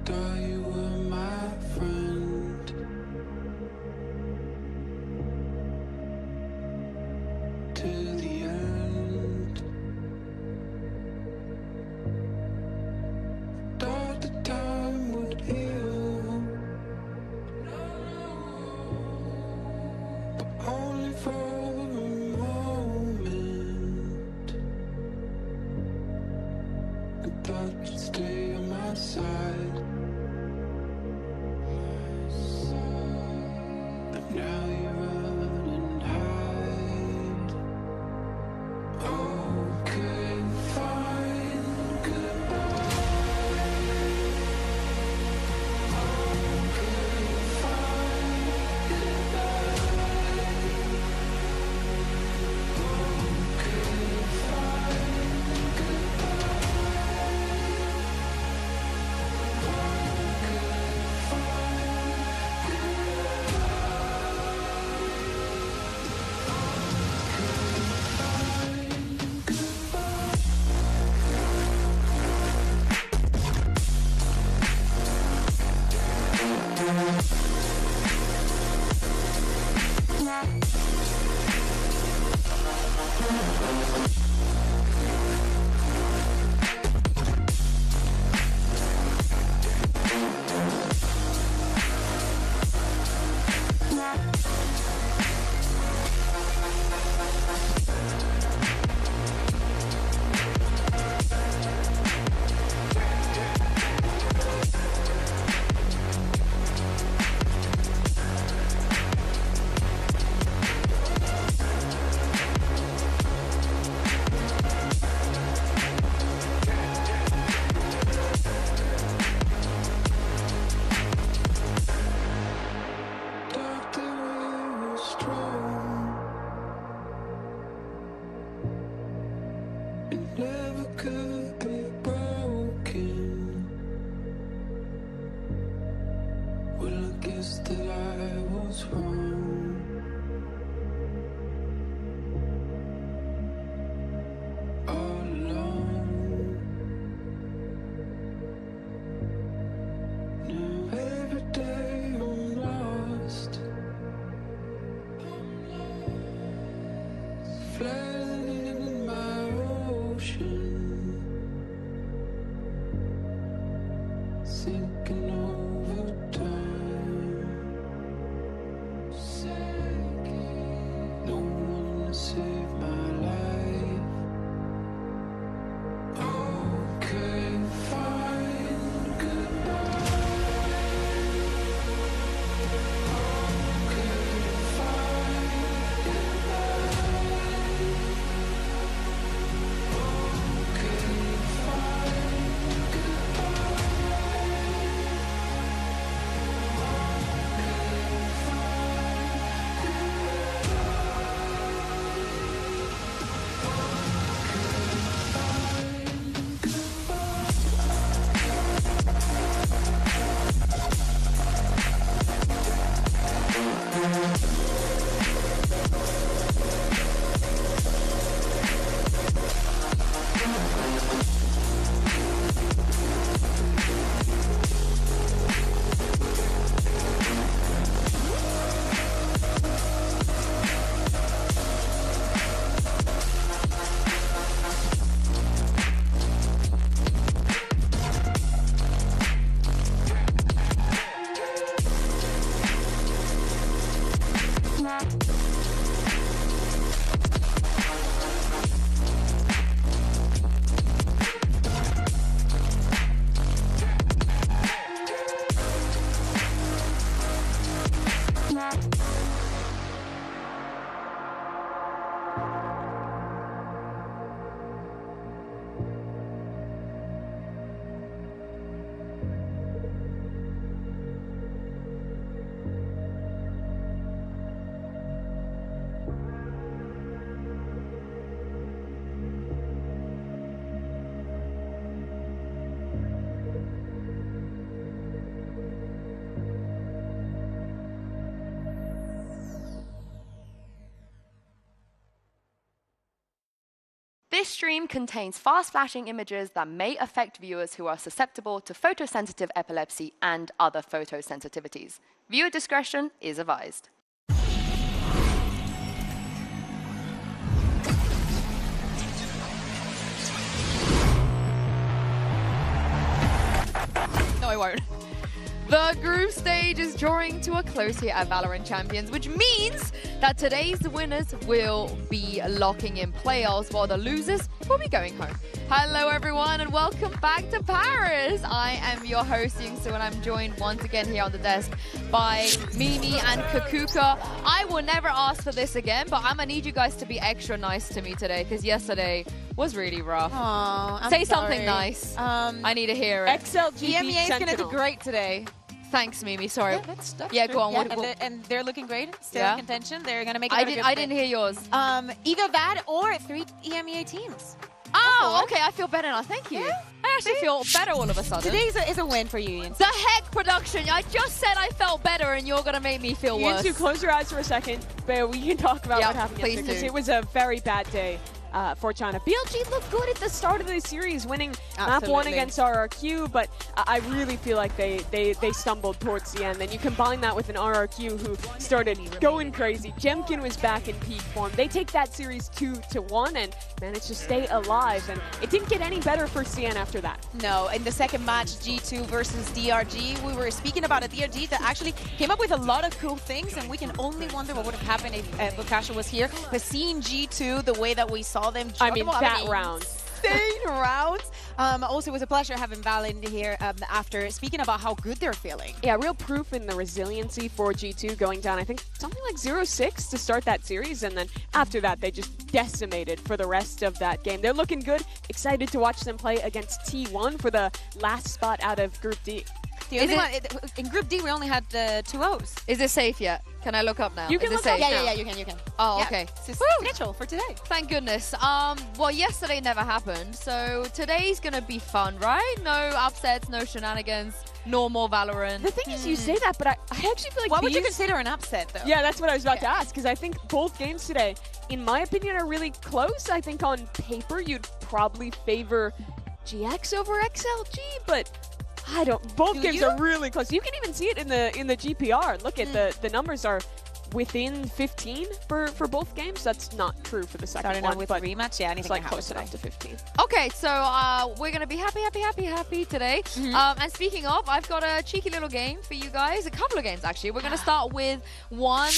Thought you were my friend. To the end. Thought the time would heal, but only for a moment. I thought you'd stay on my side, but now you run and hide. Okay, fine, goodbye. Okay, fine, goodbye. Okay, fine, thought that we were strong. It never could be broken. Well, I guess that I was wrong. All along. Now every day I'm lost. Flooding in my ocean, sinking over time. No one to save my life. Okay, fine, goodbye. Okay, fine, goodbye. Okay, fine, goodbye. This stream contains fast flashing images that may affect viewers who are susceptible to photosensitive epilepsy and other photosensitivities. Viewer discretion is advised. No, I won't. The group stage is drawing to a close here at VALORANT Champions, which means that today's winners will be locking in playoffs while the losers will be going home. Hello everyone and welcome back to Paris. I am your host Yingsu and I'm joined once again here on the desk by Mimi and Kakuka. I will never ask for this again, but I'm gonna need you guys to be extra nice to me today because yesterday was really rough. Aww, Say something nice. I need to hear it. XLG EMEA is gonna do great today. Thanks, Mimi. Sorry. Yeah, that's yeah, true. go on. Yeah, and they're looking great. Still in contention. They're gonna make it. I didn't hear yours. Either that or 3 EMEA teams. Oh, okay. I feel better now. Thank you. Yeah. I actually feel better all of a sudden. Today is a win for you, Ian. The heck, production! I just said I felt better, and you're gonna make me feel worse. You need to close your eyes for a second, but we can talk about what happened yesterday because it was a very bad day. For China. BLG looked good at the start of the series, winning map 1 against RRQ, but I really feel like they stumbled towards the end. Then you combine that with an RRQ who started going crazy. Jemkin was back in peak form. They take that series 2-1 and managed to stay alive, and it didn't get any better for CN after that. No, in the second match, G2 versus DRG, we were speaking about a DRG that actually came up with a lot of cool things, and we can only wonder what would have happened if Bukasha was here. But seeing G2 the way that we saw them, that round. Insane rounds. Also, it was a pleasure having Val in here after speaking about how good they're feeling. Yeah, real proof in the resiliency for G2 going down, I think, something like 0-6 to start that series, and then after that, they just decimated for the rest of that game. They're looking good. Excited to watch them play against T1 for the last spot out of Group D. In Group D, we only had the 2 O's. Is it safe yet? Can I look up now? You can look up now. Yeah, you can. Oh, okay. It's schedule for today. Thank goodness. Well, yesterday never happened, so today's gonna be fun, right? No upsets, no shenanigans, normal Valorant. The thing is, you say that, but I actually feel like what would you consider an upset, though? Yeah, that's what I was about to ask, because I think both games today, in my opinion, are really close. I think on paper, you'd probably favor GX over XLG, but I don't. Both games are really close. You can even see it in the GPR. Look at the numbers are within 15 for both games. That's not true for the second one. With rematch, yeah, anything it's like close enough to 15. Okay, so we're gonna be happy today. And speaking of, I've got a cheeky little game for you guys. A couple of games actually. We're gonna start with one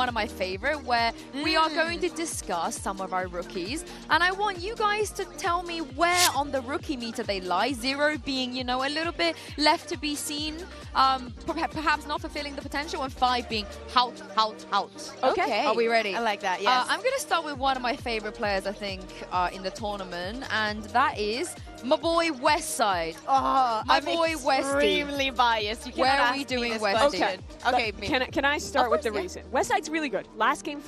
of my favorite, where we are going to discuss some of our rookies, and I want you guys to tell me where on the rookie meter they lie. 0 being, you know, a little bit left to be seen, perhaps not fulfilling the potential, and 5 being out. Okay. Are we ready? I like that, yes. I'm going to start with one of my favorite players, I think, in the tournament, and that is my boy Westside. Oh, my boy Westy. Extremely biased. Where are we doing Westy? Okay. Can I start with the reason? Westside's really good. Last game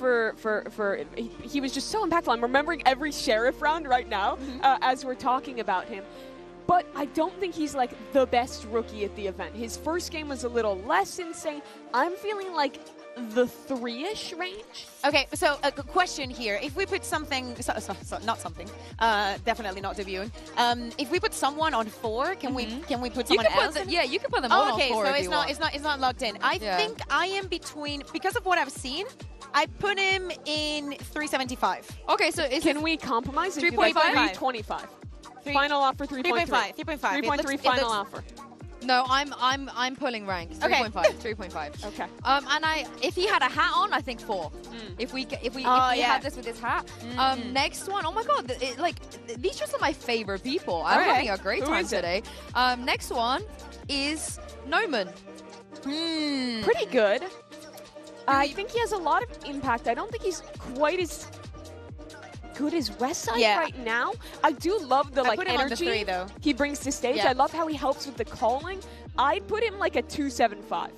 he was just so impactful. I'm remembering every Sheriff round right now as we're talking about him. But I don't think he's like the best rookie at the event. His first game was a little less insane. I'm feeling like the 3-ish range. Okay, so a question here. If we put something, not something, definitely not debuting. If we put someone on 4, can we put someone else? Yeah, you can put them all on 4. Okay, so it's not locked in. I think I am between, because of what I've seen, I put him in 375. Okay, so can we compromise? 3.5? 325. Final offer 3.3. 3.5. 3.3 final offer. No, I'm pulling ranks. 3.5. 3.5. Okay. And if he had a hat on, I think 4. If we had this with his hat. Next one. Oh my God! These just are my favorite people. I'm having a great time today. Next one is Noman. Pretty good. I think he has a lot of impact. I don't think he's quite as good as Westside right now. I do love the energy he brings to stage. I love how he helps with the calling. I'd put him like a 275.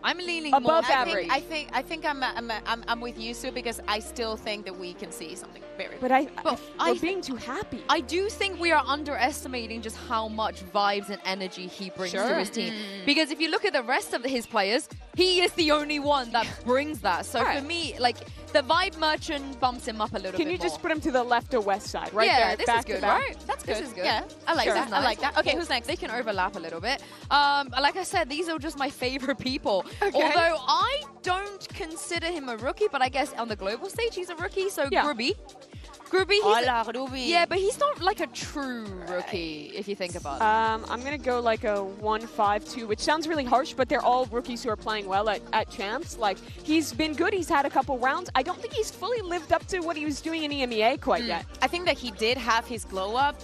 I'm leaning above more average. I think I'm with you, Sue, because I still think that we can see something very. But we're being too happy. I do think we are underestimating just how much vibes and energy he brings to his team. Because if you look at the rest of his players, he is the only one that brings that. So for me, like, The Vibe Merchant bumps him up a little bit Can you just put him to the left or west side? Right yeah, there. this is good, right? That's good. This is good. Yeah, I like that. Nice. I like that. Okay, who's next? They can overlap a little bit. Like I said, these are just my favorite people. Okay. Although I don't consider him a rookie, but I guess on the global stage he's a rookie. So yeah. Grubby. Grubby, Hola, Grubby. yeah, but he's not like a true rookie if you think about it. I'm going to go like a 1-5-2, which sounds really harsh, but they're all rookies who are playing well at Champs. Like, he's been good. He's had a couple rounds. I don't think he's fully lived up to what he was doing in EMEA quite yet. I think that he did have his glow up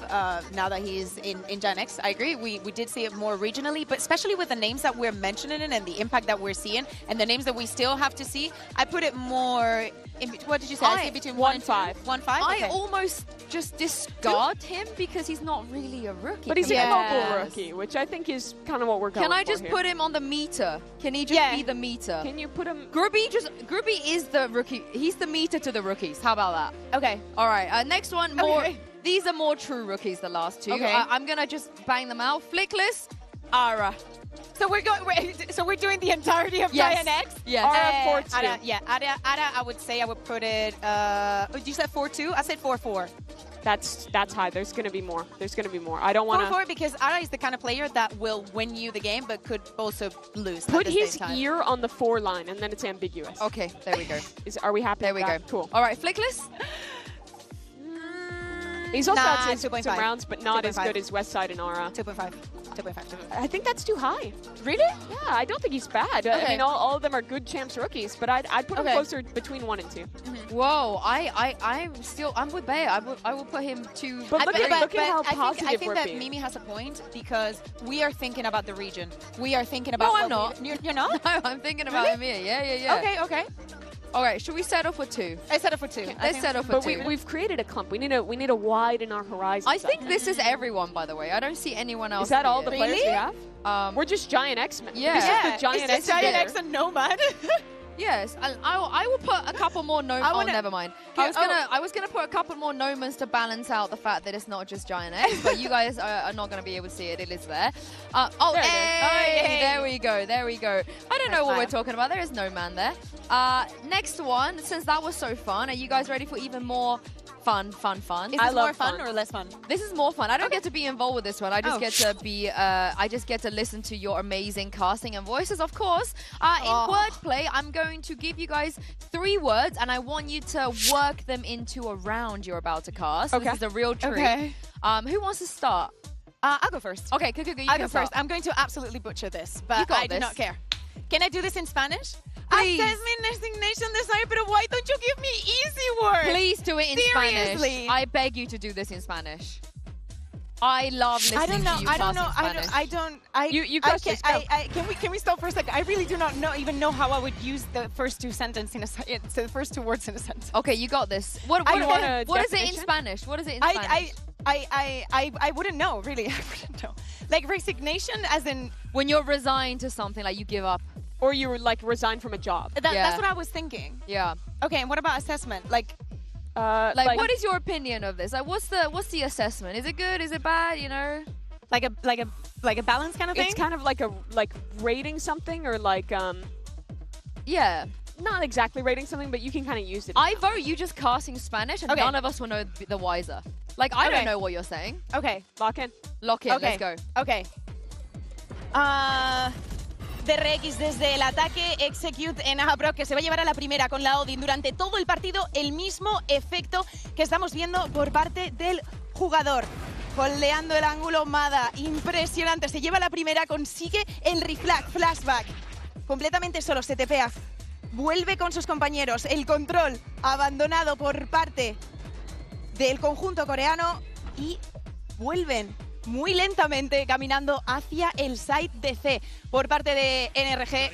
now that he's in Gen X. I agree. We did see it more regionally, but especially with the names that we're mentioning and the impact that we're seeing and the names that we still have to see, I put it more in, what did you say? I say between 1 and 5. 1-5? I almost just discard him because he's not really a rookie. But he's a global rookie, which I think is kind of what we're going for. Can I just here. put him on the meter? Can he just be the meter? Can you put him... Grubby is the rookie. He's the meter to the rookies. How about that? Okay. All right. Next one, more. Okay. These are more true rookies, the last two. Okay. I'm going to just bang them out. Flickless, Ara. So we're doing the entirety of Giant X? Yes. Ara 4-2. Ara, I would say I would put it, you said 4-2? I said 4-4. That's high. There's going to be more. There's going to be more. I don't want to... 4-4 because Ara is the kind of player that will win you the game but could also lose. Put his ear on the 4 line and then it's ambiguous. Okay, there we go. Are we happy There we go. Cool. All right, Flickless. He's also had 2.5. some rounds, but not as good as Westside and Aura. 2.5. I think that's too high. Really? Yeah, I don't think he's bad. I mean, all of them are good Champs rookies, but I'd put him closer between 1 and 2. Whoa, I'm with Bae. I will put him to. But look at how positive I think we're that being. Mimi has a point because we are thinking about the region. We are thinking about. No, I'm not. You're not? No, I'm thinking about EMEA. Yeah. Okay. All right, should we settle for 2? I set up for 2. Let's settle for 2. But we've created a clump. We need to widen our horizons. I think this is everyone, by the way. I don't see anyone else. Is that all the Really? players we have? We're just Giant X. Yeah. This is the Giant It's X. Giant X and Nomad. Yes, I will put a couple more Nomans. Oh, never mind. I was gonna put a couple more Nomans to balance out the fact that it's not just Giant X, but you guys are not gonna be able to see it. It is there. There we go. I don't know what we're talking about. There is no man there. Next one, since that was so fun, are you guys ready for even more fun? Is this more fun or less fun? This is more fun. I don't get to be involved with this one. I just get to be. I just get to listen to your amazing casting and voices, of course. In wordplay, I'm going to give you guys 3 words, and I want you to work them into a round you're about to cast. Okay. This is a real treat. Okay. Who wants to start? I'll go first. Okay, you I'll can go start. first. I'm going to absolutely butcher this, but got I do this. not care. Can I do this in Spanish? Please. Assessment designation design, but why don't you give me easy words? Please do it in Seriously? Spanish. I beg you to do this in Spanish. I love listening to you cast in Spanish. You got this. Can we stop for a second? I really do not even know how I would use the first 2 sentences in the first 2 words in a sentence. Okay, you got this. What is it in Spanish? What is it in Spanish? I wouldn't know, really. I wouldn't know. Like resignation as in... When you're resigned to something, like you give up. Or you were like resigned from a job. That's what I was thinking. Yeah. Okay, and what about assessment? Like what is your opinion of this? Like, what's the assessment? Is it good? Is it bad? You know, like a balance kind of thing. It's kind of like rating something or like yeah. Not exactly rating something, but you can kind of use it. I vote you just casting Spanish, and none of us will know the wiser. Like, I don't know what you're saying. Okay, lock in. Let's go. Okay. DRX desde el ataque, execute en Ahabrock, que se va a llevar a la primera con la Odin. Durante todo el partido, el mismo efecto que estamos viendo por parte del jugador. Holdeando el ángulo, Mada, impresionante. Se lleva la primera, consigue el reflag, flashback. Completamente solo, se tepea. Vuelve con sus compañeros. El control abandonado por parte del conjunto coreano y vuelven muy lentamente caminando hacia el site de C por parte de NRG.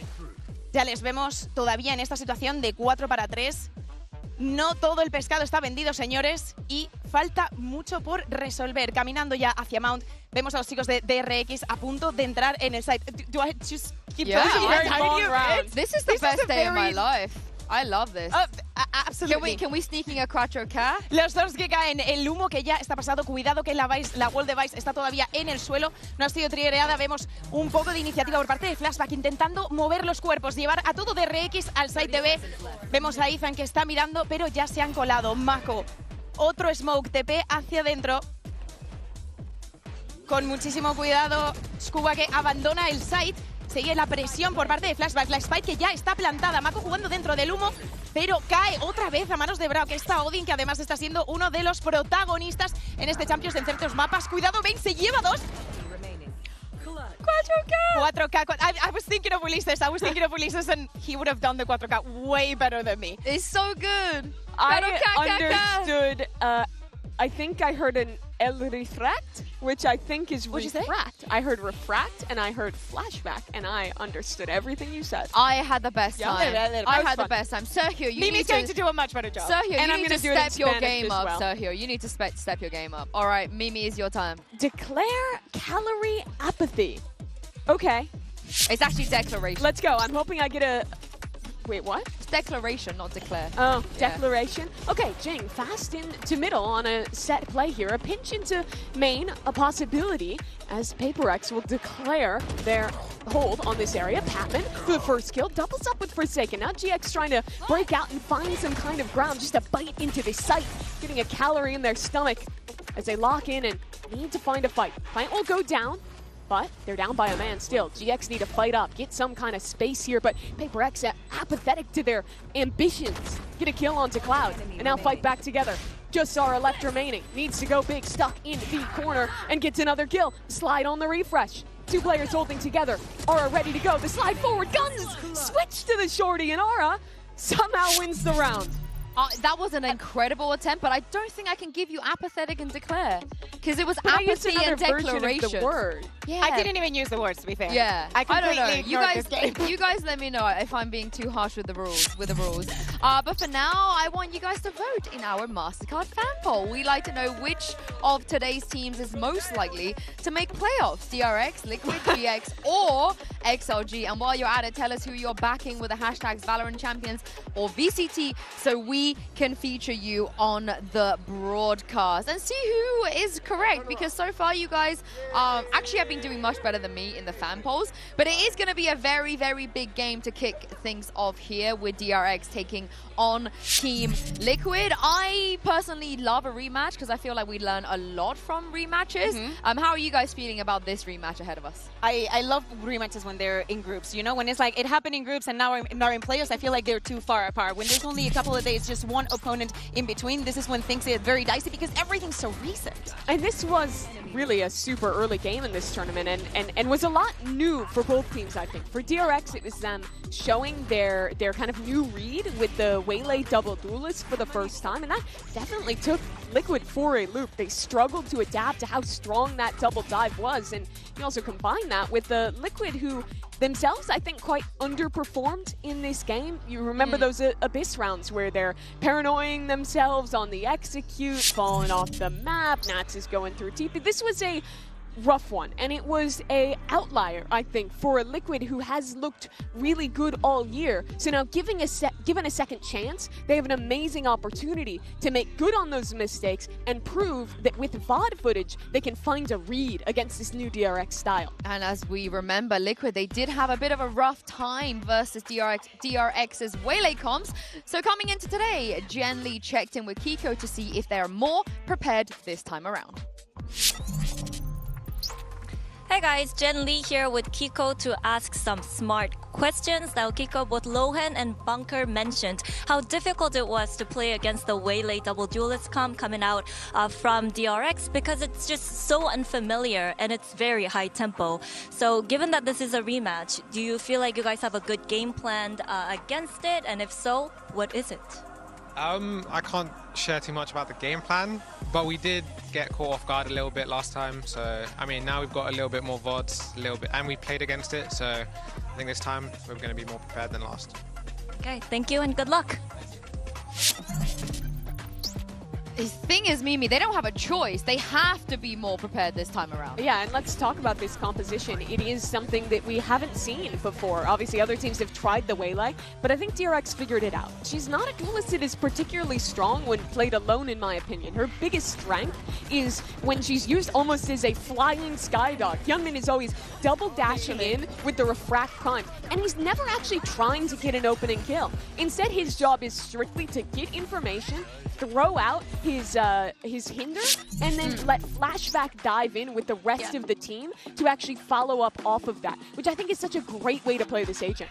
Ya les vemos todavía en esta situación de 4 para 3. No todo el pescado está vendido, señores, y falta mucho por resolver. Caminando ya hacia Mount, vemos a los chicos de DRX a punto de entrar en el site. Do I just keep Yeah, going? this is the best day of my life. I love this. Absolutely. Can we sneaking a 4K? Los dos que caen, el humo que ya está pasado. Cuidado que la wall device está todavía en el suelo. No ha sido triggereada. Vemos un poco de iniciativa por parte de Flashback intentando mover los cuerpos, llevar a todo DRX al side de B. Vemos a Ethan que está mirando, pero ya se han colado. Mako, otro smoke TP hacia adentro. Con muchísimo cuidado, Scuba que abandona el site. Sigue la presión por parte de Flashback. La Spike que ya está plantada. Mako jugando dentro del humo, pero cae otra vez a manos de Bravo, que está Odin, que además está siendo uno de los protagonistas en este Champions en ciertos mapas. Cuidado, Bane se lleva 2. 4K. I was thinking of Ulises. And he would have done the 4K way better than me. It's so good. I understood. I think I heard an el refract, which I think is refract. I heard refract and I heard flashback, and I understood everything you said. I had the best time. I had the best time. Sergio, you Mimi's going to do a much better job. Sergio, you need to step your game up. Sergio, you need to step your game up. All right, Mimi, is your time. Declare calorie apathy. Okay. It's actually declaration. Let's go. I'm hoping I get a... Wait, what? It's declaration, not declare. Oh, declaration. Okay, Jing, fast into middle on a set play here. A pinch into main, a possibility, as PaperX will declare their hold on this area. Patman, for the first kill, doubles up with Forsaken. Now GX trying to break out and find some kind of ground just to bite into the site, getting a calorie in their stomach as they lock in and need to find a fight. Plant will go down, but they're down by a man still. GX need to fight up, get some kind of space here, but PaperX apathetic to their ambitions. Get a kill onto Cloud, and now fight back together. Just Zara left remaining. Needs to go big, stuck in the corner, and gets another kill. Slide on the refresh. Two players holding together. Aura ready to go. The slide forward, guns switch to the shorty, and Aura somehow wins the round. That was an incredible attempt, but I don't think I can give you apathetic and declare, because it was apathy and declaration. The word. Yeah. I didn't even use the words, to be fair. Yeah, I don't know. completely You guys let me know if I'm being too harsh with the rules. But for now, I want you guys to vote in our MasterCard fan poll. We like to know which of today's teams is most likely to make playoffs: DRX, Liquid, GX, or XLG. And while you're at it, tell us who you're backing with the hashtags VALORANT Champions or VCT, so we can feature you on the broadcast and see who is correct, because so far you guys actually have been doing much better than me in the fan polls. But it is going to be a very, very big game to kick things off here with DRX taking on Team Liquid. I personally love a rematch because I feel like we learn a lot from rematches. How are you guys feeling about this rematch ahead of us? I love rematches when they're in groups, you know, when it's like it happened in groups and now we're in playoffs. I feel like they're too far apart. When there's only a couple of days, just one opponent in between, this is when things get very dicey because everything's so recent. And this was really a super early game in this tournament and was a lot new for both teams, I think. For DRX, it was them showing their kind of new read with the Waylay double duelist for the first time, and that definitely took Liquid for a loop. They struggled to adapt to how strong that double dive was, and you also combine that with the Liquid who themselves, I think, quite underperformed in this game. You remember those Abyss rounds where they're paranoying themselves on the execute, falling off the map, Nats is going through TP. This was a rough one, and it was a outlier, I think, for a Liquid who has looked really good all year. So now given a second chance, they have an amazing opportunity to make good on those mistakes and prove that with VOD footage, they can find a read against this new DRX style. And as we remember, Liquid, they did have a bit of a rough time versus DRX's Waylay comps. So coming into today, Jen Lee checked in with Kiko to see if they're more prepared this time around. Hey guys, Jen Lee here with Kiko to ask some smart questions. Now Kiko, both Lohan and Bunker mentioned how difficult it was to play against the Waylay double duelist comp coming out from DRX because it's just so unfamiliar and it's very high tempo. So given that this is a rematch, do you feel like you guys have a good game planned against it? And if so, what is it? I can't share too much about the game plan, but we did get caught off guard a little bit last time. So, I mean, now we've got a little bit more VODs, and we played against it. So, I think this time we're going to be more prepared than last. Okay, thank you and good luck. thing is, Mimi, they don't have a choice. They have to be more prepared this time around. Yeah, and let's talk about this composition. It is something that we haven't seen before. Obviously, other teams have tried the Waylay, but I think DRX figured it out. She's not a duelist that is particularly strong when played alone, in my opinion. Her biggest strength is when she's used almost as a flying skydog. Hyunmin is always double dashing in with the refract prime, and he's never actually trying to get an opening kill. Instead, his job is strictly to get information, throw out his hinder, and then let Flashback dive in with the rest of the team to actually follow up off of that, which I think is such a great way to play this agent.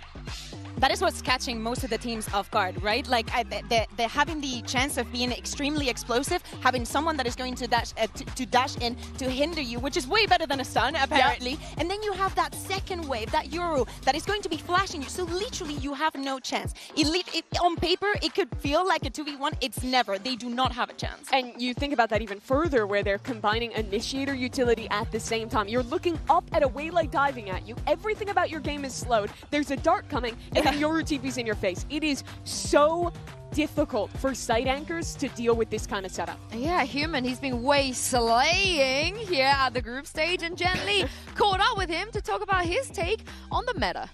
That is what's catching most of the teams off guard, right? Like they're having the chance of being extremely explosive, having someone that is going to dash in to hinder you, which is way better than a stun, apparently. Yeah. And then you have that second wave, that Euro, that is going to be flashing you. So literally, you have no chance. On paper, it could feel like a 2v1. It's never. They do not have a chance. And you think about that even further, where they're combining Initiator utility at the same time. You're looking up at a Waylay diving at you. Everything about your game is slowed. There's a dart coming, and Yoru TP's in your face. It is so difficult for site anchors to deal with this kind of setup. Yeah, Human, he's been way slaying here at the group stage, and Jen Lee caught up with him to talk about his take on the meta.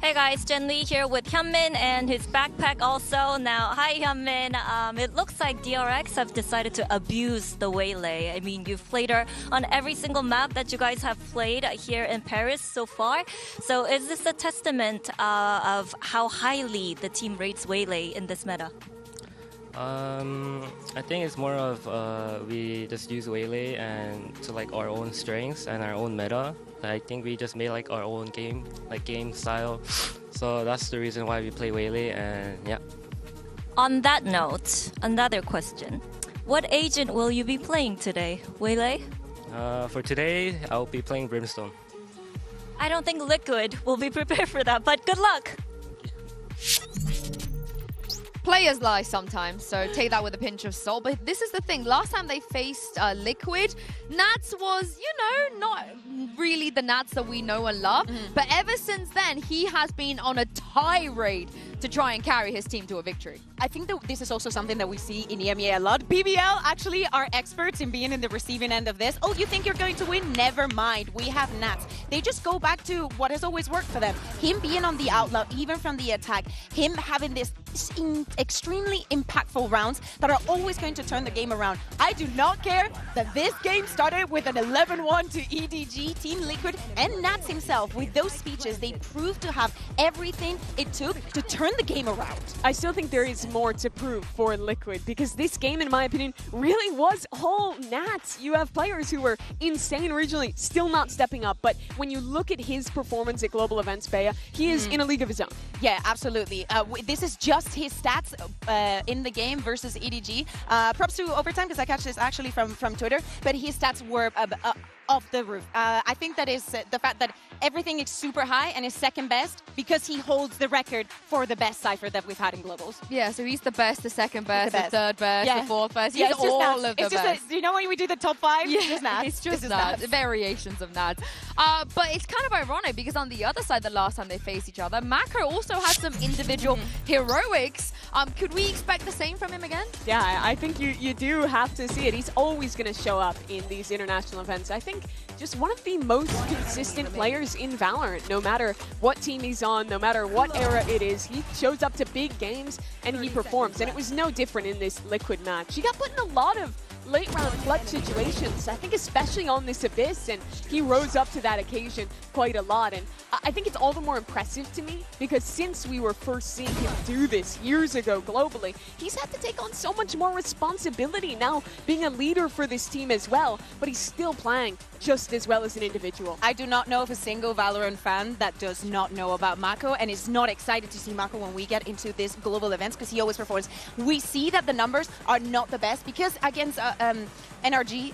Hey guys, Jen Lee here with Hyunmin and his backpack also. Now, hi Hyunmin. It looks like DRX have decided to abuse the Waylay. I mean, you've played her on every single map that you guys have played here in Paris so far. So is this a testament of how highly the team rates Waylay in this meta? I think it's more of we just use Waylay and to like our own strengths and our own meta. I think we just made like our own game style. So that's the reason why we play Waylay, and yeah. On that note, another question. What agent will you be playing today? Waylay? For today, I'll be playing Brimstone. I don't think Liquid will be prepared for that, but good luck! Players lie sometimes, so take that with a pinch of salt. But this is the thing. Last time they faced Liquid, Nats was, you know, not really the Nats that we know and love. But ever since then, he has been on a tirade to try and carry his team to a victory. I think that this is also something that we see in EMEA a lot. BBL actually are experts in being in the receiving end of this. Oh, you think you're going to win? Never mind. We have Nats. They just go back to what has always worked for them. Him being on the outlaw, even from the attack. Him having this extremely impactful rounds that are always going to turn the game around. I do not care that this game started with an 11-1 to EDG, Team Liquid, and Nats himself. With those speeches, they proved to have everything it took to turn the game around. I still think there is more to prove for Liquid, because this game, in my opinion, really was all Nats. You have players who were insane regionally, still not stepping up, but when you look at his performance at global events, Bea, he is in a league of his own. Yeah, absolutely. This is just his stats in the game versus EDG. Props to Overtime, because I catch this actually from Twitter, but his stats were off the roof. I think that is the fact that everything is super high and is second best because he holds the record for the best Cypher that we've had in globals. Yeah, so he's the best, the second best, the third best, the fourth best. He's all of the best. You know when we do the top 5? Yeah, it's just Nats. It's just Nats. Variations of Nats. But it's kind of ironic because on the other side, the last time they faced each other, Mako also had some individual heroics. Could we expect the same from him again? Yeah, I think you do have to see it. He's always going to show up in these international events. I think just one of the most consistent players in Valorant. No matter what team he's on, no matter what era it is, he shows up to big games and he performs. And it was no different in this Liquid match. He got put in a lot of late round clutch situations, I think especially on this Abyss, and he rose up to that occasion quite a lot. And I think it's all the more impressive to me because since we were first seeing him do this years ago globally, he's had to take on so much more responsibility now being a leader for this team as well, but he's still playing just as well as an individual. I do not know of a single Valorant fan that does not know about Mako and is not excited to see Mako when we get into these global events because he always performs. We see that the numbers are not the best because against NRG,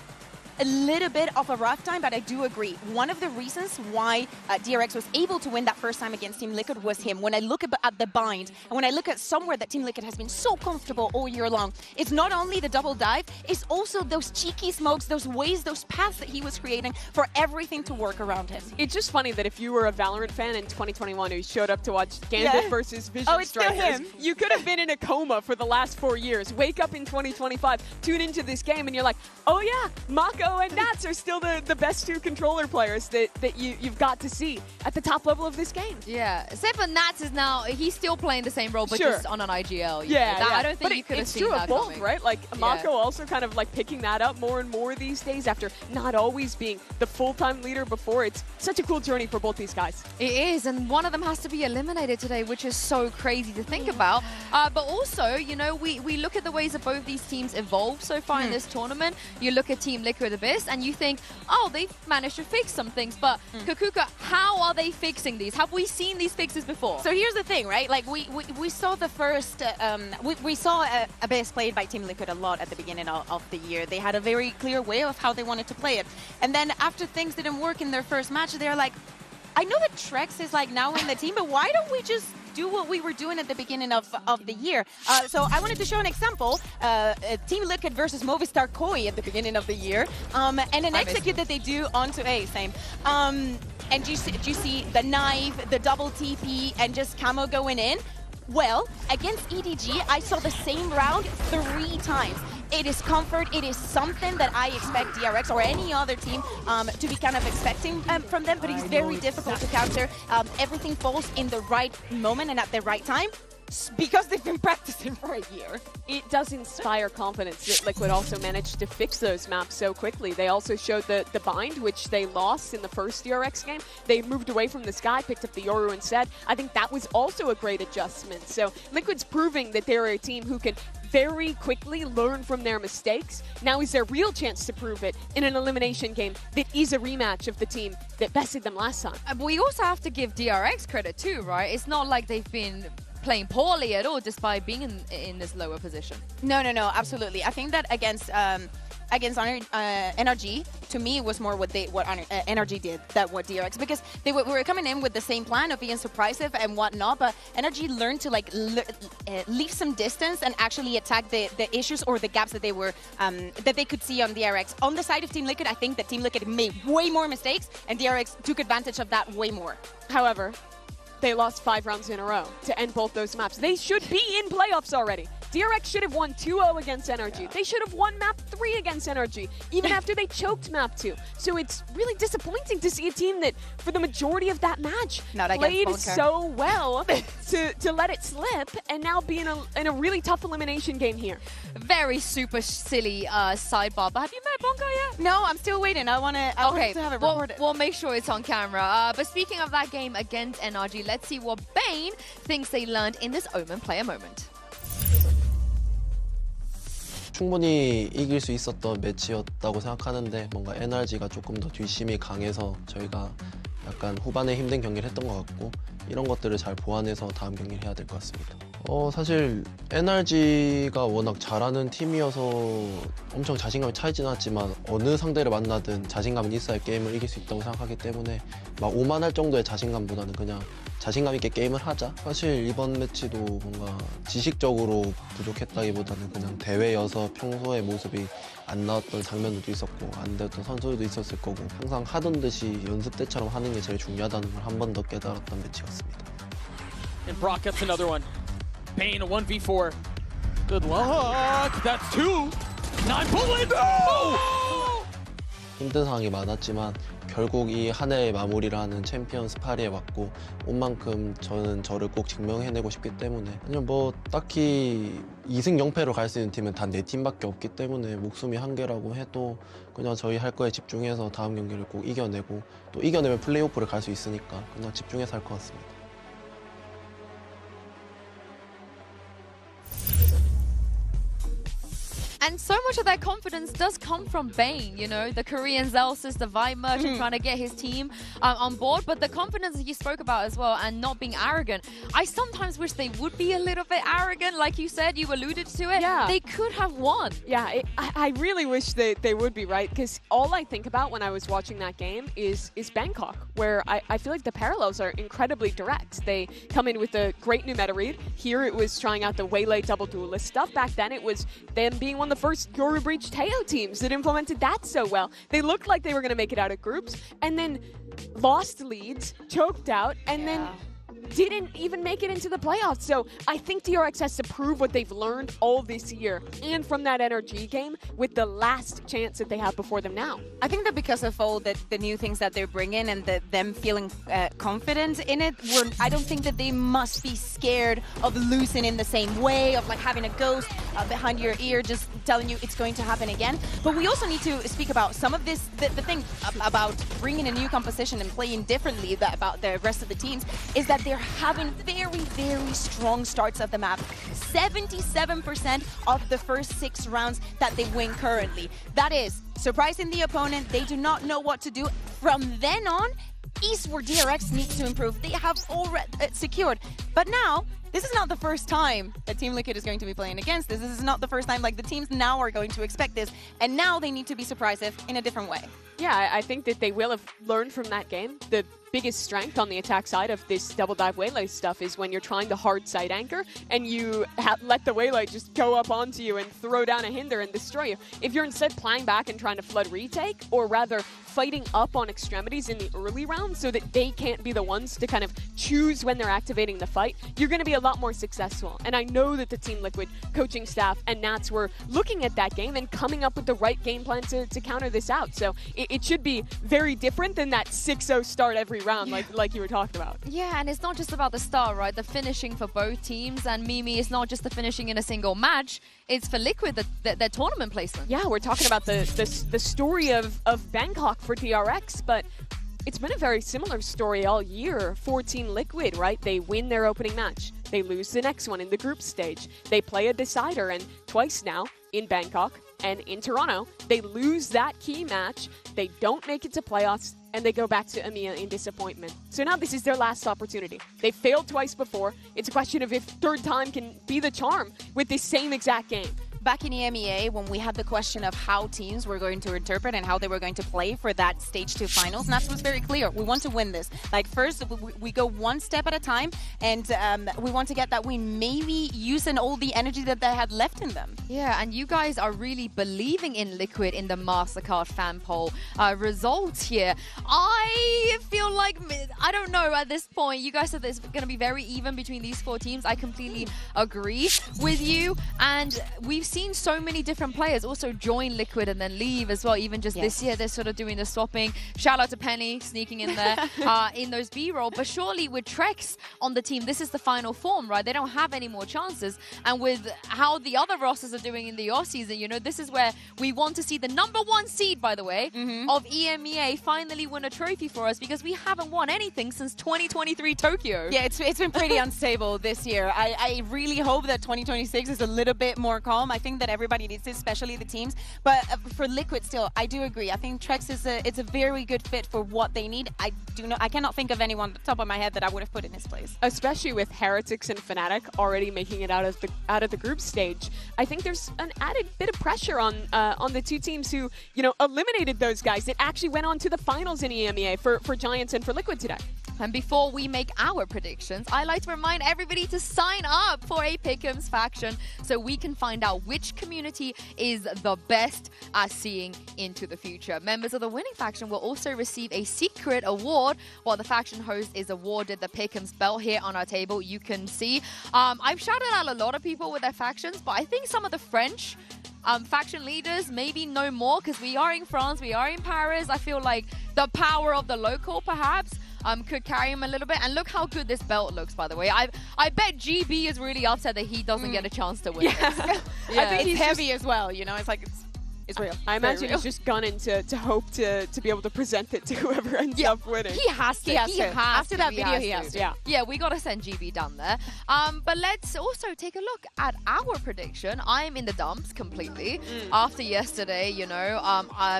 a little bit of a rough time, but I do agree. One of the reasons why DRX was able to win that first time against Team Liquid was him. When I look at the bind, and when I look at somewhere that Team Liquid has been so comfortable all year long, it's not only the double dive, it's also those cheeky smokes, those ways, those paths that he was creating for everything to work around him. It's just funny that if you were a Valorant fan in 2021 who showed up to watch Gambit versus Vision Strikers, you could have been in a coma for the last 4 years. Wake up in 2025, tune into this game, and you're like, oh yeah, Mako and Nats are still the best two controller players that you've got to see at the top level of this game. Yeah, except for Nats is now, he's still playing the same role, but just on an IGL. I don't think you could have seen that coming. Both, right? Like, Mako also kind of like picking that up more and more these days after not always being the full-time leader before. It's such a cool journey for both these guys. It is, and one of them has to be eliminated today, which is so crazy to think about. But also, you know, we look at the ways that both these teams evolved so far in this tournament. You look at Team Liquid Abyss, and you think, oh, they've managed to fix some things. But Kakuka, how are they fixing these? Have we seen these fixes before? So here's the thing, right? Like, we saw the first, we saw Abyss played by Team Liquid a lot at the beginning of the year. They had a very clear way of how they wanted to play it. And then after things didn't work in their first match, they're like, I know that Trex is like now in the team, but why don't we just do what we were doing at the beginning of the year? So I wanted to show an example. Team Liquid versus Movistar Koi at the beginning of the year. And an execute that they do onto A, same. And you see the knife, the double TP, and just Camo going in? Well, against EDG, I saw the same round 3 times. It is comfort. It is something that I expect DRX or any other team to be kind of expecting from them, but it's very difficult to counter. Everything falls in the right moment and at the right time, because they've been practicing for a year. It does inspire confidence that Liquid also managed to fix those maps so quickly. They also showed the bind, which they lost in the first DRX game. They moved away from the Sky, picked up the Yoru instead. I think that was also a great adjustment. So Liquid's proving that they're a team who can very quickly learn from their mistakes. Now is their real chance to prove it in an elimination game that is a rematch of the team that bested them last time. But we also have to give DRX credit too, right? It's not like they've been playing poorly at all despite being in this lower position. No, absolutely. I think that against NRG, to me, it was more what NRG did than what DRX, because we were coming in with the same plan of being surprising and whatnot, but NRG learned to like leave some distance and actually attack the issues or the gaps that they were that they could see on DRX. On the side of Team Liquid, I think that Team Liquid made way more mistakes and DRX took advantage of that way more. However, they lost 5 rounds in a row to end both those maps. They should be in playoffs already. DRX should have won 2-0 against NRG. They should have won map 3 against NRG, even after they choked map 2. So it's really disappointing to see a team that, for the majority of that match, played so well to let it slip and now be in a really tough elimination game here. Very super silly sidebar, but have you met Bongo yet? No, I'm still waiting. I want to have it recorded. We'll make sure it's on camera. But speaking of that game against NRG, let's see what Bane thinks they learned in this Omen player moment. 충분히 이길 수 있었던 매치였다고 생각하는데 뭔가 NRG가 조금 더 뒷심이 강해서 저희가 약간 후반에 힘든 경기를 했던 것 같고 이런 것들을 잘 보완해서 다음 경기를 해야 될 것 같습니다. 사실 NRG가 워낙 잘하는 팀이어서 엄청 자신감이 차이진 않았지만 어느 상대를 만나든 자신감은 있어야 게임을 이길 수 있다고 생각하기 때문에 막 오만할 정도의 자신감보다는 그냥 자신감 있게 게임을 하자. 사실 이번 매치도 뭔가 지식적으로 부족했다기보다는 그냥 대회여서 평소의 모습이 안 나왔던 장면들도 있었고 안 되었던 선수들도 있었을 거고 항상 하던 듯이 연습 때처럼 하는 게 제일 중요하다는 걸 한 번 더 깨달았던 매치였습니다. And Brock gets another one. Bane, a 1v4. Good luck. That's 2. 9 bullet. No! 힘든 상황이 많았지만 결국 이 한 해의 마무리를 하는 챔피언 스파리에 왔고 온 만큼 저는 저를 꼭 증명해내고 싶기 때문에 그냥 뭐 딱히 2승 0패로 갈 수 있는 팀은 단 4팀밖에 없기 때문에 목숨이 한 개라고 해도 그냥 저희 할 거에 집중해서 다음 경기를 꼭 이겨내고 또 이겨내면 플레이오프를 갈 수 있으니까 그냥 집중해서 할 것 같습니다. And so much of that confidence does come from Bane, you know, the Korean Zelsis, the Vibe Merchant trying to get his team on board. But the confidence that you spoke about as well and not being arrogant, I sometimes wish they would be a little bit arrogant. Like you said, you alluded to it. Yeah. They could have won. Yeah, I really wish they would be, right? Because all I think about when I was watching that game is Bangkok, where I feel like the parallels are incredibly direct. They come in with a great new meta read. Here it was trying out the Waylay double duelist stuff. Back then it was them being one of the first Yoru Breach Teo teams that implemented that so well. They looked like they were going to make it out of groups and then lost leads, choked out, and then didn't even make it into the playoffs. So I think DRX has to prove what they've learned all this year and from that NRG game with the last chance that they have before them now. I think that because of all the new things that they're bringing and them feeling confident in it, I don't think that they must be scared of losing in the same way, of like having a ghost behind your ear just telling you it's going to happen again. But we also need to speak about some of this, the thing about bringing a new composition and playing differently about the rest of the teams is that they're having very, very strong starts of the map. 77% of the first 6 rounds that they win currently. That is surprising the opponent. They do not know what to do. From then on, Esports DRX needs to improve. They have already secured. But now, this is not the first time that Team Liquid is going to be playing against this. This is not the first time, like the teams now are going to expect this. And now they need to be surprising in a different way. Yeah, I think that they will have learned from that game. The biggest strength on the attack side of this double dive Waylay stuff is when you're trying to hard side anchor and you let the Waylay just go up onto you and throw down a hinder and destroy you. If you're instead playing back and trying to flood retake, or rather fighting up on extremities in the early rounds so that they can't be the ones to kind of choose when they're activating the fight, you're going to be a lot more successful. And I know that the Team Liquid coaching staff and Nats were looking at that game and coming up with the right game plan to counter this out. So it should be very different than that 6-0 start every round like you were talking about. Yeah, and it's not just about the start, right? The finishing for both teams, and Mimi, it's not just the finishing in a single match, it's for Liquid, their tournament placement. Yeah, we're talking about the story of Bangkok for DRX, but it's been a very similar story all year for Team Liquid, right? They win their opening match, they lose the next one in the group stage, they play a decider, and twice now in Bangkok and in Toronto, they lose that key match, they don't make it to playoffs, and they go back to EMEA in disappointment. So now this is their last opportunity. They failed twice before. It's a question of if third time can be the charm with this same exact game. Back in EMEA, when we had the question of how teams were going to interpret and how they were going to play for that Stage 2 finals, Nats was very clear. We want to win this. Like, first, we go one step at a time, and we want to get that win, maybe using all the energy that they had left in them. Yeah, and you guys are really believing in Liquid in the MasterCard fan poll results here. I feel like, I don't know, at this point, you guys said that it's going to be very even between these 4 teams. I completely agree with you, and we've seen so many different players also join Liquid and then leave as well. Even just this year, they're sort of doing the swapping. Shout out to Penny sneaking in there in those B-roll. But surely with Trex on the team, this is the final form, right? They don't have any more chances. And with how the other rosters are doing in the off-season, you know, this is where we want to see the #1 seed, by the way, of EMEA finally win a trophy for us, because we haven't won anything since 2023 Tokyo. Yeah, it's been pretty unstable this year. I really hope that 2026 is a little bit more calm. I think that everybody needs it, especially the teams. But for Liquid still, I do agree. I think Trex is it's a very good fit for what they need. I cannot think of anyone at the top of my head that I would have put in his place. Especially with Heretics and Fnatic already making it out of the group stage. I think there's an added bit of pressure on the 2 teams who, you know, eliminated those guys that actually went on to the finals in EMEA for Giants and for Liquid today. And before we make our predictions, I like to remind everybody to sign up for a Pick'ems faction so we can find out which community is the best at seeing into the future. Members of the winning faction will also receive a secret award while the faction host is awarded the Pick'ems belt here on our table. You can see. I've shouted out a lot of people with their factions, but I think some of the French faction leaders maybe know more, because we are in France, we are in Paris. I feel like the power of the local perhaps could carry him a little bit. And look how good this belt looks, by the way. I bet GB is really upset that he doesn't get a chance to win this. Yeah. I think it's heavy as well, you know. It's like It's real. I imagine he's just gunning to hope to be able to present it to whoever ends up winning. He has to. After that video, he has to. Yeah, we got to send GB down there. But let's also take a look at our prediction. I'm in the dumps completely. After yesterday, you know,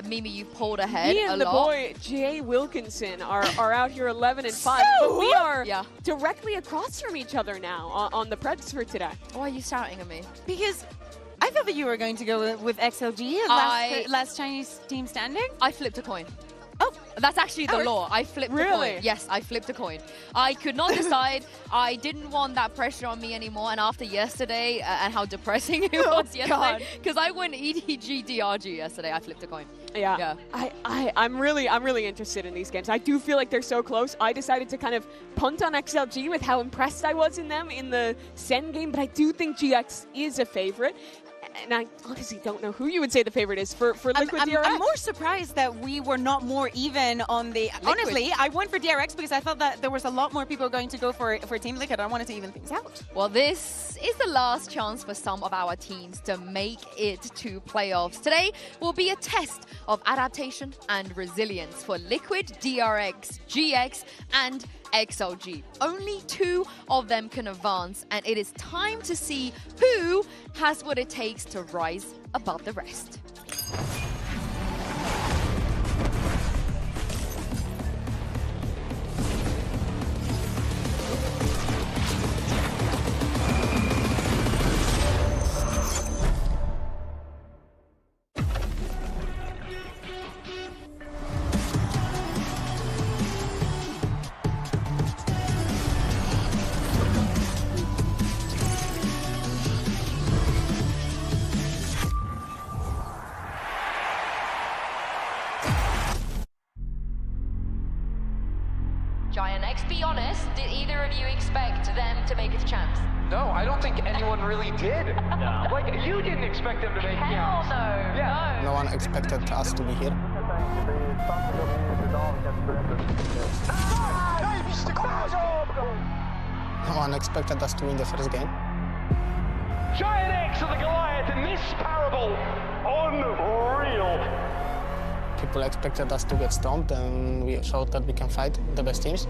Mimi, you pulled ahead Me and a the lot. boy, Jay Wilkinson, are out here 11-5. But we are directly across from each other now on the Preds for today. Why are you shouting at me? Because I thought that you were going to go with XLG, last Chinese team standing. I flipped a coin. Oh, that's actually the law. I flipped a coin. Yes, I flipped a coin. I could not decide. I didn't want that pressure on me anymore. And after yesterday and how depressing it was yesterday, because I went EDG DRG yesterday, I flipped a coin. Yeah. I'm really interested in these games. I do feel like they're so close. I decided to kind of punt on XLG with how impressed I was in them in the Sen game, but I do think GX is a favorite. And I honestly don't know who you would say the favorite is for Liquid DRX. I'm more surprised that we were not more even on the... Liquid. Honestly, I went for DRX because I felt that there was a lot more people going to go for Team Liquid. I wanted to even things out. Well, this is the last chance for some of our teams to make it to playoffs. Today will be a test of adaptation and resilience for Liquid, DRX, GX, and XLG. Only 2 of them can advance, and it is time to see who has what it takes to rise above the rest. Giant X, be honest, did either of you expect them to make it to champs? No, I don't think anyone really did. No. Like, you didn't expect them to make it. Hell no. Yeah. No one expected us to be here. No one expected us to win the first game. Giant X of the Goliath in this parable. Unreal. People expected us to get stomped, and we showed that we can fight the best teams.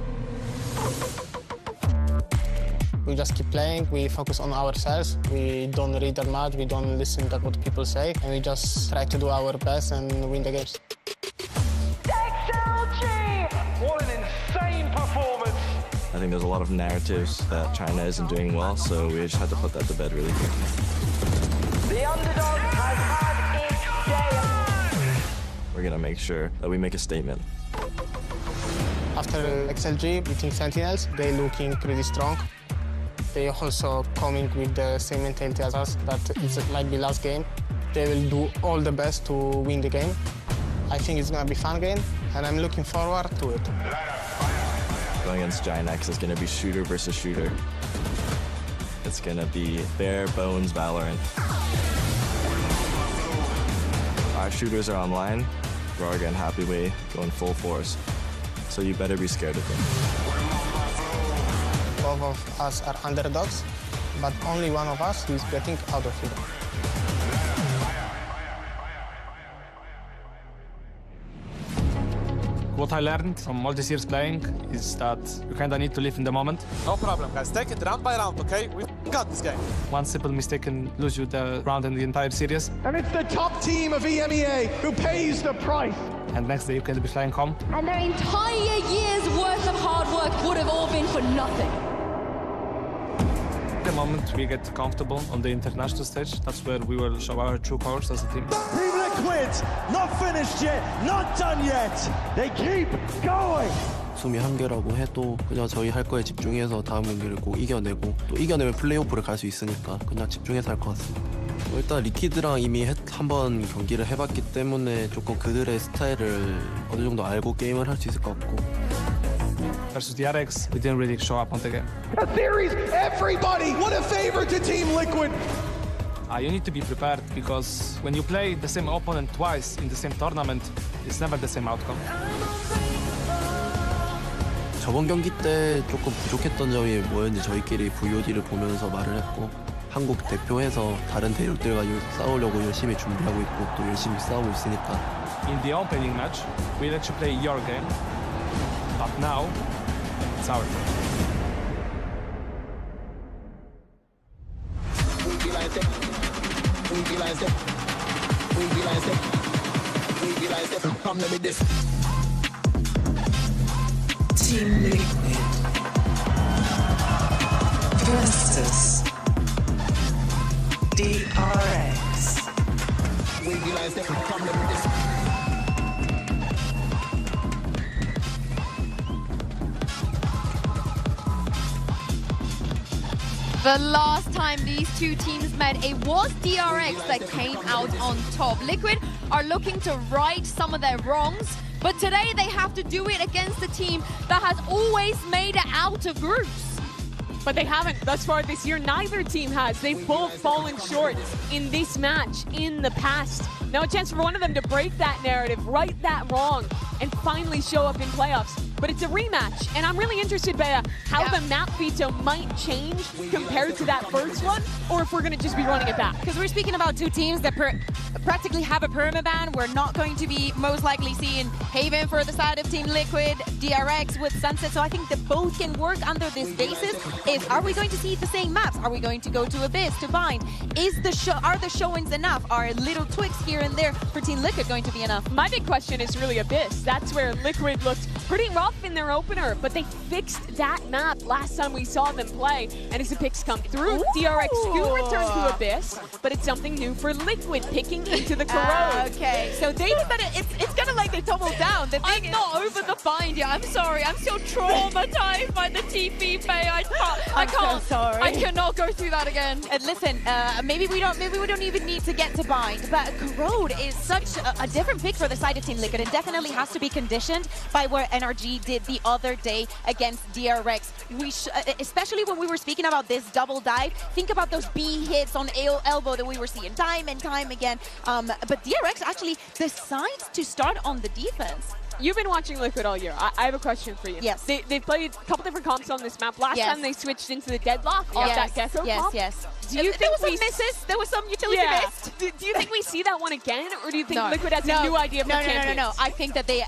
We just keep playing, we focus on ourselves, we don't read that much, we don't listen to what people say, and we just try to do our best and win the games. XLG! What an insane performance! I think there's a lot of narratives that China isn't doing well, so we just had to put that to bed really quickly. The underdog has had its day. We're gonna make sure that we make a statement. After XLG beating Sentinels, they're looking pretty strong. They also coming with the same mentality as us, that it might be last game. They will do all the best to win the game. I think it's gonna be a fun game, and I'm looking forward to it. Going against Giant X is gonna be shooter versus shooter. It's gonna be bare bones Valorant. Our shooters are online. We're again happy way, going full force. So you better be scared of them. Both of us are underdogs, but only one of us is getting out of here. What I learned from all these years playing is that you kind of need to live in the moment. No problem, guys. Take it round by round, okay? We've got this game. One simple mistake can lose you the round and the entire series. And it's the top team of EMEA who pays the price. And next day you can be flying home. And their entire year's worth of hard work would have all been for nothing. The moment we get comfortable on the international stage, that's where we will show our true colors as a team. Team Liquid, not finished yet, not done yet. They keep going. 숨이 한계라고 해도 그냥 저희 할 거에 집중해서 다음 경기를 꼭 이겨내고 또 이겨내면 플레이오프를 갈 수 있으니까 그냥 집중해서 할 것 같습니다. 일단 리퀴드랑 이미 한번 경기를 해봤기 때문에 조금 그들의 스타일을 어느 정도 알고 게임을 할 수 있을 것 같고. Versus DRX, we didn't really show up on the game. A series, everybody, what a favor to Team Liquid. You need to be prepared because when you play the same opponent twice in the same tournament, it's never the same outcome. 저번 경기 때 조금 부족했던 점이 뭐였는지 저희끼리 VOD를 보면서 말을 했고 한국 대표해서 다른 대륙들과 싸우려고 열심히 준비하고 있고 또 열심히 싸우고 있으니까. In the opening match, we let you play your game, but now it's our turn. Team Liquid versus DRX. The last time these two teams met, it was DRX that came out on top. Liquid are looking to right some of their wrongs, but today they have to do it against a team that has always made it out of groups. But they haven't thus far this year. Neither team has. They've both fallen short in this match in the past. Now a chance for one of them to break that narrative, right that wrong, and finally show up in playoffs. But it's a rematch, and I'm really interested, Bea, how the map veto might change compared to that first one, or if we're going to just be running it back. Because we're speaking about two teams that practically have a permaban. We're not going to be most likely seeing Haven for the side of Team Liquid, DRX with Sunset, so I think that both can work under this basis. Are we going to see the same maps? Are we going to go to Abyss, to Bind? Are the showings enough? Are little tweaks here and there for Team Liquid going to be enough? My big question is really Abyss. That's where Liquid looked pretty rough in their opener, but they fixed that map last time we saw them play, and as the picks come through, DRX do return to Abyss, but it's something new for Liquid, picking into the Corrode. Okay, so they did that. It's kind of like they tumbled down. I'm not over the bind yet. I'm sorry. I'm still traumatized by the TP, Bea. I can't. So sorry. I cannot go through that again. And listen, maybe we don't even need to get to Bind, but Corrode is such a different pick for the side of Team Liquid. It definitely has to be conditioned by what NRG did the other day against DRX. Especially when we were speaking about this double dive, think about those B hits on elbow that we were seeing time and time again. But DRX actually decides to start on the defense. You've been watching Liquid all year. I have a question for you. Yes. They played a couple different comps on this map. Last time they switched into the deadlock off that Gecko comp. Yes. Do you think there was some misses? There was some utility missed. Do you think we see that one again, or do you think Liquid has a new idea for champions? No. I think that they.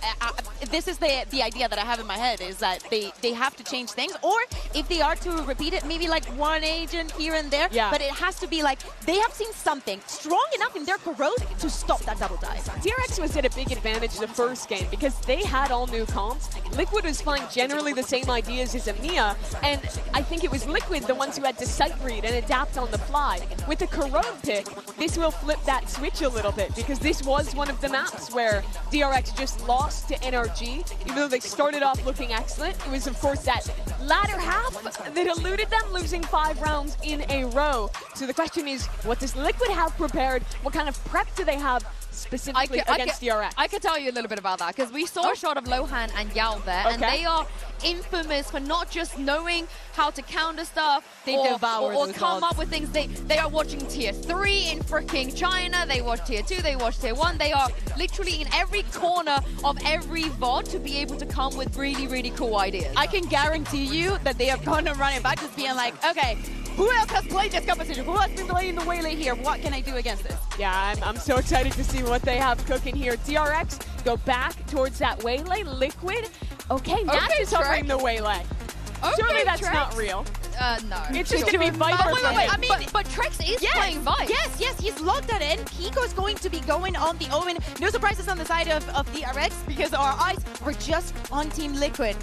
This is the idea that I have in my head, is that they have to change things, or if they are to repeat it, maybe like one agent here and there. Yeah. But it has to be like they have seen something strong enough in their Corrode to stop that double dive. DRX was at a big advantage the first game because they had all new comps. Liquid was playing generally the same ideas as EMEA, and I think it was Liquid the ones who had to sight read and adapt on the fly. With the Corrode pick, this will flip that switch a little bit because this was one of the maps where DRX just lost to NRG, even though they started off looking excellent. It was, of course, that latter half that eluded them, losing 5 rounds in a row. So the question is, what does Liquid have prepared? What kind of prep do they have specifically against DRX? I could tell you a little bit about that because we saw a shot of Lohan and Yao there, and they are infamous for not just knowing how to counter stuff or come up with things. They are watching tier 3 in freaking China, they watch tier 2, they watch tier 1. They are literally in every corner of every VOD to be able to come with really, really cool ideas. I can guarantee you that they have gone and run it back just being like, okay, who else has played this competition? Who has been playing the Waylay here? What can I do against this? Yeah, I'm so excited to see what they have cooking here. DRX go back towards that Waylay. Liquid, Nats is hovering the Waylay. Surely that's not real. No. It's just going to be Viper. I mean, but Trex is playing Viper. Yes, he's logged that in. Kiko's going to be going on the Omen. No surprises on the side of DRX because our eyes were just on Team Liquid.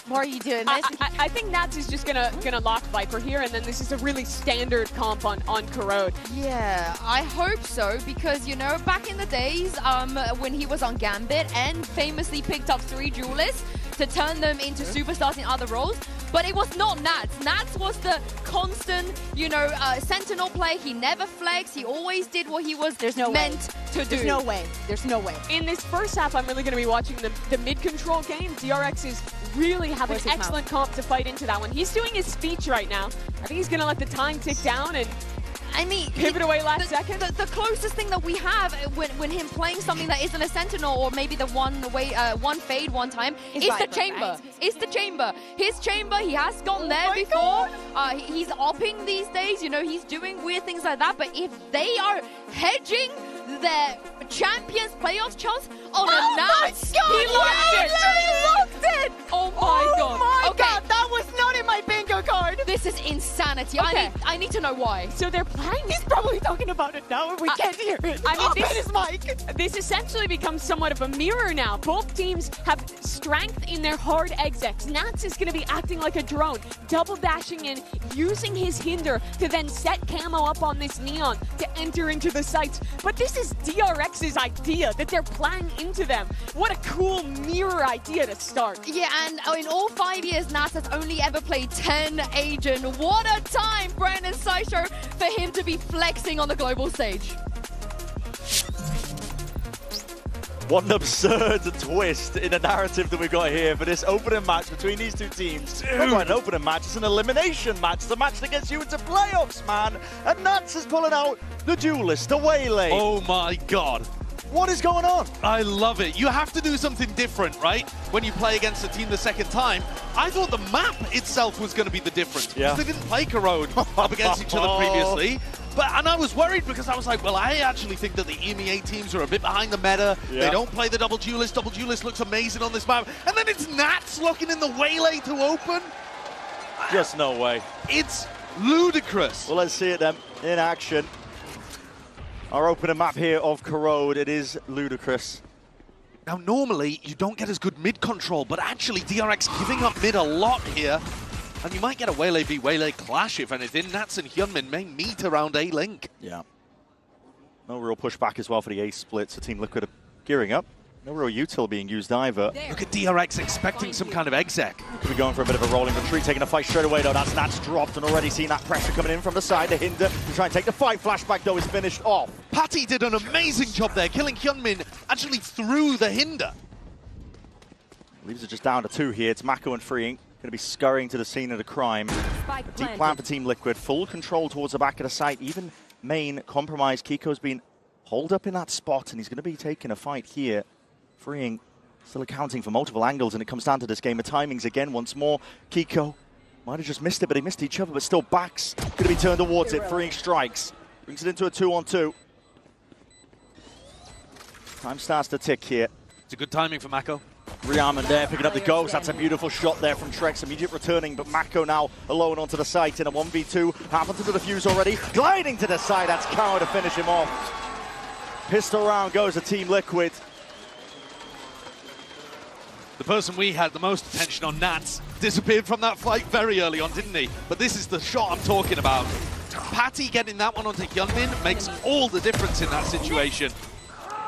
Why are you doing this? I think Nats is just gonna lock Viper here, and then this is a really standard comp on Corrode. Yeah, I hope so, because, you know, back in the days when he was on Gambit and famously picked up 3 duelists to turn them into superstars in other roles, but it was not Nats. Nats was the constant, you know, sentinel play. He never flexed. He always did what he was meant to do. There's no way. There's no way. In this first half, I'm really going to be watching the mid-control game. DRX is really having excellent comp to fight into that one. He's doing his speech right now. I think he's going to let the time tick down, and I mean, pivot away last second. The closest thing that we have when him playing something that isn't a Sentinel or maybe the one fade one time is the chamber. Right? It's the chamber. His chamber, he has gone there before. He's opping these days, you know, he's doing weird things like that. But if they are hedging their Champions playoffs chance on a Nats, he locked it! Oh my god. That was not in my bingo card. This is insanity. Okay. I need to know why. So they're playing. He's probably talking about it now and we can't hear it. I mean, this mic. This essentially becomes somewhat of a mirror now. Both teams have strength in their hard execs. Nats is going to be acting like a drone, double dashing in, using his hinder to then set camo up on this Neon to enter into the sites. But this is DRX's idea that they're playing into them. What a cool mirror idea to start. Yeah, and in all 5 years, Nats has only ever played 10 agent. What a time, Brandon Sideshow, for him to be flexing on the global stage. What an absurd twist in the narrative that we've got here for this opening match between these two teams. Not quite an opening match, it's an elimination match. It's the match that gets you into playoffs, man. And Nats is pulling out the duelist, the Waylay. Oh my god. What is going on? I love it. You have to do something different, right? When you play against a team the second time. I thought the map itself was going to be the difference. Yeah. Because they didn't play Corrode up against each other previously. And I was worried because I was like, well, I actually think that the EMEA teams are a bit behind the meta. Yeah. They don't play the double duelist. Double duelist looks amazing on this map. And then it's Nats locking in the Waylay to open. Just no way. It's ludicrous. Well, let's see it then in action. Our opening map here of Corrode, it is ludicrous. Now, normally, you don't get as good mid control, but actually, DRX giving up mid a lot here. And you might get a Waylay v Waylay clash, if anything. Nats and Hyunmin may meet around A-Link. Yeah. No real pushback as well for the A splits. The Team Liquid are gearing up. No real util being used either. Look at DRX expecting some kind of exec. Could be going for a bit of a rolling retreat, taking a fight straight away though. That's Nats dropped and already seen that pressure coming in from the side. The hinder to try and take the fight. Flashback though is finished off. Patty did an amazing job there, killing Hyunmin actually through the hinder. Leaves it just down to 2 here. It's Mako and Freeing. Going to be scurrying to the scene of the crime. Deep plan for Team Liquid. Full control towards the back of the site. Even main compromised. Kiko's been holed up in that spot and he's going to be taking a fight here. Freeing still accounting for multiple angles, and it comes down to this game of timings again once more. Kiko might have just missed it, but they missed each other, but still backs. Going to be turned towards it. Freeing strikes. Brings it into a 2-on-2. Time starts to tick here. It's a good timing for Mako. Riaman there picking up the ghost. That's a beautiful shot there from Trex. Immediate returning, but Mako now alone onto the site in a 1v2. Half onto the defuse already. Gliding to the side. That's Cow to finish him off. Pistol round goes to Team Liquid. The person we had the most attention on, Nats, disappeared from that fight very early on, didn't he? But this is the shot I'm talking about. Patty getting that one onto Hyunmin makes all the difference in that situation.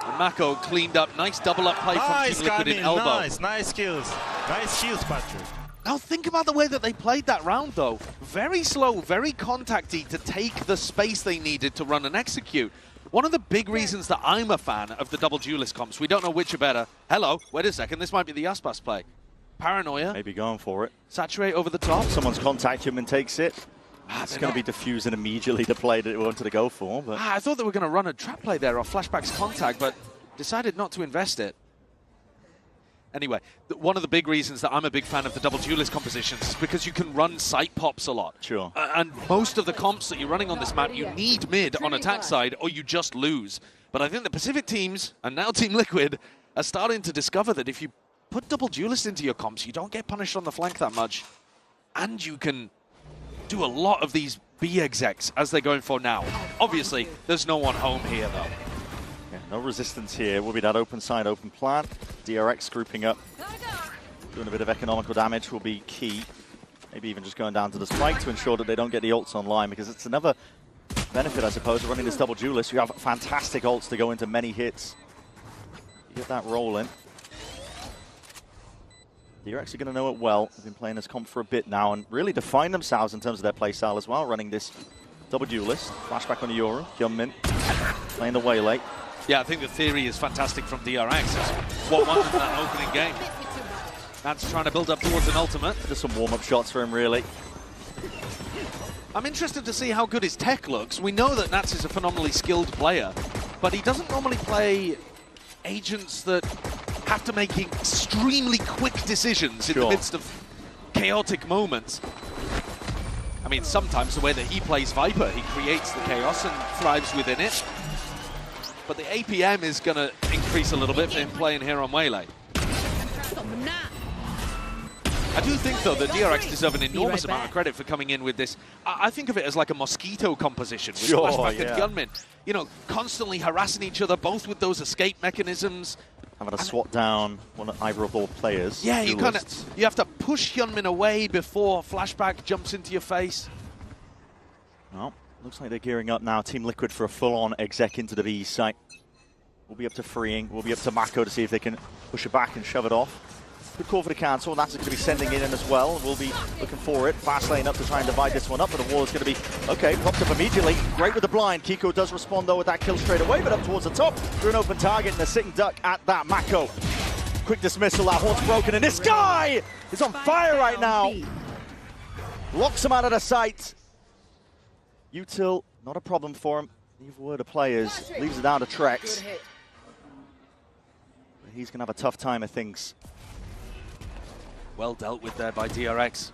And Mako cleaned up. Nice double-up play from Team Liquid in elbow. Nice kills. Nice kills, Patrick. Now think about the way that they played that round, though. Very slow, very contacty to take the space they needed to run and execute. One of the big reasons that I'm a fan of the double duelist comps, we don't know which are better. Hello, wait a second, this might be the Aspas play. Paranoia. Maybe going for it. Saturate over the top. Someone's contacted him and takes it. It's going to be diffusing immediately the play that we wanted to go for. But I thought they were going to run a trap play there off Flashback's contact, but decided not to invest it. Anyway, one of the big reasons that I'm a big fan of the double duelist compositions is because you can run site pops a lot. Sure. And most of the comps that you're running on this map, you need mid on attack side or you just lose. But I think the Pacific teams, and now Team Liquid, are starting to discover that if you put double duelist into your comps, you don't get punished on the flank that much. And you can do a lot of these B execs as they're going for now. Obviously, there's no one home here, though. Yeah, no resistance here. Will be that open side, open plan. DRX grouping up. Doing a bit of economical damage will be key. Maybe even just going down to the spike to ensure that they don't get the ults online, because it's another benefit, I suppose, of running this double duelist. You have fantastic ults to go into many hits. You get that rolling. DRX are going to know it well. They've been playing this comp for a bit now and really define themselves in terms of their playstyle as well, running this double duelist. Flashback on the Yoru. Hyunmin playing the Waylay. Yeah, I think the theory is fantastic from DRX. It's what wanted in that opening game. That's trying to build up towards an ultimate. Just some warm-up shots for him, really. I'm interested to see how good his tech looks. We know that Nats is a phenomenally skilled player, but he doesn't normally play agents that have to make extremely quick decisions in the midst of chaotic moments. I mean, sometimes the way that he plays Viper, he creates the chaos and thrives within it. But the APM is going to increase a little bit for him playing here on Waylay. I do think, though, that DRX deserve an enormous amount of credit for coming in with this. I think of it as like a mosquito composition with Flashback and Gunman. You know, constantly harassing each other, both with those escape mechanisms. Having to swat down either of all players. Yeah, you have to push Hyunmin away before Flashback jumps into your face. Well, looks like they're gearing up now. Team Liquid for a full-on exec into the B site. We'll be up to freeing. We'll be up to Mako to see if they can push it back and shove it off. Good call for the cancel. That's going to be sending in as well. We'll be looking for it. Fast lane up to try and divide this one up, but the wall is going to be, okay, popped up immediately. Great with the blind. Kiko does respond, though, with that kill straight away, but up towards the top through an open target and a sitting duck at that. Mako. Quick dismissal. That horn's broken, and this guy is on fire right now. Locks him out of the sight. Util, not a problem for him. Neither were the players. Leaves it down to Trex. He's going to have a tough time of things. Well dealt with there by DRX.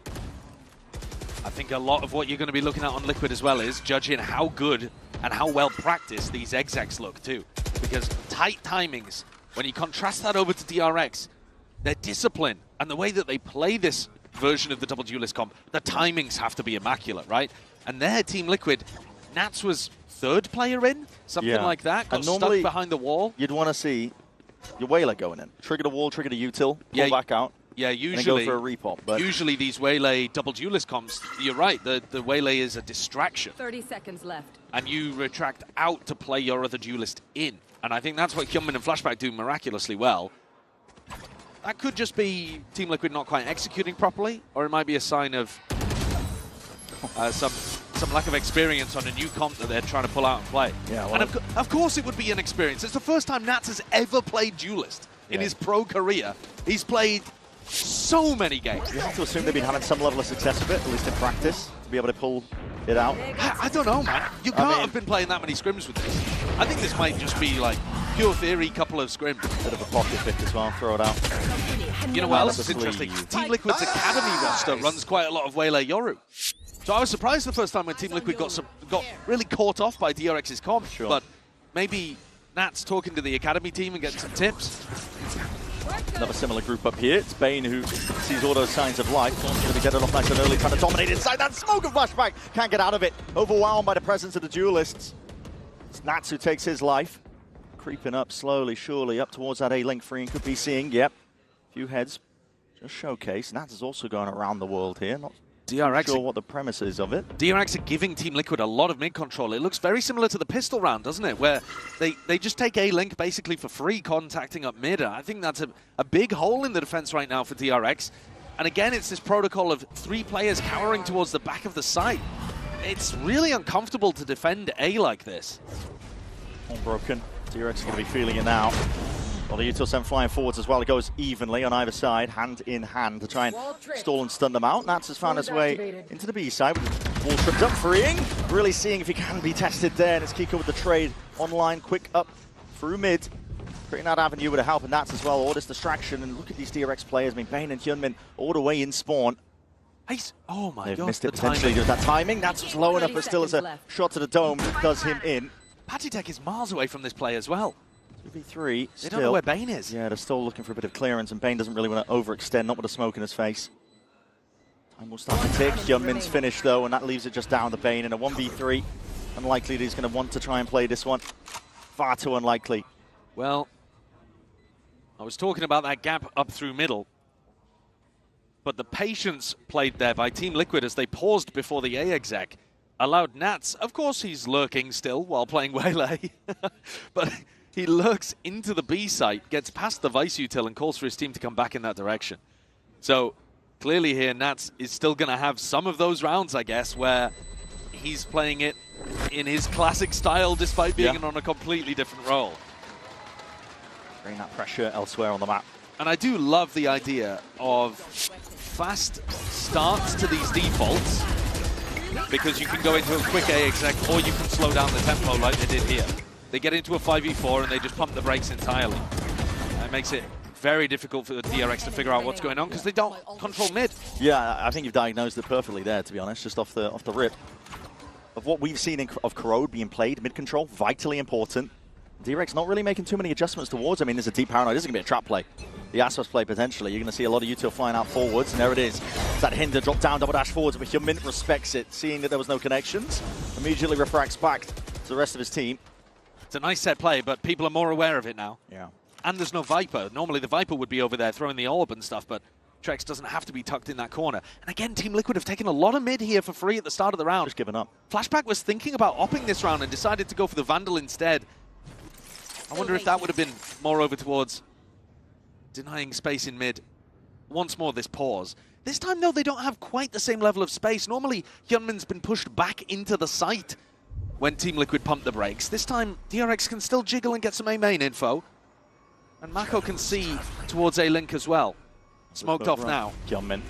I think a lot of what you're going to be looking at on Liquid as well is judging how good and how well practiced these execs look too. Because tight timings, when you contrast that over to DRX, their discipline and the way that they play this version of the double duelist comp, the timings have to be immaculate, right? And their Team Liquid, Nats was third player in, something like that, got stuck behind the wall. You'd want to see your Waylay going in. Trigger the wall, trigger the util, pull back out. Yeah, usually, go for a repop, but usually these Waylay double duelist comps, you're right, the Waylay is a distraction. 30 seconds left. And you retract out to play your other duelist in. And I think that's what Hyunmin and Flashback do miraculously well. That could just be Team Liquid not quite executing properly, or it might be a sign of some lack of experience on a new comp that they're trying to pull out and play. Yeah, well, and of course it would be an experience. It's the first time Nats has ever played duelist in his pro career. He's played so many games. You have to assume they've been having some level of success with it, at least in practice, to be able to pull it out. I don't know, man. You can't have been playing that many scrims with this. I think this might just be like pure theory, couple of scrims. Bit of a pocket pick as well, throw it out. You know what else is interesting? Team Liquid's Academy roster runs quite a lot of Waylay Yoru. So I was surprised the first time when Team Liquid got really caught off by DRX's comp, but maybe Nat's talking to the Academy team and getting some tips. Another similar group up here. It's Bane who sees all those signs of life. Wants to get it off nice and early, trying to dominate inside that smoke of Flashback. Can't get out of it. Overwhelmed by the presence of the duelists. It's Nats who takes his life. Creeping up slowly, surely, up towards that A-Link free and could be seeing, a few heads. Just showcase. Nats is also going around the world here. Not DRX sure what the premise is of it. DRX are giving Team Liquid a lot of mid-control. It looks very similar to the pistol round, doesn't it? Where they just take A-Link basically for free, contacting up mid. I think that's a big hole in the defense right now for DRX. And again, it's this protocol of 3 players cowering towards the back of the site. It's really uncomfortable to defend A like this. All broken. DRX is going to be feeling it now. Well, the Util sent flying forwards as well. It goes evenly on either side, hand in hand, to try and stall and stun them out. Nats has found his way into the B side. Wall tripped up, freeing. Really seeing if he can be tested there. And it's Kiko with the trade. Online, quick up through mid. Creating that avenue with a help, and Nats as well. All this distraction. And look at these DRX players. I mean, Bane and Hyunmin all the way in spawn. Oh my god. Missed it potentially. There's that timing. Nats was low enough, but still as a shot to the dome does him in. Patitech is miles away from this play as well. 2v3. They don't know where Bane is. Yeah, they're still looking for a bit of clearance, and Bane doesn't really want to overextend, not with the smoke in his face. Time will start to tick. Hyunmin's finished, though, and that leaves it just down to Bane in a 1v3. Unlikely that he's going to want to try and play this one. Far too unlikely. Well, I was talking about that gap up through middle, but the patience played there by Team Liquid as they paused before the A exec allowed Nats. Of course, he's lurking still while playing Waylay, but he lurks into the B site, gets past the Vice util, and calls for his team to come back in that direction. So clearly here, Nats is still going to have some of those rounds, I guess, where he's playing it in his classic style despite being on a completely different role. Bringing that pressure elsewhere on the map. And I do love the idea of fast starts to these defaults because you can go into a quick A exec or you can slow down the tempo like they did here. They get into a 5v4 and they just pump the brakes entirely. That makes it very difficult for the DRX to figure out what's going on because they don't control mid. Yeah, I think you've diagnosed it perfectly there, to be honest, just off the rip. Of what we've seen of Corrode being played, mid-control, vitally important. DRX not really making too many adjustments towards. I mean, there's a deep paranoid. This is going to be a trap play. The Aspas play, potentially. You're going to see a lot of util flying out forwards, and there it is. It's that hinder, drop down, double dash forwards, but Hyunmin respects it, seeing that there was no connections. Immediately refracts back to the rest of his team. It's a nice set play, but people are more aware of it now. Yeah. And there's no Viper. Normally the Viper would be over there throwing the orb and stuff, but Trex doesn't have to be tucked in that corner. And again, Team Liquid have taken a lot of mid here for free at the start of the round. Just given up. Flashback was thinking about opping this round and decided to go for the Vandal instead. I wonder if that would have been more over towards denying space in mid. Once more, this pause. This time, though, they don't have quite the same level of space. Normally, Hyunmin's been pushed back into the site when Team Liquid pumped the brakes. This time, DRX can still jiggle and get some A-main info. And Mako can see towards A-Link as well. Smoked off now. Hyunmin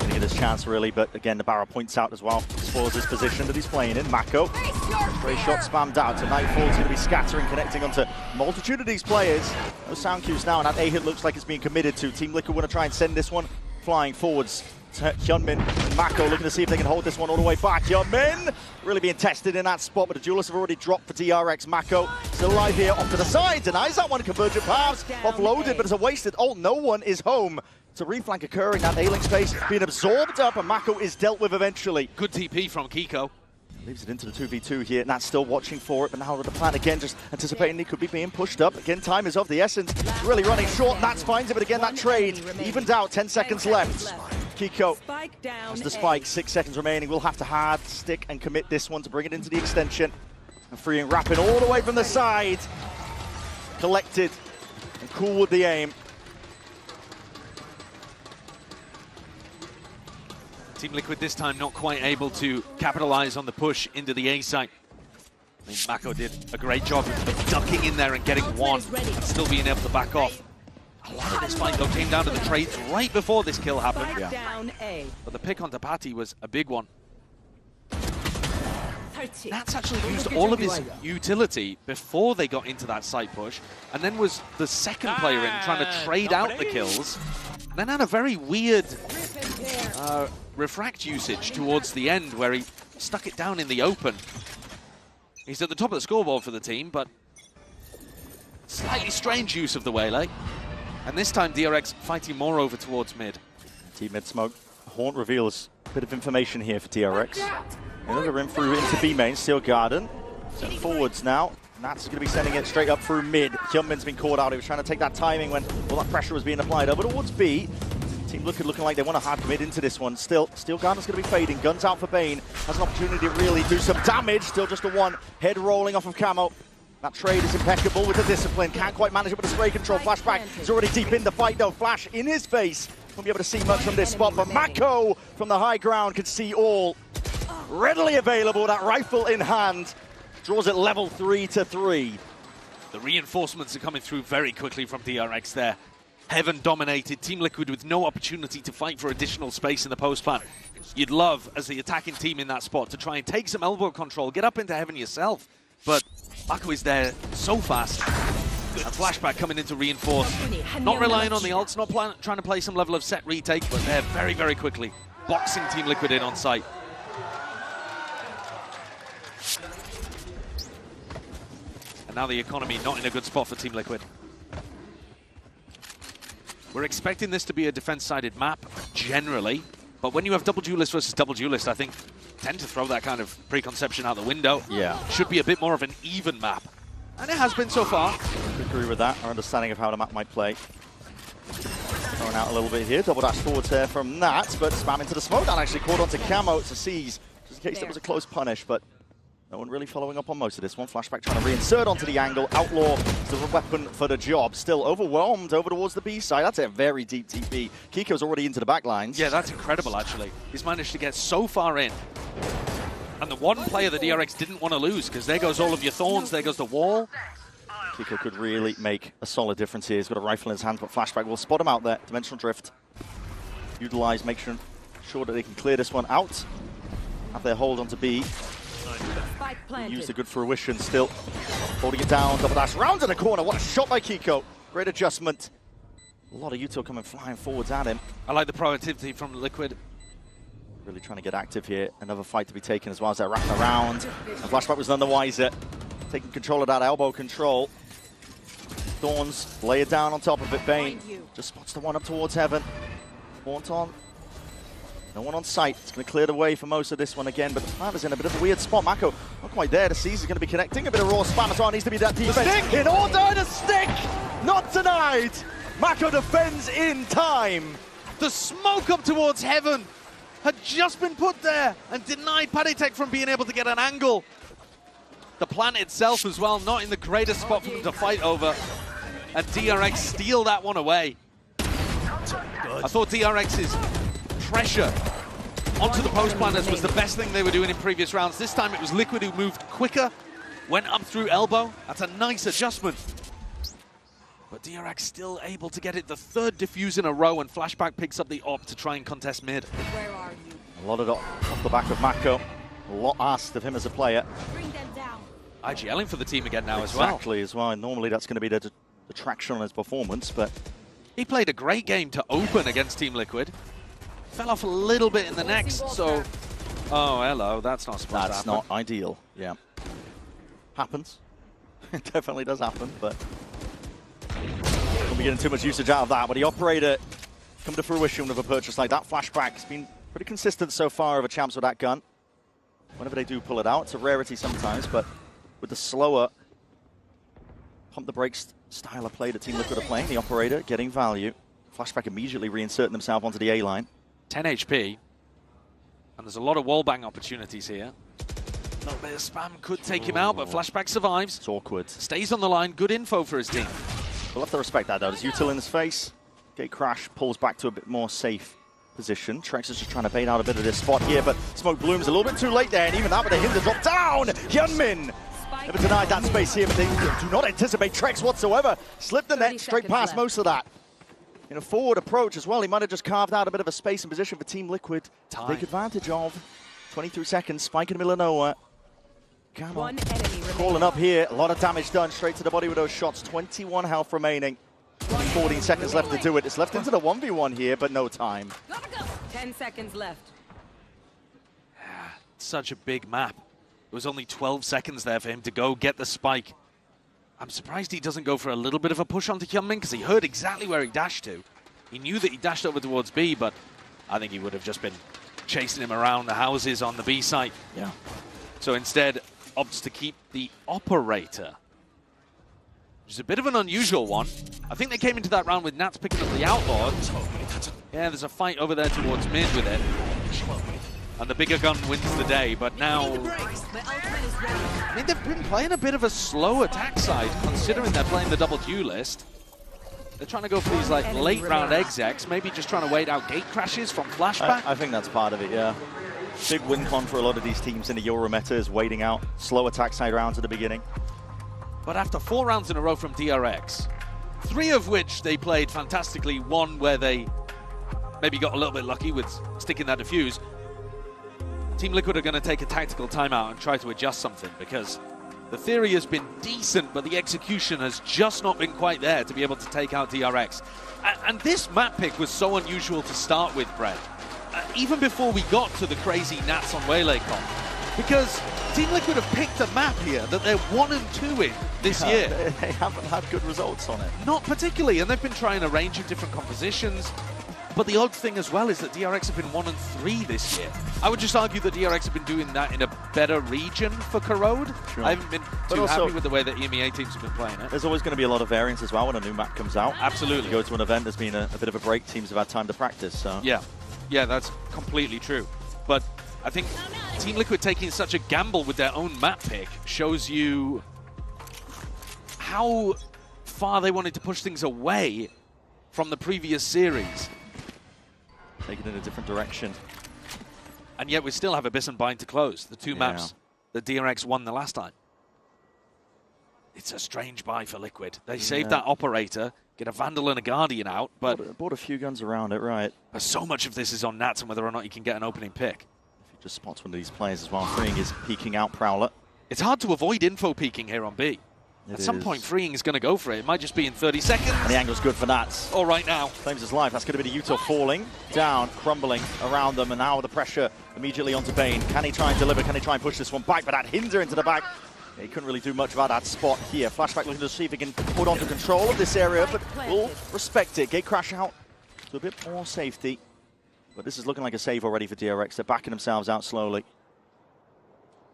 going to get his chance, really, but again, the barrel points out as well. Spoils his position that he's playing in. Mako, stray shot spammed out. To Nightfall's going to be scattering, connecting onto multitude of these players. No sound cues now, and that A-hit looks like it's being committed to. Team Liquid want to try and send this one flying forwards. Hyunmin and Mako looking to see if they can hold this one all the way back. Hyunmin really being tested in that spot, but the duelists have already dropped for DRX. Mako still alive here, off to the side, denies that one. Convergent paths offloaded, but it's a wasted ult. No one is home. It's a reflank occurring, that A-Link space being absorbed up, and Mako is dealt with eventually. Good TP from Kiko. Leaves it into the 2v2 here, and that's still watching for it, but now with the plan again, just anticipating he could be being pushed up. Again, time is of the essence. Really running short, and that's finds it, but again, that trade evened out, 10 seconds left. Kiko has the spike, 6 seconds remaining. We'll have to hard stick and commit this one to bring it into the extension. And freeing Rapid all the way from the side. Collected and cool with the aim. Team Liquid this time not quite able to capitalize on the push into the A site. I think Mako did a great job of ducking in there and getting one, and still being able to back off. A lot of this fight, though, came down to the trades right before this kill happened. Yeah. But the pick on Tapati was a big one. Nats actually used all of his utility before they got into that side push, and then was the second player in trying to trade out the kills. And then had a very weird refract usage towards the end where he stuck it down in the open. He's at the top of the scoreboard for the team, but slightly strange use of the Waylay. And this time DRX fighting more over towards mid. Team mid smoke. Haunt reveals a bit of information here for DRX. Another in through into B main, Steel Garden. Set forwards now. Nats is going to be sending it straight up through mid. Hyunmin's been caught out. He was trying to take that timing when all that pressure was being applied over towards B. Team looking like they want to hard commit into this one. Still, Steel Garden's going to be fading. Guns out for Bane. Has an opportunity to really do some damage. Still just a one. Head rolling off of Camo. That trade is impeccable with the discipline. Can't quite manage it with the spray control. Flashback is already deep in the fight though. Flash in his face. Won't be able to see much from this spot, but Mako from the high ground can see all. Readily available, that rifle in hand. Draws it level 3-3. The reinforcements are coming through very quickly from DRX there. Heaven dominated, Team Liquid with no opportunity to fight for additional space in the post plant. You'd love, as the attacking team in that spot, to try and take some elbow control, get up into Heaven yourself. But Mako is there so fast. And Flashback coming in to reinforce. Not relying on the ults, not trying to play some level of set retake, but they're very, very quickly boxing Team Liquid in on site. And now the economy not in a good spot for Team Liquid. We're expecting this to be a defense-sided map, generally. But when you have double duelist versus double duelist, I think tend to throw that kind of preconception out the window. Yeah. Should be a bit more of an even map. And it has been so far. I agree with that. Our understanding of how the map might play. Throwing out a little bit here. Double dash forwards here from Nats, but spam into the smoke. That actually caught onto Camo. It's a seize. Just in case there was a close punish, but no one really following up on most of this one. Flashback trying to reinsert onto the angle. Outlaw is the weapon for the job. Still overwhelmed over towards the B side. That's a very deep TP. Kiko's already into the back lines. Yeah, that's incredible, actually. He's managed to get so far in. And the one player that DRX didn't want to lose, because there goes all of your thorns, there goes the wall. Kiko could really make a solid difference here. He's got a rifle in his hands, but Flashback will spot him out there. Dimensional Drift. Utilize, make sure that they can clear this one out. have their hold onto B. Used a good fruition still. Holding it down, double dash, round in the corner. What a shot by Kiko. Great adjustment. A lot of Yuto coming flying forwards at him. I like the proactivity from Liquid. Really trying to get active here. Another fight to be taken as well as they're wrapping around. And Flashback was none the wiser. Taking control of that elbow control. Thorns lay it down on top of it. Bane just spots the one up towards Heaven. Thornton. No one on site. It's going to clear the way for most of this one again, but the plan is in a bit of a weird spot. Mako not quite there. The C's is going to be connecting. A bit of raw spam as well. Needs to be that defense. In order, the stick! Not denied! Mako defends in time. The smoke up towards Heaven had just been put there and denied Paditek from being able to get an angle. The plant itself as well, not in the greatest spot for them to fight over. And DRX steal that one away. I thought DRX's pressure onto the post planners was the best thing they were doing in previous rounds. This time it was Liquid who moved quicker, went up through elbow. That's a nice adjustment. But DRX still able to get it the third defuse in a row, and Flashback picks up the op to try and contest mid. Where are you? A lot of it off the back of Mako. A lot asked of him as a player. Bring them down. IGLing for the team again now as well. Exactly as well. Normally that's going to be the traction on his performance, but he played a great game to open against Team Liquid. Fell off a little bit in the next, so... Oh, hello, that's not supposed to happen. That's not ideal, yeah. Happens. It definitely does happen, but... Don't be getting too much usage out of that, but the operator come to fruition with a purchase like that. Flashback's been pretty consistent so far over champs with that gun. Whenever they do pull it out, it's a rarity sometimes, but with the slower pump the brakes style of play that Team Liquid are playing, the operator getting value. Flashback immediately reinserting themselves onto the A line. 10 HP, and there's a lot of wallbang opportunities here. A little bit of spam could take him out, but Flashback survives. It's awkward. Stays on the line, good info for his team. We'll have to respect that though. There's Util in his face. Gate Crash pulls back to a bit more safe position. Trex is just trying to bait out a bit of this spot here, but Smoke Bloom's a little bit too late there, and even that with a hit to drop down! Hyunmin! Never denied that space here, but they do not anticipate Trex whatsoever. Slipped the net straight past most of that. In a forward approach as well, he might have just carved out a bit of a space and position for Team Liquid to take advantage of. 23 seconds, spike in the middle of nowhere. One enemy crawling up here, a lot of damage done straight to the body with those shots. 21 health remaining. 14 seconds left to do it. It's left into the 1v1 here, but no time. 10 seconds left. Such a big map. It was only 12 seconds there for him to go get the spike. I'm surprised he doesn't go for a little bit of a push onto Hyunmin, because he heard exactly where he dashed to. He knew that he dashed over towards B, but I think he would have just been chasing him around the houses on the B site. Yeah. So instead, opts to keep the operator, which is a bit of an unusual one. I think they came into that round with Nats picking up the outlaw. Yeah, there's a fight over there towards mid with it. And the bigger gun wins the day, but now... I mean, they've been playing a bit of a slow attack side, considering they're playing the double duelist. They're trying to go for these like late round execs, maybe just trying to wait out gate crashes from Flashback. I think that's part of it, yeah. Big win con for a lot of these teams in the Euro meta is waiting out slow attack side rounds at the beginning. But after 4 rounds in a row from DRX, 3 of which they played fantastically, one where they maybe got a little bit lucky with sticking that defuse, Team Liquid are going to take a tactical timeout and try to adjust something, because the theory has been decent, but the execution has just not been quite there to be able to take out DRX. And this map pick was so unusual to start with, Brett, even before we got to the crazy Nats on Waylay comp, because Team Liquid have picked a map here that they're 1 and 2 in this year. They haven't had good results on it. Not particularly, and they've been trying a range of different compositions. But the odd thing as well is that DRX have been 1 and 3 this year. I would just argue that DRX have been doing that in a better region for Corrode. Sure. I haven't been too happy with the way that EMEA teams have been playing it. There's always going to be a lot of variance as well when a new map comes out. Absolutely. You go to an event, there's been a bit of a break, teams have had time to practice. So. Yeah, that's completely true. But I think Team Liquid taking such a gamble with their own map pick shows you how far they wanted to push things away from the previous series. Take it in a different direction. And yet we still have Abyss and Bind to close, the 2 maps that DRX won the last time. It's a strange buy for Liquid. They saved that operator, get a Vandal and a Guardian out, but... Bought a few guns around it, right. But so much of this is on Nats and whether or not you can get an opening pick. If you Just spots one of these players as well. Freeing is peeking out Prowler. It's hard to avoid info peeking here on B. At some point, Freeing is going to go for it. It might just be in 30 seconds. And the angle's good for Nats. Oh, right now. Claims his life. That's going to be the Yuto falling down, crumbling around them, and now the pressure immediately onto Bane. Can he try and deliver? Can he try and push this one back? But that Hinder into the back. Yeah, he couldn't really do much about that spot here. Flashback looking to see if he can hold on to control of this area, but will respect it. Gate crash out to a bit more safety. But this is looking like a save already for DRX. They're backing themselves out slowly.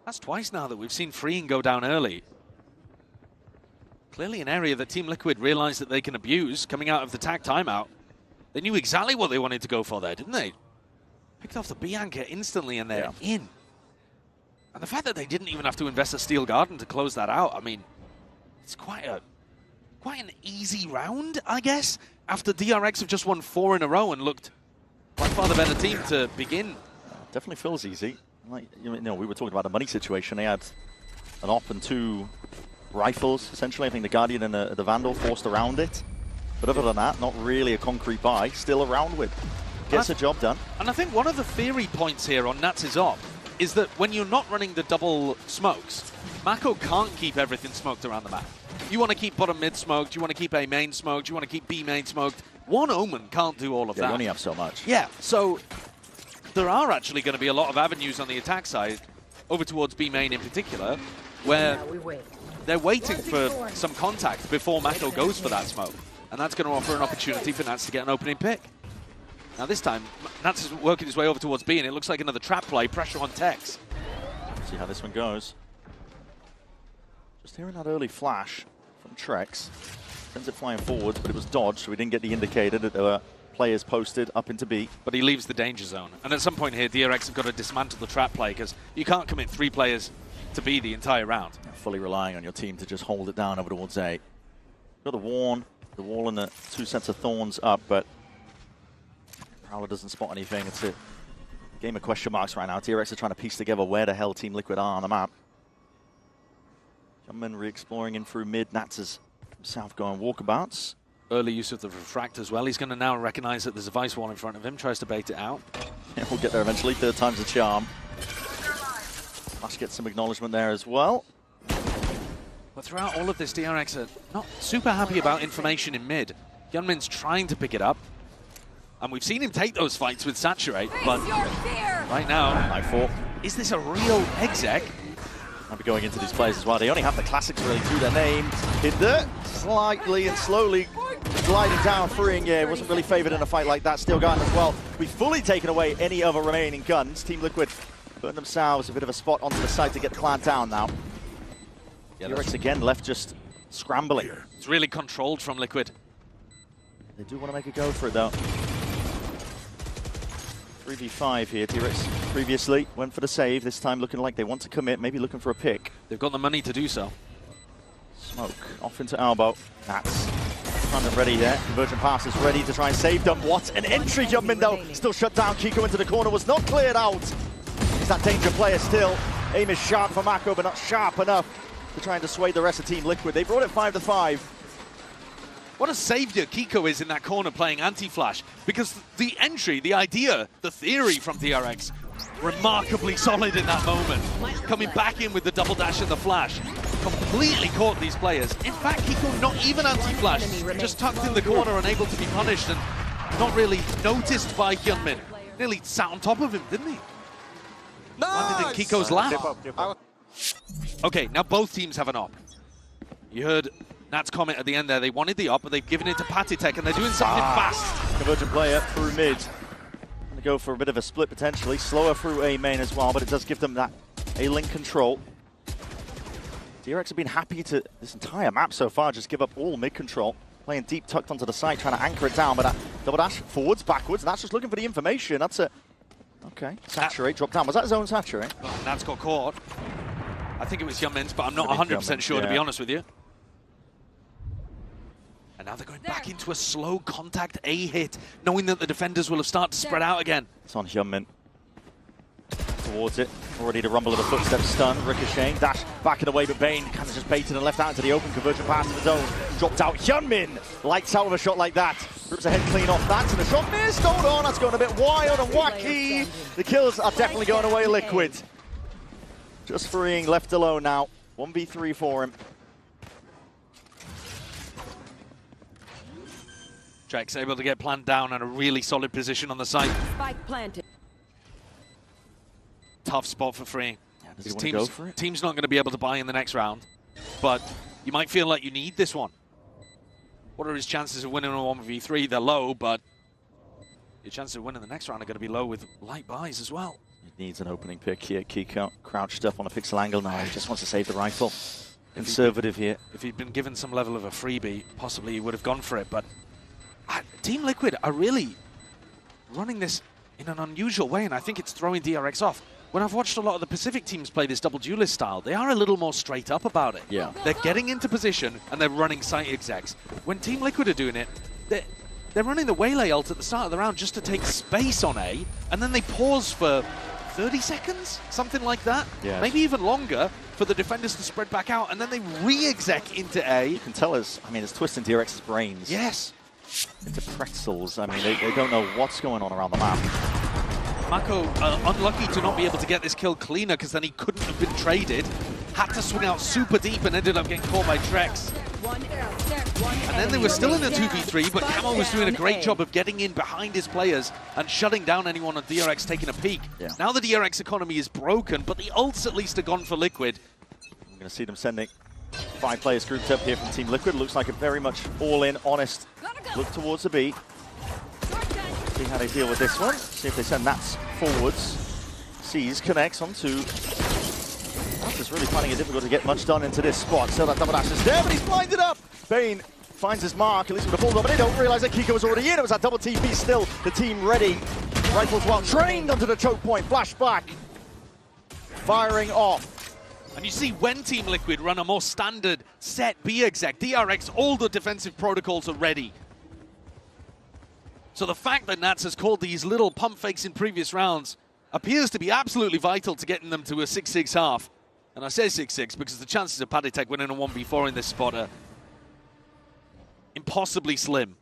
That's twice now that we've seen Freeing go down early. Clearly an area that Team Liquid realized that they can abuse coming out of the tag timeout. They knew exactly what they wanted to go for there, didn't they? Picked off the B anchor instantly and they're in. And the fact that they didn't even have to invest a Steel Garden to close that out, I mean, it's quite an easy round, I guess, after DRX have just won 4 in a row and looked by far the better team to begin. Definitely feels easy. Like, you know, we were talking about the money situation. They had an op and 2 rifles, essentially. I think the Guardian and the Vandal forced around it. But other than that, not really a concrete buy. Still a round win. Gets the job done. And I think one of the theory points here on Nats' op is that when you're not running the double smokes, Mako can't keep everything smoked around the map. You want to keep bottom mid smoked, you want to keep A main smoked, you want to keep B main smoked. One Omen can't do all of that. You only have so much. Yeah, so there are actually going to be a lot of avenues on the attack side, over towards B main in particular, where they're waiting for some contact before Mako goes for that smoke. And that's going to offer an opportunity for Nats to get an opening pick. Now this time, Nats is working his way over towards B, and it looks like another trap play, pressure on Tex. See how this one goes. Just hearing that early flash from Trex. Sends it flying forwards, but it was dodged, so we didn't get the indicator that there were players posted up into B. But he leaves the danger zone. And at some point here, DRX have got to dismantle the trap play, because you can't commit 3 players to B the entire round. Fully relying on your team to just hold it down over towards A. Got the wall and the 2 sets of thorns up, but Prowler doesn't spot anything. It's a game of question marks right now. DRX are trying to piece together where the hell Team Liquid are on the map. Jumpman re-exploring in through mid. Nats is himself going walkabouts. Early use of the refract as well. He's going to now recognize that there's a vice wall in front of him, tries to bait it out. Yeah, we'll get there eventually. 3rd time's a charm. Flash gets some acknowledgement there as well. But throughout all of this, DRX are not super happy about information in mid. Hyunmin's trying to pick it up. And we've seen him take those fights with Saturate, but right now, is this a real exec? I'll be going into these players as well. They only have the classics really to their names. Hinder, slightly and slowly gliding down, freeing. Yeah, wasn't really favored in a fight like that. Steel Garden as well. We've fully taken away any other remaining guns. Team Liquid putting themselves a bit of a spot onto the side to get the clan down now. Yeah, DRX again left just scrambling. It's really controlled from Liquid. They do want to make a go for it though. 3v5 here. DRX previously went for the save. This time looking like they want to commit, maybe looking for a pick. They've got the money to do so. Smoke off into elbow. Nats kind of ready there. Convergent pass is ready to try and save them. What an entry, Jumpman though. Still shut down. Kiko into the corner, was not cleared out. He's that danger player still. Aim is sharp for Mako, but not sharp enough to try and dissuade the rest of Team Liquid. They brought it 5-5. What a saviour Kiko is in that corner playing anti-flash, because the entry, the idea, the theory from DRX, remarkably solid in that moment. Coming back in with the double dash and the flash, completely caught these players. In fact, Kiko not even anti-flash, just tucked in the corner, unable to be punished and not really noticed by Hyunmin. Nearly sat on top of him, didn't he? Landed in Kiko's lap. Okay, now both teams have an op. You heard Nat's comment at the end there. They wanted the op, but they've given it to Patitek, and they're doing something fast. Convergent player through mid. Going to go for a bit of a split potentially. Slower through A main as well, but it does give them that A-link control. DRX have been happy to, this entire map so far, just give up all mid control. Playing deep, tucked onto the side, trying to anchor it down, but that double dash forwards, backwards, and that's just looking for the information. That's a, okay, Saturate, drop down. Was that his own Saturate? Oh, Nat's got caught. I think it was Hyunmin's, but I'm not 100% sure, to be honest with you. And now they're going back into a slow contact A hit, knowing that the defenders will have started to spread out again. It's on Hyunmin. Towards it, already to rumble of the footsteps, stun, ricocheting, dash back and away, but Bane kind of just baited and left out into the open, convergent pass to the zone, dropped out. Hyunmin lights out with a shot like that. Groups ahead clean off that, and the shot missed. Hold on, that's going a bit wild and wacky. The kills are definitely going away Liquid. Just freeing, left alone now. 1v3 for him. DRX able to get planned down and a really solid position on the site. Spike planted. Tough spot for freeing. Yeah, does he want to go for it? Team's not going to be able to buy in the next round, but you might feel like you need this one. What are his chances of winning a 1v3? They're low, but your chances of winning the next round are going to be low with light buys as well. He needs an opening pick here. Kiko crouched up on a pixel angle now. He just wants to save the rifle. Conservative here. If he'd been given some level of a freebie, possibly he would have gone for it, but Team Liquid are really running this in an unusual way, and I think it's throwing DRX off. When I've watched a lot of the Pacific teams play this double duelist style, they are a little more straight up about it. Yeah. They're getting into position and they're running site execs. When Team Liquid are doing it, they're running the Waylay ult at the start of the round just to take space on A, and then they pause for 30 seconds, something like that. Yes. Maybe even longer for the defenders to spread back out, and then they re-exec into A. You can tell us, I mean, it's twisting DRX's brains. Yes. Into pretzels. I mean, they don't know what's going on around the map. Mako unlucky to not be able to get this kill cleaner, because then he couldn't have been traded. Had to swing out super deep and ended up getting caught by DRX. And then they were still in a 2v3, but Camo was doing a great job of getting in behind his players and shutting down anyone on DRX taking a peek. Yeah. Now the DRX economy is broken, but the ults at least are gone for Liquid. I'm going to see them sending 5 players grouped up here from Team Liquid. Looks like a very much all-in, honest look towards the B. See how they deal with this one. See if they send Nats forwards. Sees connects onto. Nats is really finding it difficult to get much done into this spot. So that double dash is there, but he's blinded up. Bane finds his mark, at least with the full double. They don't realize that Kiko was already in. It was that double TP still. The team ready. Rifles well trained onto the choke point. Flashback. Firing off. And you see when Team Liquid run a more standard set B exec, DRX, all the defensive protocols are ready. So the fact that Nats has called these little pump fakes in previous rounds appears to be absolutely vital to getting them to a 6-6 half. And I say 6-6 because the chances of Paddytech winning a 1v4 in this spot are impossibly slim.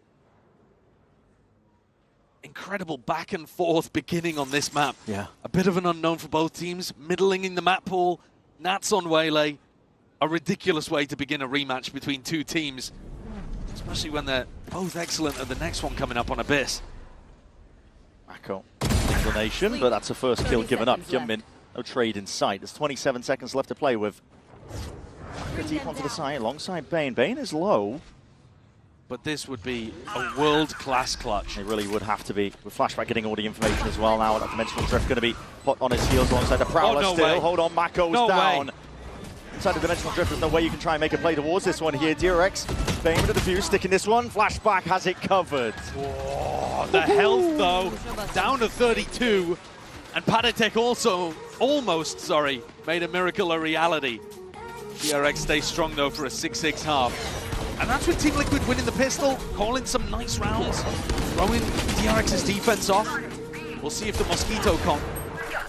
Incredible back and forth beginning on this map. Yeah. A bit of an unknown for both teams, middling in the map pool. Nats on Waylay, a ridiculous way to begin a rematch between two teams, especially when they're both excellent at the next one coming up on Abyss. Mako, inclination, but that's a first kill given up. Jumpin, no trade in sight. There's 27 seconds left to play with. Mako deep onto the side, alongside Bane. Bane is low. But this would be a world-class clutch. It really would have to be. With Flashback getting all the information as well now. That Dimensional Drift going to be put on his heels alongside the Prowler still. Way. Hold on, Mako's down. Inside the Dimensional Drift, there's no way you can try and make a play towards this one here. DRX, Bane with the defuse, sticking this one. Flashback has it covered. Whoa, the health, though, down to 32. And Paddytech also almost, made a miracle a reality. DRX stays strong, though, for a 6-6 half. And that's with Team Liquid winning the pistol, calling some nice rounds, throwing DRX's defense off. We'll see if the Mosquito comp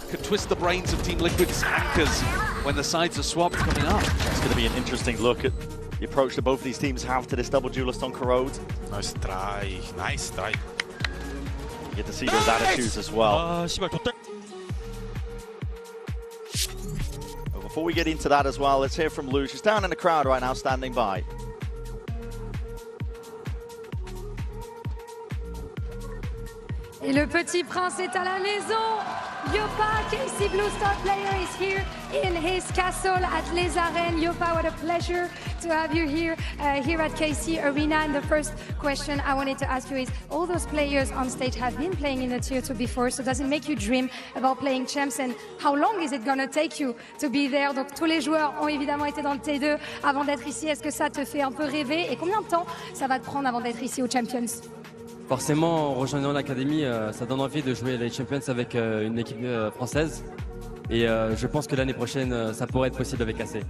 could twist the brains of Team Liquid's anchors when the sides are swapped coming up. It's going to be an interesting look at the approach that both of these teams have to this double duelist on Corrode. Nice try, nice try. You get to see those attitudes as well. Before we get into that as well, let's hear from Lou. She's down in the crowd right now, standing by. Et le petit prince est à la maison. Yopa, KC Blue Star player, is here in his castle at Les Arènes. Yopa, what a pleasure to have you here, here at KC Arena. And the first question I wanted to ask you is, all those players on stage have been playing in the Tier 2 before, so does it make you dream about playing Champs? And how long is it going to take you to be there? Donc tous les joueurs ont évidemment été dans le T2 avant d'être ici. Est-ce que ça te fait un peu rêver? Et combien de temps ça va te prendre avant d'être ici aux Champions? Forcément, en rejoignant l'académie, ça donne envie de jouer les Champions avec une équipe française. Et je pense que l'année prochaine, ça pourrait être possible avec AC.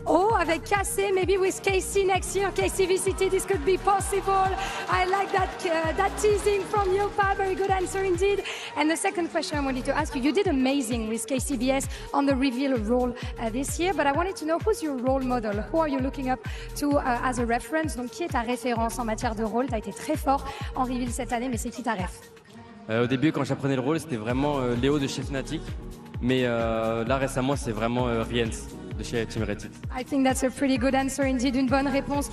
Oh, avec KC, maybe with KC next year. KC VCT, this could be possible. I like that teasing from Yopa. Very good answer indeed. And the second question I wanted to ask you, you did amazing with KCBS on the reveal role this year, but I wanted to know who's your role model? Who are you looking up to as a reference? Donc, qui est ta référence en matière de rôle? Tu as été très fort en reveal cette année, mais c'est qui ta ref? Au début, quand j'apprenais le rôle, c'était vraiment Léo de chez Fnatic. Mais là, récemment, c'est vraiment Riens de chez Team Heretics. I think that's a pretty good answer indeed, une bonne réponse.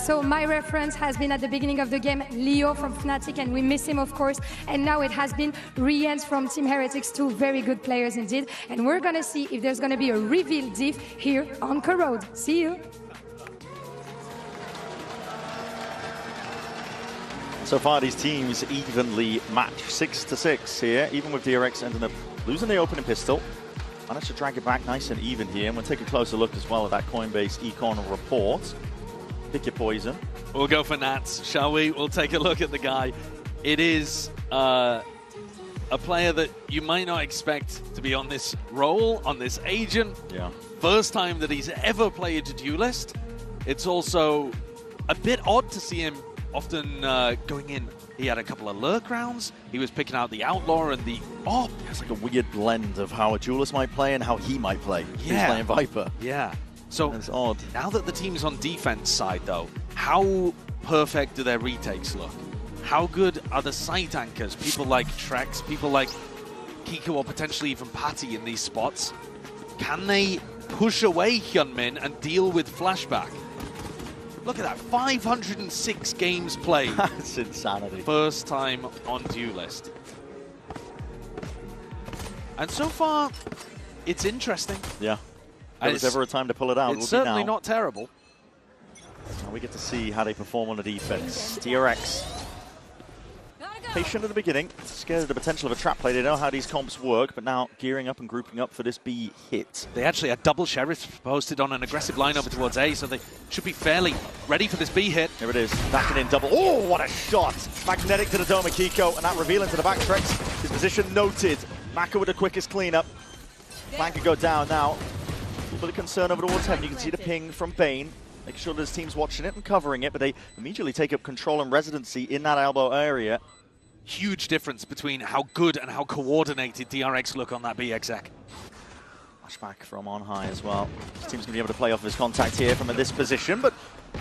So my reference has been at the beginning of the game, Leo from Fnatic, and we miss him, of course. And now it has been Riens from Team Heretics, two very good players indeed. And we're going to see if there's going to be a reveal diff here on Corrode. See you. So far, these teams evenly matched 6-6 here, even with DRX ending up losing the opening pistol. Managed to drag it back nice and even here, and we'll take a closer look as well at that Coinbase Econ report. Pick your poison. We'll go for Nats, shall we? We'll take a look at the guy. It is a player that you might not expect to be on this role, on this agent. Yeah. First time that he's ever played a duelist. It's also a bit odd to see him often going in. He had a couple of lurk rounds. He was picking out the Outlaw and the AWP. It's like a weird blend of how a duelist might play and how he might play. Yeah. He's playing Viper. Yeah. So it's odd. Now that the team's on defense side, though, how perfect do their retakes look? How good are the site anchors? People like Trex, people like Kiko, or potentially even Patty in these spots. Can they push away Hyunmin and deal with flashback? Look at that, 506 games played. That's insanity. First time on Duelist. And so far, it's interesting. Yeah. If there's ever a time to pull it out, it's certainly not terrible. And we get to see how they perform on the defense. DRX, patient at the beginning, scared of the potential of a trap play. They know how these comps work, but now gearing up and grouping up for this B hit. They actually had double sheriffs posted on an aggressive line over towards A, so they should be fairly ready for this B hit. Here it is, backing in double. Oh, what a shot! Magnetic to the dome of Kiko, and that revealing to the back Trex. His position noted. Maka with the quickest cleanup. Flank could go down now. A little bit of concern over towards heaven. You can see the ping from Bane. Making sure that his team's watching it and covering it, but they immediately take up control and residency in that elbow area. Huge difference between how good and how coordinated DRX look on that B exec. Flashback from on high as well. His team's going to be able to play off his contact here from this position, but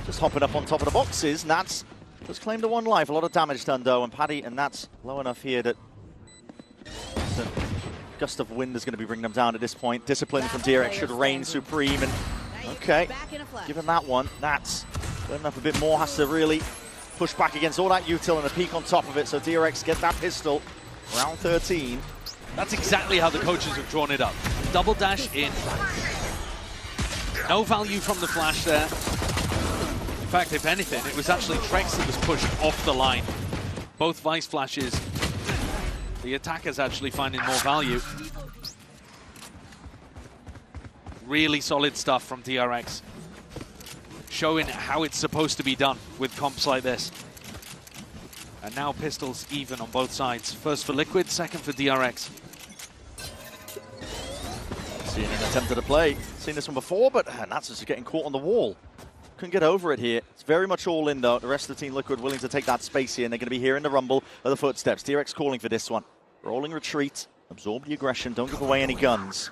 just hopping up on top of the boxes. Nats just claimed a one life. A lot of damage done though, and Paddy and Nats low enough here that the gust of wind is going to be bringing them down at this point. Discipline from DRX should reign supreme, and okay, given that one, Nats going up a bit more, has to really push back against all that util and a peak on top of it, so DRX get that pistol. Round 13. That's exactly how the coaches have drawn it up. Double dash in. No value from the flash there. In fact, if anything, it was actually Trex that was pushed off the line. Both Vice flashes. The attackers actually finding more value. Really solid stuff from DRX. Showing how it's supposed to be done with comps like this. And now pistols even on both sides. First for Liquid, second for DRX. Seeing an attempt at a play. Seen this one before, but Nats is getting caught on the wall. Couldn't get over it here. It's very much all in though. The rest of the team Liquid willing to take that space here, and they're going to be hearing the rumble of the footsteps. DRX calling for this one. Rolling retreat, absorb the aggression, don't give away any guns.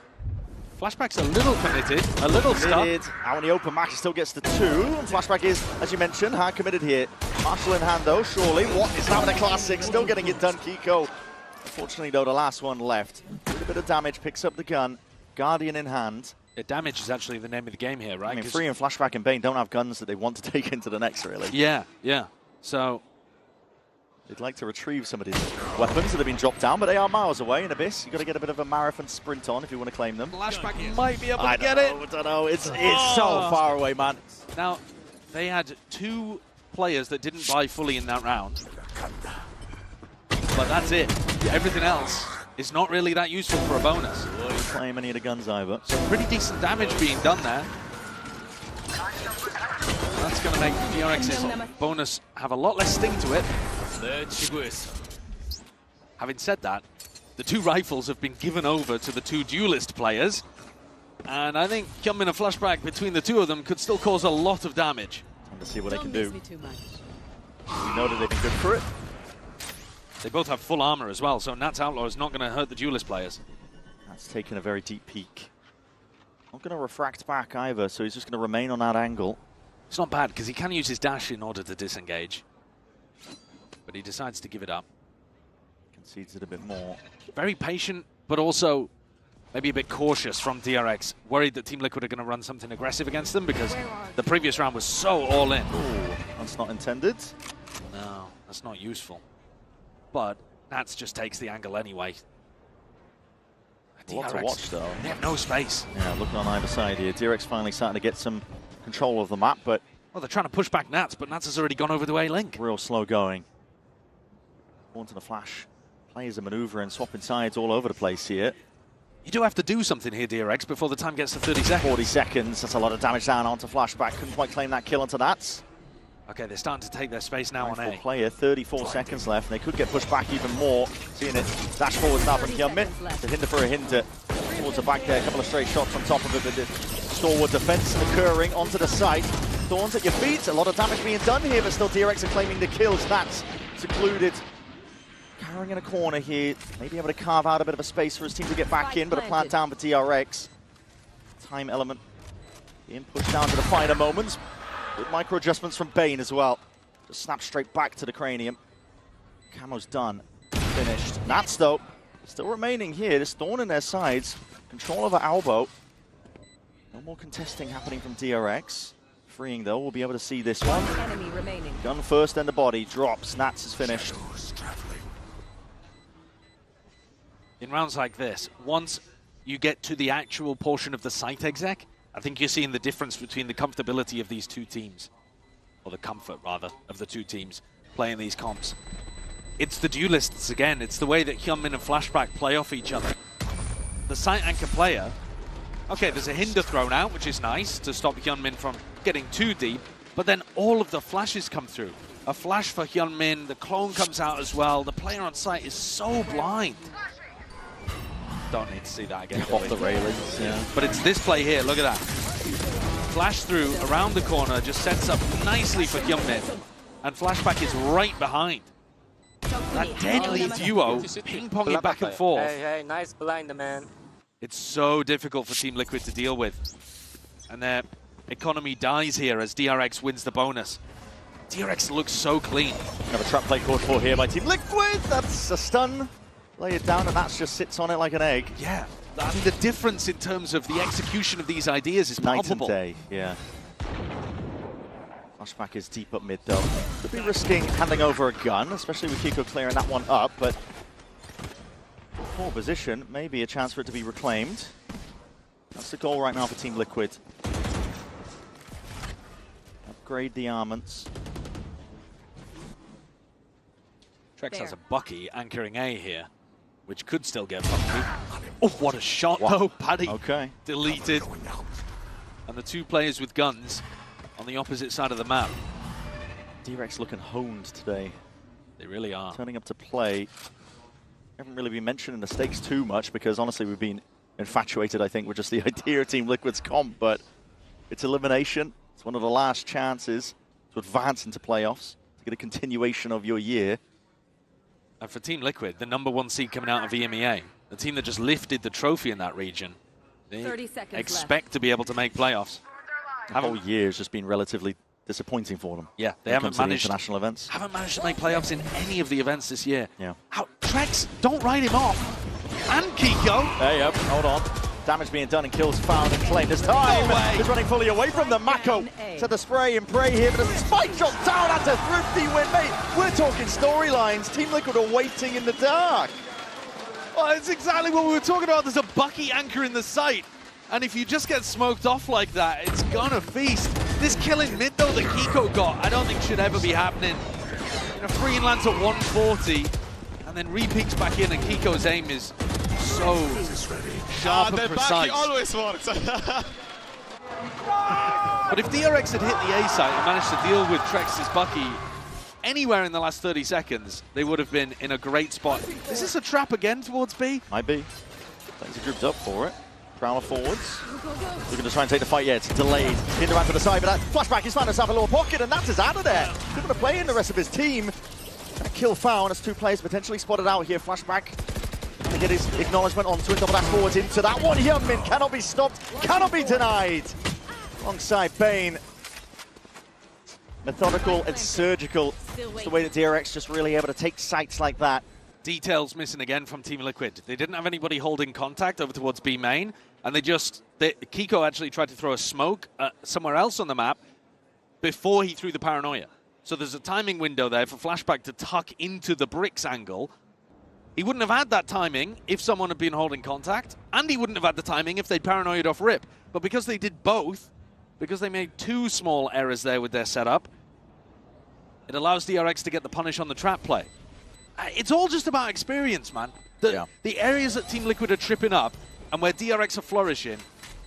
Flashback's a little committed, a little stuck. Out in the open, Max still gets the 2. And Flashback is, as you mentioned, hard committed here. Marshall in hand though, surely. What is that with a class 6? Still getting it done, Kiko. Unfortunately though, the last one left. A little bit of damage, picks up the gun. Guardian in hand. The damage is actually the name of the game here, right? I mean, Free and Flashback and Bane don't have guns that they want to take into the next, really. Yeah, yeah. So they'd like to retrieve some of these weapons that have been dropped down, but they are miles away in Abyss. You've got to get a bit of a marathon sprint on if you want to claim them. Flashback might be able to get it. I don't know. It's so far away, man. Now, they had 2 players that didn't buy fully in that round. But that's it. Everything else is not really that useful for a bonus. Don't claim any of the guns either. So pretty decent damage being done there. That's going to make DRX's bonus have a lot less sting to it. Having said that, the 2 rifles have been given over to the 2 duelist players. And I think coming a flashback between the two of them could still cause a lot of damage. Time to see what they can do. We know that they've been good for it. They both have full armor as well, so Nat's Outlaw is not going to hurt the Duelist players. That's taken a very deep peek. Not going to refract back either, so he's just going to remain on that angle. It's not bad, because he can use his dash in order to disengage. But he decides to give it up. Concedes it a bit more. Very patient, but also maybe a bit cautious from DRX. Worried that Team Liquid are going to run something aggressive against them, because the previous round was so all in. Ooh, that's not intended. No, that's not useful. But Nats just takes the angle anyway. A lot to watch, though. They have no space. Yeah, looking on either side here. DRX finally starting to get some control of the map, but... Well, they're trying to push back Nats, but Nats has already gone over to A-Link. Real slow going. Born to the flash. Players are maneuvering, swapping sides all over the place here. You do have to do something here, DRX, before the time gets to 30 seconds. 40 seconds. That's a lot of damage down onto Flashback. Couldn't quite claim that kill onto Nats. Okay, they're starting to take their space now on A. Player, 34 seconds left, and they could get pushed back even more. Seeing it dash forward now from Hyunmin. To hinder for a hinder. Towards the back there, a couple of straight shots on top of it, but the stalwart defense occurring onto the site. Thorns at your feet, a lot of damage being done here, but still DRX are claiming the kills. Nats secluded. Carrying in a corner here, maybe able to carve out a bit of a space for his team to get back in, but a plant down for DRX. Time element being pushed down to the finer moments. With micro adjustments from Bane as well. Just snap straight back to the cranium. Camo's done. Finished. Nats, though, still remaining here. There's Thorn in their sides. Control over Albo. No more contesting happening from DRX. Freeing, though. We'll be able to see this one. Enemy remaining. Gun first, then the body. Drops. Nats is finished. In rounds like this, once you get to the actual portion of the site exec, I think you're seeing the difference between the comfortability of these two teams, or the comfort, rather, of the two teams playing these comps. It's the Duelists again. It's the way that Hyunmin and Flashback play off each other. The site anchor player, okay, there's a hinder thrown out, which is nice to stop Hyunmin from getting too deep, but then all of the flashes come through. A flash for Hyunmin, the clone comes out as well. The player on site is so blind. Don't need to see that again. Off the railings, yeah. But it's this play here, look at that. Flash through around the corner, just sets up nicely for Hyunmin. And Flashback is right behind. That deadly duo, ping-ponging back and forth. Hey, nice blind, man. It's so difficult for Team Liquid to deal with. And their economy dies here as DRX wins the bonus. DRX looks so clean. Another trap play called for here by Team Liquid. That's a stun. Lay it down and that just sits on it like an egg. Yeah, I mean the difference in terms of the execution of these ideas is palpable. Night and day, yeah. Flashback is deep up mid though. Could be risking handing over a gun, especially with Kiko clearing that one up, but poor position, maybe a chance for it to be reclaimed. That's the goal right now for Team Liquid. Upgrade the armaments. Trex has a Bucky anchoring A here, which could still get funky. Oh, what a shot though, Paddy. Okay. Deleted. And the two players with guns on the opposite side of the map. DRX looking honed today. They really are. Turning up to play. Haven't really been mentioning the stakes too much because honestly we've been infatuated, I think, with just the idea of Team Liquid's comp, but it's elimination. It's one of the last chances to advance into playoffs, to get a continuation of your year. And for Team Liquid, the #1 seed coming out of EMEA, the team that just lifted the trophy in that region, they expect to be able to make playoffs. The whole year has just been relatively disappointing for them. Yeah, they haven't managed international events. Haven't managed to make playoffs in any of the events this year. Yeah. Trex, don't write him off. And Kiko. Hey, yep, hold on. Damage being done and kills found and claimed. There's time. He's running fully away from them. Mako to the spray and pray here, but as the spike shot down, that's a thrifty win, mate. We're talking storylines. Team Liquid are waiting in the dark. Well, it's exactly what we were talking about. There's a Bucky anchor in the site. And if you just get smoked off like that, it's gonna feast. This kill in mid, though, that Kiko got, I don't think should ever be happening. You know, free and lands at 140, and then re-peeks back in, and Kiko's aim is so sharp and precise. Always works. But if DRX had hit the A site and managed to deal with Trex's Bucky anywhere in the last 30 seconds, they would have been in a great spot. Is this a trap again towards B? Might be. Players are grouped up for it. Crowler forwards. Looking to try and take the fight. Yeah, it's delayed. Hinder around to the side, but that flashback, he's found himself a little pocket, and that's his out of there. He's going to play in the rest of his team. And a kill found as 2 players potentially spotted out here. Flashback to get his acknowledgement on twin double dash forwards into that one. Hyunmin cannot be stopped, cannot be denied. Alongside Bane. Methodical and surgical. It's the way that DRX just really able to take sites like that. Details missing again from Team Liquid. They didn't have anybody holding contact over towards B main, and Kiko actually tried to throw a smoke somewhere else on the map before he threw the paranoia. So there's a timing window there for Flashback to tuck into the bricks angle. He wouldn't have had that timing if someone had been holding contact, and he wouldn't have had the timing if they'd paranoid off rip. But because they did both, because they made 2 small errors there with their setup, it allows DRX to get the punish on the trap play. It's all just about experience, man. The areas that Team Liquid are tripping up and where DRX are flourishing,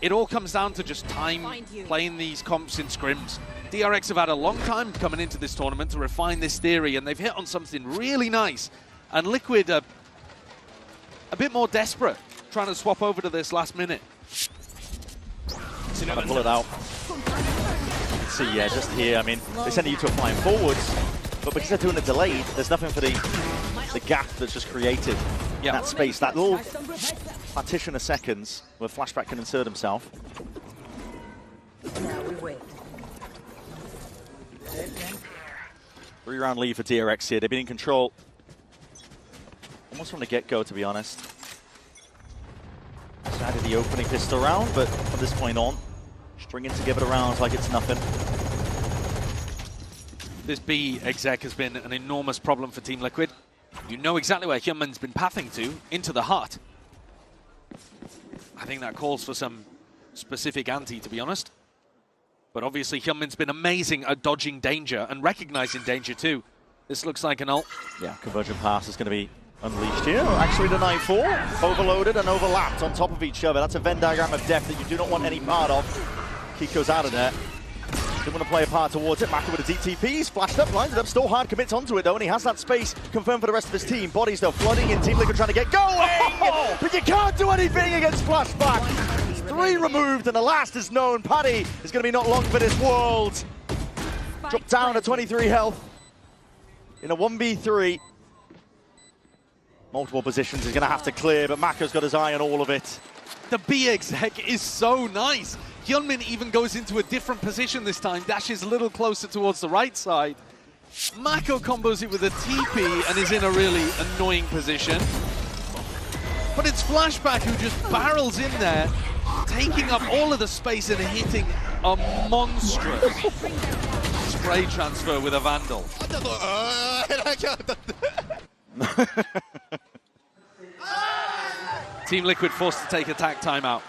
it all comes down to just time playing these comps in scrims. DRX have had a long time coming into this tournament to refine this theory, and they've hit on something really nice. And Liquid are a bit more desperate, trying to swap over to this last minute. Trying to pull it out. See, yeah, just here, I mean, they send you to a flying forwards, but because they're doing it delayed, there's nothing for the gap that's just created in that space, that little partition of seconds where Flashback can insert himself. Now we wait. 3-round lead for DRX here. They've been in control almost from the get-go, to be honest. Decided the opening pistol round, but from this point on, stringing together the rounds like it's nothing. This B exec has been an enormous problem for Team Liquid. You know exactly where Hyunmin's been pathing to, into the hut. I think that calls for some specific ante, to be honest. But obviously Hyunmin's been amazing at dodging danger and recognizing danger too. This looks like an ult. Yeah, conversion pass is going to be unleashed here. Actually the 9-4, overloaded and overlapped on top of each other. That's a Venn diagram of death that you do not want any part of. Kiko's out of there. Didn't want to play a part towards it. Maka with a DTP, splashed up, lines it up, still hard, commits onto it though, and he has that space confirmed for the rest of his team. Bodies though flooding in, Team Liquid trying to get going! But you can't do anything against Flashback! 3 removed and the last is known. Paddy is going to be not long for this world. Dropped down to 23 health in a 1v3. Multiple positions he's going to have to clear, but Maka's got his eye on all of it. The B exec is so nice. Hyunmin even goes into a different position this time, dashes a little closer towards the right side. Mako combos it with a TP and is in a really annoying position. But it's Flashback who just barrels in there, taking up all of the space and hitting a monstrous spray transfer with a Vandal. Team Liquid forced to take attack timeout.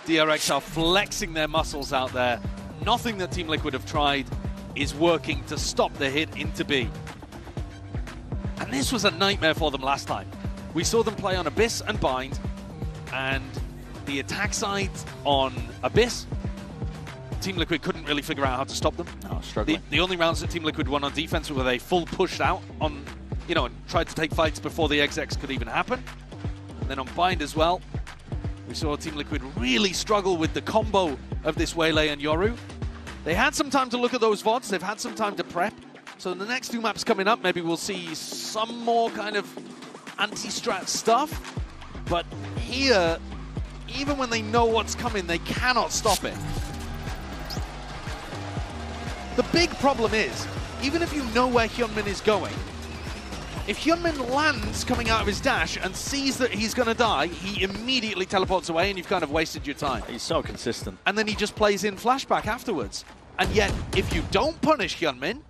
DRX are flexing their muscles out there. Nothing that Team Liquid have tried is working to stop the hit into B. And this was a nightmare for them last time. We saw them play on Abyss and Bind, and the attack side on Abyss, Team Liquid couldn't really figure out how to stop them. Oh, struggling. The only rounds that Team Liquid won on defense were they full pushed out on, and tried to take fights before the execs could even happen. And then on Bind as well, we saw Team Liquid really struggle with the combo of this Waylay and Yoru. They had some time to look at those VODs, they've had some time to prep. So in the next 2 maps coming up, maybe we'll see some more kind of anti-strat stuff. But here, even when they know what's coming, they cannot stop it. The big problem is, even if you know where Hyunmin is going, if Hyunmin lands coming out of his dash and sees that he's going to die, he immediately teleports away and you've kind of wasted your time. He's so consistent. And then he just plays in Flashback afterwards. And yet, if you don't punish Hyunmin,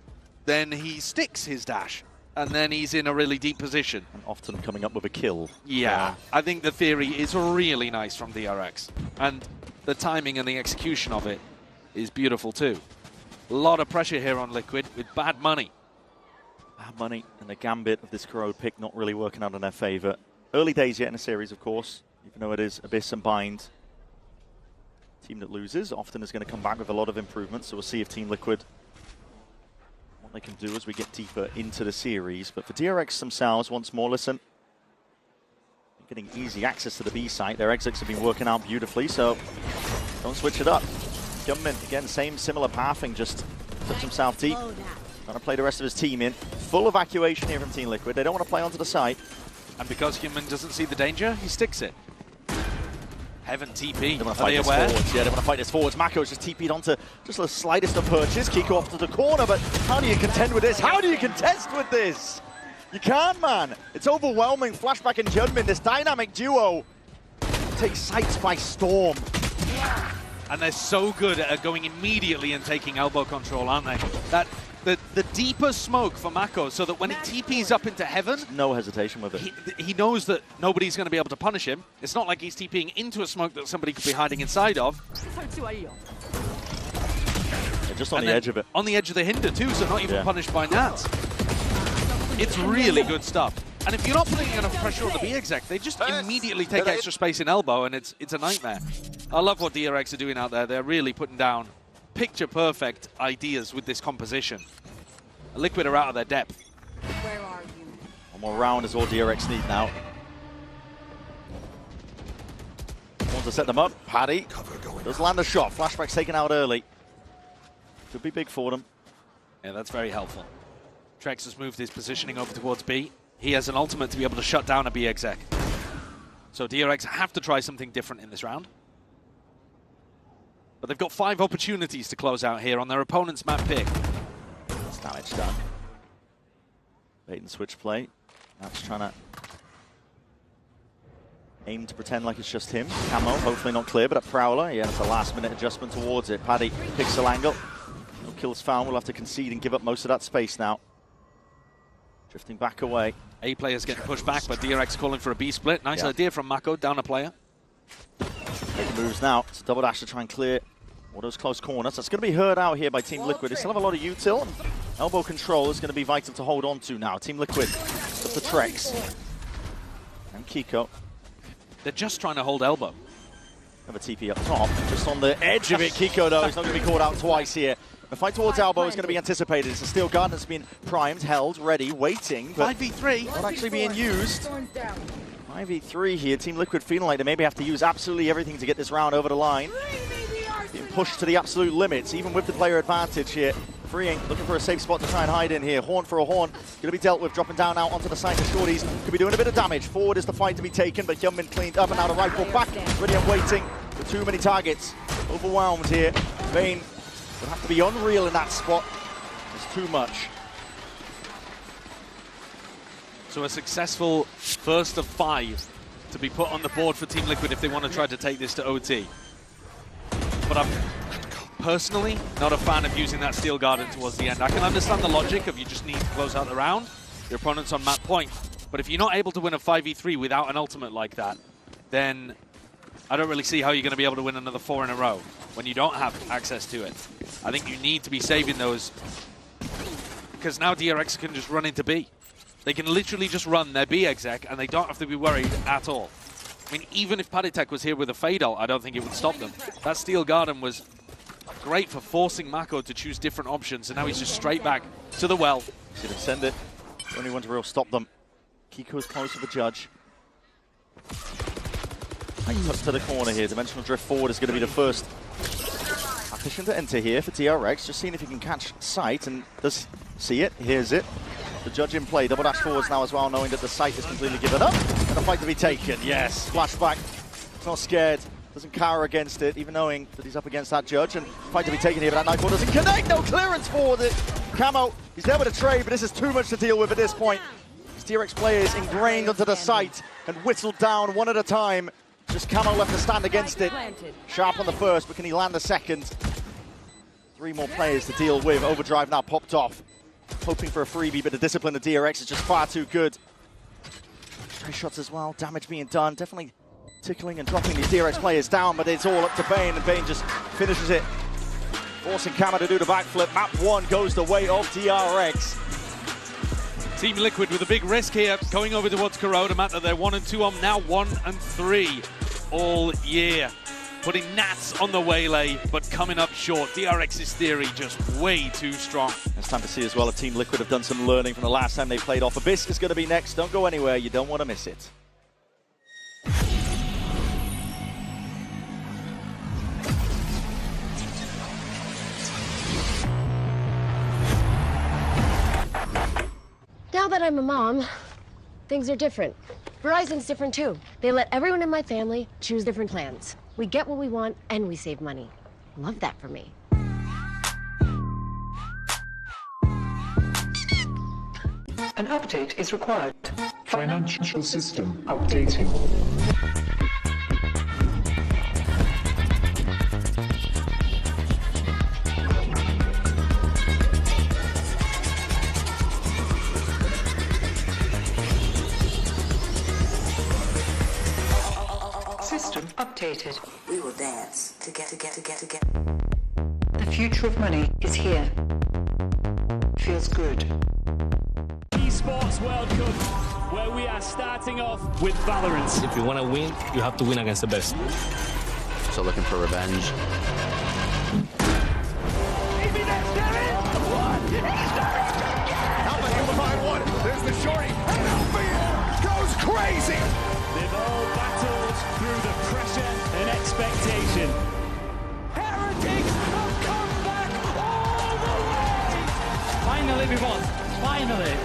then he sticks his dash. And then he's in a really deep position. And often coming up with a kill. Yeah, I think the theory is really nice from DRX. And the timing and the execution of it is beautiful too. A lot of pressure here on Liquid with bad money. Bad money and the gambit of this Corrode pick not really working out in their favor. Early days yet in the series, of course, even though it is Abyss and Bind. Team that loses often is going to come back with a lot of improvements, so we'll see if Team Liquid, what they can do as we get deeper into the series. But for DRX themselves, once more, listen, getting easy access to the B site. Their exits have been working out beautifully, so don't switch it up. Gunman, again, similar pathing, just puts himself deep. Trying to play the rest of his team in. Full evacuation here from Team Liquid. They don't want to play onto the site. And because Human doesn't see the danger, he sticks it. Heaven TP. They want to fight this forwards. Yeah, they want to fight this forwards. Mako's just TP'd onto just the slightest of perches. Kiko off to the corner, but how do you contend with this? How do you contest with this? You can't, man. It's overwhelming. Flashback and Hyunmin, this dynamic duo, takes sights by storm. And they're so good at going immediately and taking elbow control, aren't they? The deeper smoke for Mako, so that when he TPs up into heaven... No hesitation with it. He knows that nobody's going to be able to punish him. It's not like he's TPing into a smoke that somebody could be hiding inside of. They're just on the edge of it. On the edge of the hinder too, so not even punished by Nats. It's really good stuff. And if you're not putting enough pressure on the B exec, they just immediately take extra space in elbow, and it's a nightmare. I love what DRX are doing out there. They're really putting down picture-perfect ideas with this composition. Liquid are out of their depth. Where are you? One more round is all DRX need now. Want to set them up. Paddy does land a shot. Flashback's taken out early. Could be big for them. Yeah, that's very helpful. Trex has moved his positioning over towards B. He has an ultimate to be able to shut down a B exec. So DRX have to try something different in this round. But they've got 5 opportunities to close out here on their opponent's map pick. That's damage done. Bait and switch play. That's trying to aim to pretend like it's just him. Camo, hopefully not clear, but a Prowler. Yeah, it's a last-minute adjustment towards it. Paddy, pixel angle. No kills found. We'll have to concede and give up most of that space now. Drifting back away. A player's getting pushed back, but DRX calling for a B split. Nice idea from Mako, down a player. Making moves now. It's a double dash to try and clear all those close corners. That's going to be heard out here by Team Liquid. They still have a lot of util. Elbow control is going to be vital to hold on to now. Team Liquid with the Trex. And Kiko. They're just trying to hold elbow. Have a TP up top. Just on the edge of it. Kiko, though, is not going to be caught out twice here. The fight towards elbow is going to be anticipated. It's a steel guard that's been primed, held, ready, waiting. 5v3. Not actually being used. 5v3 here. Team Liquid feeling like they maybe have to use absolutely everything to get this round over the line. Being pushed to the absolute limits, even with the player advantage here. Freeing, looking for a safe spot to try and hide in here. Horn for a horn. Going to be dealt with, dropping down out onto the side of Shorties. Could be doing a bit of damage. Forward is the fight to be taken, but Hyunmin cleaned up and now the rifle back. Ready and waiting for too many targets. Overwhelmed here. Vayne will have to be unreal in that spot. It's too much. So a successful first of 5 to be put on the board for Team Liquid if they want to try to take this to OT. But I'm personally not a fan of using that Steel Garden towards the end. I can understand the logic of you just need to close out the round. Your opponent's on map point. But if you're not able to win a 5v3 without an ultimate like that, then I don't really see how you're going to be able to win another 4 in a row when you don't have access to it. I think you need to be saving those because now DRX can just run into B. They can literally just run their B exec and they don't have to be worried at all. I mean, even if Paditek was here with a fade ult, I don't think it would stop them. That Steel Garden was great for forcing Mako to choose different options, and now he's just straight back to the well. Should have sent it. The only one to real stop them. Kiko's close to the judge. Nice touch to the corner here. Dimensional drift forward is going to be the first partition to enter here for DRX. Just seeing if he can catch sight, and does see it, hears it. The judge in play. Double dash forwards now as well, knowing that the sight is completely given up. And a fight to be taken. Yes, flashback. He's not scared. Doesn't cower against it, even knowing that he's up against that judge. And fight to be taken here, but that Nightfall doesn't connect. No clearance for it. Camo, he's there with a trade, but this is too much to deal with at this point. These DRX players ingrained onto the site and whittled down one at a time. Just Camo left to stand against it. Sharp on the first, but can he land the second? 3 more players to deal with. Overdrive now popped off. Hoping for a freebie, but the discipline of DRX is just far too good. Stray shots as well, damage being done. Definitely tickling and dropping these DRX players down, but it's all up to Vayne, and Vayne just finishes it. Forcing Camo to do the backflip. Map 1 goes the way of DRX. Team Liquid with a big risk here, going over towards Kuroda, map that they're 1 and 2 on, now 1 and 3 all year. Putting Nats on the waylay, but coming up short. DRX's theory just way too strong. It's time to see as well if Team Liquid have done some learning from the last time they played off. Abyss is going to be next. Don't go anywhere. You don't want to miss it. that I'm a mom, things are different. Verizon's different too. They let everyone in my family choose different plans. We get what we want and we save money. Love that for me. An update is required. Financial system updating. System updated. We will dance together. The future of money is here. Feels good. Esports World Cup, where we are starting off with VALORANT. If you want to win, you have to win against the best. So looking for revenge. Alpha Amplified 1, there's the shorty, and Alpha goes crazy! They've all battled through the pressure and expectation. Heretics have come back all the way! Finally we won, finally.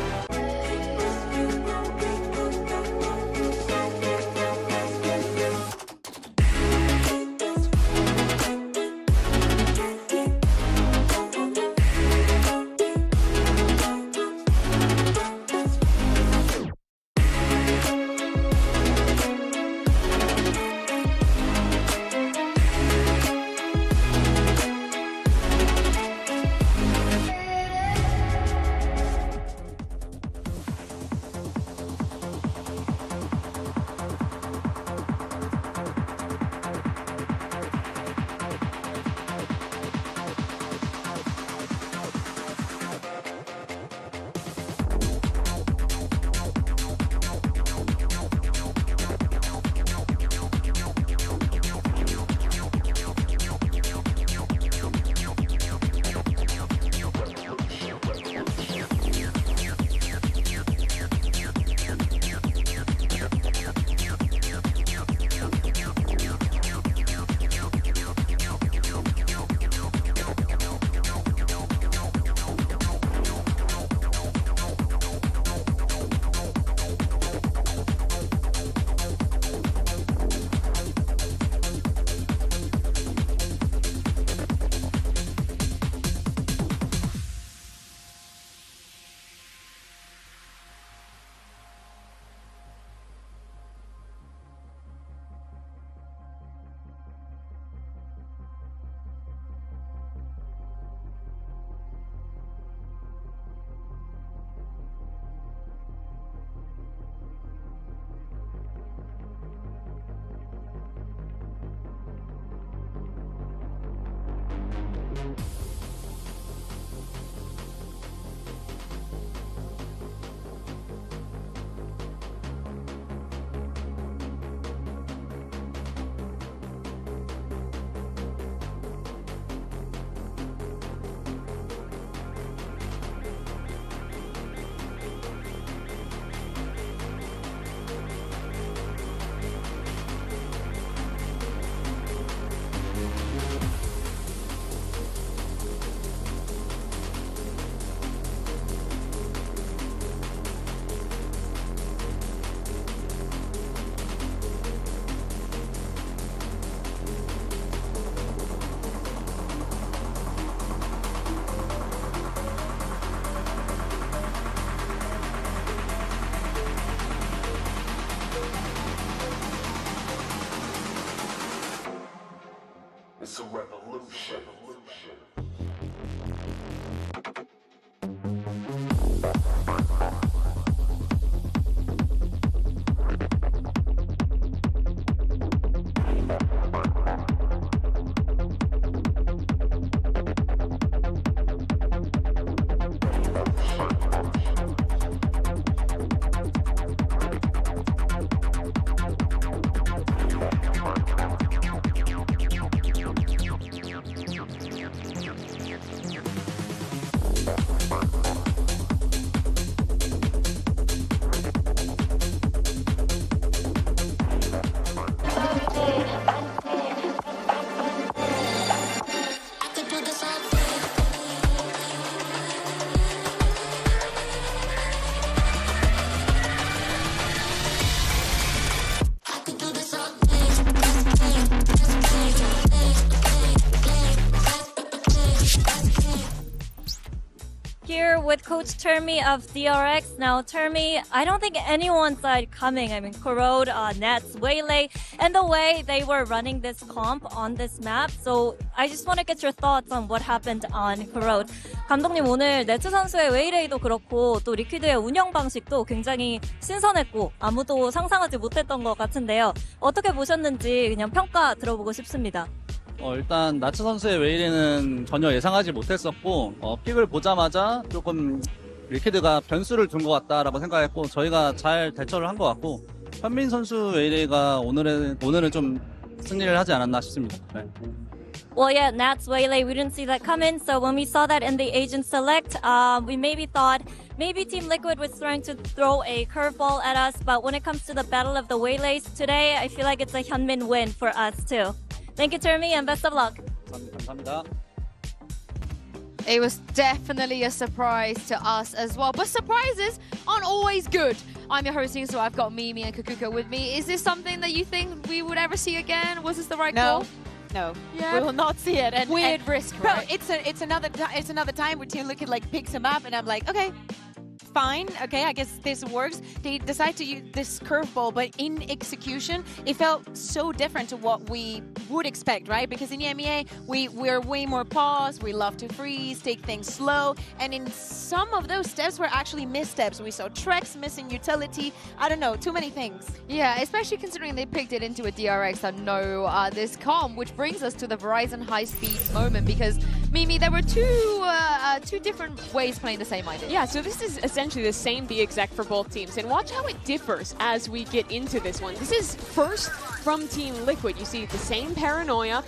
It's a revolution. with Coach Termi of DRX. Now, Termi, I don't think anyone saw it coming. I mean, Corrode, Nets, Waylay, and the way they were running this comp on this map. So I just want to get your thoughts on what happened on Corrode. 감독님, 오늘 네츠 선수의 웨이레이도 그렇고 또 리퀴드의 운영 방식도 굉장히 신선했고 아무도 상상하지 못했던 것 같은데요. 어떻게 보셨는지 그냥 평가 들어보고 싶습니다. 일단 나츠 선수의 웨이레는 전혀 예상하지 못했었고 픽을 보자마자 조금 리퀴드가 변수를 둔 것 같다라고 생각했고 저희가 잘 대처를 한 것 같고 현민 선수 웨이레가 오늘은 좀 승리를 하지 않았나 싶습니다. 네. Well, yeah, Nats Waylay, we didn't see that coming. So when we saw that in the agent select, we maybe thought maybe Team Liquid was trying to throw a curveball at us. But when it comes to the battle of the Waylays today, I feel like it's a Hyunmin win for us too. Thank you, Termi, and best of luck. 감사합니다. It was definitely a surprise to us as well. But surprises aren't always good. I'm your hosting, so I've got Mimi and Kakuka with me. Is this something that you think we would ever see again? Was this the right call? No, yeah. We will not see it. And weird risk, right? Bro, it's another time where Team Liquid like picks him up, and I'm like, okay, fine, okay, I guess this works. They decide to use this curveball, but in execution, it felt so different to what we would expect, right? Because in EMEA, we're way more paused, we love to freeze, take things slow, and in some of those steps were actually missteps. We saw Trex missing utility, I don't know, too many things. Yeah, especially considering they picked it into a DRX that know this comp, which brings us to the Verizon high-speed moment, because Mimi, there were two different ways playing the same idea. Yeah, so this is essentially the same B exec for both teams, and watch how it differs as we get into this one. This is first from Team Liquid. You see the same paranoia.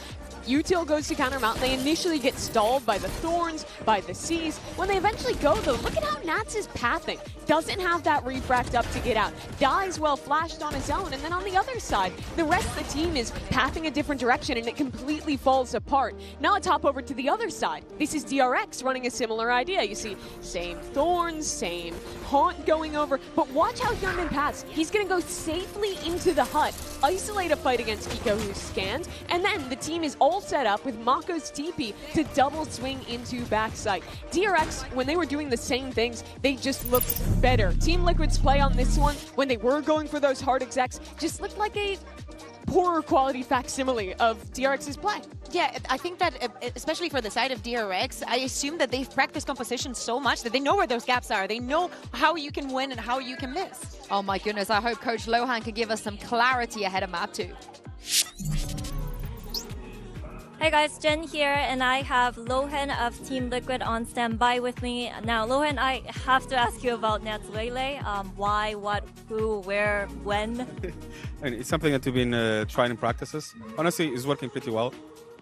Util goes to counter mount. They initially get stalled by the Thorns, by the Seas. When they eventually go, though, look at how Nats is pathing. Doesn't have that refract up to get out. Dies well flashed on his own. And then on the other side, the rest of the team is pathing a different direction, and it completely falls apart. Now let's hop over to the other side. This is DRX running a similar idea. You see, same Thorns, same Haunt going over. But watch how Hyunmin paths. He's going to go safely into the hut, isolate a fight against Kiko, who's scanned, and then the team is all set up with Mako's TP to double swing into backside. DRX, when they were doing the same things, they just looked better. Team Liquid's play on this one, when they were going for those hard execs, just looked like a poorer quality facsimile of DRX's play. Yeah, I think that, especially for the side of DRX, I assume that they've practiced composition so much that they know where those gaps are. They know how you can win and how you can miss. Oh my goodness, I hope Coach Lohan can give us some clarity ahead of Map 2. Hey guys, Jen here, and I have Lohan of Team Liquid on standby with me. Now, Lohan, I have to ask you about Nats Waylay. Why, what, who, where, when? And it's something that we've been trying in practices. Honestly, it's working pretty well.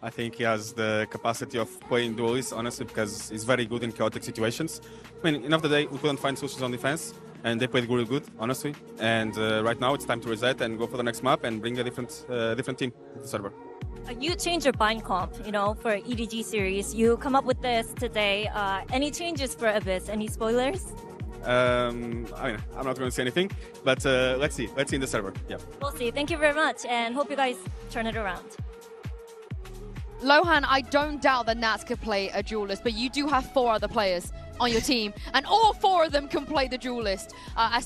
I think he has the capacity of playing duelists, honestly, because he's very good in chaotic situations. I mean, end of the day, we couldn't find solutions on defense, and they played really good, honestly. And right now, it's time to reset and go for the next map and bring a different team to the server. You changed your bind comp, you know, for EDG series. You come up with this today. Any changes for Abyss? Any spoilers? I mean, I'm not going to say anything, but let's see. Let's see in the server. Yeah. We'll see. Thank you very much, and hope you guys turn it around. Lohan, I don't doubt that Nats could play a duelist, but you do have 4 other players on your team, and all 4 of them can play the duelist at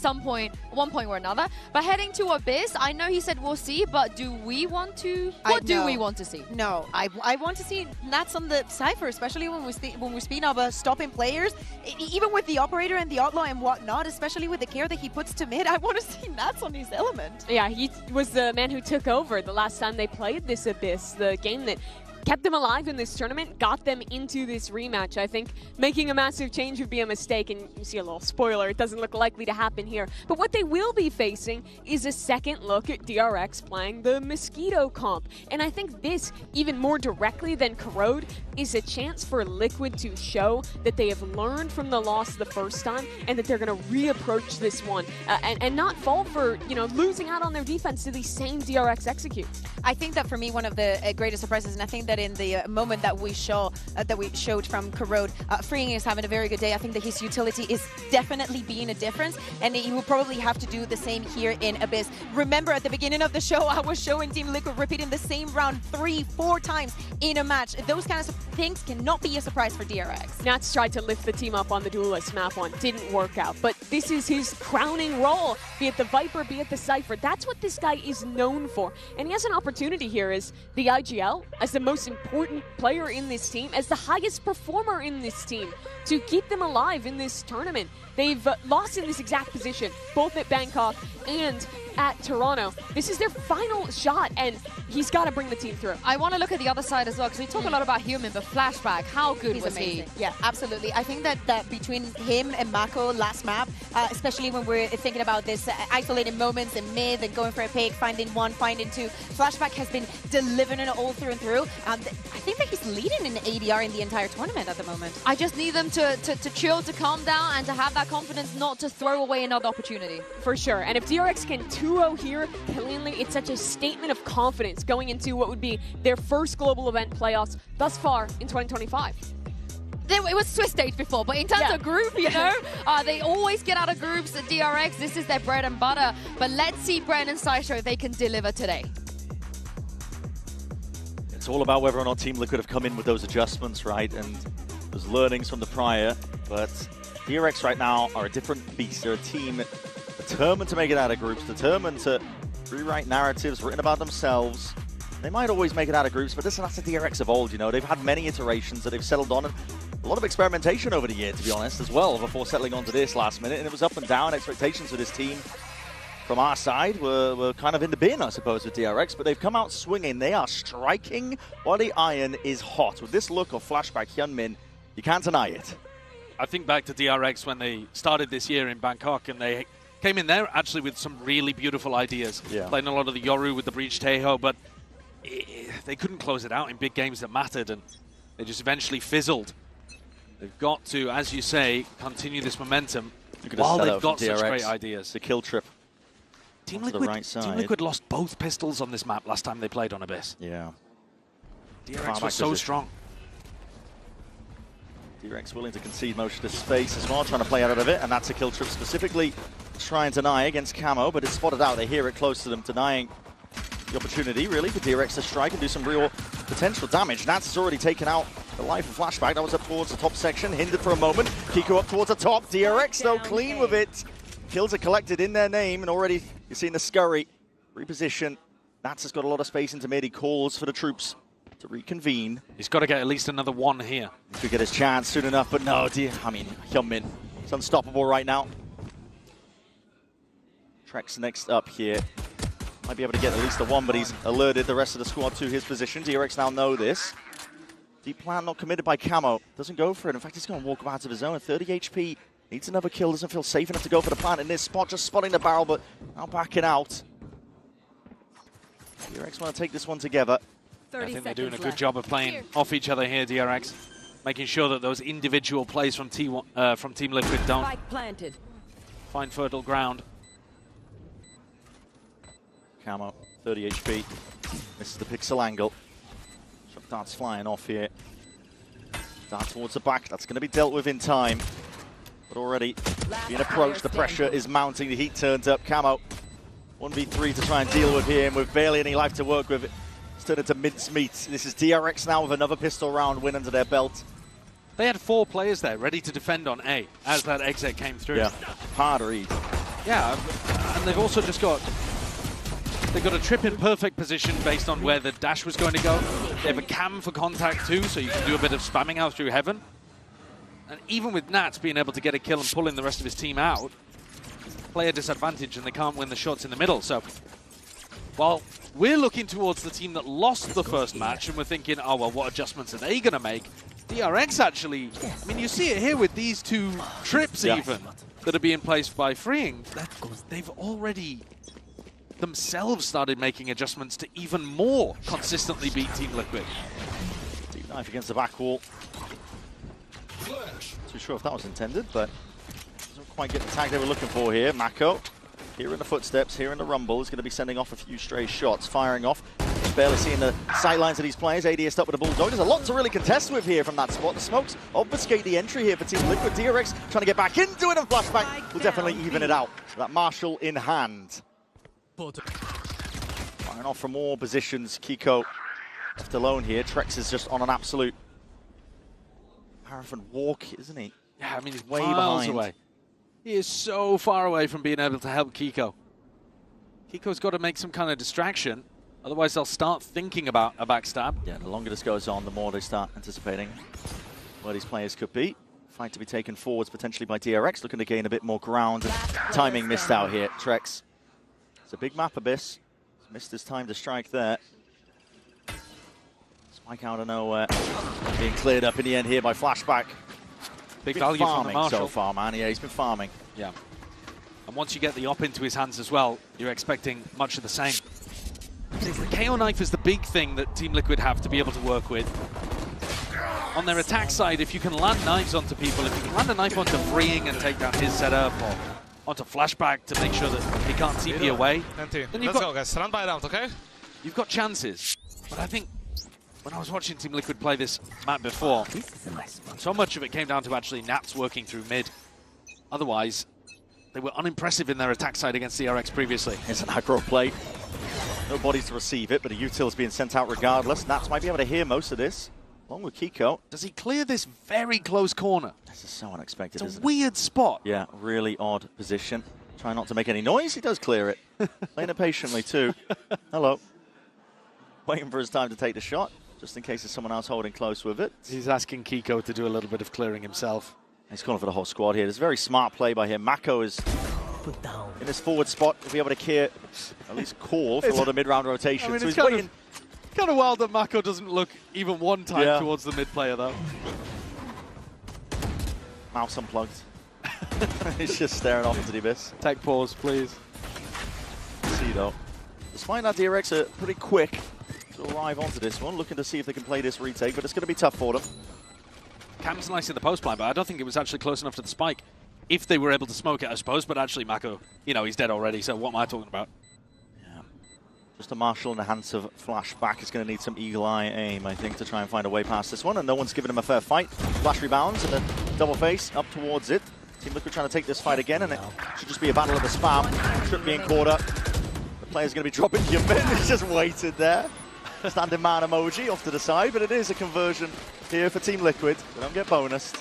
one point or another. But heading to Abyss, I know he said we'll see, but do we want to? What do we want to see? No, I want to see Nats on the Cypher, especially when we're speaking of stopping players, even with the Operator and the Outlaw and whatnot, especially with the care that he puts to mid. I want to see Nats on his element. Yeah, he was the man who took over the last time they played this Abyss, the game that kept them alive in this tournament, got them into this rematch. I think making a massive change would be a mistake, and you see a little spoiler, it doesn't look likely to happen here. But what they will be facing is a second look at DRX playing the Mosquito comp. And I think this, even more directly than Corrode, is a chance for Liquid to show that they have learned from the loss the first time and that they're going to reapproach this one and not fall for, you know, losing out on their defense to these same DRX executes. I think that for me, one of the greatest surprises, and I think that in the moment that we showed from Corrode, Freeing is having a very good day. I think that his utility is definitely being a difference, and he will probably have to do the same here in Abyss. Remember at the beginning of the show, I was showing Team Liquid repeating the same round 3-4 times in a match. Those kinds of things cannot be a surprise for DRX. Nats tried to lift the team up on the Duelist map one, didn't work out, but this is his crowning role, be it the Viper, be it the Cypher. That's what this guy is known for, and he has an opportunity here as the IGL, as the most important player in this team, as the highest performer in this team, to keep them alive in this tournament. They've lost in this exact position, both at Bangkok and at Toronto. This is their final shot, and he's got to bring the team through. I want to look at the other side as well, because we talk a lot about Human, but Flashback, how good was he? Yeah, absolutely. I think that between him and Mako last map, especially when we're thinking about this isolated moments in mid and going for a pick, finding one, finding two, Flashback has been delivering it all through and through. I think that he's leading in ADR in the entire tournament at the moment. I just need them to chill, to calm down, and to have that confidence not to throw away another opportunity. For sure, and if DRX can 2-0 here cleanly, it's such a statement of confidence going into what would be their first global event playoffs thus far in 2025. It was Swiss stage before, but in terms of group, you know, they always get out of groups at DRX. This is their bread and butter. But let's see Bren and Sideshow if they can deliver today. It's all about whether or not Team Liquid have come in with those adjustments, right? And there's learnings from the prior, but DRX right now are a different beast. They're a team determined to make it out of groups, determined to rewrite narratives written about themselves. They might always make it out of groups, but that's the DRX of old, you know. They've had many iterations that they've settled on, and a lot of experimentation over the year, to be honest, as well, before settling onto this last minute. And it was up and down. Expectations for this team from our side were kind of in the bin, I suppose, with DRX, but they've come out swinging. They are striking while the iron is hot. With this look of Flashback Hyunmin, you can't deny it. I think back to DRX when they started this year in Bangkok, and they came in there actually with some really beautiful ideas. Yeah. Playing a lot of the Yoru with the Breach Teho, but they couldn't close it out in big games that mattered, and they just eventually fizzled. They've got to, as you say, continue this momentum while they've got such great ideas. The kill trip. Team Liquid lost both pistols on this map last time they played on Abyss. Yeah. DRX was so strong. DRX willing to concede most of the space as well, trying to play out of it, and that's a kill trip specifically try and deny against Camo, but it's spotted out. They hear it close to them, denying the opportunity, really, for DRX to strike and do some real potential damage. Nats has already taken out the life of Flashback. That was up towards the top section, hindered for a moment. Kiko up towards the top. DRX, though, clean with it. Kills are collected in their name, and already you're seeing the scurry. Reposition. Nats has got a lot of space into mid. He calls for the troops to reconvene. He's got to get at least another one here. He could get his chance soon enough, but no, Hyunmin is unstoppable right now. Trex next up here. Might be able to get at least a one, but he's alerted the rest of the squad to his position. DRX now know this. Deep plan not committed by Camo. Doesn't go for it. In fact, he's going to walk out of his own. 30 HP. Needs another kill. Doesn't feel safe enough to go for the plant in this spot. Just spotting the barrel, but now backing out. DRX want to take this one together. I think they're doing a good job of playing off each other here, DRX. Making sure that those individual plays from Team Liquid don't find fertile ground. Camo, 30 HP. Misses the pixel angle. Shot darts flying off here. Dart towards the back. That's going to be dealt with in time. But already being approached, the pressure is mounting. The heat turns up. Camo, 1v3 to try and deal with here. And with barely any life to work with, it's turned into mincemeat. This is DRX now with another pistol round win under their belt. They had 4 players there ready to defend on A as that exit came through. Yeah, hard read. Yeah, and they've also just got... They've got a trip in perfect position based on where the dash was going to go. They have a cam for contact too, so you can do a bit of spamming out through heaven. And even with Nats being able to get a kill and pulling the rest of his team out, player disadvantage and they can't win the shots in the middle. So, while we're looking towards the team that lost the first match and we're thinking, oh, well, what adjustments are they going to make? DRX actually, I mean, you see it here with these 2 trips even that are being placed by Freeing. They've already themselves started making adjustments to even more consistently beat Team Liquid. Deep knife against the back wall. Too sure if that was intended, but doesn't quite get the tag they were looking for here. Mako, hearing the footsteps, hearing the rumble, is going to be sending off a few stray shots, firing off. Just barely seeing the sightlines of these players. AD is stuck with a bulldog. There's a lot to really contest with here from that spot. The smokes obfuscate the entry here for Team Liquid. DRX trying to get back into it, and flashback will definitely even it out. That Marshall in hand. Firing off from all positions. Kiko left alone here. Trex is just on an absolute marathon walk, isn't he? Yeah, I mean, he's way miles behind. away. He is so far away from being able to help Kiko. Kiko's got to make some kind of distraction, otherwise they'll start thinking about a backstab. Yeah, the longer this goes on, the more they start anticipating where these players could be. Fight to be taken forwards potentially by DRX, looking to gain a bit more ground. And timing missed out here. Trex. It's a big map, Abyss. He's missed his time to strike there. Spike out of nowhere. Being cleared up in the end here by flashback. Big value from the Marshall so far, man. Yeah, he's been farming. Yeah. And once you get the op into his hands as well, you're expecting much of the same. The KO knife is the big thing that Team Liquid have to be able to work with. On their attack side, if you can land knives onto people, if you can land a knife onto Freeing and take down his setup, or onto flashback to make sure that he can't TP away, then you've go, guys. Run by round, okay? You've got chances. But I think when I was watching Team Liquid play this map before, so much of it came down to actually Nats working through mid. Otherwise, they were unimpressive in their attack side against DRX previously. It's an aggro play. No bodies to receive it, but a util is being sent out regardless. Nats might be able to hear most of this, along with Kiko. Does he clear this very close corner? This is so unexpected, it's isn't a weird spot. Yeah, really odd position. Try not to make any noise. He does clear it. Playing it patiently, too. Hello. Waiting for his time to take the shot, just in case there's someone else holding close with it. He's asking Kiko to do a little bit of clearing himself. He's calling for the whole squad here. There's a very smart play by him. Mako is in his forward spot. He'll be able to clear, at least call for a lot of mid-round rotation. I mean, so it's he's waiting. kind of wild that Mako doesn't look even one time towards the mid player, though. Mouse unplugged. He's just staring off into the abyss. Take pause, please. See, though. Despite that, DRX are pretty quick to arrive onto this one, looking to see if they can play this retake, but it's going to be tough for them. Cam's nice in the post play, but I don't think it was actually close enough to the spike. If they were able to smoke it, I suppose, but actually Mako, you know, he's dead already, so what am I talking about? Yeah. Just a Marshall in the hands of flashback is going to need some eagle eye aim, I think, to try and find a way past this one, and no one's given him a fair fight. Flash rebounds and a double face up towards it. Team Liquid trying to take this fight again, and it should just be a battle of the spam. Trip being caught up. The player's going to be dropping your min. He's just waited there. Standing man emoji off to the side, but it is a conversion here for Team Liquid. They don't get bonused.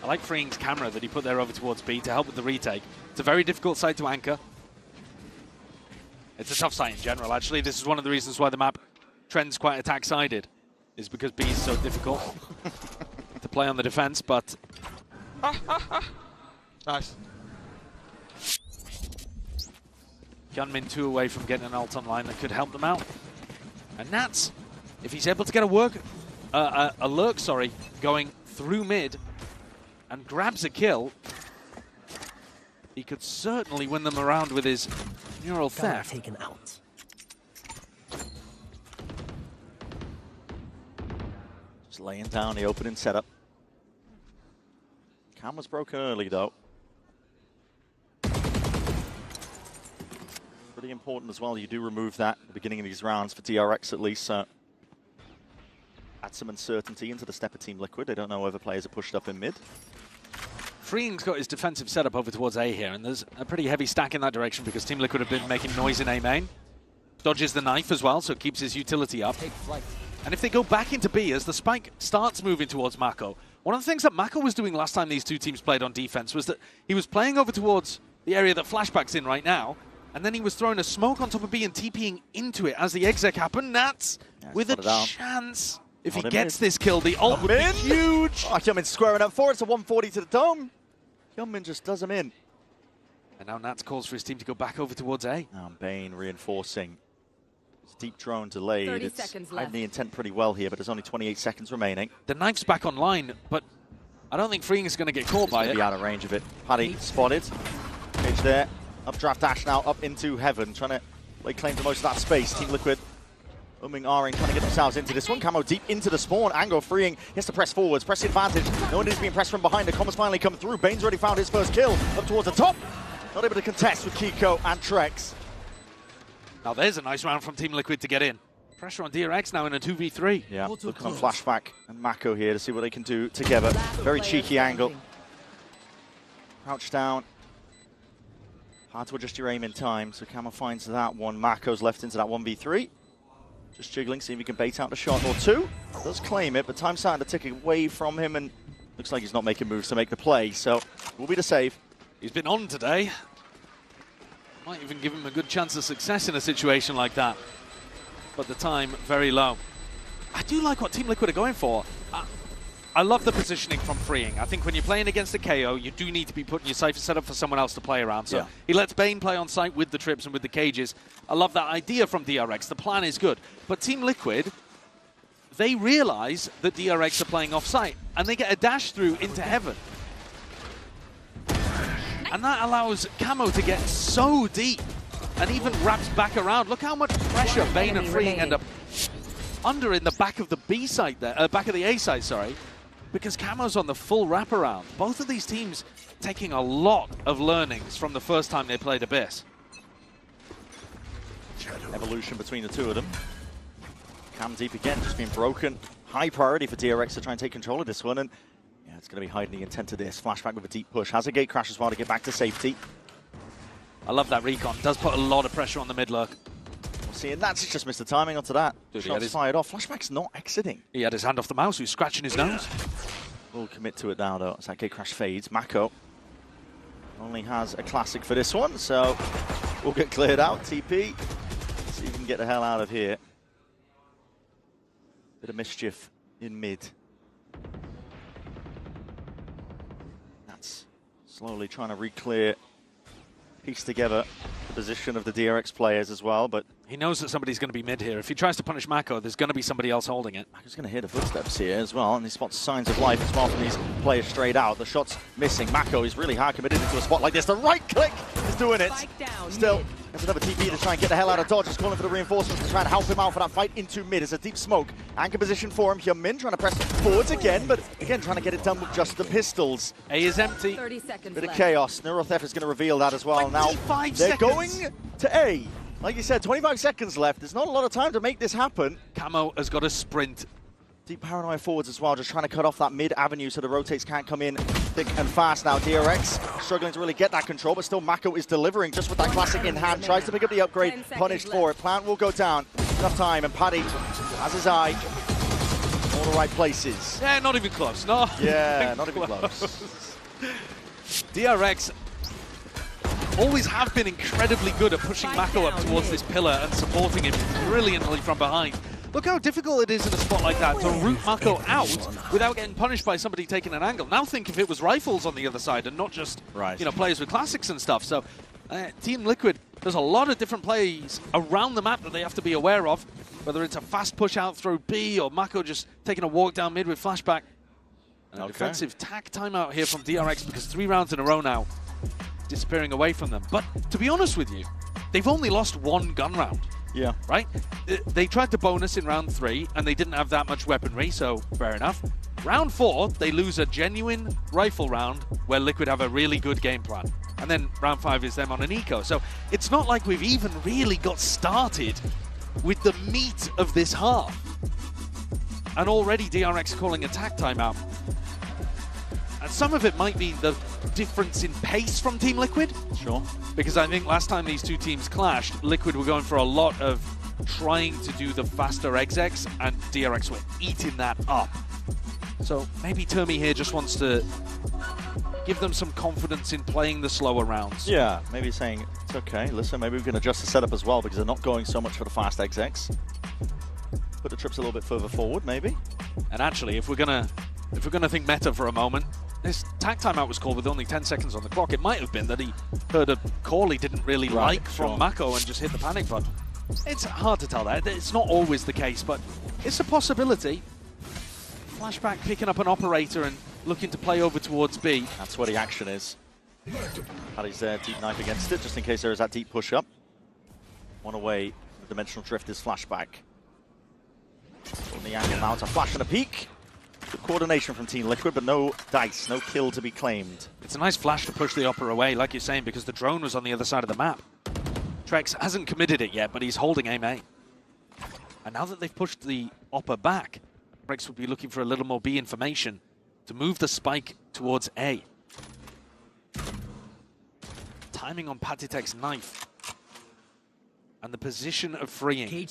I like Freeing's camera that he put there over towards B to help with the retake. It's a very difficult site to anchor. It's a tough site in general, actually. This is one of the reasons why the map trends quite attack-sided, is because B is so difficult to play on the defense, but... Nice. Hyunmin 2 away from getting an ult online that could help them out. And Nats, if he's able to get a lurk, going through mid and grabs a kill, he could certainly win them around with his neural theft. Taken out. Just laying down the opening setup. Cam was broken early, though. Pretty important as well. You do remove that at the beginning of these rounds for DRX at least. Add some uncertainty into the step of Team Liquid. They don't know whether players are pushed up in mid. Freeing's got his defensive setup over towards A here, and there's a pretty heavy stack in that direction because Team Liquid have been making noise in A main. Dodges the knife as well, so it keeps his utility up. And if they go back into B, as the spike starts moving towards Mako, one of the things that Mako was doing last time these two teams played on defense was that he was playing over towards the area that Flashback's in right now, and then he was throwing a smoke on top of B and TPing into it as the exec happened. Nats with a chance. If he gets this kill, the ult would be huge. Oh, Hyunmin squaring up for it. It's a 140 to the dome. Hyunmin just does him in. And now Nats calls for his team to go back over towards A. Bane reinforcing. It's deep drone delayed. 30 it's seconds hiding left. the intent pretty well here, but there's only 28 seconds remaining. The knife's back online, but I don't think Freeing is going to get caught by it. Be out of range of it. Paddy spotted. Cage there. Updraft dash now up into heaven, trying to lay claim to most of that space. Team Liquid R-ing, trying to get themselves into this one. Camo deep into the spawn. Ango Freeing. He has to press forwards, press the advantage. No one is being pressed from behind. The commas finally come through. Bane's already found his first kill up towards the top. Not able to contest with Kiko and Trex. Now there's a nice round from Team Liquid to get in. Pressure on DRX now in a 2v3. Yeah, looking on Flashback and Mako here to see what they can do together. Very cheeky angle. Crouch down. Hard to adjust your aim in time, so Camo finds that one. Mako's left into that 1v3. Just jiggling, see if he can bait out a shot or two. Does claim it, but time's starting to tick away from him, and looks like he's not making moves to make the play, so will be the save. He's been on today. Might even give him a good chance of success in a situation like that. But the time very low. I do like what Team Liquid are going for. I love the positioning from Freeing. I think when you're playing against a KO, you do need to be putting your Cypher set up for someone else to play around. So he lets Bane play on site with the trips and with the cages. I love that idea from DRX. The plan is good. But Team Liquid, they realize that DRX are playing off site, and they get a dash through into heaven. And that allows Camo to get so deep and even wraps back around. Look how much pressure Bane and Freeing end up under in the back of the B side there, back of the A side, sorry, because Camo's on the full wraparound. Both of these teams taking a lot of learnings from the first time they played Abyss. Evolution between the two of them. Cam deep again, just being broken. High priority for DRX to try and take control of this one, and yeah, it's going to be hiding the intent of this. Flashback with a deep push. Has a gate crash as well to get back to safety. I love that recon. Does put a lot of pressure on the mid lurk. We'll see, and that's just missed the timing onto that. Shots fired off. Flashback's not exiting. He had his hand off the mouse. He was scratching his nose. We'll commit to it now, though, as that gate crash fades. Mako only has a classic for this one, so we'll get cleared out. TP. See if we can get the hell out of here. Bit of mischief in mid. That's slowly trying to re-clear, piece together the position of the DRX players as well, but he knows that somebody's going to be mid here. If he tries to punish Mako, there's going to be somebody else holding it. Mako's going to hear the footsteps here as well, and he spots signs of life as well from these players straight out. The shot's missing. Mako is really hard committed into a spot like this. The right click is doing it. Still, there's another TP to try and get the hell out of dodge. He's calling for the reinforcements to try and help him out for that fight into mid. It's a deep smoke. Anchor position for him. Hyunmin trying to press forwards again, but again, trying to get it done with just the pistols. A is empty. 30 seconds Bit of left. chaos. Neurotheft is going to reveal that as well. Now, they're going to A. Like you said, 25 seconds left. There's not a lot of time to make this happen. Camo has got a sprint. Deep paranoia forwards as well, just trying to cut off that mid avenue so the rotates can't come in thick and fast now. DRX struggling to really get that control, but still Mako is delivering just with that classic in hand. Tries to pick up the upgrade, punished for it. Plant will go down. Enough time, and Paddy has his eye. All the right places. Yeah, not even close. No. Yeah, not even close. DRX always have been incredibly good at pushing Mako up towards this pillar and supporting him brilliantly from behind. Look how difficult it is in a spot like that to root Mako out without getting punished by somebody taking an angle. Now think if it was rifles on the other side and not just players with classics and stuff. So Team Liquid, there's a lot of different plays around the map that they have to be aware of, whether it's a fast push out through B or Mako just taking a walk down mid with flashback. An defensive tack timeout here from DRX because 3 rounds in a row now disappearing away from them. But to be honest with you, they've only lost 1 gun round. Yeah. Right? They tried to bonus in round 3 and they didn't have that much weaponry, so fair enough. Round 4, they lose a genuine rifle round where Liquid have a really good game plan. And then round 5 is them on an eco. So it's not like we've even really got started with the meat of this half. And already DRX calling attack timeout. And some of it might be the difference in pace from Team Liquid. Sure. Because I think last time these two teams clashed, Liquid were going for a lot of trying to do the faster execs, and DRX were eating that up. So maybe Termi here just wants to give them some confidence in playing the slower rounds. Yeah, maybe saying, it's okay, listen, maybe we can adjust the setup as well because they're not going so much for the fast execs. Put the trips a little bit further forward, maybe. And actually, if we're gonna think meta for a moment, this tag timeout was called with only 10 seconds on the clock. It might have been that he heard a call he didn't really like from Mako and just hit the panic button. It's hard to tell that. It's not always the case, but it's a possibility. Flashback picking up an operator and looking to play over towards B. That's where the action is. Paddy's there, deep knife against it, just in case there is that deep push-up. One away, the dimensional drift is Flashback. On the angle now, it's a flash and a peek. Good coordination from Team Liquid, but no dice, no kill to be claimed. It's a nice flash to push the opera away, like you're saying, because the drone was on the other side of the map. Trex hasn't committed it yet, but he's holding aim A. And now that they've pushed the Oppa back, Trex would be looking for a little more B information to move the spike towards A. Timing on Patitek's knife and the position of freeing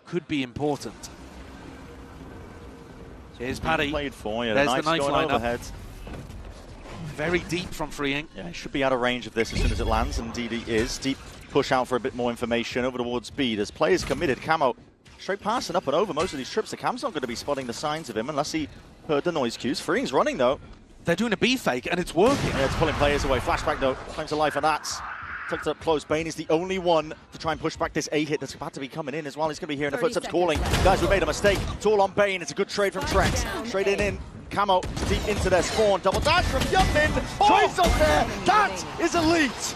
could be important. Here's Paddy. Played for, yeah, There's the the knife going lineup. overhead. Very deep from freeing. Yeah, he should be out of range of this as soon as it lands, and indeed he is. Deep push out for a bit more information over towards B. There's players committed. Camo straight past and up and over most of these trips. The Cam's not going to be spotting the signs of him unless he heard the noise cues. Freeing's running though. They're doing a B fake and it's working. Yeah, it's pulling players away. Flashback though, times of life, and that's tucked up close. Bane is the only one to try and push back this A hit that's about to be coming in as well. He's going to be hearing the footsteps calling. Guys, we made a mistake. It's all on Bane. It's a good trade from Trex. Straight in. Camo deep into their spawn. Double dash from Youngmin. Twice up there. That is elite.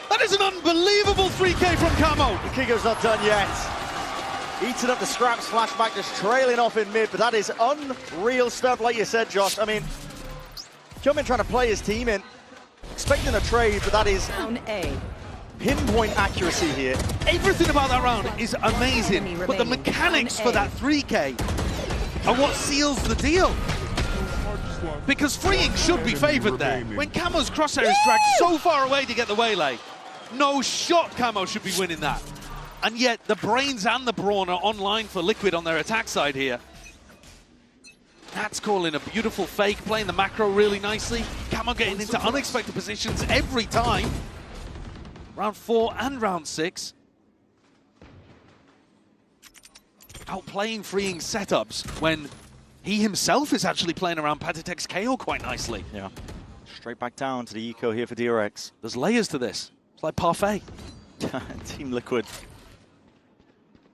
That is an unbelievable 3K from Camo. Kiko's not done yet. Eating up the scraps. Flashback just trailing off in mid, but that is unreal stuff, like you said, Josh. I mean, Youngmin trying to play his team in, expecting a trade, but that is pinpoint accuracy here. Everything about that round is amazing, but the mechanics for that 3K are what seals the deal. Because freeing should be favored there. When Camo's crosshair is dragged so far away to get the waylay, no shot Camo should be winning that. And yet the brains and the brawn are online for Liquid on their attack side here. That's calling a beautiful fake, playing the macro really nicely. Camo getting into unexpected positions every time. Round 4 and round 6. Outplaying freeing setups when he himself is actually playing around Patitek's KO quite nicely. Yeah. Straight back down to the eco here for DRX. There's layers to this. It's like parfait. Team Liquid.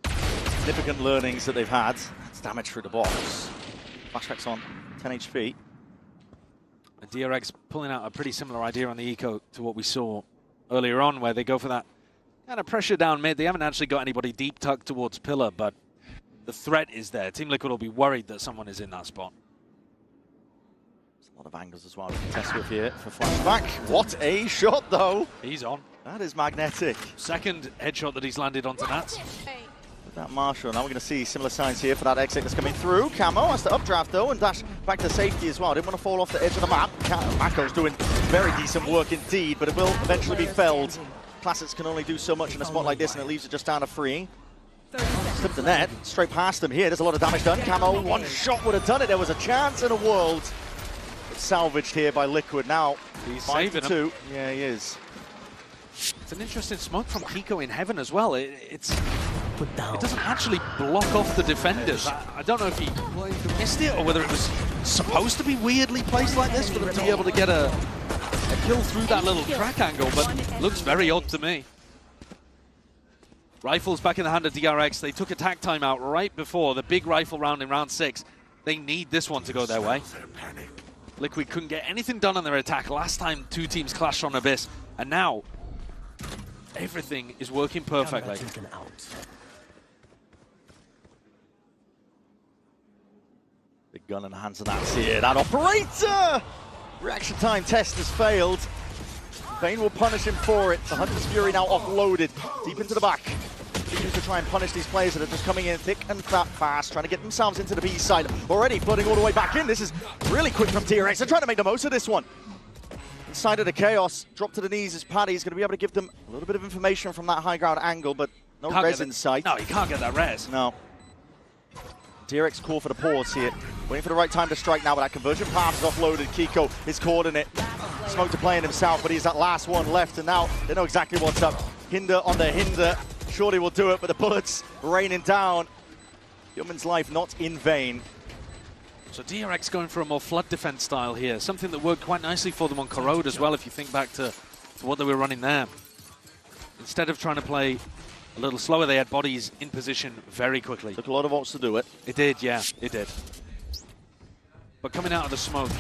Significant learnings that they've had. It's damage through the box. Flashback's on 10 HP. And DRX pulling out a pretty similar idea on the eco to what we saw earlier on, where they go for that kind of pressure down mid. They haven't actually got anybody deep tucked towards pillar, but the threat is there. Team Liquid will be worried that someone is in that spot. There's a lot of angles as well to test with here for Flashback. What a shot, though. He's on. That is magnetic. Second headshot that he's landed onto Nats. With that Marshall, now we're going to see similar signs here for that exit that's coming through. Camo has to updraft, though, and dash back to safety as well. Didn't want to fall off the edge of the map. Mako's doing very decent work indeed, but it will eventually be felled. Classics can only do so much in a spot like this, and it leaves it just down to freeing. Slipped the net, straight past him here. There's a lot of damage done. Camo, one shot would have done it. There was a chance in a world. It's salvaged here by Liquid now. He's saving him. Yeah, he is. It's an interesting smoke from Kiko in heaven as well. It doesn't actually block off the defenders. I don't know if he missed it or whether it was supposed to be weirdly placed like this for them to be able to get a kill through that little crack angle, but looks very odd to me. Rifles back in the hand of DRX. They took attack timeout right before the big rifle round in round 6. They need this one to go their way. Liquid couldn't get anything done on their attack last time two teams clashed on Abyss, and now everything is working perfectly. Big gun in the hands of Nats here. That operator! Reaction time test has failed. Vayne will punish him for it. The Hunter's Fury now offloaded deep into the back. To try and punish these players that are just coming in thick and fast, trying to get themselves into the B side. Already flooding all the way back in. This is really quick from DRX. They're trying to make the most of this one. Inside of the chaos, drop to the knees as Paddy's going to be able to give them a little bit of information from that high ground angle, but no res in sight. No, you can't get that res. No. DRX call for the pause here. Waiting for the right time to strike now, but that conversion path is offloaded. Kiko is caught in it. Smoke to play in himself, but he's that last one left, and now they know exactly what's up. Hinder on the hinder. Shorty will do it, but the bullets raining down. Youngmin's life not in vain. So DRX going for a more flood defense style here, something that worked quite nicely for them on Corrode as well, if you think back to what they were running there. Instead of trying to play a little slower, they had bodies in position very quickly. Took a lot of ults to do it. It did, yeah, it did. But coming out of the smoke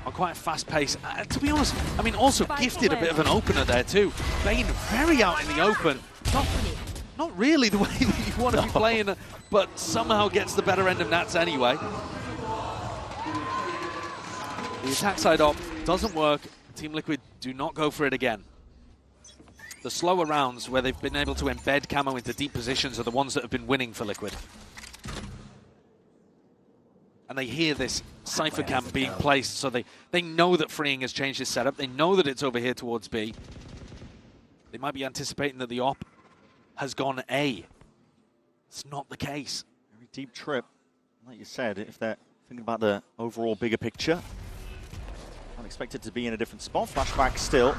on quite a fast pace. To be honest, I mean, also gifted a bit of an opener there too. Vayne very out in the open. Not really the way that you want to be playing, but somehow gets the better end of Nats anyway. The attack side op doesn't work. Team Liquid do not go for it again. the slower rounds where they've been able to embed Camo into deep positions are the ones that have been winning for Liquid. And they hear this Cypher camp being placed, so they know that Freeing has changed his setup. They know that it's over here towards B. They might be anticipating that the op has gone A. It's not the case. Very deep trip. Like you said, if they're thinking about the overall bigger picture, not expected to be in a different spot. Flashback still.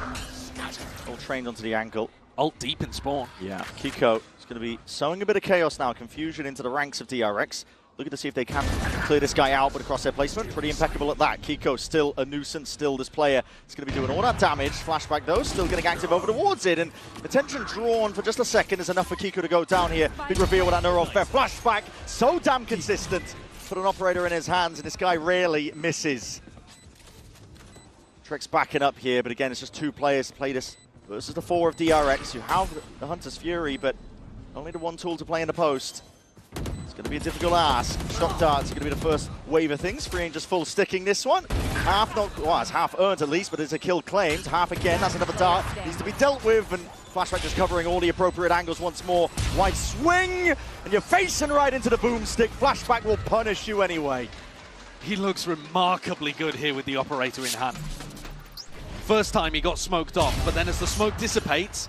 All trained onto the angle. Ult deep in spawn. Yeah, Kiko is going to be sowing a bit of chaos now. Confusion into the ranks of DRX. Looking to see if they can clear this guy out, but across their placement, pretty impeccable at that. Kiko still a nuisance, still this player is going to be doing all that damage. Flashback though, still getting active over towards it, and attention drawn for just a second is enough for Kiko to go down here. Big reveal with that neural fair. Flashback, so damn consistent. Put an operator in his hands, and this guy rarely misses. Trick's backing up here, but again, it's just two players to play this versus the 4 of DRX. You have the Hunter's Fury, but only the one tool to play in the post. It's going to be a difficult ask. Shock darts are going to be the first wave of things. Freeing just full sticking this one. Half not, well, it's half earned at least, but it's a kill claimed. Half again, that's another dart. Needs to be dealt with, and Flashback just covering all the appropriate angles once more. Wide swing, and you're facing right into the boomstick. Flashback will punish you anyway. He looks remarkably good here with the operator in hand. First time he got smoked off, but then as the smoke dissipates,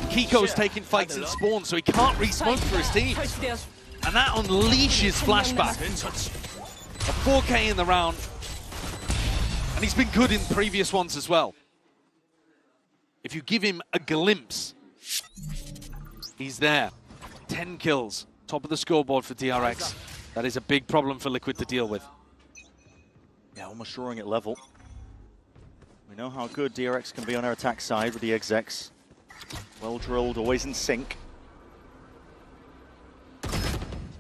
Kiko's taking fights in spawn, so he can't re-smoke for his team. And that unleashes Flashback. A 4K in the round. And he's been good in previous ones as well. If you give him a glimpse, he's there. 10 kills, top of the scoreboard for DRX. That is a big problem for Liquid to deal with. Yeah, almost drawing it level. We know how good DRX can be on our attack side with the execs. Well drilled, always in sync.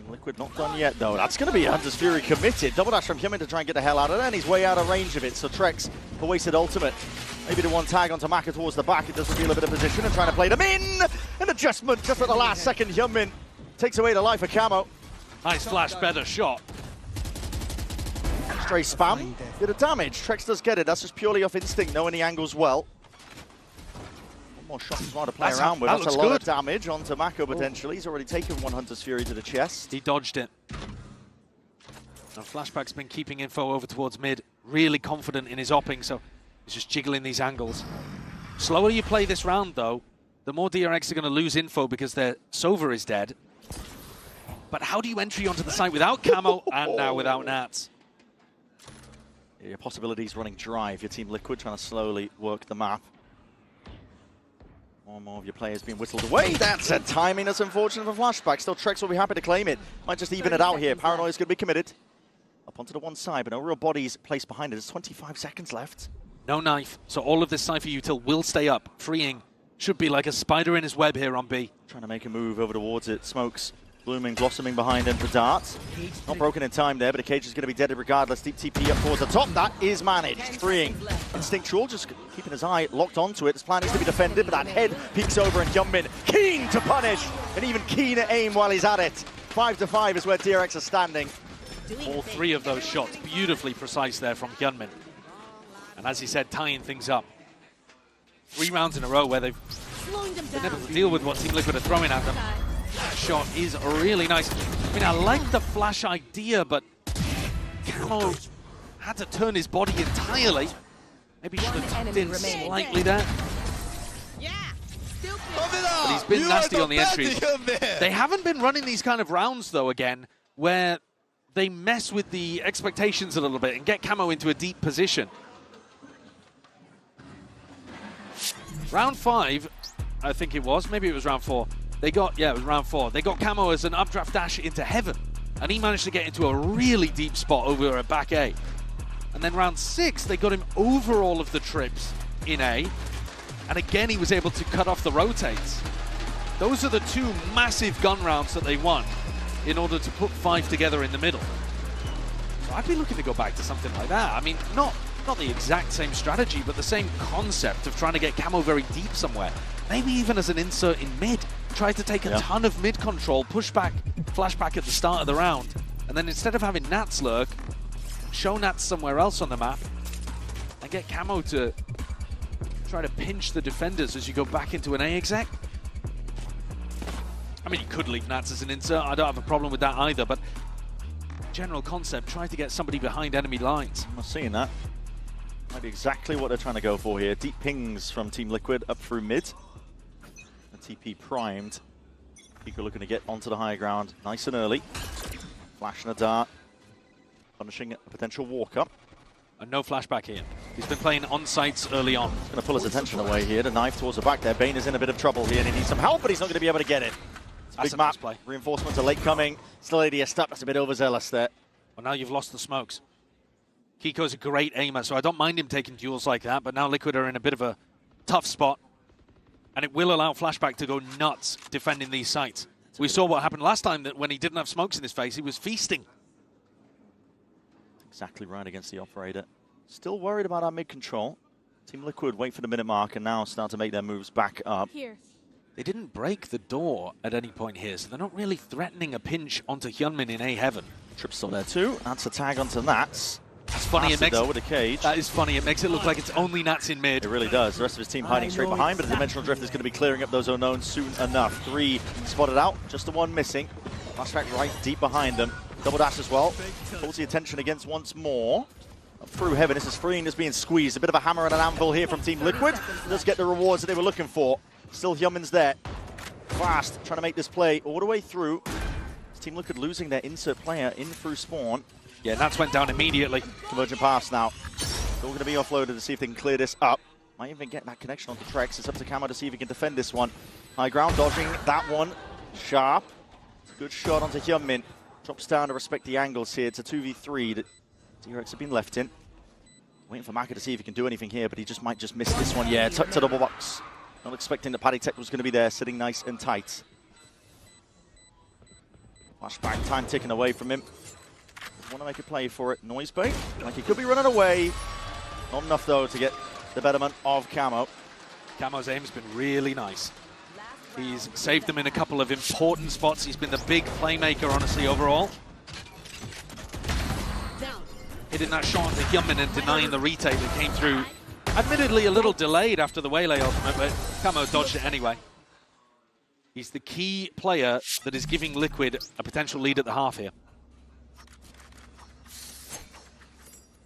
Liquid not done yet, though. That's going to be Hunter's Fury committed. Double dash from Hyunmin to try and get the hell out of there, and he's way out of range of it. So Trex, the wasted ultimate. Maybe the one tag onto Maka towards the back. It does reveal a bit of position and trying to play them in. An adjustment just at the last second. Hyunmin takes away the life of Camo. Nice flash, better shot. Stray spam, bit of damage. Trex does get it. That's just purely off instinct, knowing the angles well. More shots as well to play around with. That's a lot of damage onto Mako potentially. He's already taken one Hunter's Fury to the chest. He dodged it. Now Flashback's been keeping info over towards mid, really confident in his opping, so he's just jiggling these angles. Slower you play this round though, the more DRX are going to lose info because their Sova is dead. But how do you entry onto the site without Camo and now without Nats? Your possibilities running dry if your team Liquid trying to slowly work the map. More and more of your players being whistled away. That's a timing that's unfortunate for Flashback. Still, Trex will be happy to claim it. Might just even it out here. Paranoia's going to be committed. Up onto the one side, but no real bodies placed behind it. There's 25 seconds left. No knife, so all of this Cypher util will stay up. Freeing should be like a spider in his web here on B. Trying to make a move over towards it. Smokes blooming, blossoming behind him for darts. Not broken in time there, but the cage is going to be dead regardless. Deep TP up towards the top. That is managed. Freeing. Instinctual, just keeping his eye locked onto it. His plan is to be defended, but that head peeks over and Hyunmin keen to punish, and even keener aim while he's at it. 5-5 is where DRX are standing. All three of those shots beautifully precise there from Hyunmin. And as he said, tying things up. 3 rounds in a row where they've been able to deal with what Team Liquid are throwing at them. That shot is really nice. I mean, I like the flash idea, but Camo had to turn his body entirely. Maybe should have tucked in slightly there. But he's been nasty on the entries. They haven't been running these kind of rounds, though, again, where they mess with the expectations a little bit and get Camo into a deep position. Round 5, I think it was. Maybe it was round 4. They got, yeah, it was round 4. They got Camo as an updraft dash into heaven, and he managed to get into a really deep spot over at back A. And then round 6, they got him over all of the trips in A, and again he was able to cut off the rotates. Those are the 2 massive gun rounds that they won in order to put 5 together in the middle. So I'd be looking to go back to something like that. I mean, not the exact same strategy, but the same concept of trying to get Camo very deep somewhere. Maybe even as an insert in mid. Try to take a ton of mid control, push back, flashback at the start of the round, and then instead of having Nats lurk, show Nats somewhere else on the map, and get Camo to try to pinch the defenders as you go back into an A exec. I mean, you could leave Nats as an insert. I don't have a problem with that either, but general concept, try to get somebody behind enemy lines. I'm not seeing that. Might be exactly what they're trying to go for here. Deep pings from Team Liquid up through mid. The TP primed. Kiko looking to get onto the high ground nice and early. Flashing a dart. Punishing a potential walk-up. And no flashback here. He's been playing on sites early on. He's going to pull his attention away here. The knife towards the back there. Bane is in a bit of trouble here and he needs some help, but he's not going to be able to get it. It's a big map. Play. Reinforcements are late coming. Still ADS stuck. That's a bit overzealous there. Well, now you've lost the smokes. Kiko's a great aimer, so I don't mind him taking duels like that, but now Liquid are in a bit of a tough spot. And it will allow Flashback to go nuts defending these sites. We saw what happened last time, that when he didn't have smokes in his face, he was feasting. Exactly right against the operator. Still worried about our mid-control. Team Liquid wait for the minute mark and now start to make their moves back up. Here. They didn't break the door at any point here, so they're not really threatening a pinch onto Hyunmin in A heaven. Trip's still there too. That's a tag onto Nats. That's funny. It makes though with a cage. That is funny. It makes it look like it's only Nats in mid. It really does. The rest of his team hiding straight behind, but the Dimensional Drift is going to be clearing up those unknowns soon enough. 3 spotted out, just the 1 missing. Flashback right deep behind them. Double dash as well. Pulls the attention against once more. Up through heaven. This is Freeing is being squeezed. A bit of a hammer and an anvil here from Team Liquid. Does get the rewards that they were looking for. Still Hyunmin's there. Fast, trying to make this play all the way through. Team Liquid losing their insert player in through spawn. Yeah, Nats went down immediately. Convergent pass now. Still going to be offloaded to see if they can clear this up. Might even get that connection onto Trex. It's up to Camo to see if he can defend this one. High ground, dodging that one. Sharp. Good shot onto Hyunmin. Drops down to respect the angles here. It's a 2v3 that DRX have been left in. Waiting for Maka to see if he can do anything here, but he just might just miss this one. Yeah, tucked to double box. Not expecting that Paddy Tech was going to be there, sitting nice and tight. Flashback, time ticking away from him. Want to make a play for it. Noise bait, like he could be running away. Not enough though to get the betterment of Camo. Camo's aim's been really nice. He's saved them in a couple of important spots. He's been the big playmaker, honestly, overall. Hitting that shot onto Hyunmin and denying the retake that came through. Admittedly a little delayed after the Waylay ultimate, but Camo dodged it anyway. He's the key player that is giving Liquid a potential lead at the half here.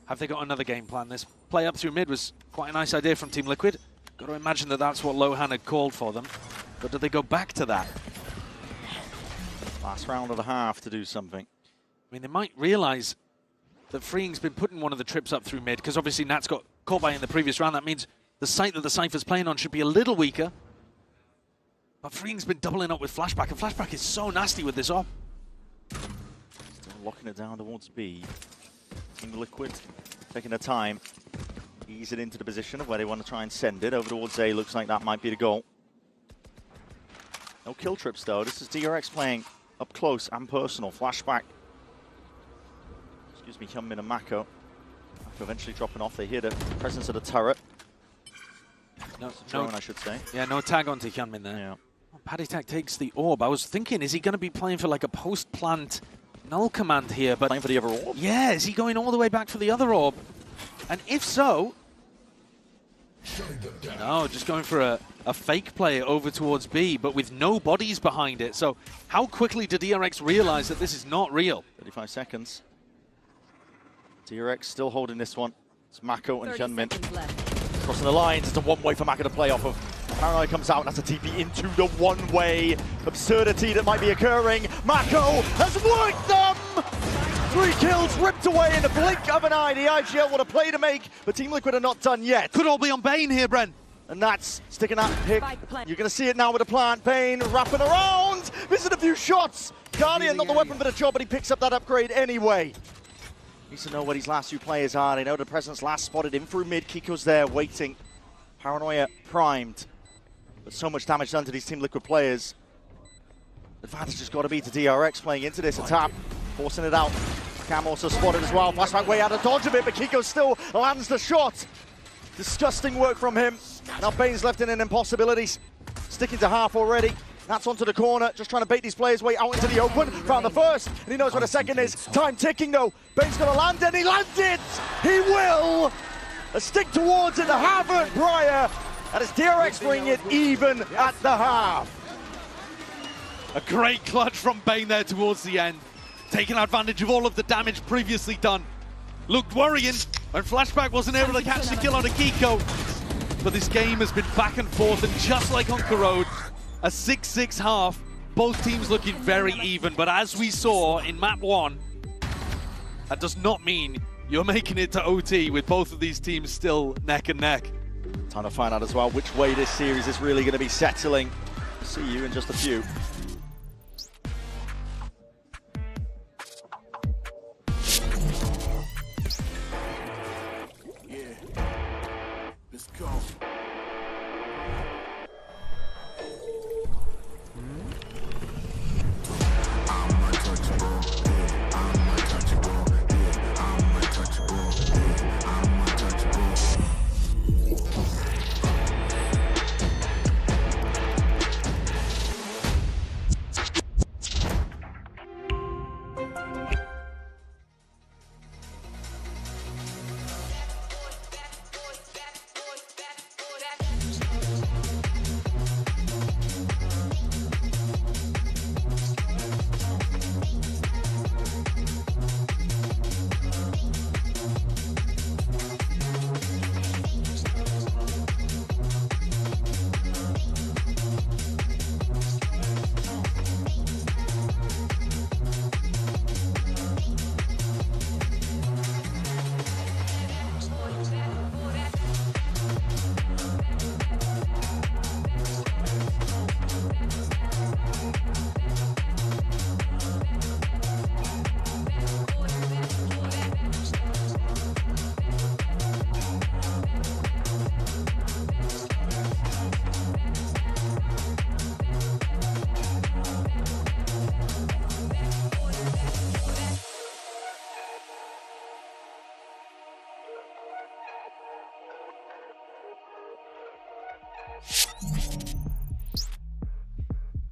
Have they got another game plan? This play up through mid was quite a nice idea from Team Liquid. Got to imagine that that's what Lohan had called for them. But do they go back to that? Last round of the half to do something. I mean, they might realize that Freeing's been putting one of the trips up through mid, because obviously Nats got caught by in the previous round. That means the site that the Cypher's playing on should be a little weaker. But Freeing's been doubling up with Flashback, and Flashback is so nasty with this op. Still locking it down towards B. Team Liquid taking their time. Ease it into the position of where they want to try and send it. Over towards A, looks like that might be the goal. No kill trips though. This is DRX playing up close and personal. Flashback. Excuse me, Hyunmin and Mako. Mako eventually dropping off. They hear the presence of the turret. No, drone, I should say. Yeah, no tag onto Hyunmin there. Yeah. Oh, Paddy Tech takes the orb. I was thinking, is he going to be playing for like a post-plant null command here? But playing for the other orb? Yeah, is he going all the way back for the other orb? And if so... No, just going for a fake play over towards B, but with no bodies behind it. So how quickly did DRX realize that this is not real? 35 seconds. DRX still holding this one. It's Mako and Hyunmin. Crossing the lines, it's a one-way for Mako to play off of. Paranoia comes out, and that's a TP into the one-way absurdity that might be occurring. Mako has worked them! 3 kills ripped away in the blink of an eye. The IGL want a play to make, but Team Liquid are not done yet. Could all be on Bane here, Bren. And that's sticking that pick. You're going to see it now with the plant. Bane wrapping around. Missing a few shots. Guardian, not the weapon for the job, but he picks up that upgrade anyway. Needs to know where these last 2 players are. They know the presence last spotted in through mid. Kiko's there waiting. Paranoia primed. But so much damage done to these Team Liquid players. The advantage has got to be to DRX playing into this attack. Forcing it out. Cam also spotted as well. Flashback way out of dodge of it, but Kiko still lands the shot. Disgusting work from him. Now Bane's left in an impossibility. Sticking to half already. That's onto the corner, just trying to bait these players way out into the open. Found the first, and he knows where the second is. Time ticking though. Bane's gonna land, and he lands it! He will! A stick towards it, the Harvard Briar. That is DRX bringing it even at the half. A great clutch from Bane there towards the end. Taking advantage of all of the damage previously done. Looked worrying when Flashback wasn't able to catch the kill on a Kiko. But this game has been back and forth, and just like on Corrode, a 6-6 half. Both teams looking very even, but as we saw in map 1, that does not mean you're making it to OT with both of these teams still neck and neck. Time to find out as well which way this series is really going to be settling. See you in just a few. Let's go.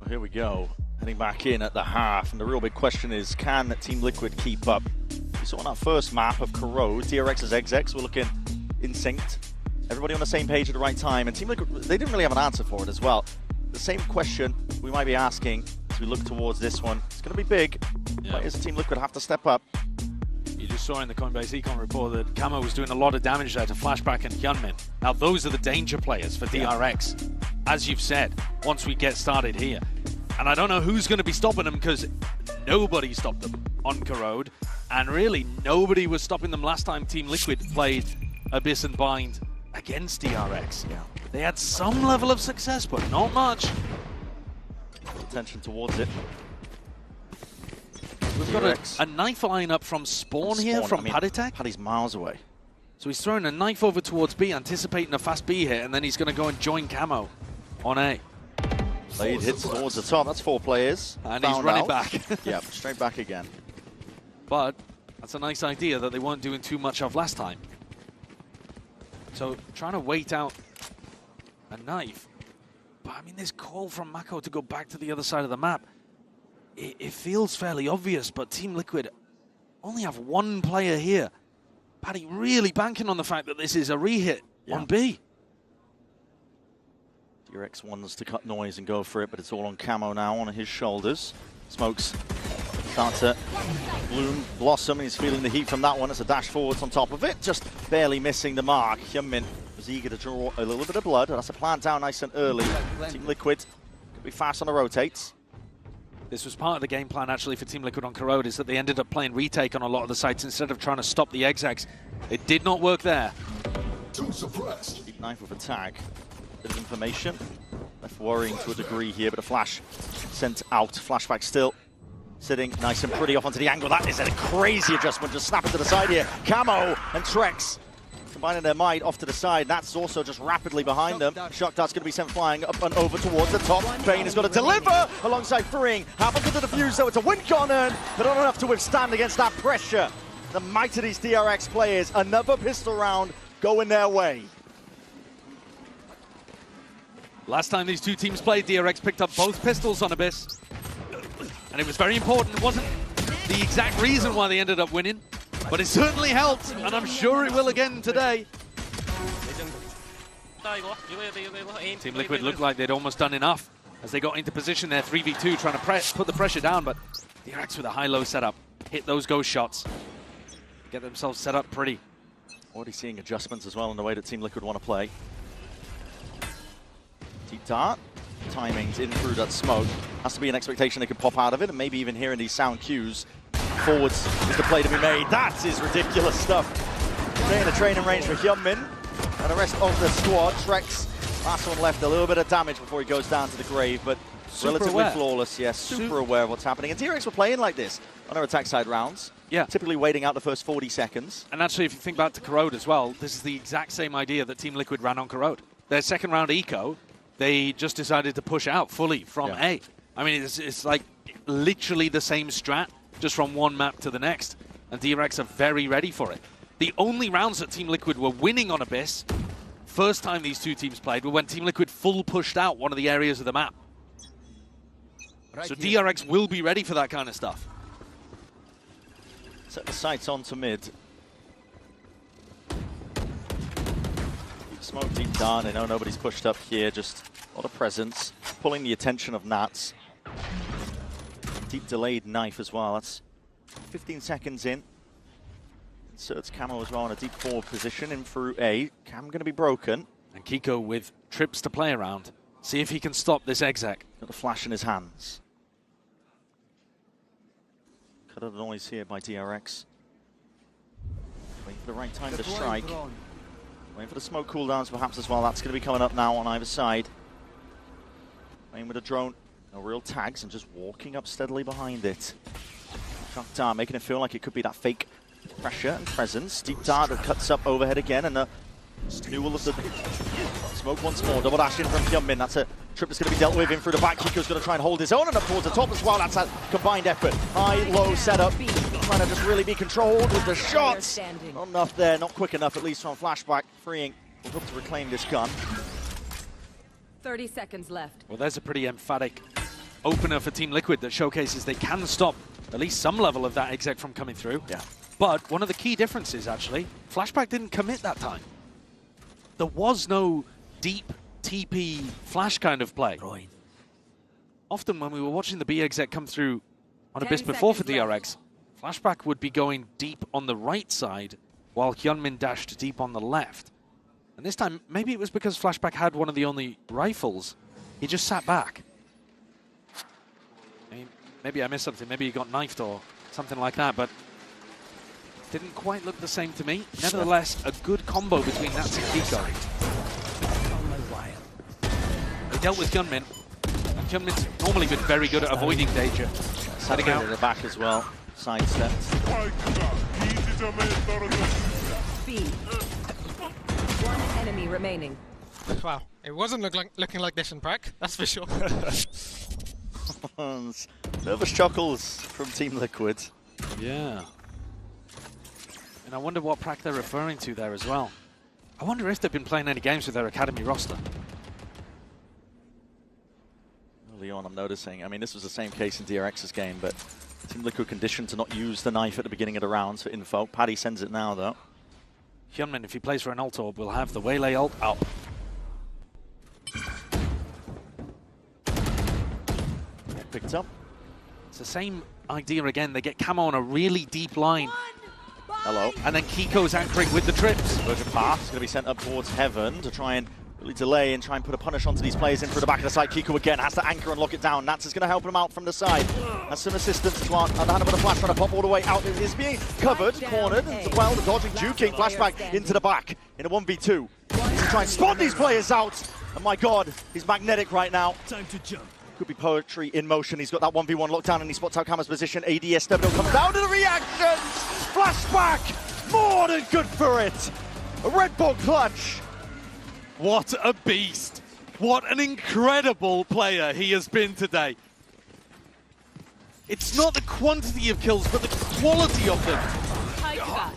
Here we go, heading back in at the half, and the real big question is, can Team Liquid keep up? We saw on that first map of Corrode, DRX's XX were looking in sync, everybody on the same page at the right time, and Team Liquid, they didn't really have an answer for it as well. The same question we might be asking as we look towards this one. It's going to be big. Yeah. Why does Team Liquid have to step up? You just saw in the Coinbase Econ report that Camo was doing a lot of damage there to Flashback and Hyunmin. Now those are the danger players for DRX, as you've said, once we get started here. And I don't know who's going to be stopping them, because nobody stopped them on Corrode, and really nobody was stopping them last time Team Liquid played Abyss and Bind against DRX. Yeah. They had some level of success, but not much. Attention towards it. We've got a knife lineup from Spawn here, from Paditek. Paddy's miles away. So he's throwing a knife over towards B, anticipating a fast B hit, and then he's going to go and join Camo on A. Blade hits towards the top. That's 4 players. And he's running back. Yeah, straight back again. But that's a nice idea that they weren't doing too much of last time. So trying to wait out a knife. But I mean, this call from Mako to go back to the other side of the map, it feels fairly obvious, but Team Liquid only have 1 player here. Paddy really banking on the fact that this is a re-hit on B. DRX wants to cut noise and go for it, but it's all on Camo now, on his shoulders. Smokes start to blossom, and he's feeling the heat from that one. It's a dash forwards on top of it, just barely missing the mark. Hyunmin was eager to draw a little bit of blood. That's a plant down nice and early. Team Liquid could be fast on the rotates. This was part of the game plan actually for Team Liquid on Corrode, is that they ended up playing retake on a lot of the sites instead of trying to stop the execs. It did not work there. Deep knife with a tag. Bit of information. Left worrying to a degree here, but a flash sent out. Flashback still sitting nice and pretty off onto the angle. That is a crazy adjustment. Just snapping to the side here. Camo and Trex combining their might off to the side. That's also just rapidly behind them. Shock Dart's going to be sent flying up and over towards the top. Bane is going to deliver alongside Freeing. Happens to the defuse, though. It's a win corner, but not enough to withstand against that pressure. The might of these DRX players. Another pistol round going their way. Last time these two teams played, DRX picked up both pistols on Abyss. And it was very important. It wasn't the exact reason why they ended up winning, but it certainly helped, and I'm sure it will again today. Team Liquid looked like they'd almost done enough as they got into position there, 3v2, trying to put the pressure down, but DRX with a high-low setup. Hit those ghost shots. Get themselves set up pretty. Already seeing adjustments as well in the way that Team Liquid want to play. Deep dart. Timings in through that smoke. Has to be an expectation they could pop out of it, and maybe even hearing these sound cues. Forwards is the play to be made. That is ridiculous stuff. Stay in the training range for Hyunmin and the rest of the squad. Trex, last one left, a little bit of damage before he goes down to the grave, but relatively flawless. Yes, super aware of what's happening. And DRX were playing like this on our attack side rounds. Yeah. Typically waiting out the first 40 seconds. And actually, if you think back to Corrode as well, this is the exact same idea that Team Liquid ran on Corrode. Their second round eco, they just decided to push out fully from A. I mean, it's like literally the same strat, just from one map to the next. And DRX are very ready for it. The only rounds that Team Liquid were winning on Abyss, first time these two teams played, were when Team Liquid full pushed out one of the areas of the map. So DRX will be ready for that kind of stuff. Set the sights on to mid. Deep smoke, deep down. I know nobody's pushed up here, just a lot of presence. Pulling the attention of Nats. Deep delayed knife as well. That's 15 seconds in. Inserts Camo as well in a deep forward position in through A. Cam going to be broken. And Kiko with trips to play around. See if he can stop this exec. Got a flash in his hands. Cut out the noise here by DRX. Waiting for the right time to strike. Waiting for the smoke cooldowns perhaps as well. That's going to be coming up now on either side. Playing with a drone. No real tags and just walking up steadily behind it. Shakhtar making it feel like it could be that fake pressure and presence. Deep dart that cuts up overhead again, and the renewal of the smoke once more. Double dash in from Hyunmin. That's a trip that's going to be dealt with in through the back. Kiko's going to try and hold his own and up towards the top as well. That's a combined effort. High-low setup. Trying to just really be controlled with the shots. Not enough there, not quick enough at least from Flashback. Freeing. We'll hope to reclaim this gun. 30 seconds left. Well, there's a pretty emphatic opener for Team Liquid that showcases they can stop at least some level of that exec from coming through. Yeah. But one of the key differences, actually, Flashback didn't commit that time. There was no deep TP flash kind of play. Often when we were watching the B exec come through on Abyss before for DRX, Flashback would be going deep on the right side while Hyunmin dashed deep on the left. And this time, maybe it was because Flashback had one of the only rifles. He just sat back. I mean, maybe I missed something. Maybe he got knifed or something like that, but didn't quite look the same to me. Nevertheless, a good combo between Nats and Kiko. They dealt with Hyunmin. And Hyunmin's normally been very good at avoiding danger. Setting out at the back as well. Side steps. One enemy remaining. Wow, it wasn't looking like this in prac, that's for sure. Nervous chuckles from Team Liquid. Yeah. And I wonder what prac they're referring to there as well. I wonder if they've been playing any games with their academy roster. Early on, I'm noticing. I mean, this was the same case in DRX's game, but Team Liquid conditioned to not use the knife at the beginning of the rounds for info. Paddy sends it now, though. Hyunmin, if he plays for an ult orb, will have the Waylay ult up. Picked up. It's the same idea again. They get Camo on a really deep line. Hello. And then Kiko's anchoring with the trips. Virgin Path is going to be sent up towards Heaven to try and really delay and try and put a punish onto these players in through the back of the side. Kiko again has to anchor and lock it down. Nats is going to help him out from the side. Has some assistance as well. And a bit of flash trying to pop all the way out. It is being covered, cornered, and well, the dodging juking flashback into the back in a 1v2. He's trying to spot these players out. And my God, he's magnetic right now. Time to jump. Could be poetry in motion. He's got that 1v1 lockdown and he spots out Cama's position. ADS Stebno comes down to the reaction. Flashback, more than good for it. A Red Bull clutch. What a beast. What an incredible player he has been today. It's not the quantity of kills, but the quality of them.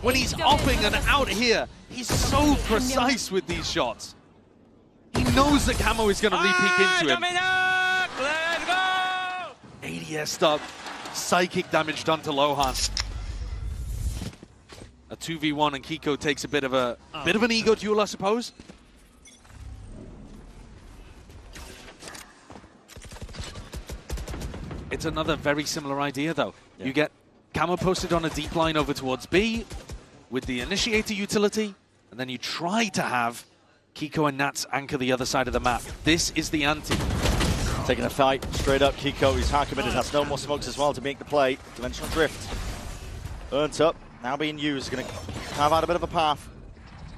When he's upping and out here, he's so precise with these shots. He knows that Camo is going to re-peek into him. Let's go! ADS stop. Psychic damage done to Lohan. A 2v1 and Kiko takes a bit of an ego duel, I suppose. it's another very similar idea, though. You get Camo posted on a deep line over towards B with the Initiator utility, and then you try to have Kiko and Nats anchor the other side of the map. This is the ante. Taking a fight straight up. Kiko, who's hard committed, has no more smokes as well to make the play. Dimensional drift. Earns up, now being used. Going to carve out a bit of a path.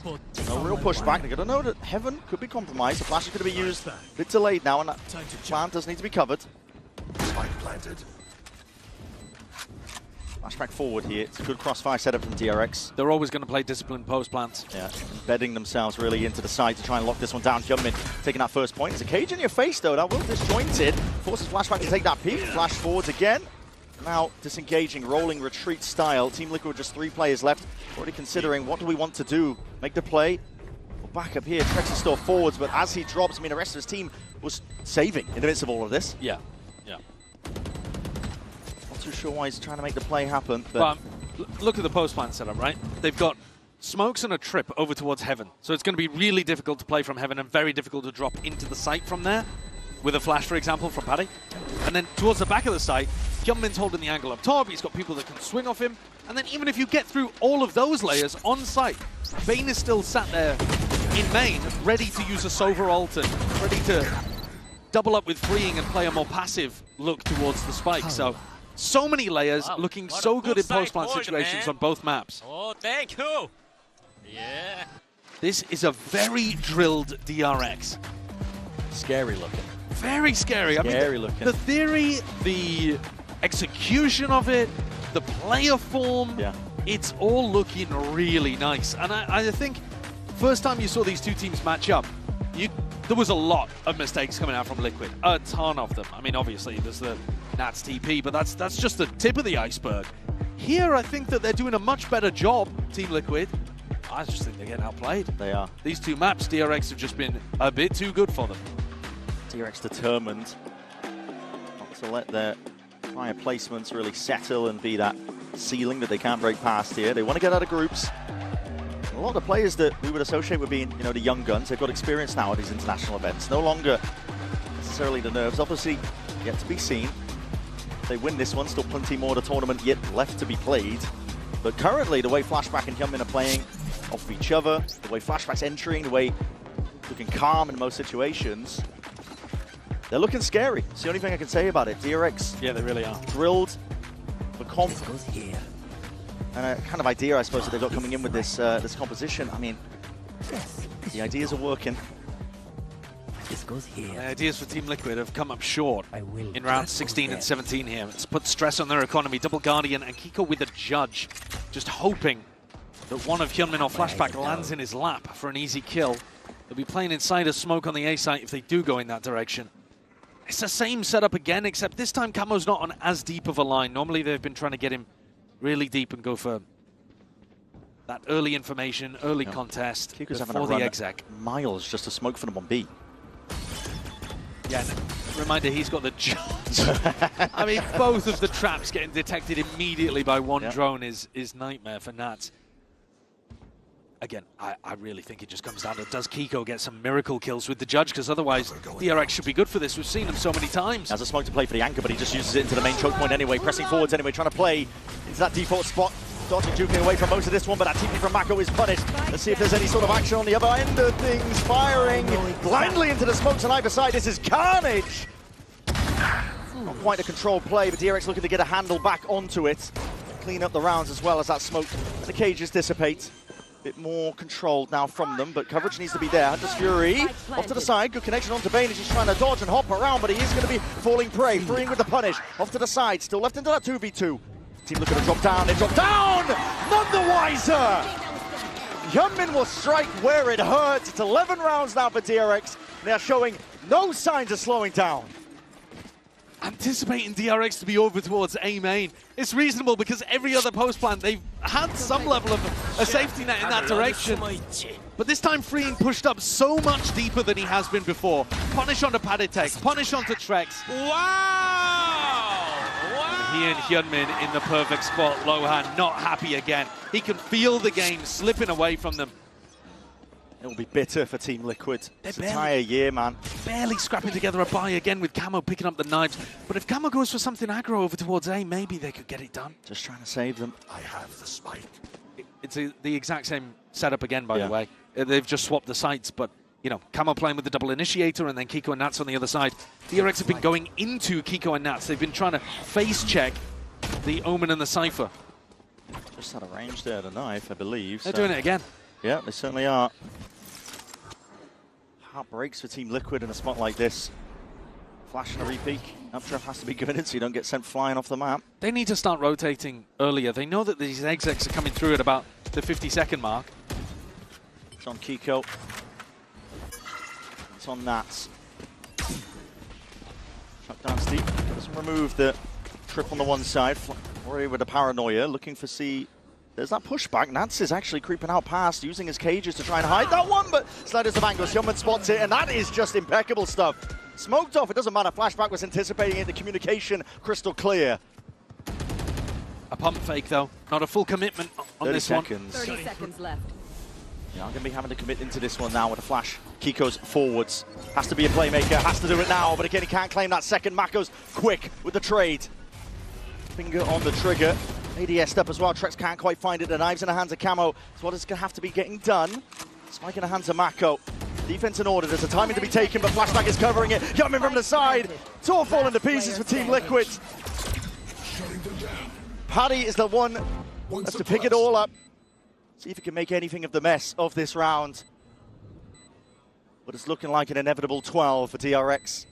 No real pushback. They're going to know that Heaven could be compromised. The flash is going to be used. A bit delayed now, and that plant does need to be covered. Spike planted. Flashback forward here. It's a good crossfire setup from DRX. They're always going to play disciplined post plants. Yeah, embedding themselves really into the side to try and lock this one down. Hyunmin taking that first point. It's a cage in your face, though. That will disjointed. Forces Flashback to take that peek. Flash forwards again. Now disengaging, rolling retreat style. Team Liquid with just 3 players left. Already considering what do we want to do. Make the play. Well, back up here. Trex is still forwards, but as he drops, I mean, the rest of his team was saving in the midst of all of this. Yeah. Not too sure why he's trying to make the play happen. But well, look at the post plant setup, right? They've got smokes and a trip over towards Heaven. So it's going to be really difficult to play from Heaven and very difficult to drop into the site from there. With a flash, for example, from Paddy. And then towards the back of the site, Hyunmin's holding the angle up top. He's got people that can swing off him. And then even if you get through all of those layers on site, Bane is still sat there in main, ready to use a Sova ult and ready to double up with freeing and play a more passive look towards the spike. So many layers, looking so good in post-plant situations on both maps. Oh, thank you. Yeah. This is a very drilled DRX. Scary looking. Very scary. Scary looking. The theory, the execution of it, the player form, it's all looking really nice. And I think first time you saw these two teams match up, there was a lot of mistakes coming out from Liquid. A ton of them. I mean, obviously, there's the Nats TP, but that's just the tip of the iceberg. Here, I think that they're doing a much better job, Team Liquid. I just think they're getting outplayed. They are. These two maps, DRX have just been a bit too good for them. DRX determined not to let their prior placements really settle and be that ceiling that they can't break past here. They want to get out of groups. A lot of the players that we would associate with being, the young guns, they've got experience now at these international events. No longer necessarily the nerves. Obviously, yet to be seen. If they win this one, still plenty more of the tournament yet left to be played. But currently, the way Flashback and Hyunmin are playing off of each other, the way Flashback's entering, the way looking calm in most situations, they're looking scary. It's the only thing I can say about it. DRX, yeah, they really are. Drilled for confidence. And a kind of idea, I suppose, that they've got coming in with this this composition. I mean, the ideas are working. This goes here. The ideas for Team Liquid have come up short in rounds 16 and 17 here. It's put stress on their economy. Double Guardian and Kiko with a judge, just hoping that one of Hyunmin or Flashback lands in his lap for an easy kill. They'll be playing inside a smoke on the A site if they do go in that direction. It's the same setup again, except this time Camo's not on as deep of a line. Normally they've been trying to get him really deep and go for that early information, early contest Kiko's before the exec. Miles just to smoke for them on B. Yeah, reminder, he's got the judge. I mean, both of the traps getting detected immediately by one drone is nightmare for Nats. Again, I really think it just comes down to, does Kiko get some miracle kills with the judge? Because otherwise, DRX should be good for this. We've seen him so many times. Has a smoke to play for the anchor, but he just uses it into the main choke point anyway. Pressing forwards anyway, trying to play into that default spot. Dodging, juking away from most of this one, but that TP from Mako is punished. Let's see if there's any sort of action on the other end of things. Firing blindly into the smokes on either side. This is carnage. Not quite a controlled play, but DRX looking to get a handle back onto it. Clean up the rounds as well as that smoke and the cages dissipate. Bit more controlled now from them, but coverage needs to be there. Hunter's Fury off to the side. Good connection onto Bane as he's trying to dodge and hop around, but he is going to be falling prey. Freeing with the punish. Off to the side. Still left into that 2v2. Team looking to drop down. They drop down! None the wiser! Hyunmin will strike where it hurts. It's 11 rounds now for DRX. They are showing no signs of slowing down. Anticipating DRX to be over towards A main. It's reasonable because every other post plan, they've had some level of a safety net in that direction. But this time Freeing pushed up so much deeper than he has been before. Punish onto Paditek, punish onto Trex. Wow! He and Hyunmin in the perfect spot. Lohan not happy again. He can feel the game slipping away from them. It'll be bitter for Team Liquid this entire year, man. Barely scrapping together a buy again with Camo picking up the knives. But if Camo goes for something aggro over towards A, maybe they could get it done. Just trying to save them. I have the spike. It's the exact same setup again, by the way. They've just swapped the sites, but, you know, Camo playing with the double initiator and then Kiko and Nats on the other side. DRX have been going into Kiko and Nats. They've been trying to face check the Omen and the Cypher. Just had a range there, the knife, I believe. They're doing it again. Yeah, they certainly are. Heart breaks for Team Liquid in a spot like this. Flash and a repeat. Uptrap has to be given it so you don't get sent flying off the map. They need to start rotating earlier. They know that these execs are coming through at about the 50-second mark. It's on Kiko. It's on Nats. Shut down Steve. Doesn't remove the trip on the one side. Already with the paranoia, looking for C. There's that pushback. Nats is actually creeping out past, using his cages to try and hide that one, but Sliders of Angle. Xiongman spots it, and that is just impeccable stuff. Smoked off, it doesn't matter. Flashback was anticipating it, the communication crystal clear. A pump fake, though. Not a full commitment on this one. 30 seconds left. Yeah, I'm going to be having to commit into this one now with a flash. Kiko's forwards. Has to be a playmaker, has to do it now, but again, he can't claim that second. Mako's quick with the trade. Finger on the trigger. ADS'd up as well. Trex can't quite find it. The knives in the hands of Camo. It's what is going to have to be getting done. Spike in the hands of Mako. Defense in order. There's a timing to be taken, but Flashback is covering it. Coming from the side. It's all falling to pieces for Team Liquid. Paddy is the one that's to pick it all up. See if he can make anything of the mess of this round. But it's looking like an inevitable 12 for DRX.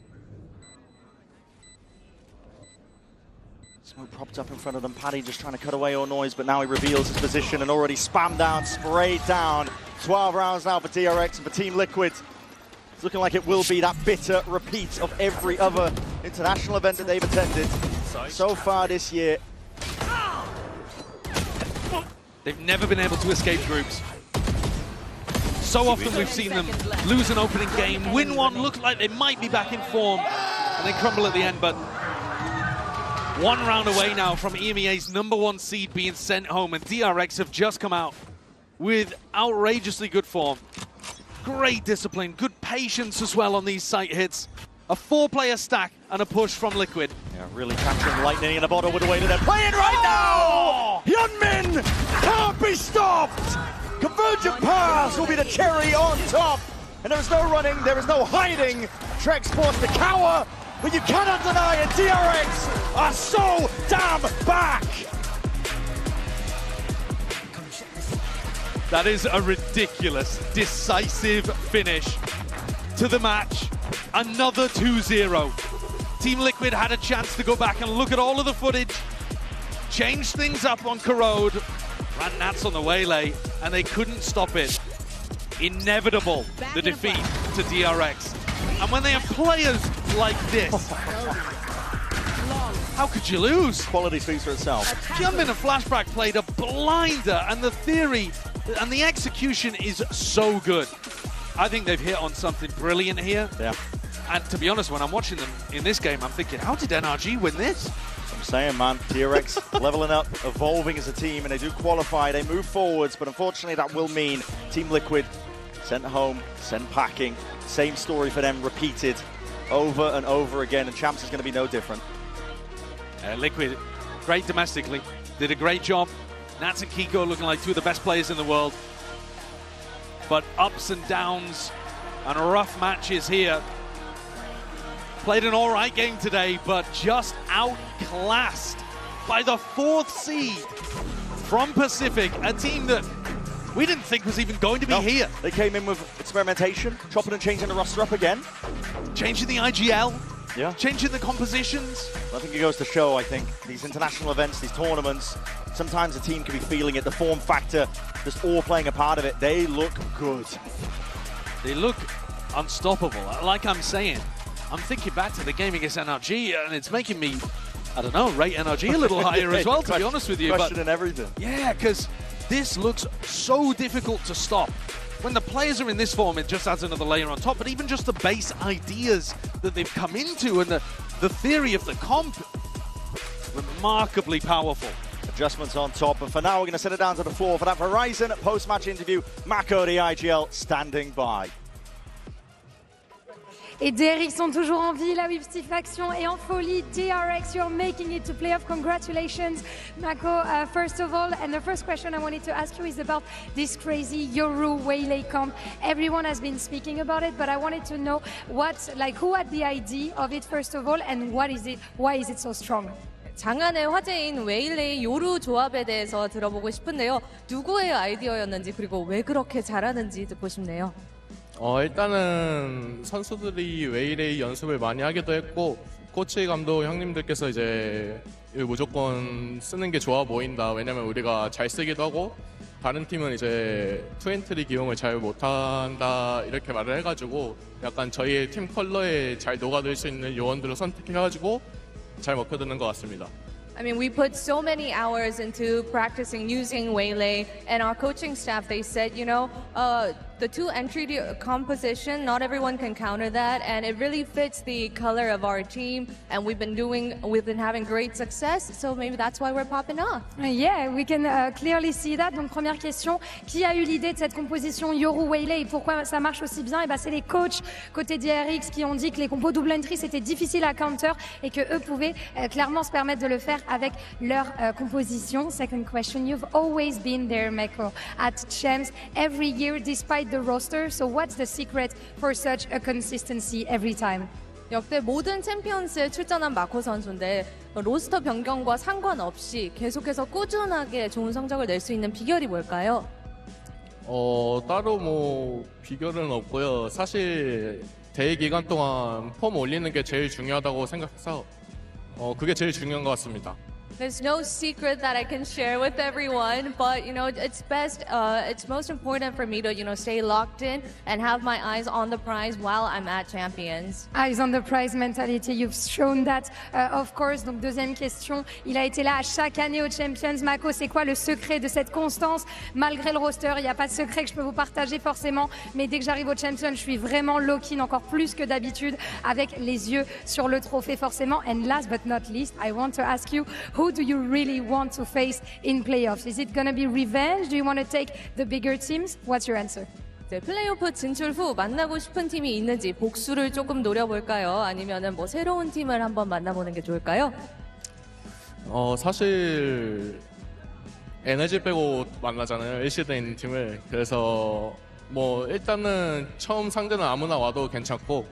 Smoke propped up in front of them. Paddy just trying to cut away all noise, but now he reveals his position and already spammed down, sprayed down. 12 rounds now for DRX and for Team Liquid. It's looking like it will be that bitter repeat of every other international event that they've attended so far this year. They've never been able to escape groups. So often we've seen them lose an opening game, win one, look like they might be back in form, and they crumble at the end, but 1 round away now from EMEA's #1 seed being sent home, and DRX have just come out with outrageously good form. Great discipline, good patience as well on these site hits. A 4-player stack and a push from Liquid. Yeah, really capturing lightning in a bottle with the way that they're playing right now! Hyunmin can't be stopped! Convergent pass will be the cherry on top! And there is no running, there is no hiding. Trex forced to cower, but you cannot deny it. DRX are so damn back! That is a ridiculous, decisive finish to the match. Another 2-0. Team Liquid had a chance to go back and look at all of the footage, change things up on Corrode, ran Nats on the waylay, and they couldn't stop it. Inevitable, the defeat to DRX. And when they have players like this, how could you lose? Quality speaks for itself. Jumpin' and Flashback played a blinder, and the theory and the execution is so good. I think they've hit on something brilliant here. Yeah. And to be honest, when I'm watching them in this game, I'm thinking, how did NRG win this? I'm saying, man, DRX leveling up, evolving as a team, and they do qualify, they move forwards, but unfortunately that will mean Team Liquid sent home, sent packing. Same story for them, repeated over and over again, and Champs is going to be no different. Liquid, great domestically, did a great job. Nats and Kiko looking like 2 of the best players in the world. But ups and downs and rough matches here. Played an all right game today, but just outclassed by the 4th seed from Pacific, a team that we didn't think was even going to be here. They came in with experimentation, chopping and changing the roster up again. Changing the IGL, yeah, changing the compositions. I think it goes to show, I think, these international events, these tournaments, sometimes a team can be feeling it, the form factor, just all playing a part of it. They look good. They look unstoppable. Like I'm saying, I'm thinking back to the game against NRG, and it's making me, I don't know, rate NRG a little higher as well, to be honest with you. Questioning everything. Yeah, because this looks so difficult to stop. When the players are in this form, it just adds another layer on top, but even just the base ideas that they've come into and the theory of the comp, remarkably powerful. Adjustments on top, and for now we're going to send it down to the floor for that Verizon post-match interview. Mako, the IGL, standing by. Et DRX sont toujours en vie, la Wipstifaction est en folie. DRX, you're making it to playoff. Congratulations, Mako. First of all, and the first question I wanted to ask you is about this crazy Yoru Waylay comp. Everyone has been speaking about it, but I wanted to know who had the idea of it first of all, and why is it so strong? 장안의 화제인 웨일레이 요루 조합에 대해서 들어보고 싶은데요. 누구의 아이디어였는지 그리고 왜 그렇게 잘하는지 듣고 싶네요. 일단은 선수들이 웨일레이 연습을 많이 하기도 했고 코치 감독 형님들께서 이제 무조건 쓰는 게 좋아 보인다. 왜냐면 우리가 잘 쓰기도 하고 다른 팀은 이제 투엔트리 기용을 잘 못한다 이렇게 말을 해가지고 약간 저희의 팀 컬러에 잘 녹아들 수 있는 요원들을 선택해가지고 잘 먹혀드는 것 같습니다. I mean, we put so many hours into practicing using Waylay, and our coaching staff, they said, you know, the two entry composition, not everyone can counter that, and it really fits the color of our team, and we've been having great success, so maybe that's why we're popping off. Yeah, we can clearly see that. Donc première question, qui a eu l'idée de cette composition Yoru Waylay et pourquoi ça marche aussi bien? Et ben c'est les coachs côté DRX qui ont dit que les compos double entry c'était difficile à counter et que eux pouvaient clairement se permettre de le faire avec leur composition. Second question, you've always been there, Mako, at Champs every year despite the roster. So what's the secret for such a consistency every time? 역대 모든 챔피언스에 출전한 마코 선수인데 로스터 변경과 상관없이 계속해서 꾸준하게 좋은 성적을 낼 수 있는 비결이 뭘까요? 따로 뭐 비결은 없고요. 사실 대회 기간 동안 폼 올리는 게 제일 중요하다고 생각해서 그게 제일 중요한 것 같습니다. There's no secret that I can share with everyone, but you know, it's most important for me to, you know, stay locked in and have my eyes on the prize while I'm at Champions. Eyes on the prize mentality, you've shown that, of course. Donc deuxième question, il a été là à chaque année aux Champions. Mako, c'est quoi le secret de cette constance malgré le roster? Il n'y a pas de secret que je peux vous partager forcément, mais dès que j'arrive aux Champions, je suis vraiment lock-in encore plus que d'habitude avec les yeux sur le trophée forcément. And last but not least, I want to ask you, who do you really want to face in playoffs? Is it going to be revenge? Do you want to take the bigger teams? What's your answer? 네, 플레이오프 진출 후 만나고 싶은 팀이 있는지 복수를 조금 노려볼까요? 아니면은 뭐 새로운 팀을 한번 만나보는 게 좋을까요? 사실 에너지 빼고 만나잖아요. 1시드에 있는 팀을. 그래서 뭐 일단은 처음 상대는 아무나 와도 괜찮고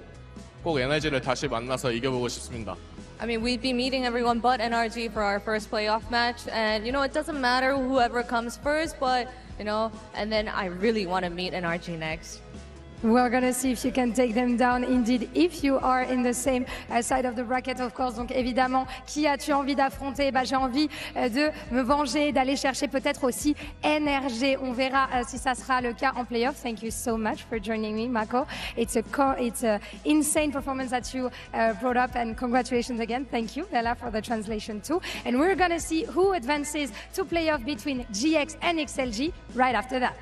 꼭 에너지를 다시 만나서 이겨보고 싶습니다. I mean, we'd be meeting everyone but NRG for our first playoff match, and you know, it doesn't matter whoever comes first, but you know, and then I really want to meet NRG next. We're going to see if you can take them down, indeed, if you are in the same side of the bracket, of course. Donc évidemment, qui as-tu envie d'affronter? J'ai envie de me venger, d'aller chercher peut-être aussi NRG. On verra si ça sera le cas en playoff. Thank you so much for joining me, Mako. It's a insane performance that you brought up, and congratulations again. Thank you, Bella, for the translation too. And we're going to see who advances to playoff between GX and XLG right after that.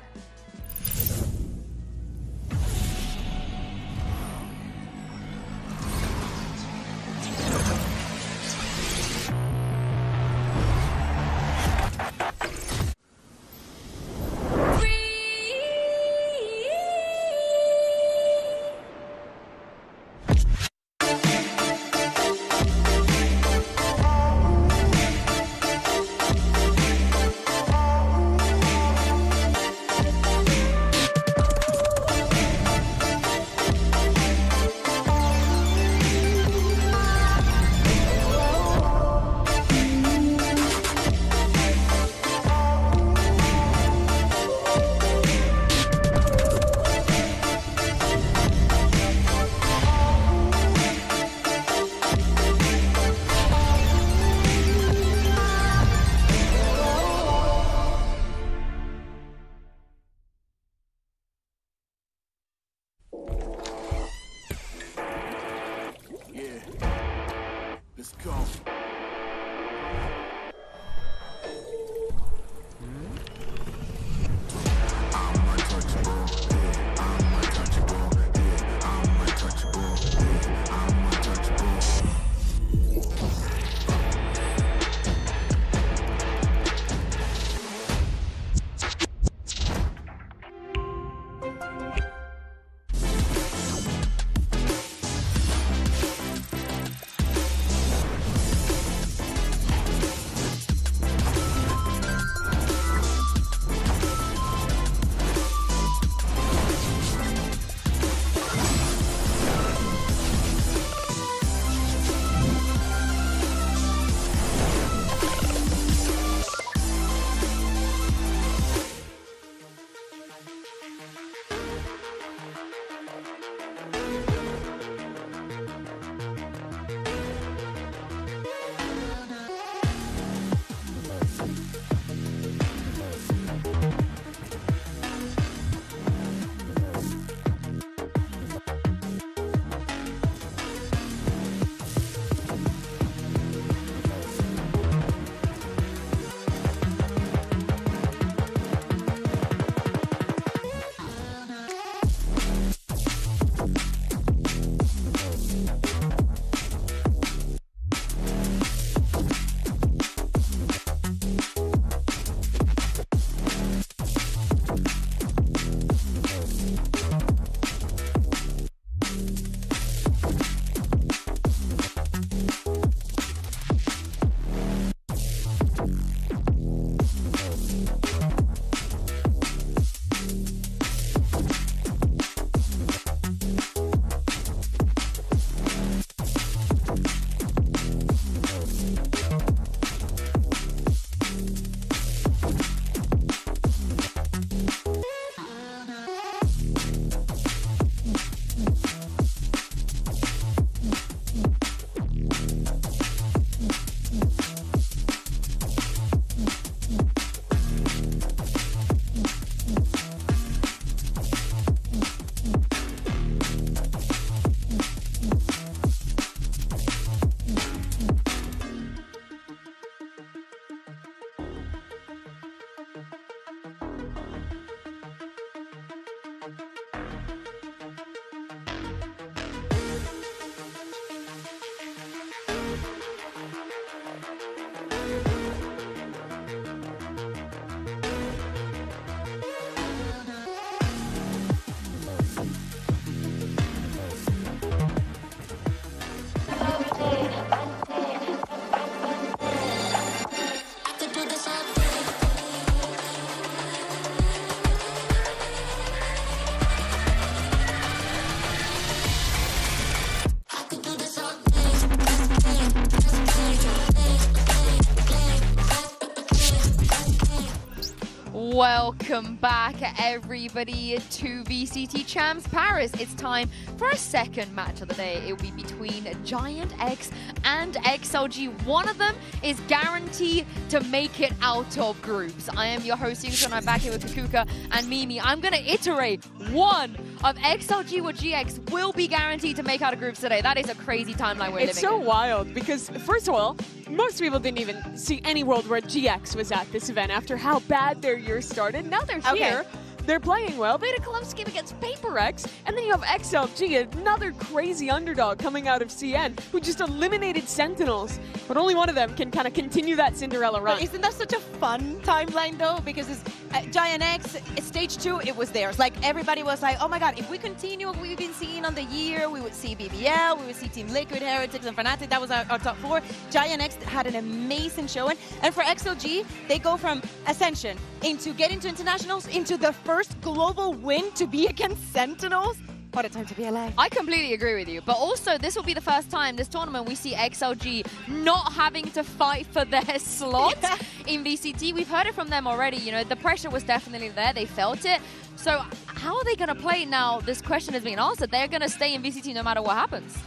Welcome back, everybody, to VCT Champs Paris. It's time for a second match of the day. It will be between Giant X and XLG. One of them is guaranteed to make it out of groups. I am your host, Yingsun, and I'm back here with Kakuka and Mimi. I'm going to iterate one of XLG or GX will be guaranteed to make out of groups today. That is a crazy timeline we're living in. It's so wild because, first of all, most people didn't even see any world where GX was at this event after how bad their year started. Now they're here. They're playing well. Beta Kalovsky against Paper X. And then you have XLG, another crazy underdog coming out of CN, who just eliminated Sentinels. But only one of them can kind of continue that Cinderella run. But isn't that such a fun timeline, though? Because it's Giant X, stage 2, it was theirs. Like, everybody was like, oh my god, if we continue what we've been seeing on the year, we would see BBL, we would see Team Liquid, Heretics, and Fnatic. That was our top 4. Giant X had an amazing showing. And for XLG, they go from Ascension into getting to Internationals into the first global win to be against Sentinels. What a time to be alive. I completely agree with you. But also, this will be the first time this tournament we see XLG not having to fight for their slot in VCT. We've heard it from them already. You know, the pressure was definitely there. They felt it. So how are they going to play now? This question has been answered. They're going to stay in VCT no matter what happens.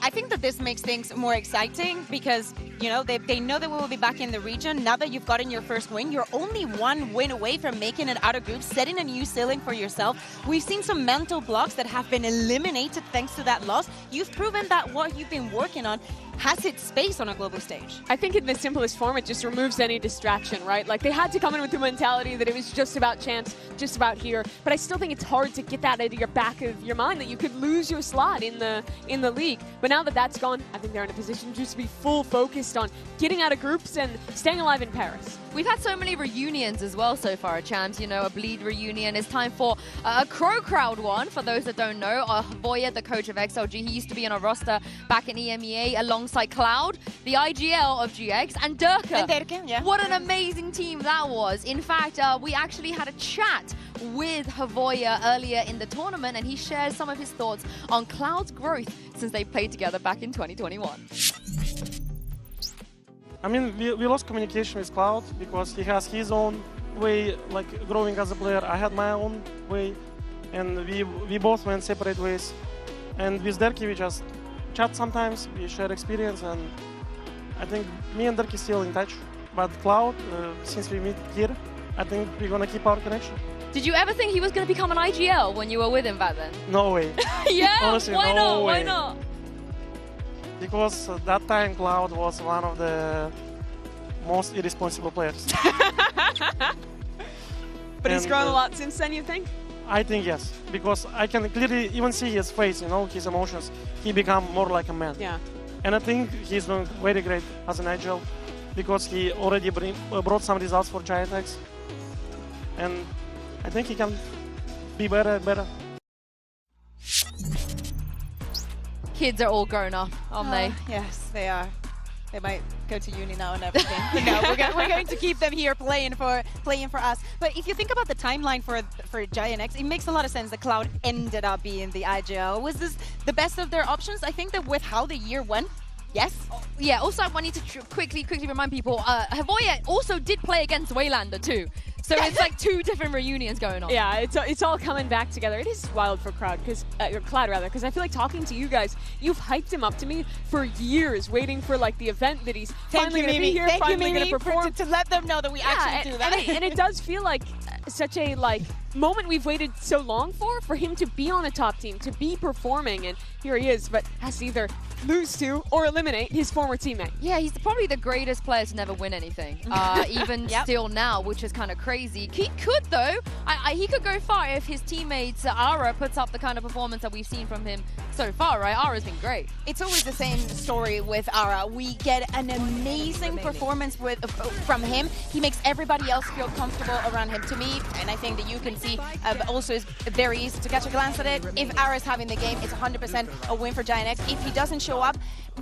I think that this makes things more exciting because, you know, they know that we will be back in the region. Now that you've gotten your first win, you're only one win away from making it out of groups, setting a new ceiling for yourself. We've seen some mental blocks that have been eliminated thanks to that loss. You've proven that what you've been working on has its space on a global stage. I think in the simplest form, it just removes any distraction, right? Like, they had to come in with the mentality that it was just about chance, just about here. But I still think it's hard to get that out of your back of your mind, that you could lose your slot in the league. But now that that's gone, I think they're in a position just to be full focused on getting out of groups and staying alive in Paris. We've had so many reunions as well so far at Champs. You know, a Bleed reunion. It's time for a Crow Crowd one. For those that don't know, Voya, the coach of XLG, he used to be on a roster back in EMEA alongside Cloud, the IGL of GX, and Durka. Yeah. What an amazing team that was. In fact, we actually had a chat with Havoya earlier in the tournament, and he shared some of his thoughts on Cloud's growth since they played together back in 2021. I mean, we lost communication with Cloud because he has his own way, like, growing as a player. I had my own way, and we both went separate ways. And with Derky, we just chat sometimes, we share experience, and I think me and Derky still in touch. But Cloud, since we meet here, I think we're gonna keep our connection. Did you ever think he was going to become an IGL when you were with him back then? No way. Yeah? Honestly, Why no not? way. Why not? Because that time Cloud was one of the most irresponsible players. But he's grown a lot since then, you think? I think yes, because I can clearly even see his face, you know, his emotions. He become more like a man. Yeah. And I think he's doing very great as an IGL because he already brought some results for Giant X. And I think he can be better and better. Kids are all grown up, aren't they? Yes, they are. They might go to uni now and everything. But no, we're going to keep them here playing for us. But if you think about the timeline for Giant X, it makes a lot of sense that Cloud ended up being the IGL. Was this the best of their options? I think that with how the year went, yes. Yeah, also I need to quickly remind people, Havoya also did play against Waylander too. So it's like 2 different reunions going on. Yeah, it's all coming back together. It is wild for Cloud, because I feel like talking to you guys, you've hyped him up to me for years, waiting for like the event that he's finally going to be here, finally going to perform. To let them know that we actually do that. And it does feel like such a moment we've waited so long for him to be on a top team, to be performing, and here he is, but has to either lose to or eliminate his former teammate. Yeah, he's probably the greatest player to never win anything, even still now, which is kind of crazy. He could, though. He could go far if his teammates, Ara, puts up the kind of performance that we've seen from him so far, right? Ara's been great. It's always the same story with Ara. We get an amazing performance from him. He makes everybody else feel comfortable around him. To me, and I think that you can see, also it's very easy to catch a glance at it. If Ara's having the game, it's 100% a win for Giant X. If he doesn't show up,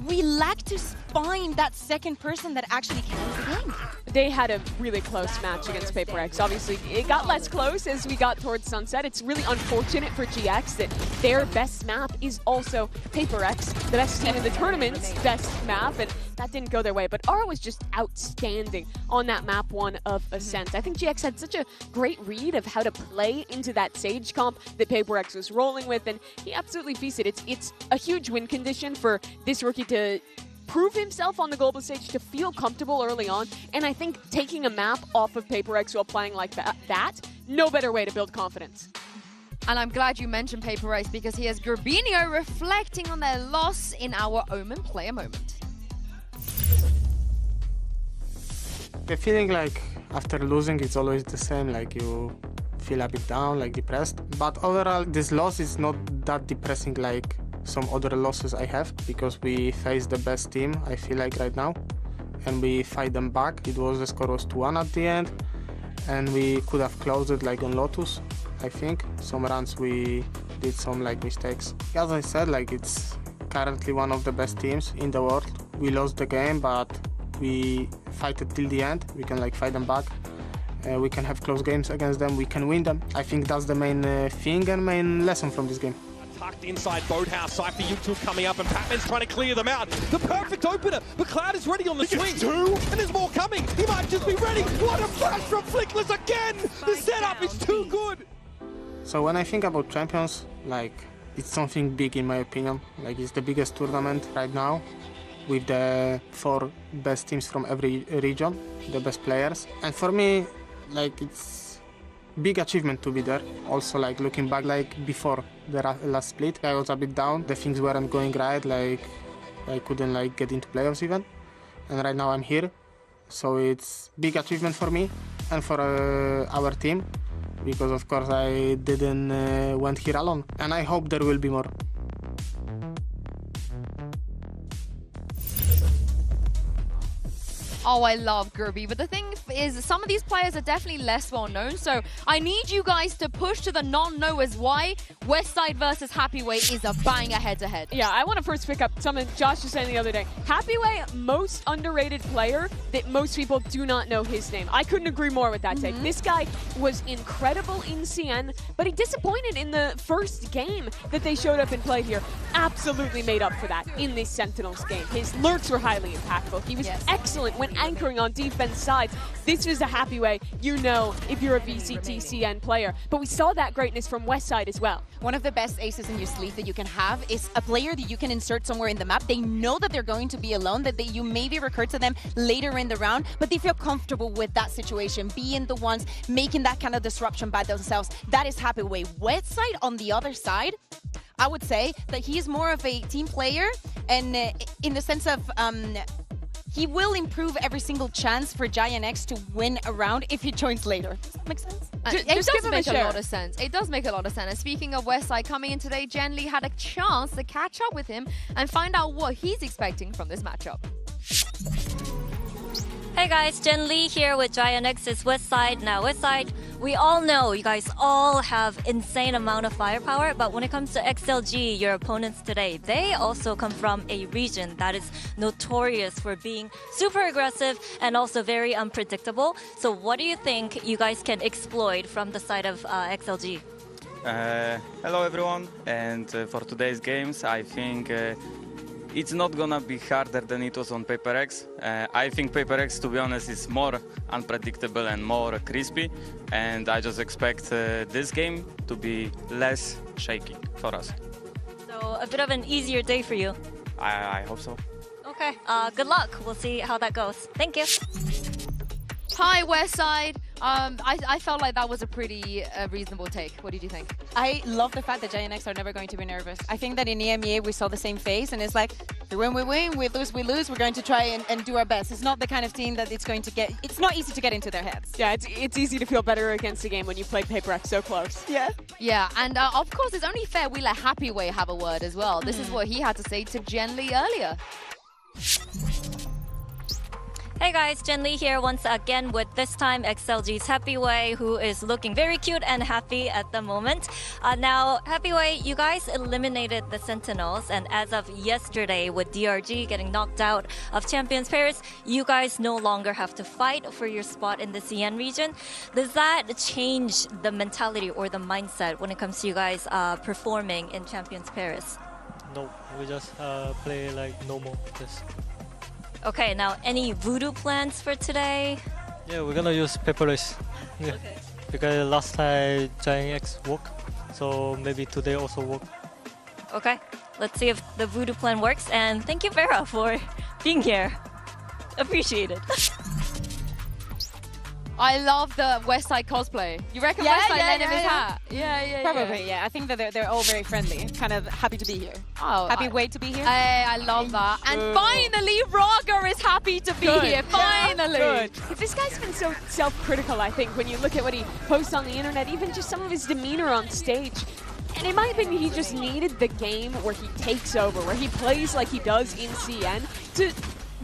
we lack to find that second person that actually carries the game. They had a really close match against Paper X. Obviously, it got less close as we got towards sunset. It's really unfortunate for GX that their best map is also Paper X, the best team in the tournament's best map, and that didn't go their way. But Aura was just outstanding on that map 1 of Ascent. I think GX had such a great read of how to play into that Sage comp that Paper X was rolling with, and he absolutely feasted. It's a huge win condition for this rookie to prove himself on the global stage, to feel comfortable early on, and I think taking a map off of Paper X while playing like that, no better way to build confidence. And I'm glad you mentioned Paper X because here's Gerbinio reflecting on their loss in our Omen player moment. The feeling like after losing it's always the same, like you feel a bit down, like depressed. But overall this loss is not that depressing like some other losses I have, because we faced the best team I feel like right now and we fight them back. The score was 2-1 at the end and we could have closed it like on Lotus. I think some runs we did some like mistakes. As I said, like it's currently one of the best teams in the world. We lost the game but we fight it till the end. We can like fight them back. We can have close games against them, we can win them. I think that's the main thing and main lesson from this game. Tucked inside Boathouse, Cypher U2 coming up and Patman's trying to clear them out. The perfect opener, but Cloud is ready on the swing. Two, and there's more coming. He might just be ready. What a flash from Flickless again! The setup is too good. So when I think about Champions, like it's something big in my opinion. Like it's the biggest tournament right now with the 4 best teams from every region, the best players. And for me, like it's big achievement to be there. Also like looking back, like before the last split, I was a bit down. The things weren't going right, like I couldn't like get into playoffs even. And right now I'm here. So it's big achievement for me and for our team, because of course I didn't went here alone. And I hope there will be more. Oh, I love Gerby, but the thing is some of these players are definitely less well known, so I need you guys to push to the non-knowers why Westside versus Happyway is a banger head-to-head. Yeah, I want to first pick up something Josh was saying the other day. Happyway, most underrated player that most people do not know his name. I couldn't agree more with that take. This guy was incredible in CN, but he disappointed in the first game that they showed up and played here. Absolutely made up for that in this Sentinels game. His lurks were highly impactful. He was excellent when anchoring on defense sides. This is a Happyway, you know, if you're a VCT CN player. But we saw that greatness from Westside as well. One of the best aces in your sleeve that you can have is a player that you can insert somewhere in the map. They know that they're going to be alone, that you maybe recur to them later in the round, but they feel comfortable with that situation, being the ones making that kind of disruption by themselves. That is Happyway. Westside, on the other side, I would say that he is more of a team player, and in the sense of he will improve every single chance for Giant X to win a round if he joins later. Does that make sense? It does make a lot of sense. It does make a lot of sense. And speaking of Westside, coming in today, Jen Lee had a chance to catch up with him and find out what he's expecting from this matchup. Hey guys, Jen Lee here with Giant X's Westside. Now Westside, we all know you guys all have insane amount of firepower, but when it comes to XLG, your opponents today, they also come from a region that is notorious for being super aggressive and also very unpredictable. So what do you think you guys can exploit from the side of XLG? Hello everyone, and for today's games, I think it's not gonna be harder than it was on Paper X. I think Paper X, to be honest, is more unpredictable and more crispy, and I just expect this game to be less shaky for us. So a bit of an easier day for you. I hope so. Okay, good luck. We'll see how that goes. Thank you. Hi, Westside. I felt like that was a pretty reasonable take. What did you think? I love the fact that Giant X are never going to be nervous. I think that in EMEA we saw the same face, and it's like, when we win, we lose, we lose. We're going to try and do our best. It's not the kind of team that it's going to get. It's not easy to get into their heads. Yeah, it's easy to feel better against a game when you played Paper X so close. Yeah. Yeah, and of course, it's only fair we let Happyway have a word as well. This is what he had to say to Jen Lee earlier. Hey guys, Jen Lee here once again with this time XLG's Happyway, who is looking very cute and happy at the moment. Now, Happyway, you guys eliminated the Sentinels, and as of yesterday with DRG getting knocked out of Champions Paris, you guys no longer have to fight for your spot in the CN region. Does that change the mentality or the mindset when it comes to you guys performing in Champions Paris? No, we just play like normal. Just. Okay, now any voodoo plans for today? Yeah, we're gonna use paperless. Yeah. Okay. Because last time Giant X worked, so maybe today also work. Okay, let's see if the voodoo plan works. And thank you, Vera, for being here. Appreciate it. I love the West Side cosplay. You reckon West Side lent him his hat? Probably, yeah. I think that they're all very friendly. Kind of happy to be here. Oh, wait to be here. I love that. And finally, Raga is happy to be here. Finally. Good. This guy's been so self-critical, I think, when you look at what he posts on the internet, even just some of his demeanor on stage. And in my opinion, he just needed the game where he takes over, where he plays like he does in CN to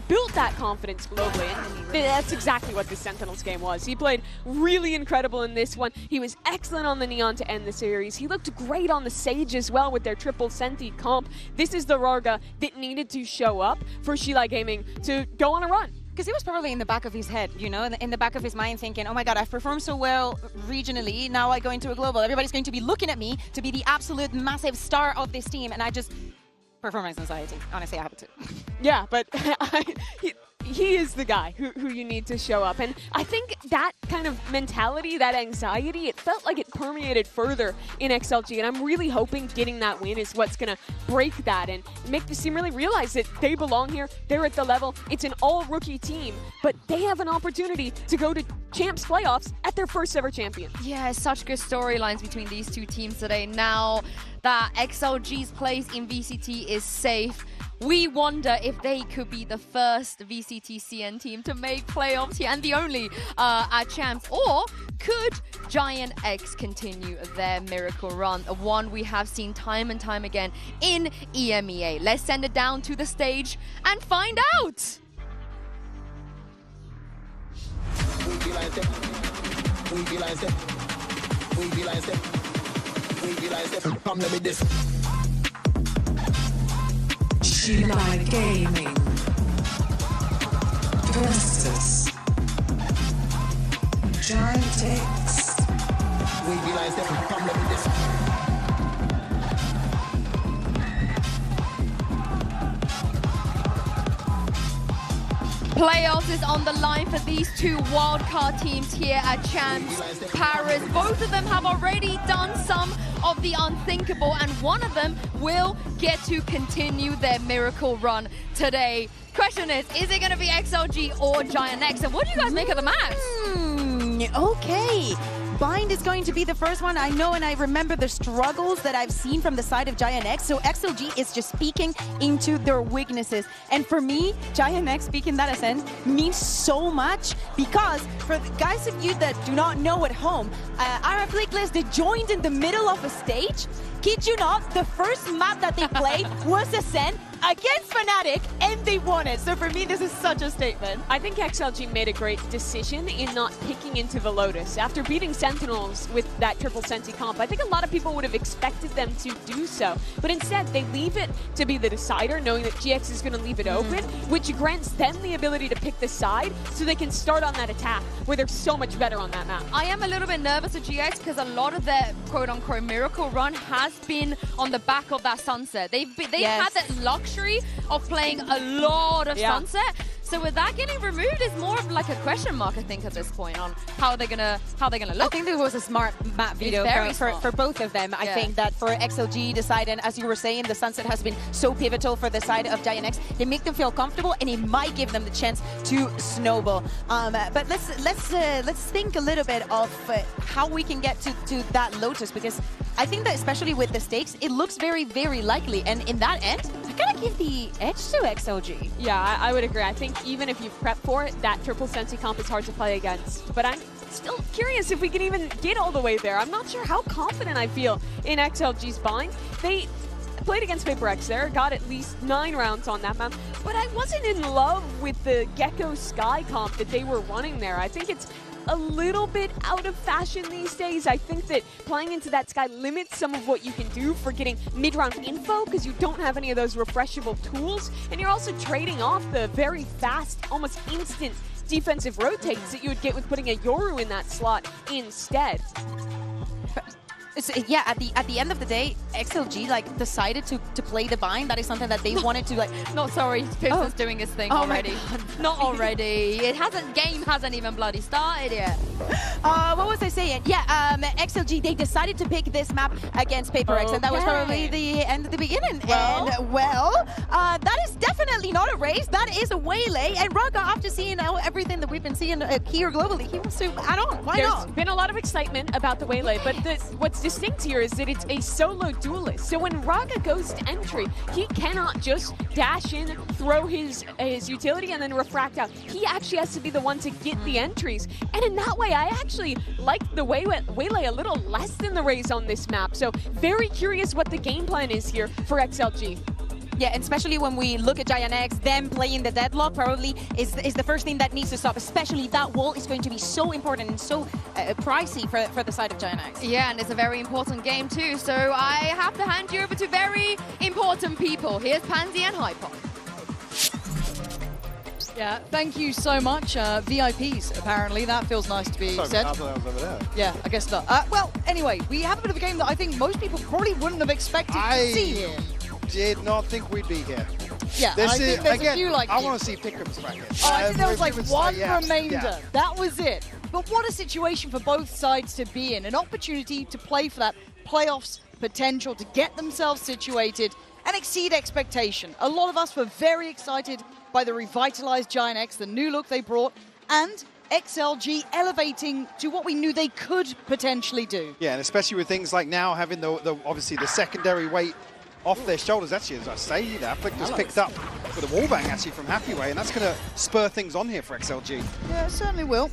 build that confidence globally, and that's exactly what the Sentinels game was. He played really incredible in this one. He was excellent on the Neon to end the series. He looked great on the Sage as well with their triple Senti comp. This is the Rarga that needed to show up for Shilai Gaming to go on a run. Because he was probably in the back of his head, you know, in the back of his mind thinking, oh my god, I've performed so well regionally, now I go into a global. Everybody's going to be looking at me to be the absolute massive star of this team, and I just... Performance anxiety. Honestly, I have it too. Yeah, but he is the guy who you need to show up. And I think that kind of mentality, that anxiety, it felt like it permeated further in XLG. And I'm really hoping getting that win is what's going to break that and make the team really realize that they belong here. They're at the level. It's an all-rookie team, but they have an opportunity to go to Champs playoffs at their first ever champion. Yeah, such good storylines between these two teams today. Now that XLG's place in VCT is safe, we wonder if they could be the first VCT CN team to make playoffs here and the only at Champs, or could Giant X continue their miracle run, a one we have seen time and time again in EMEA. Let's send it down to the stage and find out. Come let me this. Shilai Gaming versus Giant X. We be like that. Come let me this. Playoffs is on the line for these two wildcard teams here at Champs Paris. Both of them have already done some of the unthinkable, and one of them will get to continue their miracle run today. Question is it going to be XLG or Giant X? And what do you guys make of the maps? Okay. Bind is going to be the first one. I know and I remember the struggles that I've seen from the side of Giant X. So XLG is just speaking into their weaknesses. And for me, Giant X speaking that ascent means so much, because for the guys of you that do not know at home, RF Leakless, they joined in the middle of a stage. Kid you not, the first map that they played was Ascent against Fnatic, and they won it. So for me, this is such a statement. I think XLG made a great decision in not picking into the Lotus. After beating Sentinels with that triple Senti comp, I think a lot of people would have expected them to do so. But instead, they leave it to be the decider, knowing that GX is going to leave it open, which grants them the ability to pick the side so they can start on that attack, where they're so much better on that map. I am a little bit nervous at GX because a lot of their quote-unquote miracle run has been on the back of that Sunset. They've had that luxury of playing a lot of Sunset. So with that getting removed, is more of like a question mark, I think, at this point on how they're gonna look. I think there was a smart map video for both of them. I think that for XLG deciding, as you were saying, the Sunset has been so pivotal for the side of Giant X. They make them feel comfortable, and it might give them the chance to snowball. But let's think a little bit of how we can get to that Lotus, because I think that especially with the stakes, it looks very, very likely. And in that end, I gotta give the edge to XLG. Yeah, I would agree. I think even if you prep for it, that triple Senti comp is hard to play against. But I'm still curious if we can even get all the way there. I'm not sure how confident I feel in XLG's bind. They played against VaporX there, got at least 9 rounds on that map, but I wasn't in love with the Gecko Sky comp that they were running there. I think it's a little bit out of fashion these days. I think that playing into that Sky limits some of what you can do for getting mid-round info because you don't have any of those refreshable tools, and you're also trading off the very fast, almost instant defensive rotates that you would get with putting a Yoru in that slot instead. Yeah, at the end of the day, XLG like decided to play the bind. That is something that they wanted to like. No, sorry, Pixel's doing his thing already. Not already. Game hasn't even bloody started yet. What was I saying? Yeah, XLG, they decided to pick this map against PaperX, and that was probably the end of the beginning. Well. And that is definitely not a race. That is a Waylay. And Raga, after seeing everything that we've been seeing here globally, he wants to add on. Why not? There's been a lot of excitement about the Waylay, but what's distinct here is that it's a solo duelist. So when Raga goes to entry, he cannot just dash in, throw his utility, and then refract out. He actually has to be the one to get the entries. And in that way, I actually like the Waylay a little less than the Raze on this map. So very curious what the game plan is here for XLG. Yeah, and especially when we look at Giant X, them playing the deadlock probably is the first thing that needs to stop, especially that wall is going to be so important and so pricey for the side of Giant X. Yeah, and it's a very important game too, so I have to hand you over to very important people. Here's Pansy and Hyper. Yeah, thank you so much. VIPs, apparently. That feels nice to be said. I thought that was over there. Yeah, I guess not. Well, anyway, we have a bit of a game that I think most people probably wouldn't have expected to see here. Did not think we'd be here. Yeah, this I think there's a few like I want to see Pickham's back here. Oh, I think there was like one remainder. Yeah. That was it. But what a situation for both sides to be in. An opportunity to play for that playoffs potential, to get themselves situated and exceed expectation. A lot of us were very excited by the revitalized Giant X, the new look they brought, and XLG elevating to what we knew they could potentially do. Yeah, and especially with things like now having the obviously the secondary weight off their shoulders. Actually, as I say that, Flick just picked up with a wallbang actually from Happyway, and that's going to spur things on here for XLG. Yeah, it certainly will.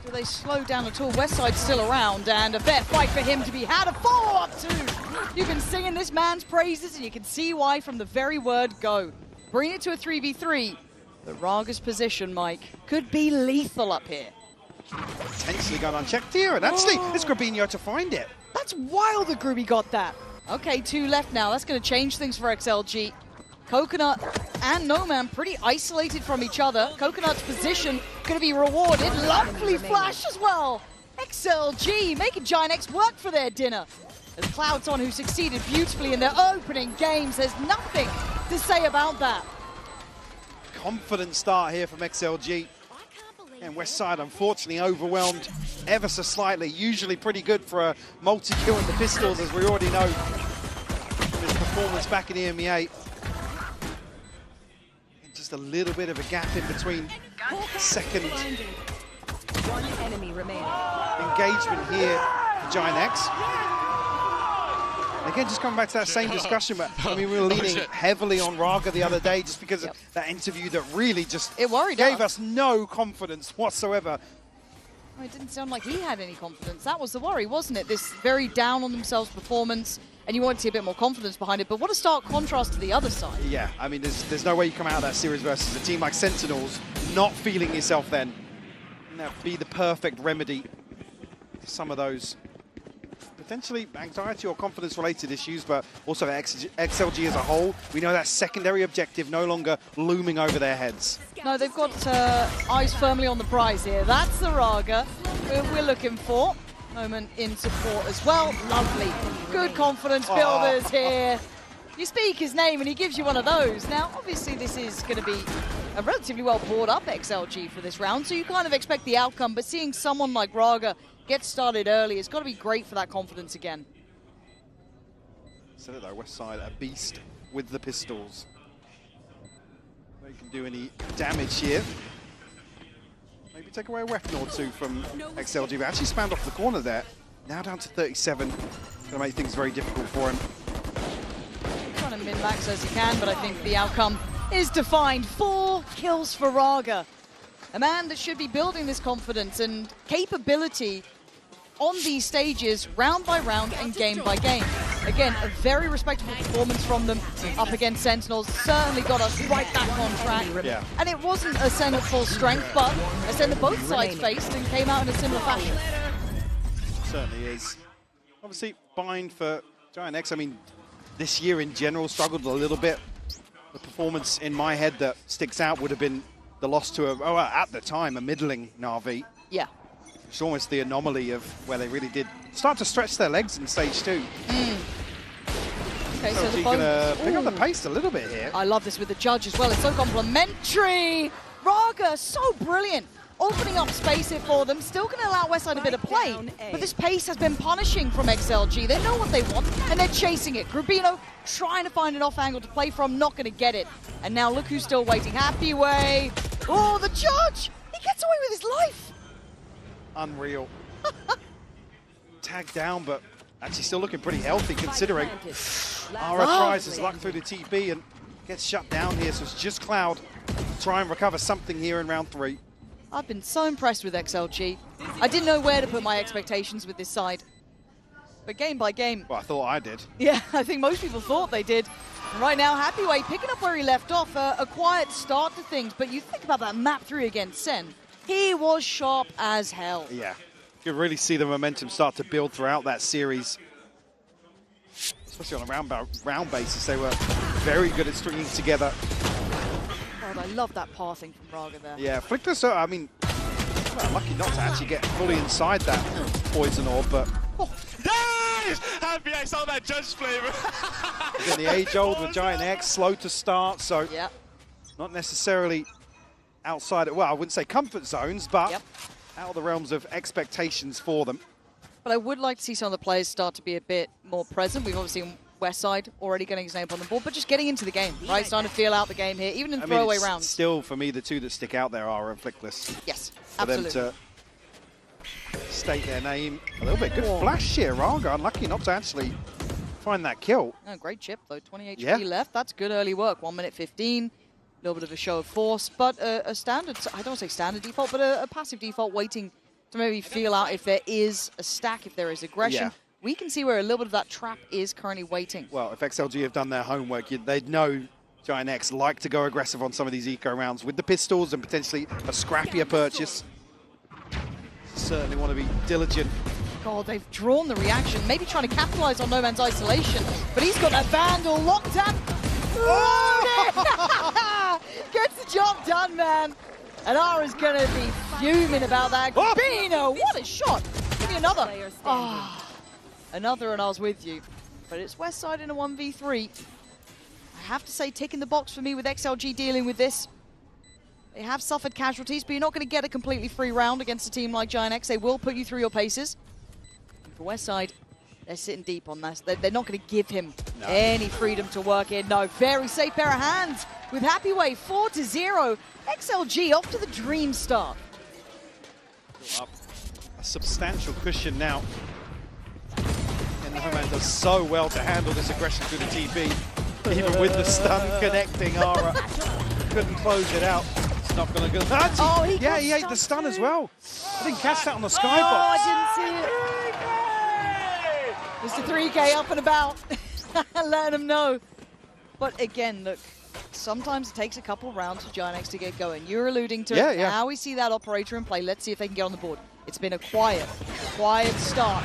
Do they slow down at all? Westside's still around, and a fair fight for him to be had. A follow-up too. You've been singing this man's praises, and you can see why from the very word go. Bring it to a 3v3. The Raga's position, Mike, could be lethal up here. Potentially gone unchecked here, and actually it's Grabinho to find it. That's wild that Gruby got that. Okay, 2 left now. That's going to change things for XLG. Coconut and Noman pretty isolated from each other. Coconut's position going to be rewarded. Lovely flash as well. XLG making Giant X work for their dinner. There's Cloud's on who succeeded beautifully in their opening games. There's nothing to say about that. Confident start here from XLG. And Westside, unfortunately, overwhelmed ever so slightly. Usually pretty good for a multi-kill in the pistols, as we already know from his performance back in EMEA. And just a little bit of a gap in between second engagement here for Giant X. Again, just coming back to that same discussion, but I mean, we were leaning heavily on Raga the other day just because of that interview that really just gave us no confidence whatsoever. Well, it didn't sound like he had any confidence. That was the worry, wasn't it? This very down on themselves performance, and you want to see a bit more confidence behind it. But what a stark contrast to the other side. Yeah, I mean, there's no way you come out of that series versus a team like Sentinels not feeling yourself then. And that would be the perfect remedy for some of those potentially anxiety or confidence-related issues, but also XLG as a whole. We know that secondary objective no longer looming over their heads. No, they've got eyes firmly on the prize here. That's the Raga we're looking for. Moment in support as well. Lovely. Good confidence builders here. You speak his name and he gives you one of those. Now, obviously, this is going to be a relatively well brought up XLG for this round, so you kind of expect the outcome, but seeing someone like Raga get started early, it's got to be great for that confidence again. So though, Westside a beast with the pistols. They can do any damage here. Maybe take away a weapon or two from XLG, but actually spammed off the corner there. Now down to 37. Going to make things very difficult for him. Trying to min-max as he can, but I think the outcome is defined. 4 kills for Raga. A man that should be building this confidence and capability on these stages, round by round and game by game. Again, a very respectable performance from them up against Sentinels. Certainly got us right back on track. Yeah. And it wasn't a Sen at full strength, but a Sen that both sides faced and came out in a similar fashion. Certainly is. Obviously, bind for Giant X. I mean, this year in general struggled a little bit. The performance in my head that sticks out would have been the loss to at the time, a middling Na'Vi. Yeah. It's almost the anomaly of where they really did start to stretch their legs in stage 2. Okay, so the gonna pick up the pace a little bit here. I love this with the judge as well. It's so complimentary. Raga, so brilliant. Opening up space here for them. Still going to allow Westside a bit of play. But this pace has been punishing from XLG. They know what they want, and they're chasing it. Grubino trying to find an off angle to play from. Not going to get it. And now look who's still waiting. Happy Way. Oh, the judge. He gets away with his life. Unreal. Tagged down, but actually still looking pretty healthy considering. Ara tries his luck through the TP and gets shut down here, so it's just Cloud to try and recover something here in round 3. I've been so impressed with XLG. I didn't know where to put my expectations with this side. But game by game. Well, I thought I did. Yeah, I think most people thought they did. And right now, Happy Way picking up where he left off. A quiet start to things, but you think about that map 3 against Sen. He was sharp as hell. Yeah, you could really see the momentum start to build throughout that series. Especially on a round basis, they were very good at stringing together. God, I love that pathing from Raga there. Yeah, Flickless, I mean, well, lucky not to actually get fully inside that poison orb, but... Nice! Happy I saw that judge flavor. Again, the age-old with Giant X, slow to start, so yep. Not necessarily outside, well, I wouldn't say comfort zones, but out of the realms of expectations for them. But I would like to see some of the players start to be a bit more present. We've obviously seen Westside already getting his name on the board, but just getting into the game, right? Starting to feel out the game here, even in throwaway rounds. Still, for me, the two that stick out there are Flickless. Yes, for absolutely. them to state their name a little bit. Good flash here, Raga. Unlucky not to actually find that kill. Oh, great chip, though. 20 HP left. That's good early work. 1 minute 15. A little bit of a show of force, but a standard, I don't want to say standard default, but a passive default waiting to maybe feel out if there is a stack, if there is aggression. Yeah. We can see where a little bit of that trap is currently waiting. Well, if XLG have done their homework, they'd know Giant X like to go aggressive on some of these eco rounds with the pistols and potentially a scrappier purchase. Certainly want to be diligent. God, they've drawn the reaction, maybe trying to capitalize on No Man's isolation, but he's got that Vandal locked down. Gets the job done, man. And Ara's going to be fuming about that. Bino, what a shot. Give me another. Another and I was with you. But it's Westside in a 1v3. I have to say, ticking the box for me with XLG dealing with this. They have suffered casualties, but you're not going to get a completely free round against a team like Giant X. They will put you through your paces. And for Westside, they're sitting deep on this. They're not going to give him any freedom to work in. No, very safe pair of hands with Happy Way, 4-0. XLG off to the dream start. Up a substantial cushion now. And No Man does so well to handle this aggression through the TP. Even with the stun connecting, Ara couldn't close it out. It's not going to go. He ate the stun as well. I didn't catch that on the skybox. I didn't see it. Mr. 3K up and about, letting them know. But again, look, sometimes it takes a couple rounds for Giant X to get going. You're alluding to it. Now we see that operator in play. Let's see if they can get on the board. It's been a quiet start.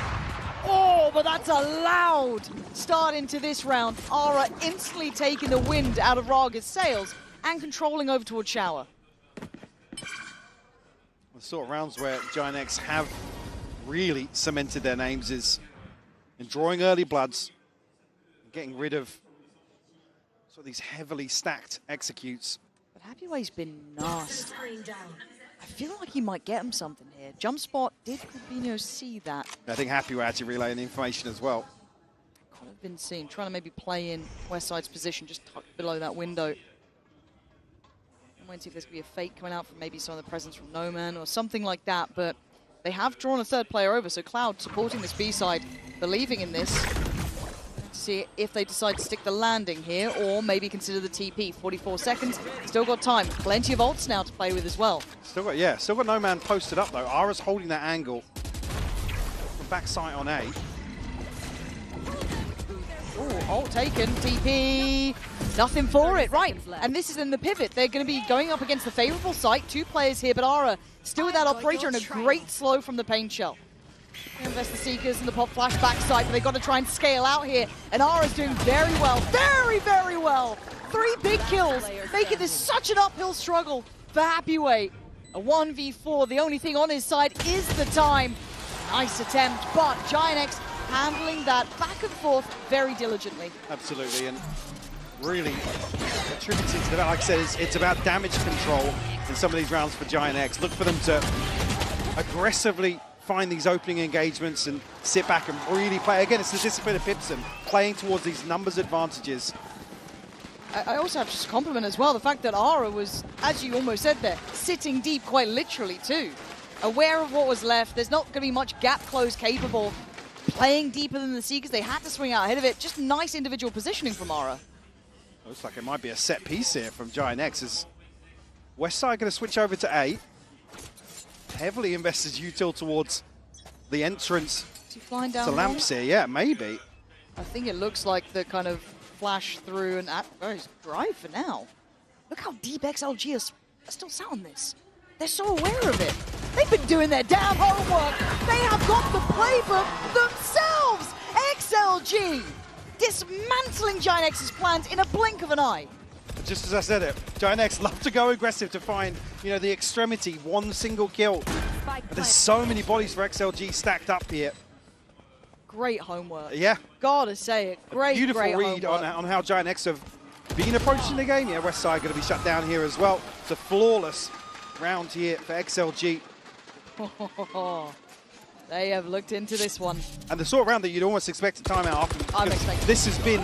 Oh, but that's a loud start into this round. Ara instantly taking the wind out of Raga's sails and controlling over towards Shower. The sort of rounds where Giant X have really cemented their names is in drawing early bloods, getting rid of sort of these heavily stacked executes. But Happy Way's been nasty. I feel like he might get him something here. Jump spot, did Rubino see that? I think Happy Way actually relaying the information as well. Could have been seen, trying to maybe play in Westside's position, just tucked below that window. I'm waiting to see if there's going to be a fake coming out from maybe some of the presence from No Man or something like that, but they have drawn a third player over, so Cloud supporting this B side, believing in this. Let's see if they decide to stick the landing here, or maybe consider the TP. 44 seconds, still got time. Plenty of ults now to play with as well. Still got No Man posted up though. Ara's holding that angle from backside on A. Oh, ult taken. TP. Nothing for it. Right. And this is in the pivot. They're going to be going up against the favorable site. 2 players here, but Ara still with that operator and a great slow from the Pain Shell. Invest the Seekers and the pop flash backside, but they've got to try and scale out here. And Ara's doing very well. Very, very well. 3 big kills, making this such an uphill struggle for Happyweight. A 1v4. The only thing on his side is the time. Nice attempt, but GIANTX handling that back and forth very diligently. Absolutely, and really attributing to the, like I said, it's about damage control in some of these rounds for GIANTX. Look for them to aggressively find these opening engagements and sit back and really play. Again, it's the discipline of Pipson, playing towards these numbers advantages. I also have to just compliment as well the fact that Ara was, as you almost said there, sitting deep quite literally too. Aware of what was left, there's not going to be much gap close capable. Playing deeper than the Seekers, they had to swing out ahead of it. Just nice individual positioning from Ara. Looks like it might be a set piece here from GIANTX as Westside going to switch over to A. Heavily invested util towards the entrance flying down to Lamps here. Yeah, maybe. I think it looks like the kind of flash through and he's drive for now. Look how deep XLG is still sat on this. They're so aware of it. They've been doing their damn homework. They have got the playbook themselves. XLG dismantling GIANTX's plans in a blink of an eye. Just as I said it, GIANTX love to go aggressive to find, you know, the extremity, 1 single kill. But there's so many bodies for XLG stacked up here. Great homework. Yeah. Gotta say it. Great, beautiful great read on how GIANTX have been approaching the game. Yeah, Westside going to be shut down here as well. It's a flawless round here for XLG. They have looked into this one. And the sort of round that you'd almost expect a timeout after. I'm expecting. This has been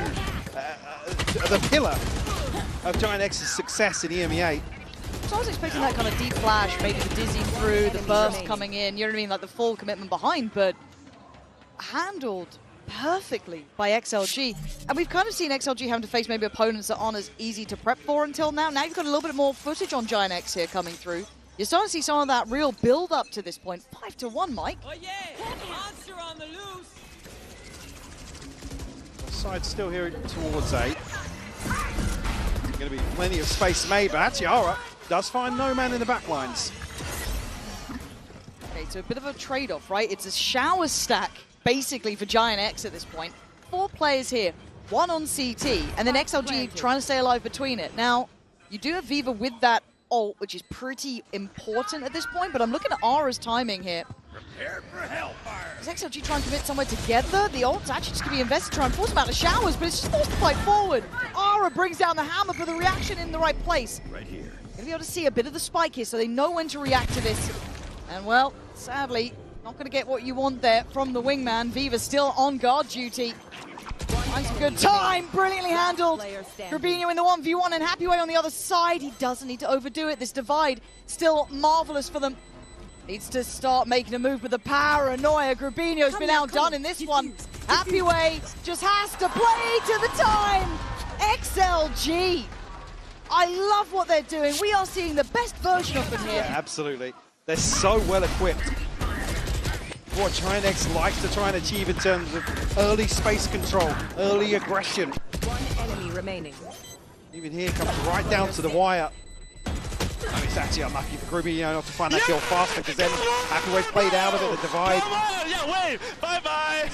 the pillar of GIANTX's success in EMEA. So I was expecting that kind of deep flash, maybe the dizzy through, the burst coming in, you know what I mean, like the full commitment behind, but handled perfectly by XLG. And we've kind of seen XLG having to face maybe opponents that aren't as easy to prep for until now. Now you've got a little bit more footage on GIANTX here coming through. You're starting to see some of that real build up to this point. 5-1, Mike. Oh yeah, monster on the loose. Side still here towards A. Going to be plenty of space made, but actually Ara does find no man in the back lines. Okay, so a bit of a trade-off, right? It's a shower stack, basically, for GIANTX at this point. 4 players here, 1 on CT, and then XLG trying to stay alive between it. Now, you do have Viva with that ult, which is pretty important at this point, but I'm looking at Ara's timing here. Prepare for hellfire. Is XLG trying to commit somewhere together? The ult's actually just going to be invested to try and force him out of showers, but it's just forced to fight forward. Ara brings down the hammer for the reaction in the right place. Right here. Going to be able to see a bit of the spike here, so they know when to react to this. And well, sadly, not going to get what you want there from the wingman. Viva still on guard duty. Finds some good time, brilliantly handled. Rubinho in the 1v1 and Happyway on the other side. He doesn't need to overdo it. This divide still marvelous for them. Needs to start making a move with the paranoia. Grubinho's been outdone in this one. Happyway just has to play to the time. XLG. I love what they're doing. We are seeing the best version of them here. Yeah, absolutely. They're so well equipped. What GIANTX likes to try and achieve in terms of early space control, early aggression. 1 enemy remaining. Even here comes right down to the wire. Oh, it's actually unlucky for Grubinho not to find that kill faster, because then Happyway's played out of it, the divide. Come on, yeah, wave, bye-bye.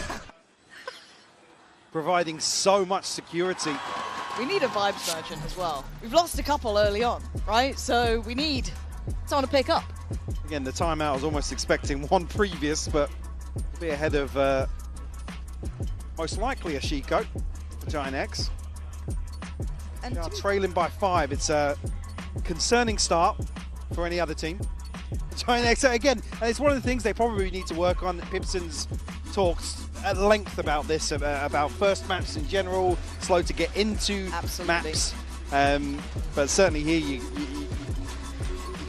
Providing so much security. We need a vibes merchant as well. We've lost a couple early on, right? So we need someone to pick up. Again, the timeout, I was almost expecting one previous, but we'll be ahead of most likely a Shiko for GIANTX. And they are trailing by 5. It's a concerning start for any other team. GIANTX, again, and it's one of the things they probably need to work on. Pipson's talks at length about this, about first maps in general, slow to get into maps. But certainly here, you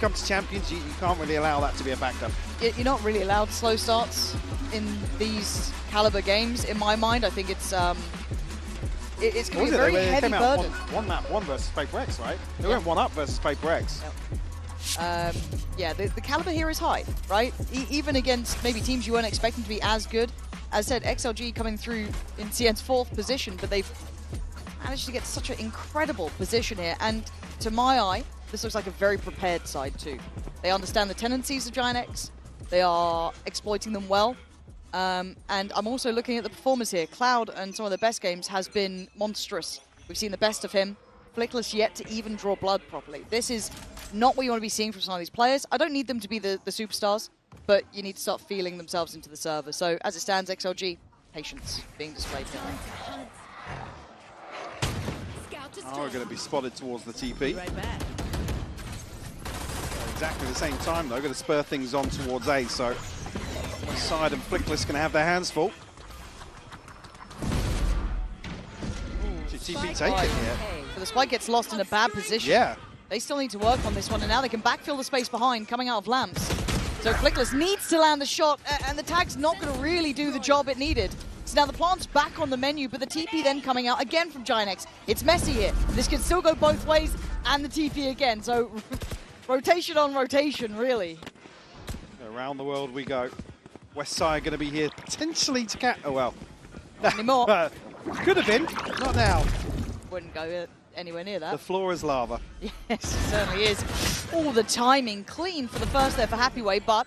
come to Champions, you can't really allow that to be a factor. You're not really allowed slow starts in these caliber games, in my mind. I think it's going to be a very heavy burden. One map, 1 versus Paper X, right? They went 1 up versus Paper X. Yeah, the caliber here is high, right? Even against maybe teams you weren't expecting to be as good as I said, XLG coming through in CN's 4th position, but they've managed to get such an incredible position here. And to my eye, this looks like a very prepared side too. They understand the tendencies of Giant X. They are exploiting them well. And I'm also looking at the performers here. Cloud and some of the best games has been monstrous. We've seen the best of him. Flickless yet to even draw blood properly. This is not what you want to be seeing from some of these players. I don't need them to be the superstars, but you need to start feeling themselves into the server. So as it stands, XLG, patience being displayed here. Oh, we're going to be spotted towards the TP. Exactly the same time, though. Going to spur things on towards A, so Side and Flickless going to have their hands full. TP taken here. So the spike gets lost in a bad position. Yeah. They still need to work on this one, and now they can backfill the space behind, coming out of lamps. So Flickless needs to land the shot, and the tag's not going to really do the job it needed. So now the plant's back on the menu, but the TP then coming out again from Giant X. It's messy here. This can still go both ways, and the TP again. So rotation on rotation, really. Around the world we go. Westside going to be here potentially to catch. Oh, well. Not anymore. Could have been. Not now. Wouldn't go anywhere near that. The floor is lava. Yes, it certainly is. All the timing clean for the first there for Happyway, but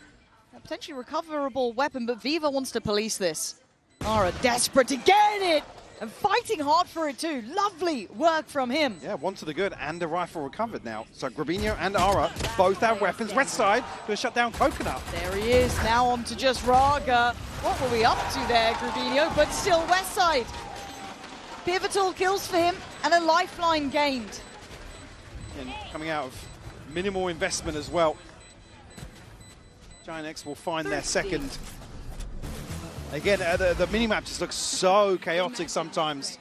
a potentially recoverable weapon, but Viva wants to police this. Ara desperate to get it and fighting hard for it too. Lovely work from him. Yeah, one to the good and a rifle recovered now. So Grabinho and Ara both have weapons. Westside going to shut down Coconut. There he is, now on to just Raga. What were we up to there, Grabinho? But still Westside. Pivotal kills for him and a lifeline gained. And coming out of minimal investment as well. Giant X will find their second. Again, the minimap just looks so chaotic sometimes.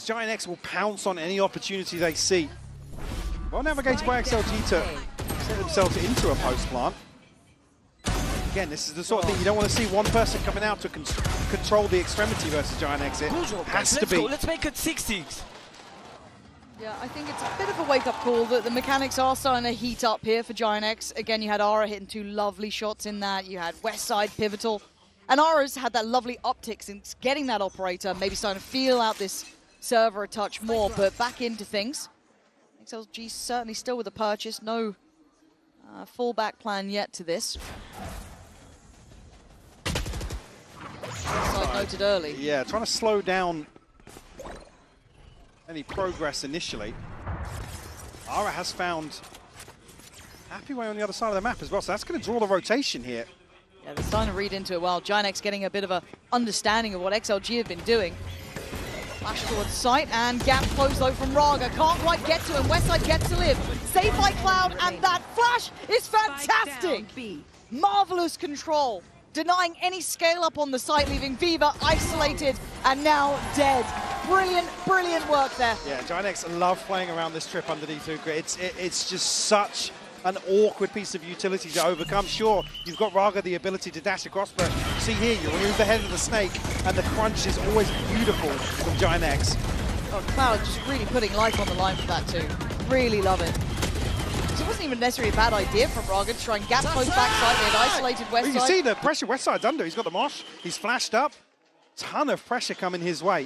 Giant X will pounce on any opportunity they see. Well navigated by XLG to set themselves into a post plant. Again, this is the sort of thing you don't want to see one person coming out to control the extremity versus Giant X. It has to be. Let's make it 6-6. Yeah, I think it's a bit of a wake-up call that the mechanics are starting to heat up here for Giant X. Again, you had Ara hitting 2 lovely shots in that. You had Westside pivotal. And Ara's had that lovely uptick since getting that operator, maybe starting to feel out this server a touch more, but back into things. XLG certainly still with a purchase. No fallback plan yet to this. Side noted early. Yeah, trying to slow down any progress initially. Ara has found Happyway on the other side of the map as well, so that's going to draw the rotation here. Yeah, they're starting to read into it well. Giant X getting a bit of a understanding of what XLG have been doing. Flash towards sight, and gap closed though from Raga. Can't quite get to him. Westside gets to live. Saved by Cloud, and that flash is fantastic! Marvelous control. Denying any scale up on the site, leaving Viva isolated and now dead. Brilliant, brilliant work there. Yeah, Giant X love playing around this trip underneath Hookah. It's just such an awkward piece of utility to overcome. Sure, you've got Raga the ability to dash across, but see here, you remove the head of the snake, and the crunch is always beautiful from Giant X. Oh, Cloud just really putting life on the line for that too. Really love it. So it wasn't even necessarily a bad idea from Raga to try and gap close backside. They had isolated Westside. You can see the pressure Westside's under. He's got the mosh. He's flashed up. Ton of pressure coming his way.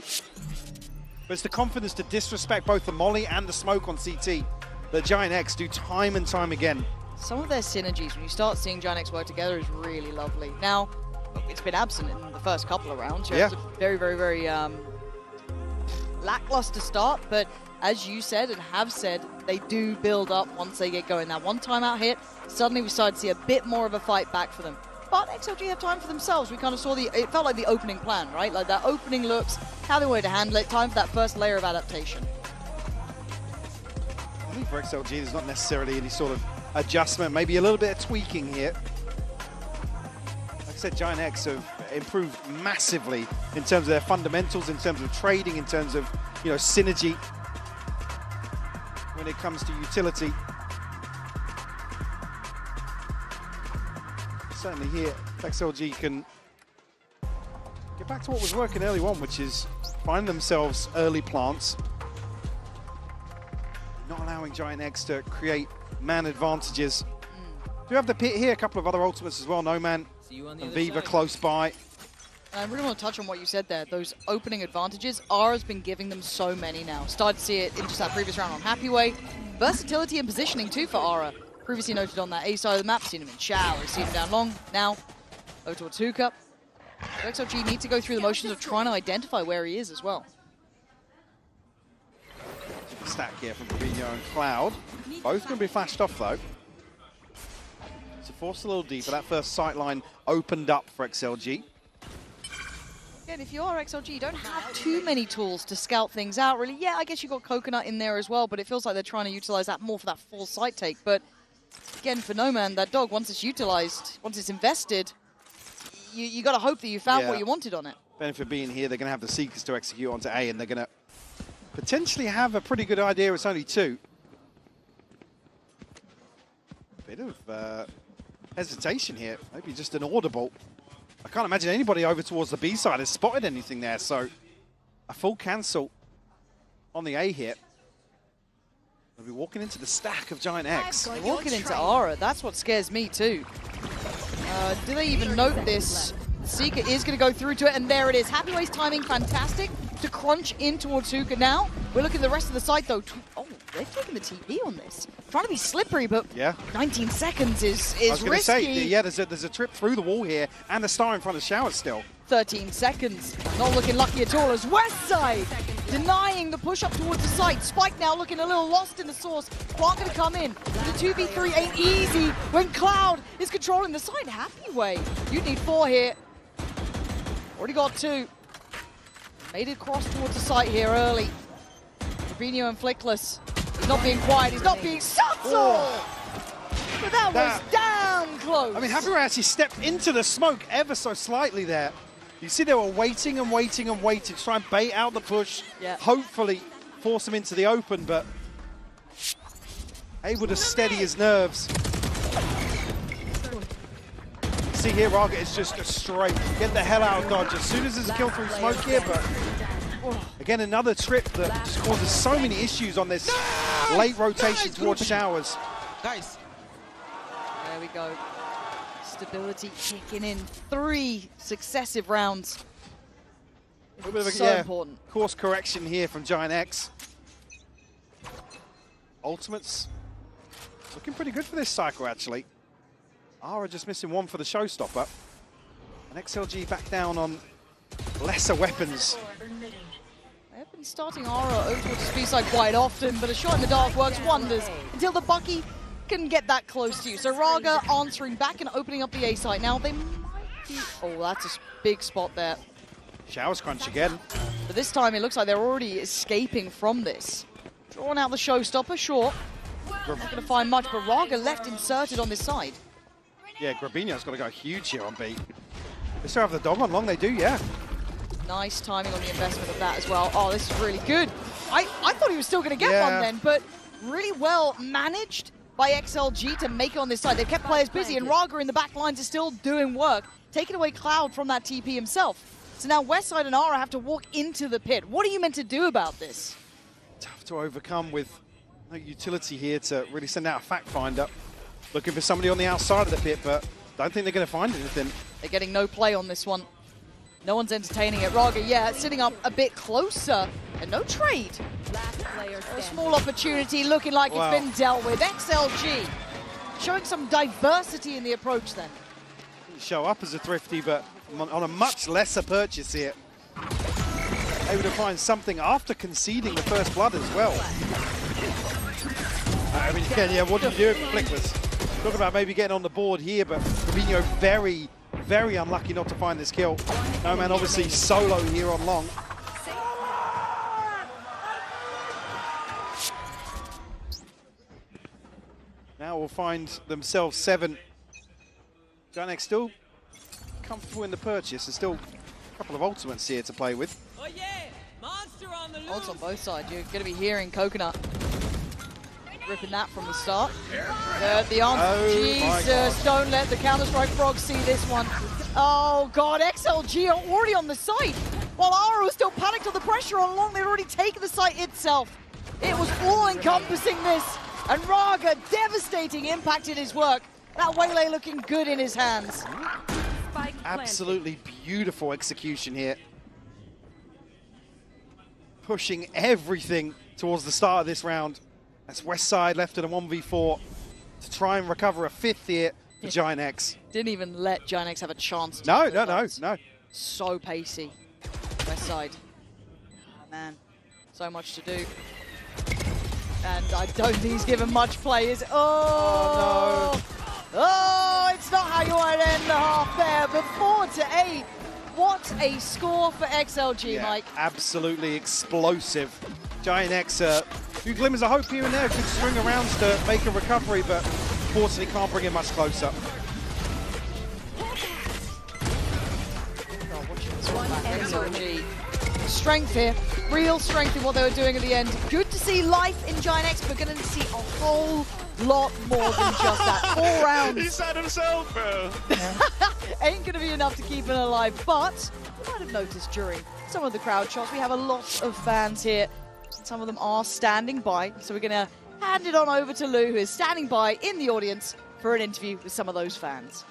But it's the confidence to disrespect both the molly and the smoke on CT that Giant X do time and time again. Some of their synergies, when you start seeing Giant X work together, is really lovely. Now, it's been absent in the first couple of rounds. Yeah. It's a very, very, very lackluster start, but as you said and have said, they do build up once they get going. That one timeout hit, suddenly we started to see a bit more of a fight back for them. But XLG have time for themselves. We kind of saw it felt like the opening plan, right? Like that opening looks, how they wanted to handle it, time for that first layer of adaptation. I think for XLG, there's not necessarily any sort of adjustment, maybe a little bit of tweaking here. Like I said, Giant X have improved massively in terms of their fundamentals, in terms of trading, in terms of, you know, synergy when it comes to utility. Certainly here, XLG can get back to what was working early on, which is find themselves early plants, not allowing Giant X to create man advantages. Do have the pit here, a couple of other ultimates as well, No Man and Viva close by. I really want to touch on what you said there. Those opening advantages, Ara's been giving them so many now. Started to see it in just that previous round on Happy Way. Versatility and positioning too for Ara. Previously noted on that A side of the map, seen him in showers, seen him down long. Now, over towards Hookah. So XLG need to go through the motions of trying to identify where he is as well. Stack here from Fabinho and Cloud. Both going to be flashed off though. So forced a little deeper. That first sight line opened up for XLG. Again, if you are XLG, you don't have too many tools to scout things out, really. Yeah, I guess you got Coconut in there as well, but it feels like they're trying to utilize that more for that full sight take. But again, for Noman, that dog, once it's utilized, once it's invested, you got to hope that you found what you wanted on it. Benefit being here, they're going to have the Seekers to execute onto A, and they're going to potentially have a pretty good idea. It's only 2. Bit of hesitation here, maybe just an audible. I can't imagine anybody over towards the B side has spotted anything there, so a full cancel on the A hit. They'll be walking into the stack of Giant X. Walking into Ara, that's what scares me too. Do they even note this? Seeker is going to go through to it, and there it is. Happy Way's timing fantastic to crunch in towards Hookah now. We're looking at the rest of the site though. Oh, they're taking the TP on this. Trying to be slippery, but 19 seconds is risky. I was going to say, yeah, there's a trip through the wall here, and a star in front of Shower still. 13 seconds. Not looking lucky at all as Westside denying the push up towards the site. Spike now looking a little lost in the source. Clark going to come in. The 2v3 ain't easy when Cloud is controlling the site. Happy Way. You'd need 4 here. Already got 2. Made it across towards the site here early. Fabinho and Flickless. He's not being quiet. He's not being subtle. But that was damn close. I mean, Happy Way actually stepped into the smoke ever so slightly there. You see they were waiting and waiting and waiting to try and bait out the push, hopefully force him into the open, but able to steady his nerves. See here, Raga is just a straight, get the hell out of dodge as soon as there's a kill through smoke here, but again, another trip that just causes so many issues on this late rotation towards Showers. Nice. There we go. Stability kicking in 3 successive rounds. So important. Course correction here from Giant X. Ultimates looking pretty good for this cycle, actually. Ara just missing 1 for the showstopper. And XLG back down on lesser weapons. They've been starting Ara over towards the speed side quite often, but a shot in the dark works wonders until the Bucky can get that close to you. So Raga answering back and opening up the A site. Now they might be... Oh, that's a big spot there. Showers crunch again. But this time it looks like they're already escaping from this. Drawing out the showstopper, sure. Not going to find much, but Raga left inserted on this side. Yeah, Grabinho's got to go huge here on B. They still have the dog on long, they do, yeah. Nice timing on the investment of that as well. Oh, this is really good. I thought he was still going to get one then, but really well managed by XLG to make it on this side. They've kept players busy, and Raga in the back lines is still doing work, taking away Cloud from that TP himself. So now Westside and Ara have to walk into the pit. What are you meant to do about this? Tough to overcome with no utility here to really send out a fact finder. Looking for somebody on the outside of the pit, but don't think they're going to find anything. They're getting no play on this one. No one's entertaining it. Raga, sitting up a bit closer. And no trade. A small opportunity looking like it's been dealt with. XLG showing some diversity in the approach then. Didn't show up as a thrifty, but on a much lesser purchase here. Able to find something after conceding the first blood as well. I mean, again, what do you do if Flickless? Talking about maybe getting on the board here, but Fabinho very, very unlucky not to find this kill. No man obviously solo here on long. Now will find themselves 7. Giant X still comfortable in the purchase. There's still a couple of ultimates here to play with. Oh yeah, monster on the loose. Ults on both sides. You're going to be hearing Coconut ripping that from the start. The answer, Jesus, don't let the Counter-Strike Frog see this one. Oh God, XLG are already on the site. While Ara was still panicked on the pressure on long, they'd already taken the site itself. It was all-encompassing this. And Raga, devastating impact in his work. That Waylay looking good in his hands. Absolutely beautiful execution here. Pushing everything towards the start of this round. That's Westside left in a 1v4 to try and recover a 5th here for Giant X. Didn't even let Giant X have a chance to No. So pacey. Westside. Oh, man. So much to do. And I don't think he's given much play, is it? Oh, no. Oh, it's not how you want to end the half there, but 4-8. What a score for XLG, Yeah, Mike. absolutely explosive. Giant X, a few glimmers of hope here and there. Good string of rounds to make a recovery, but unfortunately can't bring it much closer. XLG. Strength here, real strength in what they were doing at the end. Good to see life in Giant X, but going to see a whole lot more than just that. 4 rounds. He said himself, bro. Ain't going to be enough to keep it alive, but you might have noticed during some of the crowd shots, we have a lot of fans here. Some of them are standing by, so we're going to hand it on over to Lou, who is standing by in the audience for an interview with some of those fans.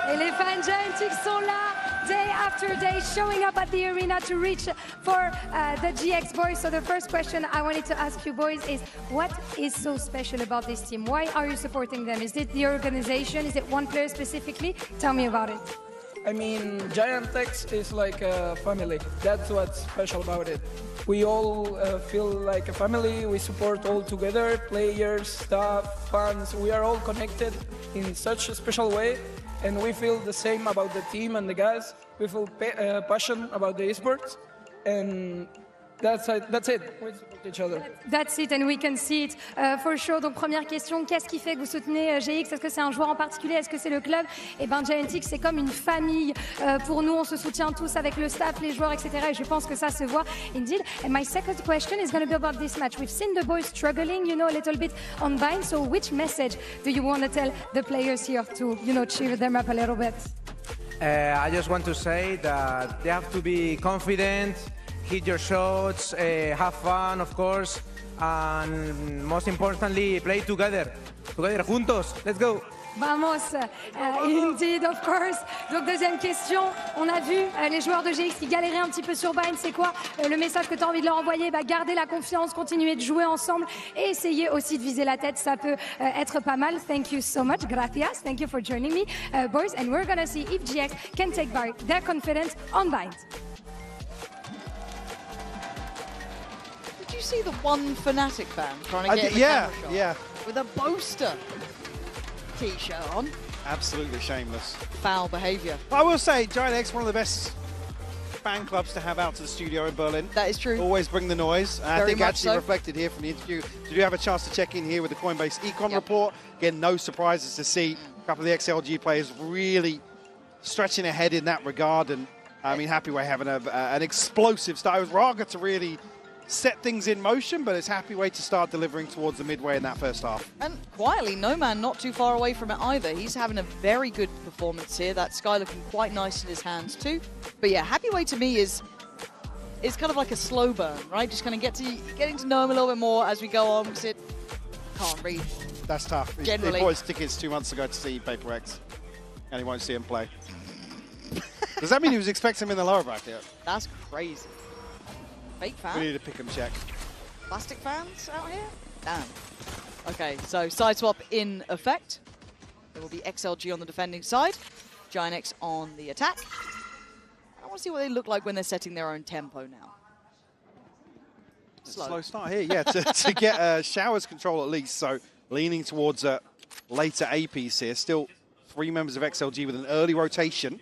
Et les fans Giant X sont là day after day, showing up at the arena to reach for the GX boys. So the first question I wanted to ask you boys is, what is so special about this team? Why are you supporting them? Is it the organization? Is it one player specifically? Tell me about it. I mean, Giant X is like a family. That's what's special about it. We all feel like a family. We support all together, players, staff, fans. We are all connected in such a special way. And we feel the same about the team and the guys. We feel passion about the esports. And that's it. We support each other. That's it, and we can see it for sure. Donc première question, qu'est-ce qui fait que vous soutenez GX? Est-ce que c'est un joueur en particulier? Est-ce que c'est le club? Eh bien, Giant X, c'est comme une famille. Pour nous, on se soutient tous avec le staff, les joueurs, etc. Et je pense que ça se voit, indeed. And my second question is going to be about this match. We've seen the boys struggling, you know, a little bit on Vine. So which message do you want to tell the players here to, you know, cheer them up a little bit? I just want to say that they have to be confident, hit your shots, have fun, of course, and most importantly, play together juntos. Let's go. Vamos, indeed, of course. Donc deuxième question, on a vu les joueurs de GX qui galéraient un petit peu sur Vine. C'est quoi le message que tu as envie de leur envoyer? Garder la confiance, continuer de jouer ensemble et essayer aussi de viser la tête. Ça peut être pas mal. Thank you so much. Gracias. Thank you for joining me, boys. And we're gonna see if GX can take back their confidence on Vine. Did you see the one Fnatic fan trying to get camera shot? With a Boaster T-shirt on. Absolutely shameless. Foul behaviour. I will say, Giant X, one of the best fan clubs to have out to the studio in Berlin. That is true. Always bring the noise. And I think actually so. reflected here from the interview. Did you have a chance to check in here with the Coinbase Econ report? Again, no surprises to see a couple of the XLG players really stretching ahead in that regard. And I mean, happy we're having an explosive start. It was Raga to really set things in motion, but it's happy way to start delivering towards the midway in that first half. And quietly, No Man not too far away from it either. He's having a very good performance here. That Sky looking quite nice in his hands too. But yeah, happy way to me is kind of like a slow burn, right? Just kind of getting to know him a little bit more as we go on, because it can't read. That's tough. Generally. He bought his tickets 2 months ago to see Paper X, and he won't see him play. Does that mean he was expecting him in the lower bracket? That's crazy. Fake fan? We need a pick 'em check. Plastic fans out here? Damn. Okay, so side swap in effect. There will be XLG on the defending side, Giant X on the attack. I want to see what they look like when they're setting their own tempo now. Slow start here, yeah, to get Showers control at least, so leaning towards a later A piece here. Still 3 members of XLG with an early rotation.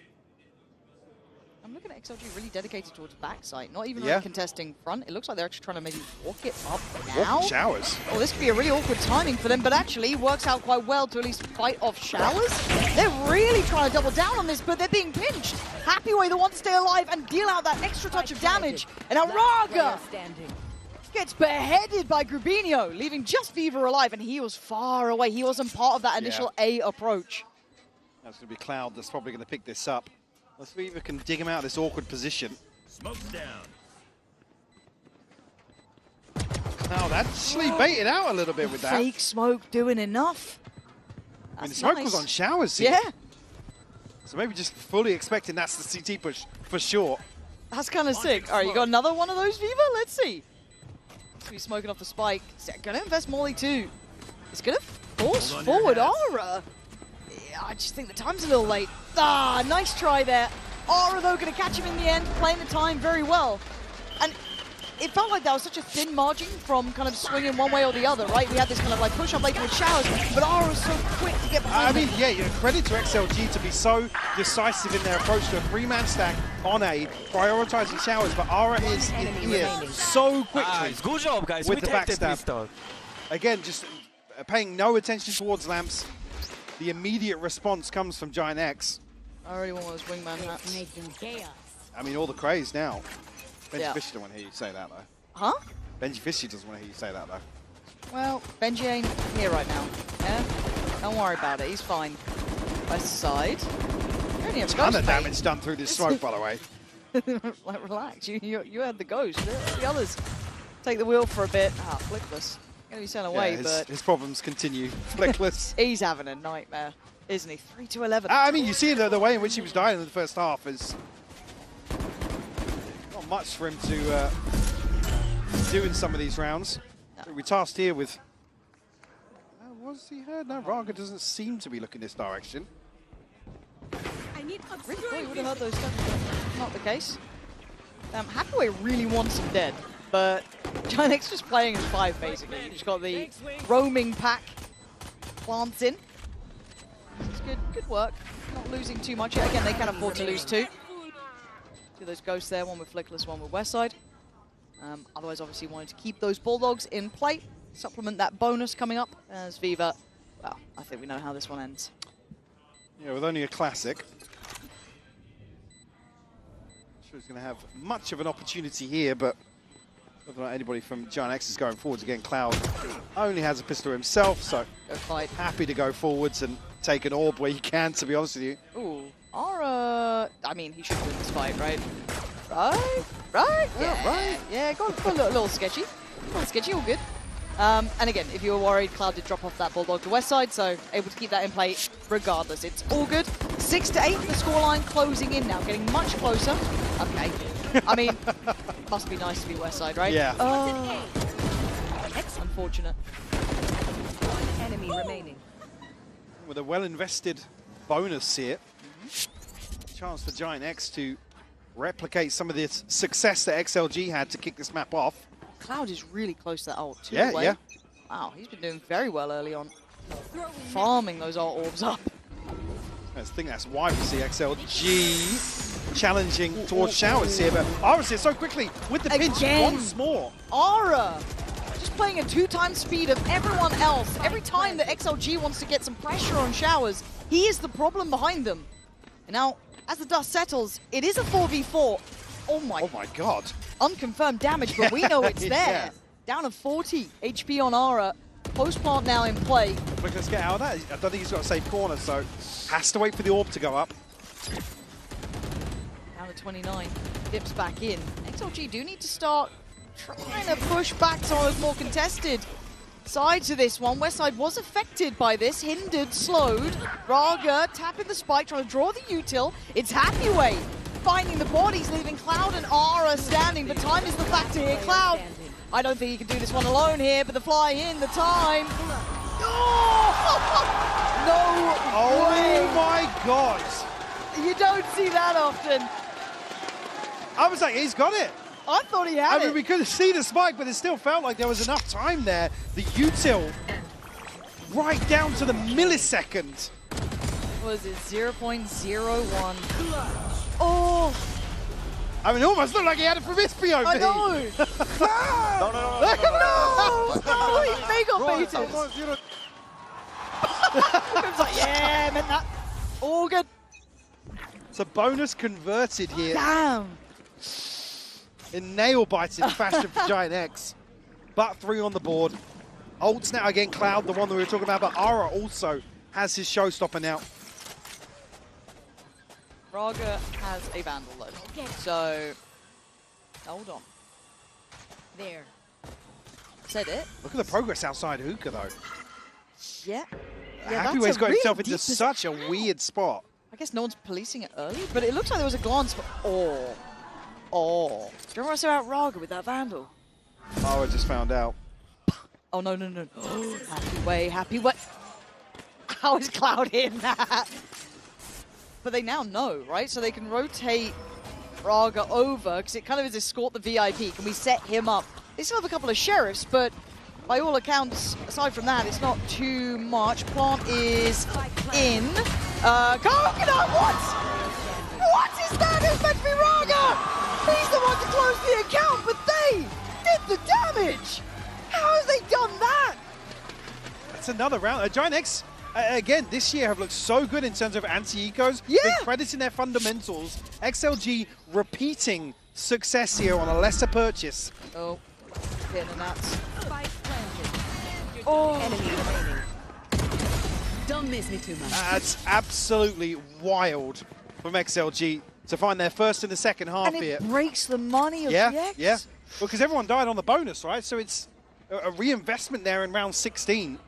I'm looking at XLG really dedicated towards backside, not even really contesting front. It looks like they're actually trying to maybe walk it up now. Walking Showers. Oh, this could be a really awkward timing for them, but actually works out quite well to at least fight off Showers. They're really trying to double down on this, but they're being pinched. Happy way they want to stay alive and deal out that extra touch of damage. And now Raga gets beheaded by Grubinho, leaving just Fever alive, and he was far away. He wasn't part of that initial A approach. That's going to be Cloud that's probably going to pick this up. Let's see if we can dig him out of this awkward position. Smoke's down. Cloud actually baited out a little bit with that. Fake smoke doing enough. I mean, the smoke was on Showers here. Yeah. So maybe just fully expecting that's the CT push for sure. That's kind of sick. All right, you got another one of those, Viva? Let's see. He's smoking off the spike. Going to invest Molly too. It's going to force forward Aura. Yeah, I just think the time's a little late. Ah, nice try there. Aura, though, going to catch him in the end, playing the time very well. And it felt like that was such a thin margin from kind of swinging one way or the other, right? We had this kind of like push up later with Showers, but Aura was so quick to get behind him. Yeah, credit to XLG to be so decisive in their approach to a 3-man stack on A, prioritizing Showers, but Aura is in here so quickly. Good job, guys. With the backstab. Again, just paying no attention towards Lamps. The immediate response comes from Giant X. I already want those wingman hats. I mean, all the craze now. Benji Fisher doesn't want to hear you say that, though. Huh? Benji Fisher doesn't want to hear you say that, though. Well, Benji ain't here right now. Yeah? Don't worry about it. He's fine. West side. Only a ton of damage done through this smoke, by the way. Like, relax. You had the ghost. The others take the wheel for a bit. Ah, Flickless. Going to be sent away, but his problems continue. Flickless. He's having a nightmare, isn't he? 3-11. I mean, you see the way in which he was dying in the first half is not much for him to do in some of these rounds. No. We're tasked here with... was he heard? No, Raga doesn't seem to be looking this direction. I need really thought he would have heard those steps, but not the case. Hathaway really wants him dead, but Giant X just playing as 5 basically. He's got the roaming pack plants in. This is good work. Not losing too much yet. Again, they can afford to lose 2. 2 of those ghosts there, one with Flickless, one with Westside. Otherwise, obviously, wanting to keep those Bulldogs in play. Supplement that bonus coming up as Viva. Well, I think we know how this one ends. Yeah, with only a classic. Not sure he's going to have much of an opportunity here, but whether or not anybody from Giant X is going forwards again. Cloud only has a pistol himself, so happy to go forwards and take an orb where he can, to be honest with you. Ooh, Aura. I mean, he should win this fight, right? Right? Yeah, right. Yeah, got a little sketchy. A little sketchy, all good. And again, if you were worried, Cloud did drop off that Bulldog to West Side, so able to keep that in play regardless. It's all good. 6-8, the scoreline closing in now, getting much closer. Okay. I mean, must be nice to be West Side, right? Yeah. Oh. Unfortunate. One enemy remaining. With a well-invested bonus here. Chance for Giant X to replicate some of the success that XLG had to kick this map off. Cloud is really close to that ult too. Yeah. Wow, he's been doing very well early on. Farming those ult orbs up. I think that's why we see XLG challenging towards Showers here, but Aura's here so quickly with the pinch once more. Aura just playing a 2x speed of everyone else. Every time that XLG wants to get some pressure on Showers, he is the problem behind them. And now, as the dust settles, it is a 4v4. Oh my god. Unconfirmed damage, but we know it's there. Yeah. Down to 40 HP on Aura. Post plant now in play. Look, let's get out of that. I don't think he's got a safe corner, so has to wait for the orb to go up. Down to 29. Dips back in. XLG do need to start trying to push back some of those more contested sides of this one. Westside was affected by this, hindered, slowed. Raga tapping the spike, trying to draw the util. It's Hathaway finding the bodies, leaving Cloud and Aura standing, but time is the factor here. Cloud, I don't think he can do this one alone here, but the fly in, the time. No way. Oh my god. You don't see that often. I was like, he's got it. I thought he had it. I mean, we couldn't see the spike, but it still felt like there was enough time there. The util right down to the millisecond. Was it 0.01? Oh! I mean, it almost looked like he had it from his POV. I know! No! He mega beat it! It's like, yeah, meant that. All good. It's a bonus converted here. Damn! In nail-biting fashion for Giant X. But 3 on the board. Ults now again, Cloud, the one that we were talking about, but Aura also has his showstopper now. Raga has a Vandal though, so hold on. There. Said it. Look at the progress outside Hookah though. Yeah. Hathaway's got himself into such a weird spot. I guess no one's policing it early, but it looks like there was a glance for... Oh. Do you remember what I said about Raga with that Vandal? Oh, I just found out. Oh, no. Happy way. How is Cloud in that? But they now know, right? So they can rotate Raga over, because it kind of is escort the VIP. Can we set him up? They still have a couple of sheriffs, but by all accounts, aside from that, it's not too much. Plant is in. Coconut, what? What is that? It's meant to be Raga! He's the one to close the account, but they did the damage! How have they done that? That's another round. Giant X, again, this year have looked so good in terms of anti-ecos. Yeah. They're crediting their fundamentals. XLG repeating success here on a lesser purchase. Oh, hitting the nuts. Enemy remaining. Don't miss me too much. That's absolutely wild from XLG to find their first in the second half And it here. breaks the money of GX. Yeah. Well, because everyone died on the bonus, right? So it's a reinvestment there in round 16.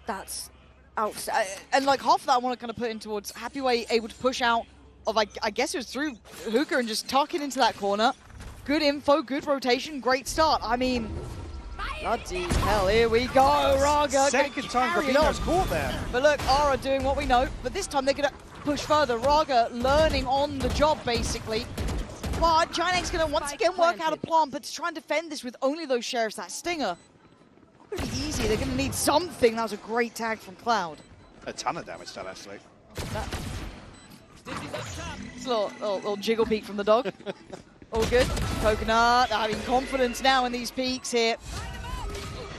That's outstanding. And like half of that I want to kind of put in towards Happy Way able to push out of, I guess it was through Hookah and just tuck it into that corner. Good info, good rotation, great start. I mean, bloody hell, here we go, Raga. Second time Grabino's caught there. But look, Ara doing what we know, but this time they're going to push further. Raga learning on the job, basically. But Giant X going to once again work out a plan, but to try and defend this with only those sheriffs, that Stinger, not going to be easy. They're going to need something. That was a great tag from Cloud. A ton of damage done, actually. It's a little jiggle peek from the dog. All good. Coconut having confidence now in these peaks here.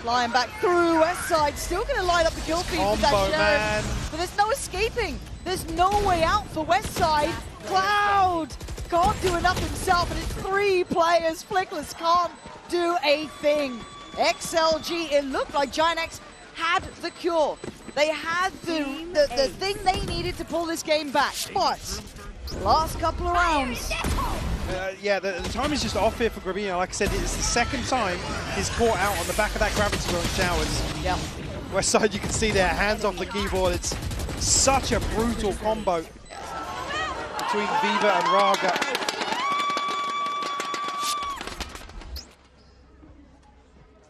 Flying back through West Side, still going to light up the kill feed with that sheriff. Man. But there's no escaping. There's no way out for West Side. Cloud can't do enough himself, and it's 3 players. Flickless can't do a thing. XLG, it looked like Giant X had the cure. They had the thing they needed to pull this game back. But last couple of rounds. Yeah, the time is just off here for Grabino. Like I said, it's the second time he's caught out on the back of that gravity launch showers. Yeah. West Side, you can see there, hands off the keyboard. It's such a brutal combo between Viva and Raga.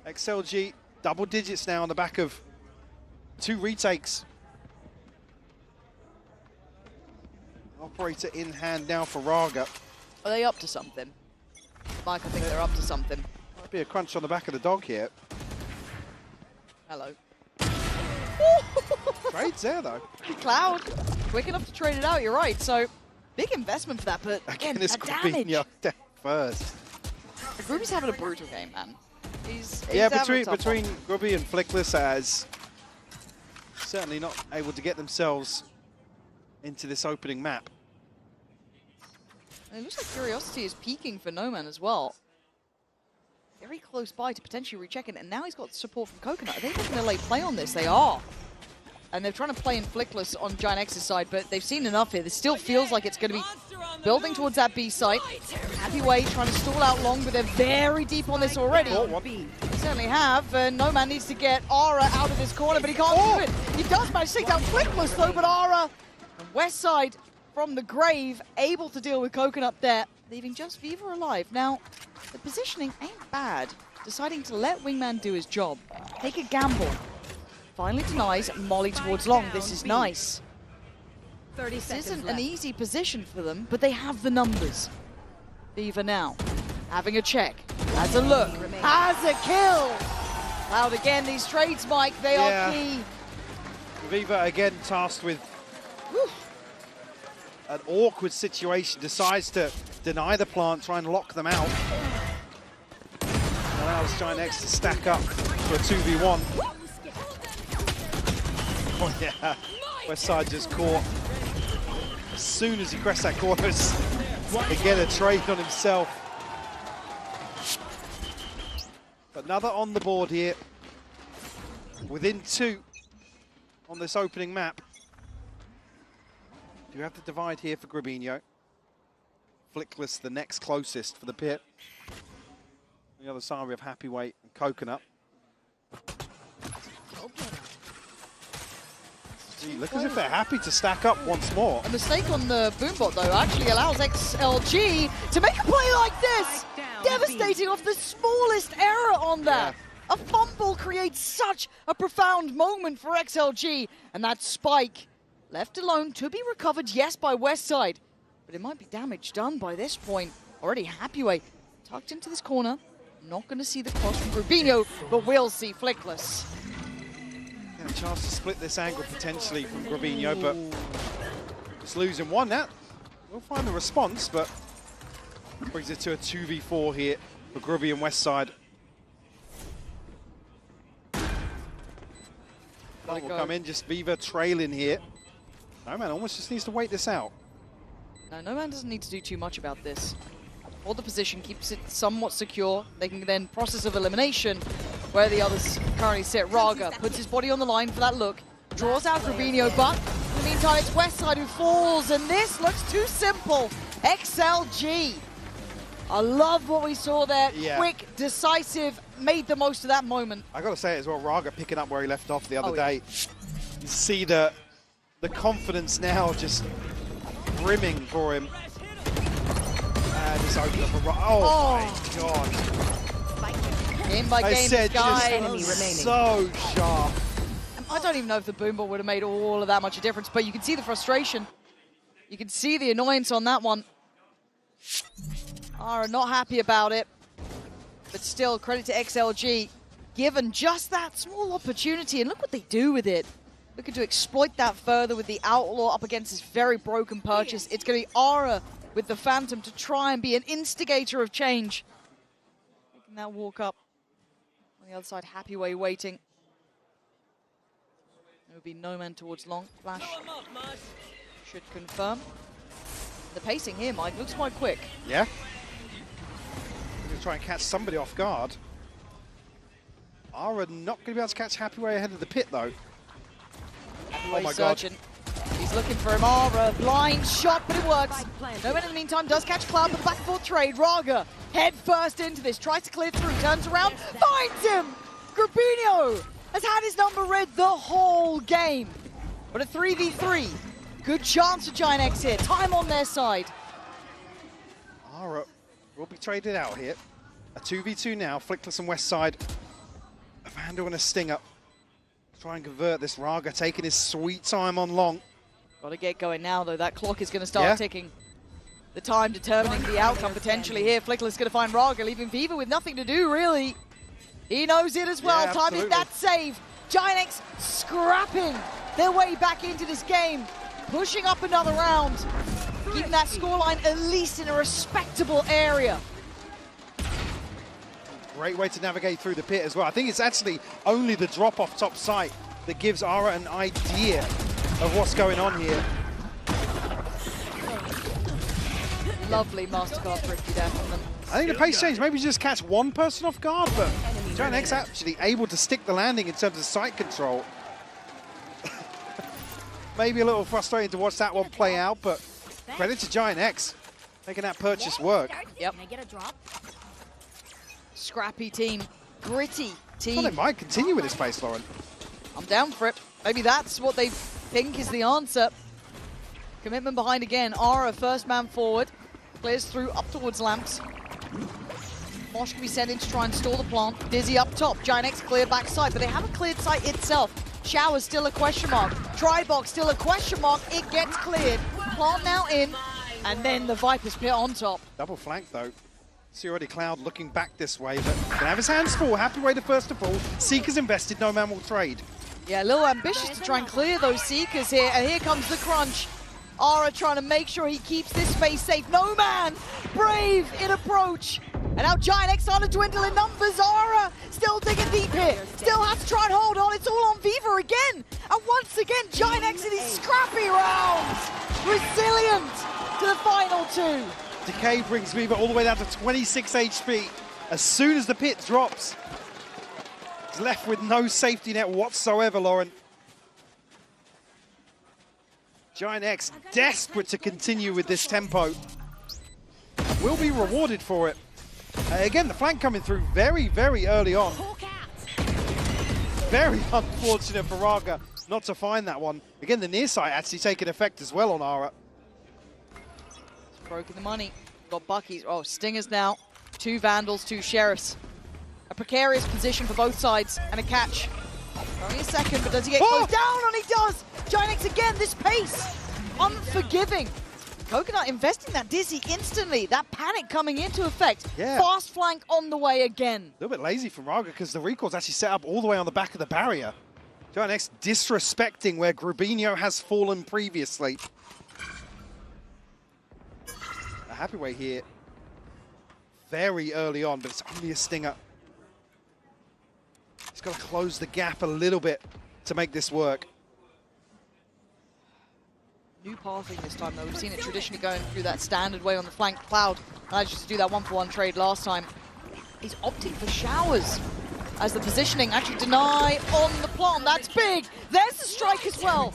XLG, double digits now on the back of 2 retakes. Operator in hand now for Raga. Are they up to something? Mike, I think they're up to something. Might be a crunch on the back of the dog here. Hello. Trades there, though. Cloud, quick enough to trade it out, you're right. So, big investment for that, but again, it's that damage. Grabino first. Gruby's having a brutal game, man. He's Yeah, having a tough between one. Grubby and Flickless as certainly not able to get themselves into this opening map. And it looks like Curiosity is peaking for Noman as well. Very close by to potentially recheck it, and now he's got support from Coconut. Are they looking to lay play on this? They are. And they're trying to play in Flickless on Giant X's side, but they've seen enough here. This still feels like it's going to be building towards that B site. Happy Way trying to stall out long, but they're very deep on this already. They certainly have. No Man needs to get Ara out of this corner, but he can't do it. He does manage to take down Flickless though, but Ara and West Side from the grave able to deal with Coconut there, leaving just Viva alive. Now, the positioning ain't bad. Deciding to let Wingman do his job. Take a gamble. Finally denies Molly towards long. This is nice. This isn't an easy position for them, but they have the numbers. Viva now, having a check, has a look, has a kill. Cloud again, these trades, Mike, they are key. Viva again tasked with an awkward situation, decides to deny the plant, try and lock them out. Allows Giant X to stack up for a 2v1. Oh yeah, West Side just caught. As soon as he crests that corner, again a trade on himself. But another on the board here. Within 2 on this opening map. Do you have the divide here for Grabino? Flickless, the next closest for the pit. On the other side, we have Happy Weight and Coconut. Look as if they're happy to stack up once more. A mistake on the boombot, though, actually allows XLG to make a play like this. Devastating off the smallest error on that. Yeah. A fumble creates such a profound moment for XLG. And that spike, left alone to be recovered, yes, by Westside. But it might be damage done by this point. Already Happyway tucked into this corner. Not going to see the cross from Rubinho, but we'll see Flickless. A chance to split this angle potentially from Gravino, but just losing one now. We'll find the response, but brings it to a 2v4 here for Grubby and Westside. That will come in, just Viva trailing here. No Man almost just needs to wait this out. No Man doesn't need to do too much about this. Hold the position, keeps it somewhat secure. They can then process of elimination where the others currently sit. Raga puts his body on the line for that look, draws out Rubinho, but in the meantime it's Westside who falls, and this looks too simple. XLG. I love what we saw there. Yeah. Quick, decisive, made the most of that moment. I gotta say as well, Raga picking up where he left off the other day. You see the confidence now just brimming for him. And it's opened up a my god. Game by game, guys. So sharp. I don't even know if the boomball would have made all of that much a difference, but you can see the frustration. You can see the annoyance on that one. Are not happy about it, but still credit to XLG, given just that small opportunity, and look what they do with it. Looking to exploit that further with the Outlaw up against this very broken purchase. It's going to be Ara with the Phantom to try and be an instigator of change. Making that walk up. On the other side, Happyway waiting. There would be no man towards long. Flash should confirm. The pacing here, Mike, looks quite quick. Yeah. Going to try and catch somebody off guard. Ara not going to be able to catch Happyway ahead of the pit, though. Happyway surgeon. He's looking for him. Ara, blind shot, but it works. No man in the meantime does catch Cloud, but back and forth trade. Raga head first into this, tries to clear through, turns around, finds him! Grubinho has had his number read the whole game. But a 3v3. Good chance for Giant X here. Time on their side. Ara will be traded out here. A 2v2 now. Flickless and Westside. A Vandal and a Stinger. Try and convert this. Raga taking his sweet time on long. Got to get going now, though. That clock is going to start ticking. The time determining the outcome potentially here. Flickless going to find Raga, leaving Viva with nothing to do, really. He knows it as well. Timing that save. Giant X scrapping their way back into this game. Pushing up another round. Keeping that scoreline at least in a respectable area. Great way to navigate through the pit as well. I think it's actually only the drop off top site that gives Ara an idea of what's going on here. Lovely mastercard thrifty there from them. I think the pace change, maybe just catch one person off guard, but Giant X actually able to stick the landing in terms of site control. Maybe a little frustrating to watch that one play out, but credit to Giant X making that purchase work. Yep. Scrappy team, gritty team. Well, they might continue with this pace, Lauren. I'm down for it. Maybe that's what they think is the answer. Commitment behind again. Ara, first man forward. Clears through up towards Lamps. Mosh can be sent in to try and stall the plant. Dizzy up top. Giant X clear backside, but they haven't cleared site itself. Shower's still a question mark. Trybox still a question mark. It gets cleared. Plant now in, and then the Viper's pit on top. Double flank though. See already Cloud looking back this way, but can have his hands full. Happyway the first to fall. Seeker's invested, no man will trade. Yeah, a little ambitious to try and clear those Seekers here, and here comes the crunch. Ara trying to make sure he keeps this space safe. No man, brave in approach. And now Giant X starting to dwindle in numbers. Ara still digging deep here. Still has to try and hold on. It's all on Viva again. And once again, Giant X in these scrappy rounds. Resilient to the final two. Decay brings Viva all the way down to 26 HP. As soon as the pit drops, he's left with no safety net whatsoever, Lauren. Giant X desperate to continue with this tempo. Will be rewarded for it. Again, the flank coming through very, very early on. Very unfortunate for Raga. not to find that one. Again, the near sight actually taking effect as well on Ara. Broken the money. Got Bucky's. Oh, Stingers now. 2 Vandals, 2 Sheriffs. A precarious position for both sides and a catch. Only a second, but does he get close down? And he does! Giant X again, this pace. Unforgiving. Coconut investing that Dizzy instantly. That panic coming into effect. Yeah. Fast flank on the way again. A little bit lazy from Raga because the recall's actually set up all the way on the back of the barrier. Giant X disrespecting where Grubinho has fallen previously. A happy way here. Very early on, but it's only a stinger. He's got to close the gap a little bit to make this work. New pathing this time, though. We've seen it traditionally going through that standard way on the flank. Cloud managed to do that 1-for-1 trade last time. He's opting for showers as the positioning actually deny on the plant. That's big. There's the strike as well.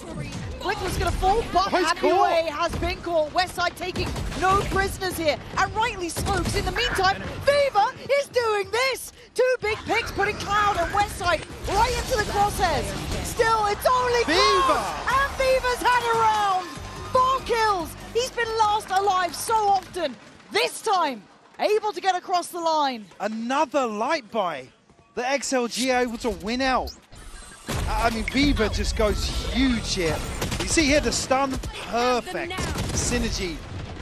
Flickler's going to fall, but Happy Way has been caught. Westside taking no prisoners here, and rightly so, because in the meantime, Viva is doing this. 2 big picks, putting Cloud and Westside right into the crosshairs. Still, it's only Viva, and Viva's had a round. 4 kills. He's been last alive so often. This time, able to get across the line. Another light buy. The XLG are able to win out. I mean, Viva just goes huge here. You see here the stun, perfect synergy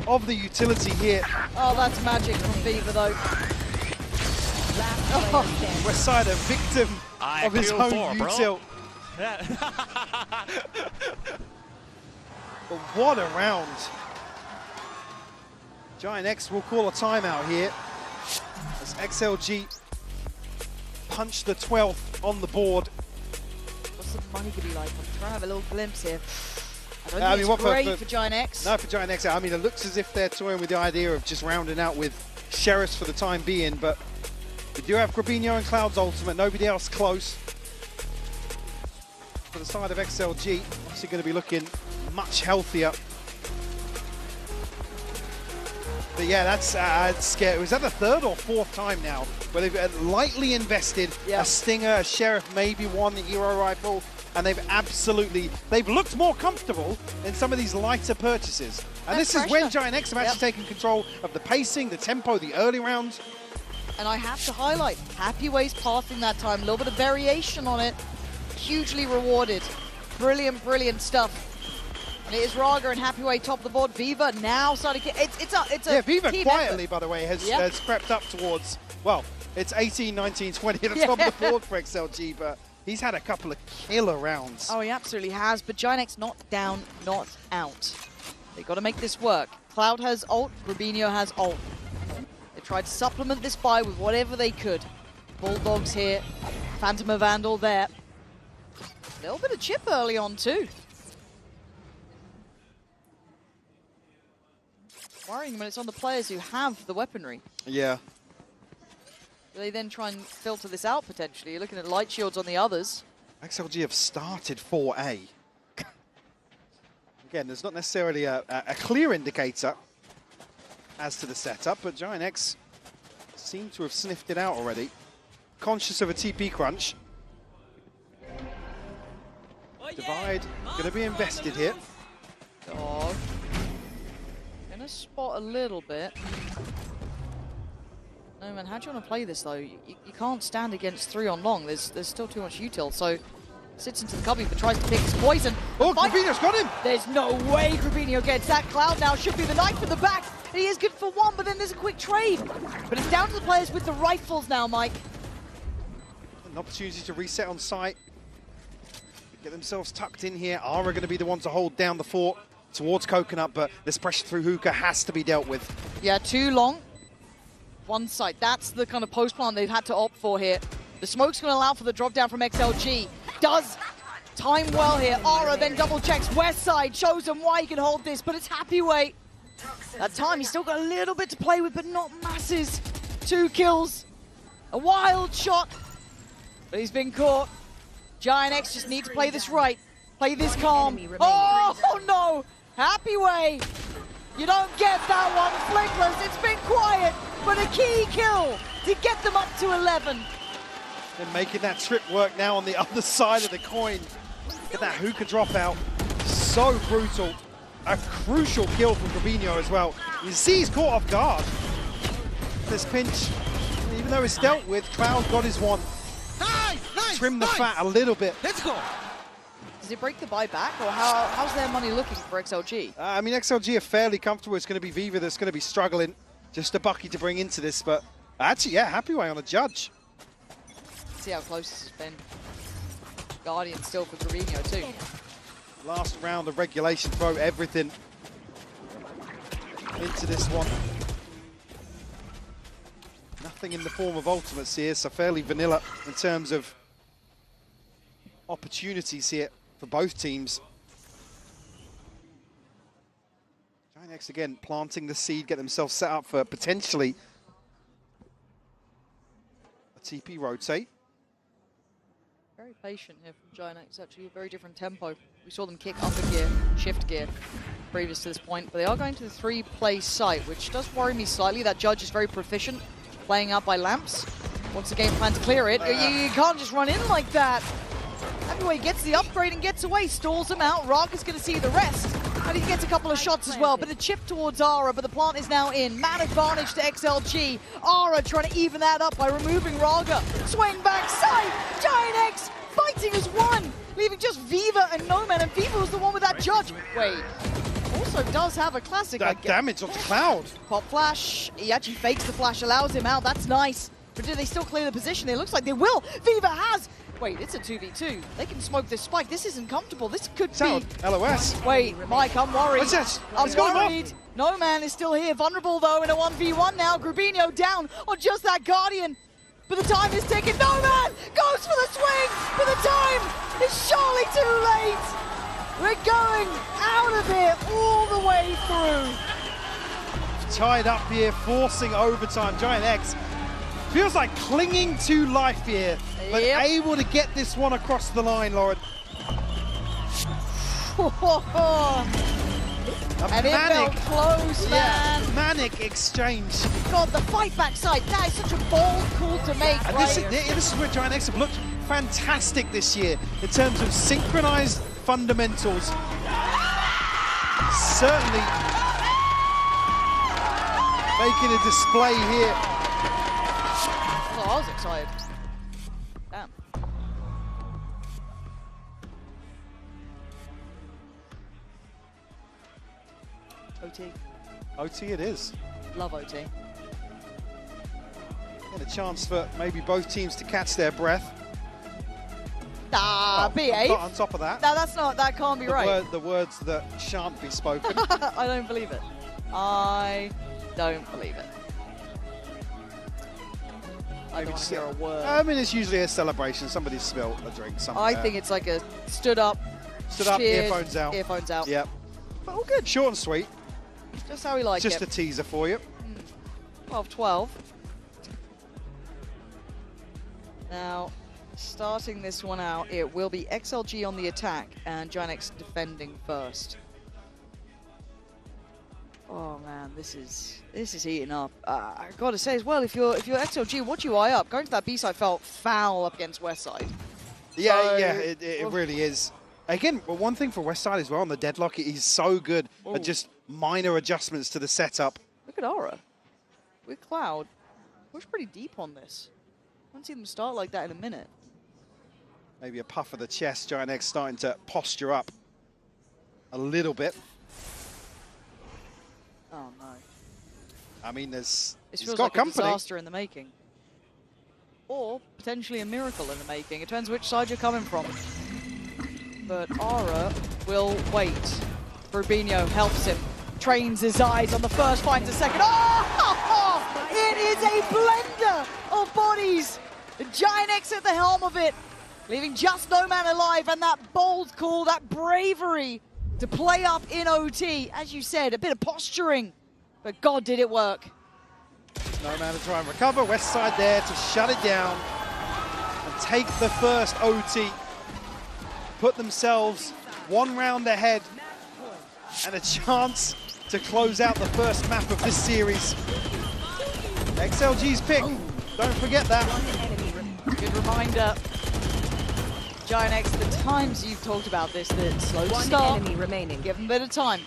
of the utility here. Oh, that's magic from Viva, though. Oh, Westside a victim of his own util. Yeah. But what a round. Giant X will call a timeout here as XLG punch the 12th on the board. What's the money going to be like? I'm trying to have a little glimpse here. I don't think it's great for Giant X. No, for Giant X. I mean, it looks as if they're toying with the idea of just rounding out with Sheriffs for the time being, but we do have Grubinho and Cloud's ultimate. Nobody else close. For the side of XLG, obviously going to be looking much healthier. But yeah, that's scary. Was that the 3rd or 4th time now where they've lightly invested a Stinger, a Sheriff, maybe one Hero Rifle, and they've looked more comfortable in some of these lighter purchases. And this is when Giant X have actually taken control of the pacing, the tempo, the early rounds. And I have to highlight, Happy Way's passing that time, a little bit of variation on it, hugely rewarded. Brilliant, brilliant stuff. And it is Raga and Happy Way top of the board. Viva now starting to it's a Viva quietly, effort. by the way, has crept up towards, well, it's 18, 19, 20 at the top of the board for XLG, but he's had a couple of killer rounds. Oh, he absolutely has, but Giant X not down, not out. They've got to make this work. Cloud has ult, Grubinho has ult. They tried to supplement this buy with whatever they could. Bulldogs here, Phantom of Vandal there. A little bit of chip early on too. Worrying when it's on the players who have the weaponry. Yeah. Do they then try and filter this out potentially? You're looking at light shields on the others. XLG have started 4A. Again, there's not necessarily a clear indicator as to the setup, but Giant X seem to have sniffed it out already. Conscious of a TP crunch. Divide, going to be invested here. Dog. Gonna spot a little bit. No, man, how do you want to play this, though? You can't stand against 3 on long. There's still too much util, so sits into the cubby but tries to pick his poison. Oh, Grubinho's got him! There's no way Grubinho gets that. Cloud now should be the knife in the back. He is good for 1, but then there's a quick trade. But it's down to the players with the rifles now, Mike. An opportunity to reset on site. Get themselves tucked in here. Ara going to be the one to hold down the fort towards Coconut, but this pressure through Hookah has to be dealt with. Yeah, 2 long. 1 site. That's the kind of post plan they've had to opt for here. The smoke's going to allow for the drop down from XLG. Does time well here. Ara then double checks West side, shows him why he can hold this, but it's Happy Way. That time he's still got a little bit to play with, but not masses. 2 kills. A wild shot, but he's been caught. Giant X just need to play this right. Play this calm. Oh no! Happy Way. You don't get that one. Flinkless, it's been quiet, but a key kill to get them up to 11. They're making that trip work now on the other side of the coin. Get that hookah dropout. So brutal. A crucial kill from Gabinho as well. You see he's caught off guard. This pinch, even though it's dealt with, Cloud got his one. Trim the fat a little bit. Let's go. Does it break the buy back, or how's their money looking for XLG? I mean, XLG are fairly comfortable. It's going to be Viva that's going to be struggling. Just a Bucky to bring into this, but actually, yeah, happy way on the judge. See how close this has been. Guardian still for Gabinho too. Last round of regulation, throw everything into this one. Nothing in the form of ultimates here, so fairly vanilla in terms of opportunities here for both teams. DRX again planting the seed, get themselves set up for potentially a TP rotate. Very patient here from DRX, actually a very different tempo. We saw them kick up a gear, shift gear previous to this point, but they are going to the 3-play site, which does worry me slightly. That judge is very proficient, playing out by lamps. Wants the game plan to clear it. You can't just run in like that. Heavyweight gets the upgrade and gets away, stalls him out. Raga's going to see the rest. And he gets a couple of shots as well, but a chip towards Ara, but the plant is now in. Man advantage to XLG. Ara trying to even that up by removing Raga. Swing back side. DRX fighting as one, leaving just Viva and Noman, and Viva was the one with that judge. Wait, also does have a classic. That damage onto Cloud. Pop flash. He actually fakes the flash, allows him out. That's nice. But do they still clear the position? It looks like they will. Viva has. Wait, it's a 2v2. They can smoke this spike. This isn't comfortable. This could be... LOS. Wait, Mike, I'm worried. What's this? I'm worried. No man is still here. Vulnerable, though, in a 1v1 now. Grubinho down on just that Guardian. But the time is ticking. No man goes for the swing, but the time is surely too late. We're going out of here all the way through. Tied up here, forcing overtime. DRX feels like clinging to life here, but able to get this one across the line, Lauren. And it felt close, man. Manic exchange. God, the fight backside, that is such a bold call to make, And right? this is where DRX have looked fantastic this year in terms of synchronized fundamentals. Certainly making a display here. Oh, I was excited. Damn. OT. OT it is. Love OT. And a chance for maybe both teams to catch their breath. behave. On top of that. No, that's not, that can't be right. The words that shan't be spoken. I don't believe it. I don't believe it. I don't hear a word. I mean, it's usually a celebration. Somebody spilled a drink somewhere. I think it's like a stood up, cheered, earphones out. Earphones out. Yep. But all good. Short and sweet. Just how we like Just it. a teaser for you. 12-12. Now, starting this one out, it will be XLG on the attack and DRX defending first. Oh man, this is heating up. I gotta say as well, if you're XLG, what do you eye up? Going to that B side felt foul up against West side. Yeah, So, yeah, it really is. Again, well, one thing for West side as well on the deadlock, he's so good at just minor adjustments to the setup. Look at Aura with Cloud. Push pretty deep on this. I haven't seen them start like that in a minute. Maybe a puff of the chest. DRX starting to posture up a little bit. Oh no. I mean, This he's feels got like company. a disaster in the making. Or potentially a miracle in the making. It depends which side you're coming from. But Aura will wait. Rubinho helps him. Trains his eyes on the first, finds the second. Oh! It is a blender of bodies. DRX at the helm of it. Leaving just no man alive, and that bold call, that bravery to play up in OT. As you said, a bit of posturing. But God, did it work. No man to try and recover. West side there to shut it down and take the first OT. Put themselves one round ahead and a chance to close out the first map of this series. XLG's pick. Don't forget that. Good reminder. Giant X, the times you've talked about this, the slow start, enemy remaining. Give them a bit of time.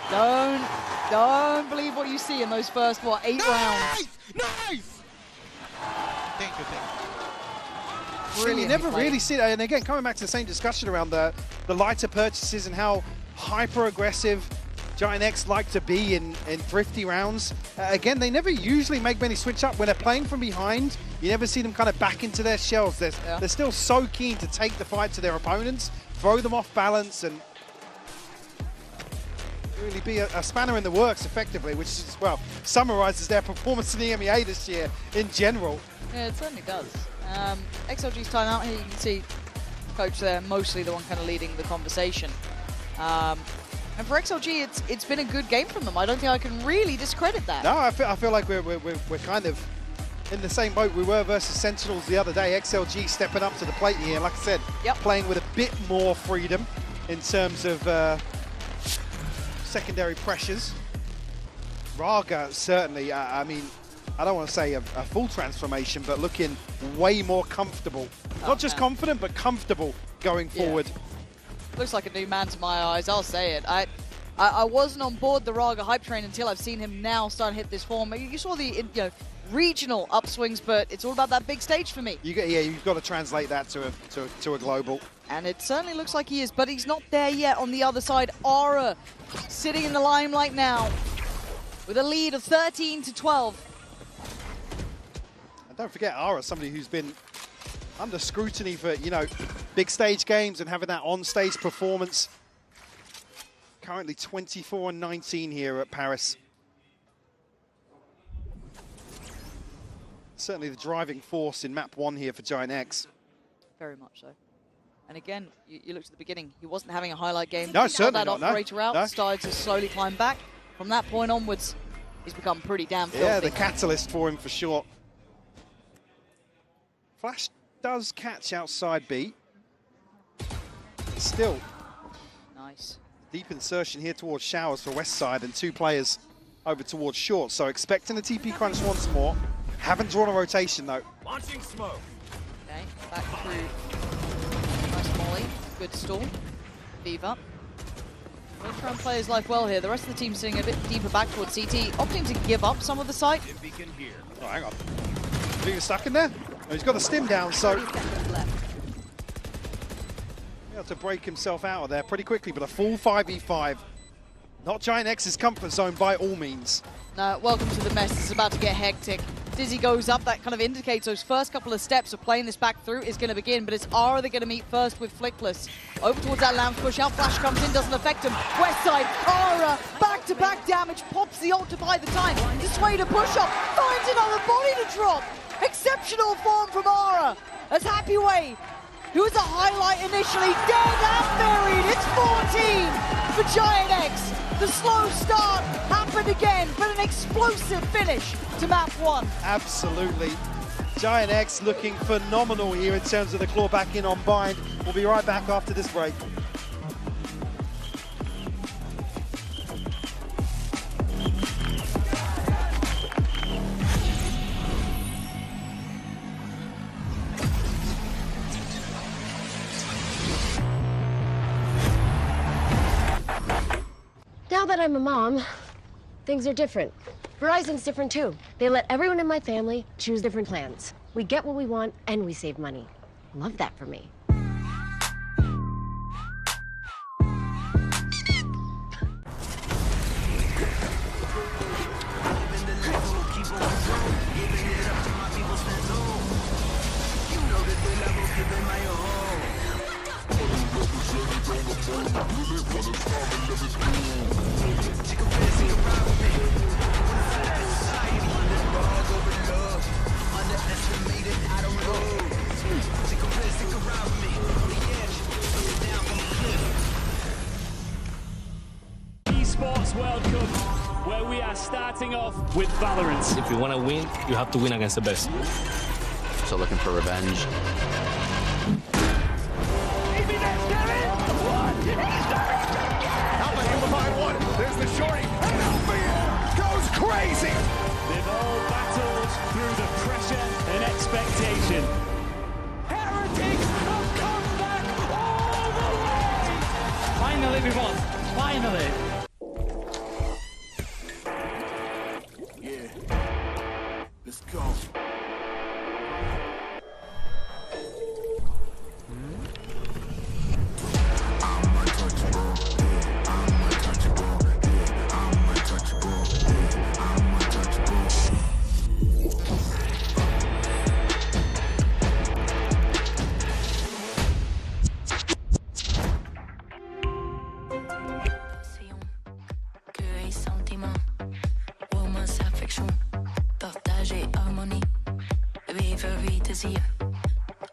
Don't believe what you see in those first, what, 8 rounds. Nice! Thank you. Brilliant. You never really see that. And again, coming back to the same discussion around the lighter purchases and how hyper-aggressive Giant X like to be in thrifty rounds. Again, they never usually make many switch up. When they're playing from behind, you never see them kind of back into their shells. They're still so keen to take the fight to their opponents, throw them off balance, and really be a spanner in the works effectively, which is, well, summarizes their performance in the EMEA this year in general. Yeah, it certainly does. XLG's timeout here, you can see Coach there, mostly the one kind of leading the conversation. And for XLG, it's been a good game from them. I don't think I can really discredit that. No, I feel like we're kind of in the same boat we were versus Sentinels the other day. XLG stepping up to the plate here, like I said, playing with a bit more freedom in terms of secondary pressures. Raga, certainly, I mean, I don't want to say a full transformation, but looking way more comfortable. Not just confident, but comfortable going forward. Looks like a new man to my eyes, I'll say it. I wasn't on board the Raga hype train until I've seen him now start to hit this form. You saw the regional upswings, but it's all about that big stage for me. You've got to translate that to a global. And it certainly looks like he is, but he's not there yet on the other side. Aura sitting in the limelight now with a lead of 13-12. And don't forget, Aura, somebody who's been under scrutiny for, big stage games and having that on-stage performance. Currently 24-19 here at Paris. Certainly the driving force in map 1 here for Giant X. Very much so. And again, you looked at the beginning, he wasn't having a highlight game. No, certainly that not. operator out, No. started to slowly climb back. From that point onwards, he's become pretty damn filthy. Yeah, the catalyst for him for sure. Flash does catch outside B. Still. Nice. Deep insertion here towards Showers for West Side and 2 players over towards Short. So expecting a TP crunch once more. Haven't drawn a rotation though. Launching smoke. Okay, back through. Nice molly. Good stall. Viva. We'll try and play his life well here. The rest of the team sitting a bit deeper back towards CT, opting to give up some of the site. Oh, hang on. Viva stuck in there? Oh, he's got the stim down, so able to break himself out of there pretty quickly, but a full 5v5. Not Giant X's comfort zone by all means. No, welcome to the mess. It's about to get hectic. Dizzy goes up, that kind of indicates those first couple of steps of playing this back through is going to begin, but it's Aura they're going to meet first with Flickless. Over towards that lounge push, out Flash comes in, doesn't affect him. West side, Aura, back-to-back damage, pops the ult to buy the time. Dissuade a push-up, finds another body to drop. Exceptional form from Aura, as Happy Way, who was a highlight initially, dead and buried. It's 14 for Giant X. The slow start happened again, but an explosive finish to map 1. Absolutely. Giant X looking phenomenal here in terms of the claw back in on Bind. We'll be right back after this break. Now that I'm a mom, things are different. Verizon's different too. They let everyone in my family choose different plans. We get what we want and we save money. Love that for me. Esports World Cup, where we are starting off with VALORANT. If you want to win, you have to win against the best. So looking for revenge. There's the shorty, and Alpha goes crazy! They've all battled through the pressure and expectation. Heretics have come back Finally, everyone. Finally. Yeah. Let's go.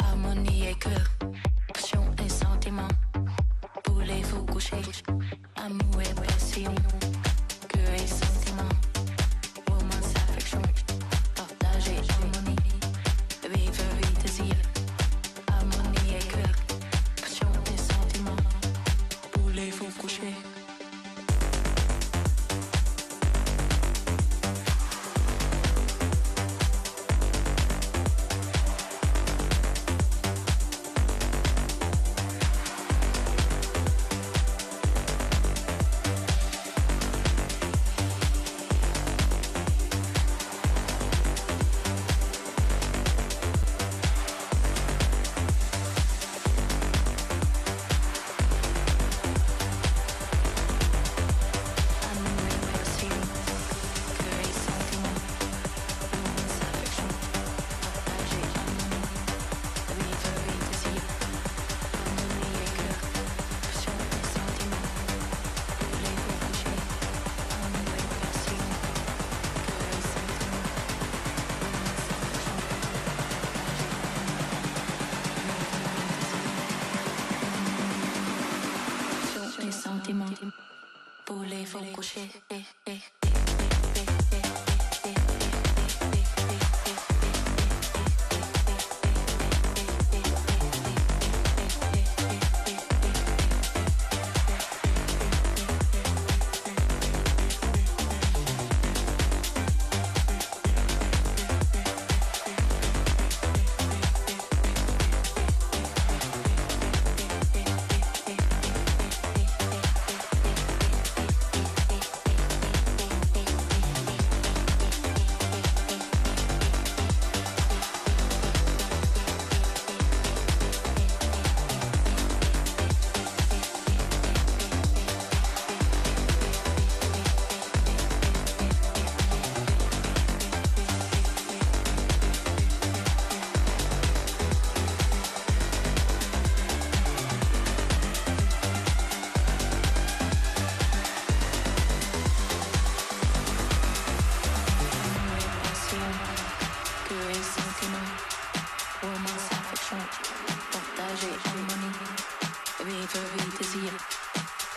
Harmonie et cœur, passion et sentiment. Voulez-vous coucher? Amour et passion, cœur et sentiment. Romance, affection, partage et harmonie. Rêverie, désir. Harmonie et cœur, passion et sentiment. Voulez-vous coucher? Voulez-vous coucher?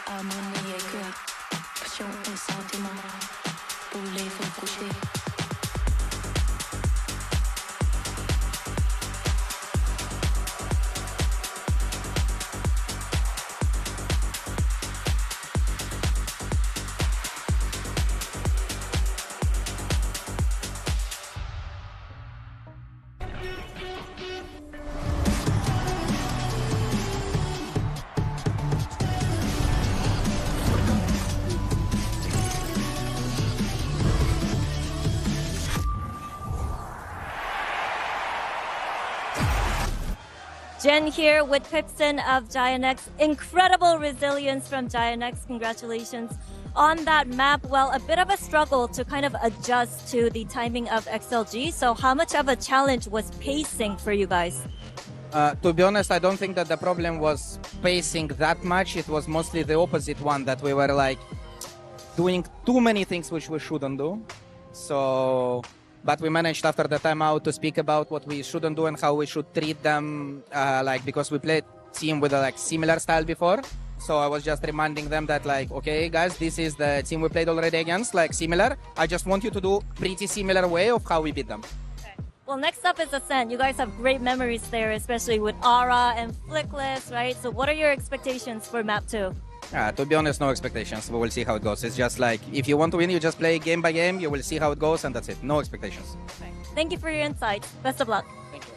Harmonie et cœur, passion et sentiment. Voulez-vous coucher? Jen here with Pipson of GIANX. Incredible resilience from GIANX. Congratulations on that map. Well, a bit of a struggle to kind of adjust to the timing of XLG. So how much of a challenge was pacing for you guys? To be honest, I don't think that the problem was pacing that much. It was mostly the opposite one, that we were like doing too many things which we shouldn't do. So, but we managed after the timeout to speak about what we shouldn't do and how we should treat them, because we played team with a similar style before. So I was just reminding them that okay guys, this is the team we played already against, similar. I just want you to do pretty similar way of how we beat them. Okay. Well, next up is Ascent. You guys have great memories there, especially with Aura and Flickless, right? So what are your expectations for map 2? To be honest, no expectations. We will see how it goes. It's just if you want to win, you just play game by game. You will see how it goes, and that's it. No expectations. Okay. Thank you for your insights. Best of luck. Thank you.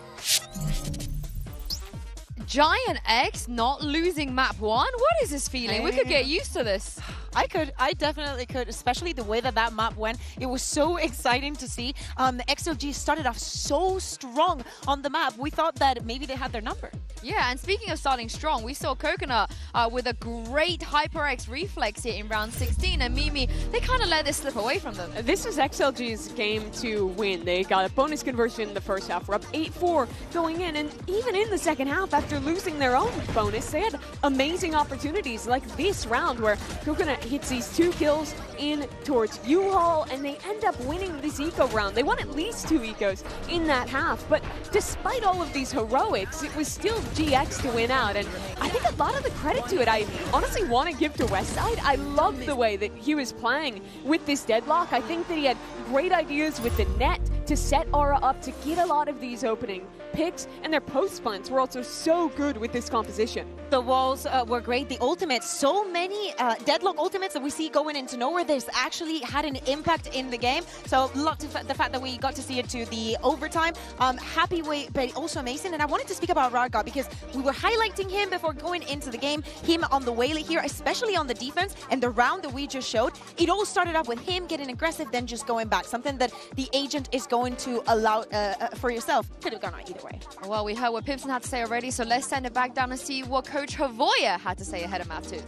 Giant X not losing map 1? What is this feeling? We could get used to this. I definitely could, especially the way that map went. It was so exciting to see. XLG started off so strong on the map. We thought that maybe they had their number. Yeah, and speaking of starting strong, we saw Coconut with a great HyperX reflex here in round 16, and Mimi, they kind of let this slip away from them. This was XLG's game to win. They got a bonus conversion in the first half. We're up 8-4 going in, and even in the second half, after losing their own bonus, they had amazing opportunities like this round where Coconut hits these 2 kills in towards U-Haul, and they end up winning this eco round. They won at least 2 ecos in that half, but despite all of these heroics, it was still GX to win out, and I think a lot of the credit to it I honestly want to give to Westside. I love the way that he was playing with this deadlock. I think that he had great ideas with the net to set Aura up to get a lot of these opening picks, and their post spawns were also so good with this composition. The walls were great. The ultimates, so many deadlock ultimates that we see going into nowhere. This actually had an impact in the game. So love the fact that we got to see it to the overtime. Happy way, but also amazing. And I wanted to speak about Raga because we were highlighting him before going into the game. Him on the Whaley here, especially on the defense, and the round that we just showed. It all started up with him getting aggressive, then just going back. Something that the agent is going to allow for yourself. Could have gone out either way. Well, we heard what Pipson had to say already, so let's send it back down and see what Coach Havoya had to say ahead of map 2.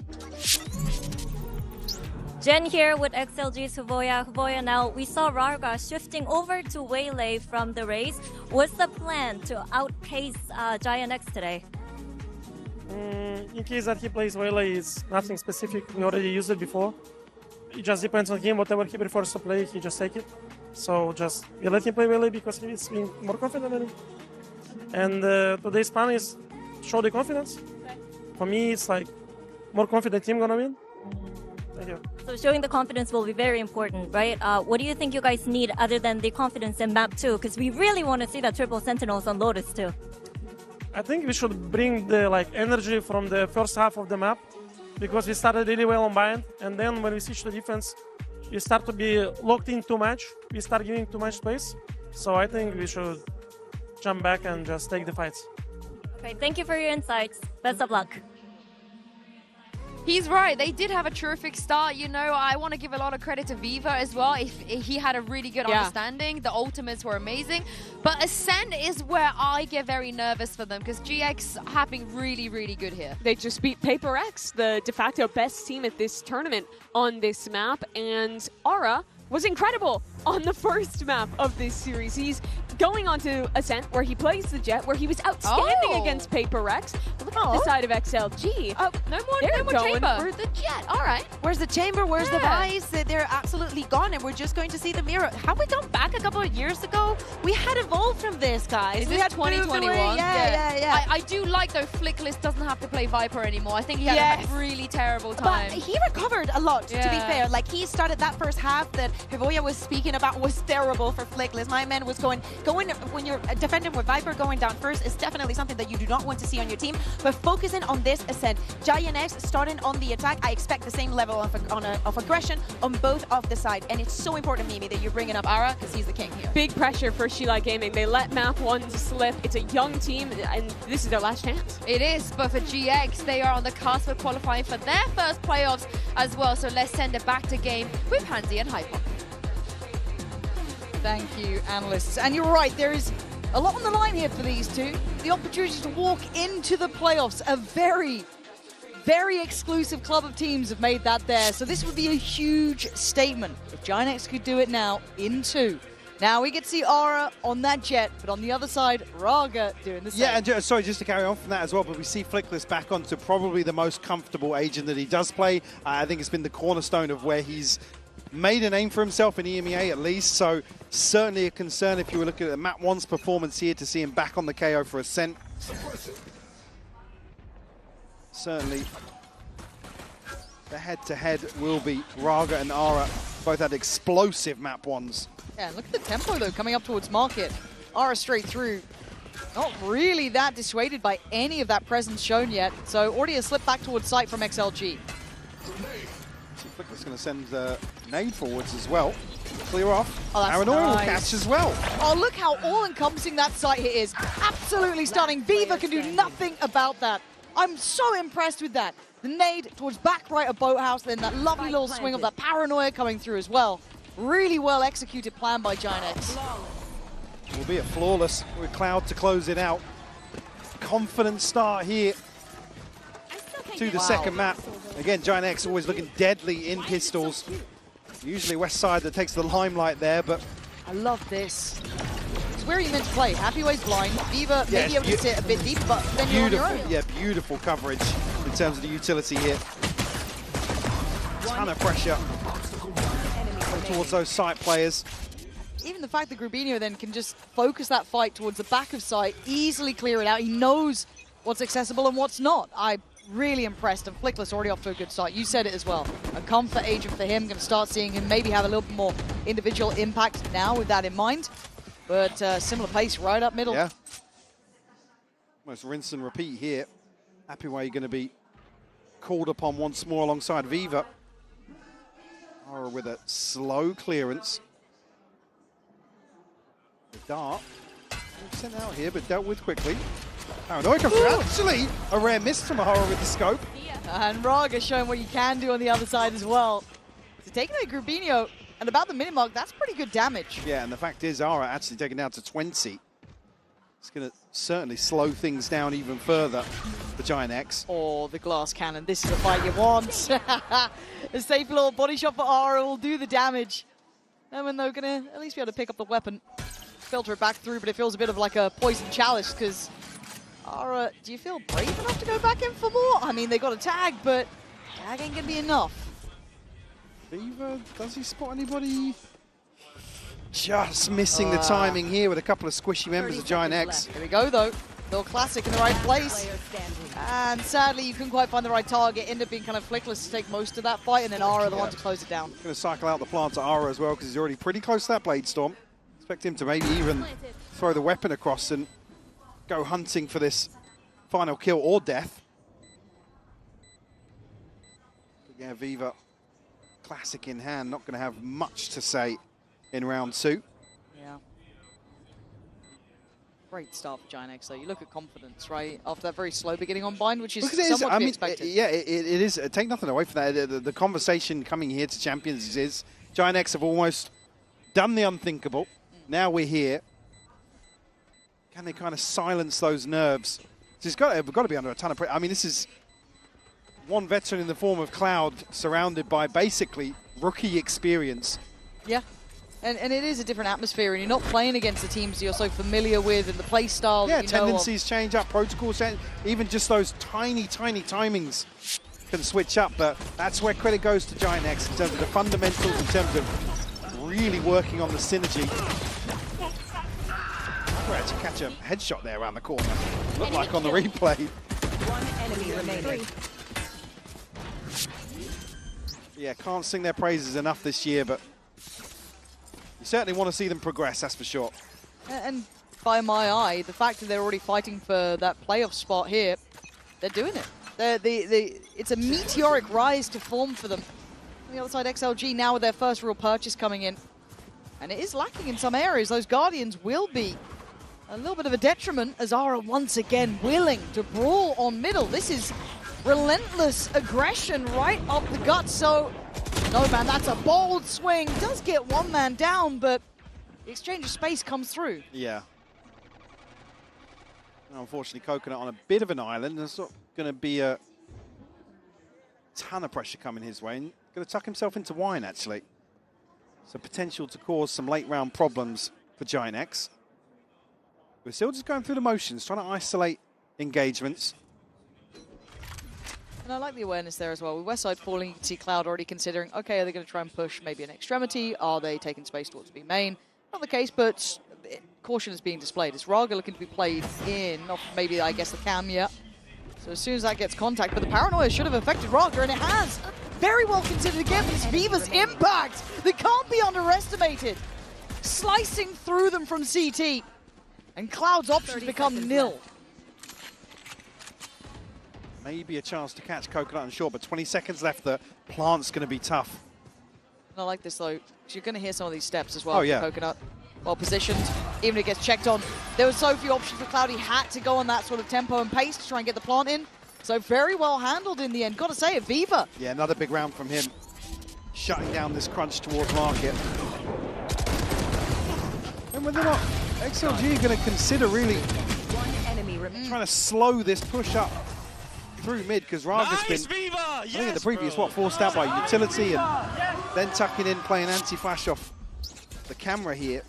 Jen here with XLG's Havoya. Now, we saw Raga shifting over to Waylay from the race. What's the plan to outpace Giant X today? In case that he plays Waylay, is nothing specific. We already used it before. It just depends on him. Whatever he prefers to play, he just take it. So just we let him play Waylay because he's being more confident than him. And today's plan is show the confidence. For me, it's like more confident team gonna win. Thank you. So showing the confidence will be very important, right? What do you think you guys need other than the confidence in map 2? Because we really want to see that triple sentinels on Lotus too. I think we should bring the energy from the first half of the map because we started really well on Bind, and then when we switch to defense, we start to be locked in too much. We start giving too much space. So I think we should jump back and just take the fights. Okay, thank you for your insights. Best of luck. He's right. They did have a terrific start. You know, I want to give a lot of credit to Viva as well. He had a really good understanding. The ultimates were amazing. But Ascent is where I get very nervous for them because GX have been really, really good here. They just beat Paper X, the de facto best team at this tournament on this map. And Aura was incredible on the first map of this series. He's going on to Ascent, where he plays the Jet, where he was outstanding against Paper X. Look at the side of XLG. No more chamber for the Jet. All right. Where's the chamber? Where's the Vice? They're absolutely gone, and we're just going to see the mirror. Have we gone back a couple of years ago? We had evolved from this, guys. Is we this had 2021? Yeah. I do like, though, Flickless doesn't have to play Viper anymore. I think he had a really terrible time. But he recovered a lot, to be fair. Like, he started that first half that Havoya was speaking about was terrible for Flickless. My man was going when you're defending with Viper, going down first is definitely something that you do not want to see on your team. But focusing on this Ascent, Giant X starting on the attack, I expect the same level of aggression on both of the side. And it's so important, Mimi, that you're bringing up Ara because he's the king here. Big pressure for Sheila Gaming. They let map 1 slip. It's a young team, and this is their last chance. It is, but for GX, they are on the cusp of qualifying for their first playoffs as well. So let's send it back to game with Pansy and Hyper. Thank you, analysts. And you're right, there is a lot on the line here for these two. The opportunity to walk into the playoffs. A very, very exclusive club of teams have made that there. So this would be a huge statement if Giant X could do it now in 2. Now we get to see Aura on that Jet, but on the other side, Raga doing the same. Yeah, and sorry, just to carry on from that as well, but we see Flickless back onto probably the most comfortable agent that he does play. I think it's been the cornerstone of where he's made a name for himself in EMEA at least, so certainly a concern if you were looking at map 1's performance here to see him back on the KO for Ascent. Certainly the head-to-head will be Raga and Ara. Both had explosive map 1s. Yeah, look at the tempo though coming up towards Market. Ara straight through. Not really that dissuaded by any of that presence shown yet, so already a slip back towards site from XLG. Flickless going to send nade forwards as well. clear off. Oh, that's Paranoia will nice. catch as well. Oh, look how all-encompassing that site hit is. Absolutely stunning. Viva can do nothing about that. I'm so impressed with that. The nade towards back right of Boathouse, then that lovely little swing of that Paranoia coming through as well. Really well executed plan by Giant X. Will be a flawless with Cloud to close it out. Confident start here to the second map. Again, Giant X always looking deadly in pistols. Usually West Side that takes the limelight there, but I love this. It's where you meant to play. Happy Way's blind. Viva may be able to sit a bit deep, but then you're on your own. Yeah, beautiful coverage in terms of the utility here. Ton of pressure towards those site players. Even the fact that Grubinho then can just focus that fight towards the back of site, easily clear it out. He knows what's accessible and what's not. I'm really impressed, and Flickless already off to a good start. You said it as well. A comfort agent for him. Going to start seeing him maybe have a little bit more individual impact now with that in mind. But similar pace right up middle. Yeah. Almost rinse and repeat here. Happy Way going to be called upon once more alongside Viva. Aura with a slow clearance. The dart sent out here, but dealt with quickly. Paranoia comes through. Actually, a rare miss from Ahara with the scope. And Raga showing what you can do on the other side as well. So taking away Grubinho and about the minute mark, that's pretty good damage. Yeah, and the fact is, Ahara actually taken down to 20. It's going to certainly slow things down even further for Giant X. Or the glass cannon. This is the fight you want. A safe little body shot for Ahara will do the damage. Omen, though, going to at least be able to pick up the weapon. Filter it back through, but it feels a bit of like a poison chalice because Ahara, do you feel brave enough to go back in for more? I mean, they got a tag, but tag ain't gonna be enough. Viva, does he spot anybody? Just missing the timing here with a couple of squishy members of Giant X. Here we go, though. Little classic in the right place. And sadly, you couldn't quite find the right target. Ended up being kind of Flickless to take most of that fight, and then Ahara the one to close it down. Going to cycle out the plant to Ahara as well because he's already pretty close to that Blade Storm. Expect him to maybe even throw the weapon across and go hunting for this final kill or death. But yeah, Viva, classic in hand, not going to have much to say in round two. Yeah. Great start for Giant X, though. You look at confidence, right? After that very slow beginning on bind, which is somewhat to be expected. Yeah, it is. Take nothing away from that. The conversation coming here to Champions is Giant X have almost done the unthinkable. Now we're here. Can they kind of silence those nerves? We've got to be under a ton of pressure. I mean, this is one veteran in the form of Cloud surrounded by basically rookie experience. Yeah, and it is a different atmosphere, and you're not playing against the teams you're so familiar with and the play style. Yeah, that you tendencies change up, protocols change, even just those tiny timings can switch up, but that's where credit goes to Giant X in terms of the fundamentals, in terms of really working on the synergy. We'll actually catch a headshot there around the corner. Looked like on the replay. One enemy remaining. Yeah, can't sing their praises enough this year, but you certainly want to see them progress, that's for sure. And by my eye, the fact that they're already fighting for that playoff spot here, they're doing it. It's a meteoric rise to form for them. On the other side, XLG now with their first real purchase coming in. And it is lacking in some areas. Those Guardians will be a little bit of a detriment as Ahara once again willing to brawl on middle. This is relentless aggression right up the gut. So, no man, that's a bold swing. Does get one man down, but the exchange of space comes through. Yeah. Now, unfortunately, Coconut on a bit of an island. There's not going to be a ton of pressure coming his way. And going to tuck himself into wine, actually. So potential to cause some late round problems for Giant X. We're still just going through the motions, trying to isolate engagements. And I like the awareness there as well. With Westside falling, you can see Cloud already considering, okay, are they going to try and push maybe an extremity? Are they taking space towards B main? Not the case, but caution is being displayed. Is Raga looking to be played in? Not maybe, I guess, the cam yet. So as soon as that gets contact, but the Paranoia should have affected Raga, and it has. Very well considered again, but it's Viva's impact that can't be underestimated. Slicing through them from CT. And Cloud's options become nil. Maybe a chance to catch Coconut and Short, but 20 seconds left. The plant's going to be tough. I like this though. You're going to hear some of these steps as well. Oh, yeah. Coconut, well positioned, even if it gets checked on. There were so few options for Cloud. He had to go on that sort of tempo and pace to try and get the plant in. So very well handled in the end. Got to say it, Viva. Yeah, another big round from him. Shutting down this crunch towards market. And whether or not XLG are going to consider really trying to slow this push up through mid, because Raga's been, I think in the previous, forced out by utility and then tucking in, playing anti-flash off the camera here.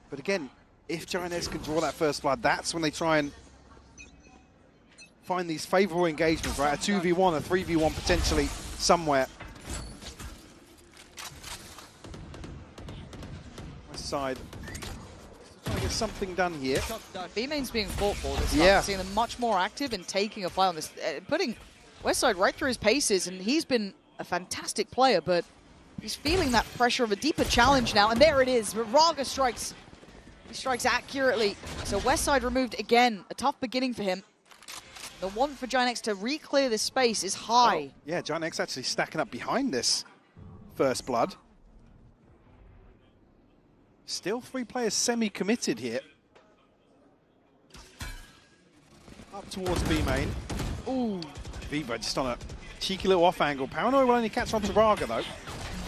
But again, if Giant X can draw that first blood, that's when they try and find these favorable engagements, right? A 2v1, a 3v1 potentially somewhere. West side trying to get something done here. B-main's being fought for this Yeah. time. Seeing them much more active and taking a fight on this, putting Westside right through his paces, and he's been a fantastic player, but he's feeling that pressure of a deeper challenge now, and there it is. Raga strikes. He strikes accurately. So Westside removed again. A tough beginning for him. The want for Giant X to re-clear this space is high. Oh, yeah, Giant X actually stacking up behind this first blood. Still 3 players semi-committed here. Up towards B main. Ooh, Viva just on a cheeky little off angle. Paranoid will only catch on to Raga though.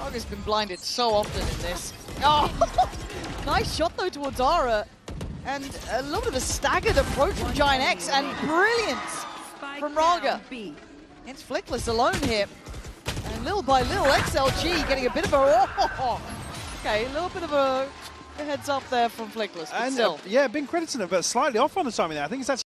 Raga's been blinded so often in this. Oh, nice shot though towards Ara. And a little bit of a staggered approach from Giant X, and brilliance from Raga. It's Flickless alone here. And little by little, XLG getting a bit of a... Okay, a little bit of a heads up there from Flickless, but And still. yeah, been credited him, but slightly off on the timing there. I think it's actually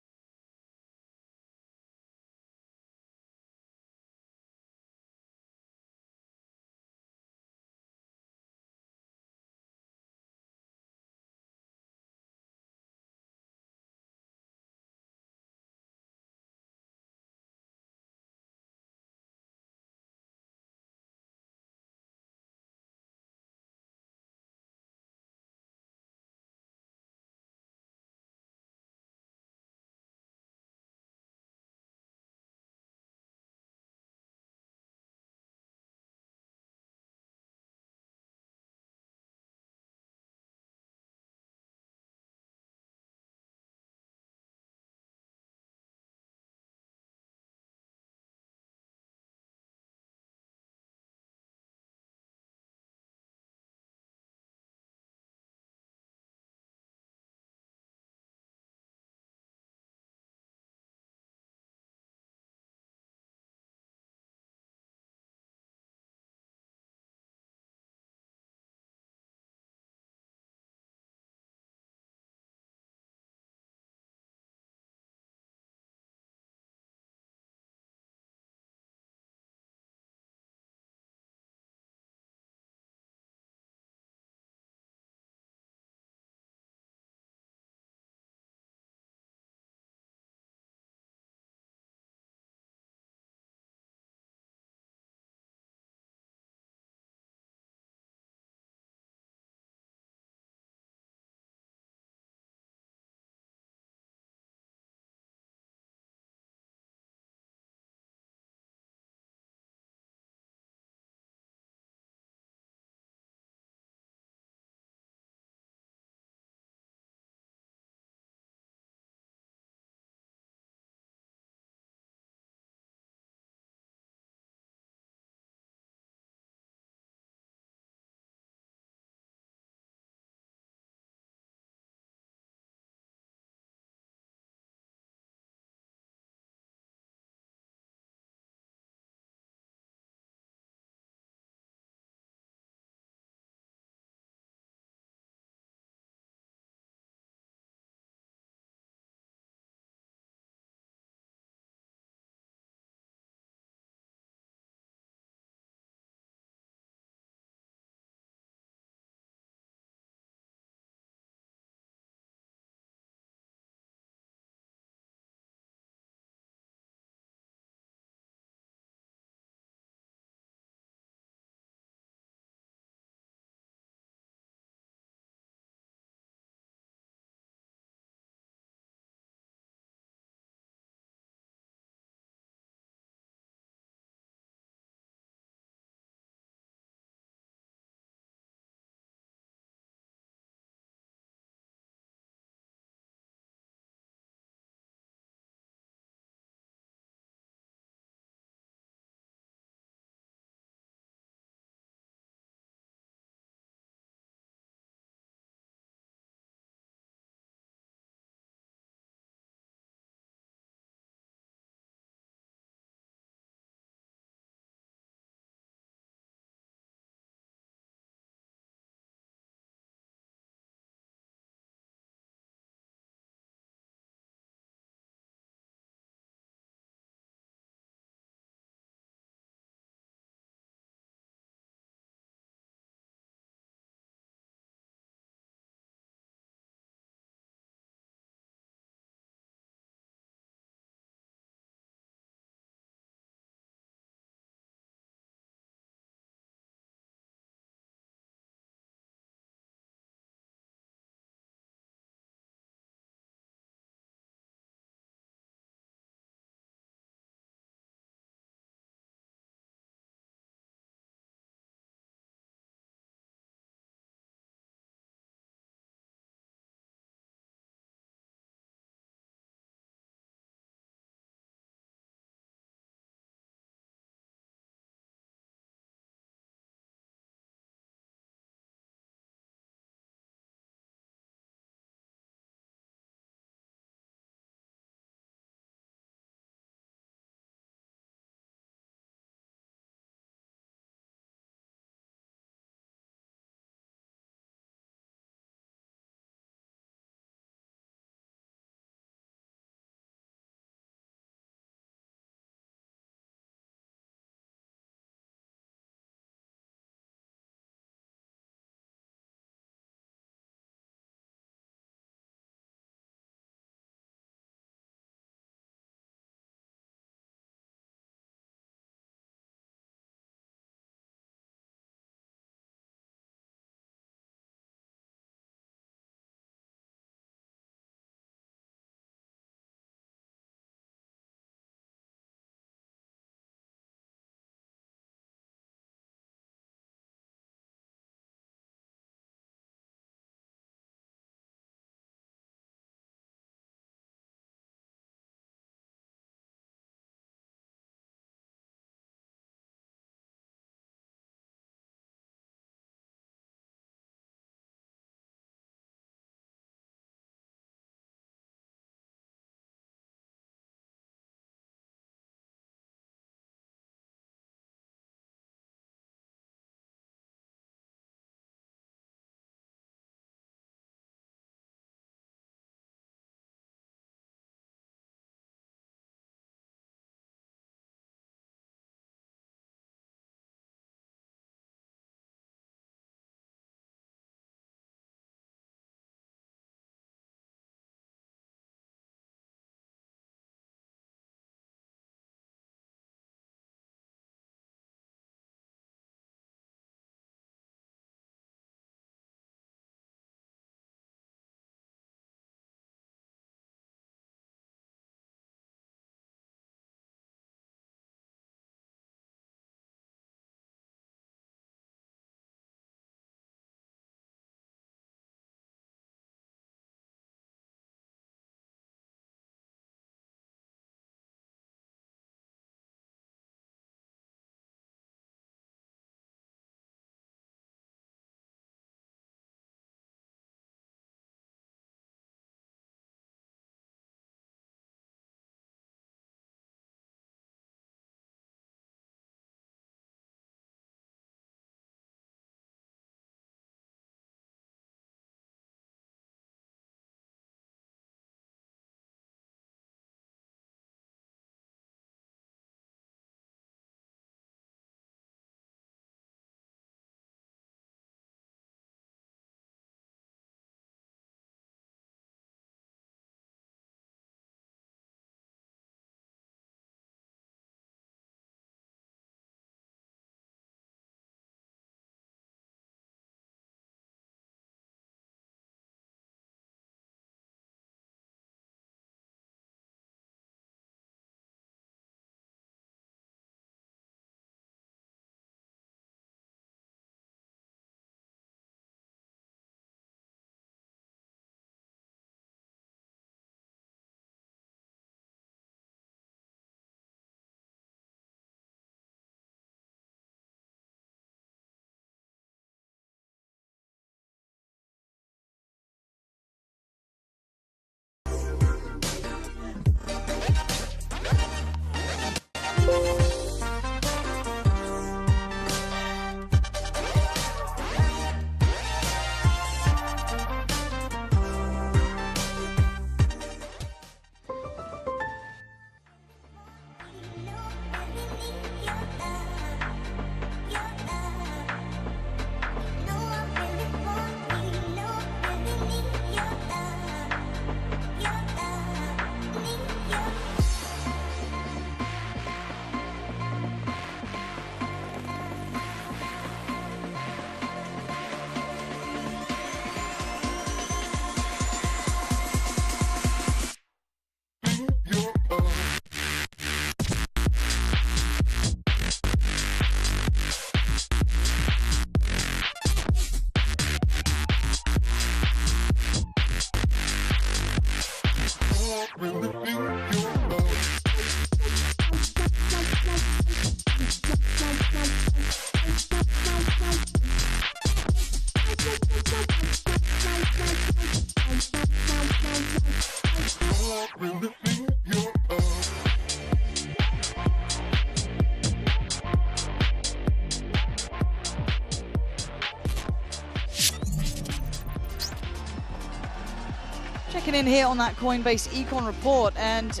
checking in here on that Coinbase Econ report, and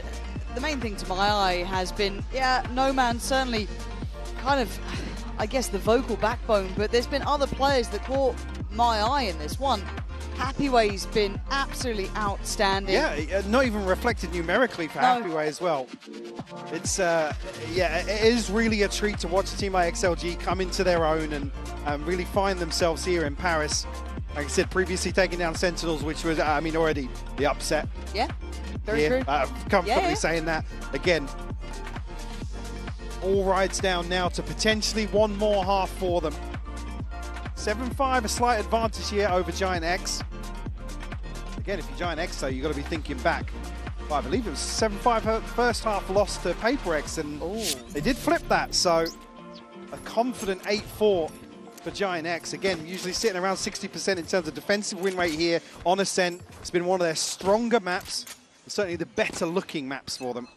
the main thing to my eye has been, yeah, Noman certainly kind of, I guess, the vocal backbone, but there's been other players that caught my eye in this one. Happyway's been absolutely outstanding. Yeah, not even reflected numerically for Happyway as well. It's, yeah, it is really a treat to watch a team like XLG come into their own and really find themselves here in Paris. Like I said, previously taking down Sentinels, which was, I mean, already the upset. Yeah, very true. Comfortably saying that. Again, all rides down now to potentially one more half for them. 7-5, a slight advantage here over Giant X. Again, if you're Giant X, though, you've got to be thinking back. Well, I believe it was 7-5 first half loss to Paper X, and they did flip that, so a confident 8-4 for Giant X. Again, usually sitting around 60% in terms of defensive win rate here on Ascent. It's been one of their stronger maps, and certainly the better looking maps for them.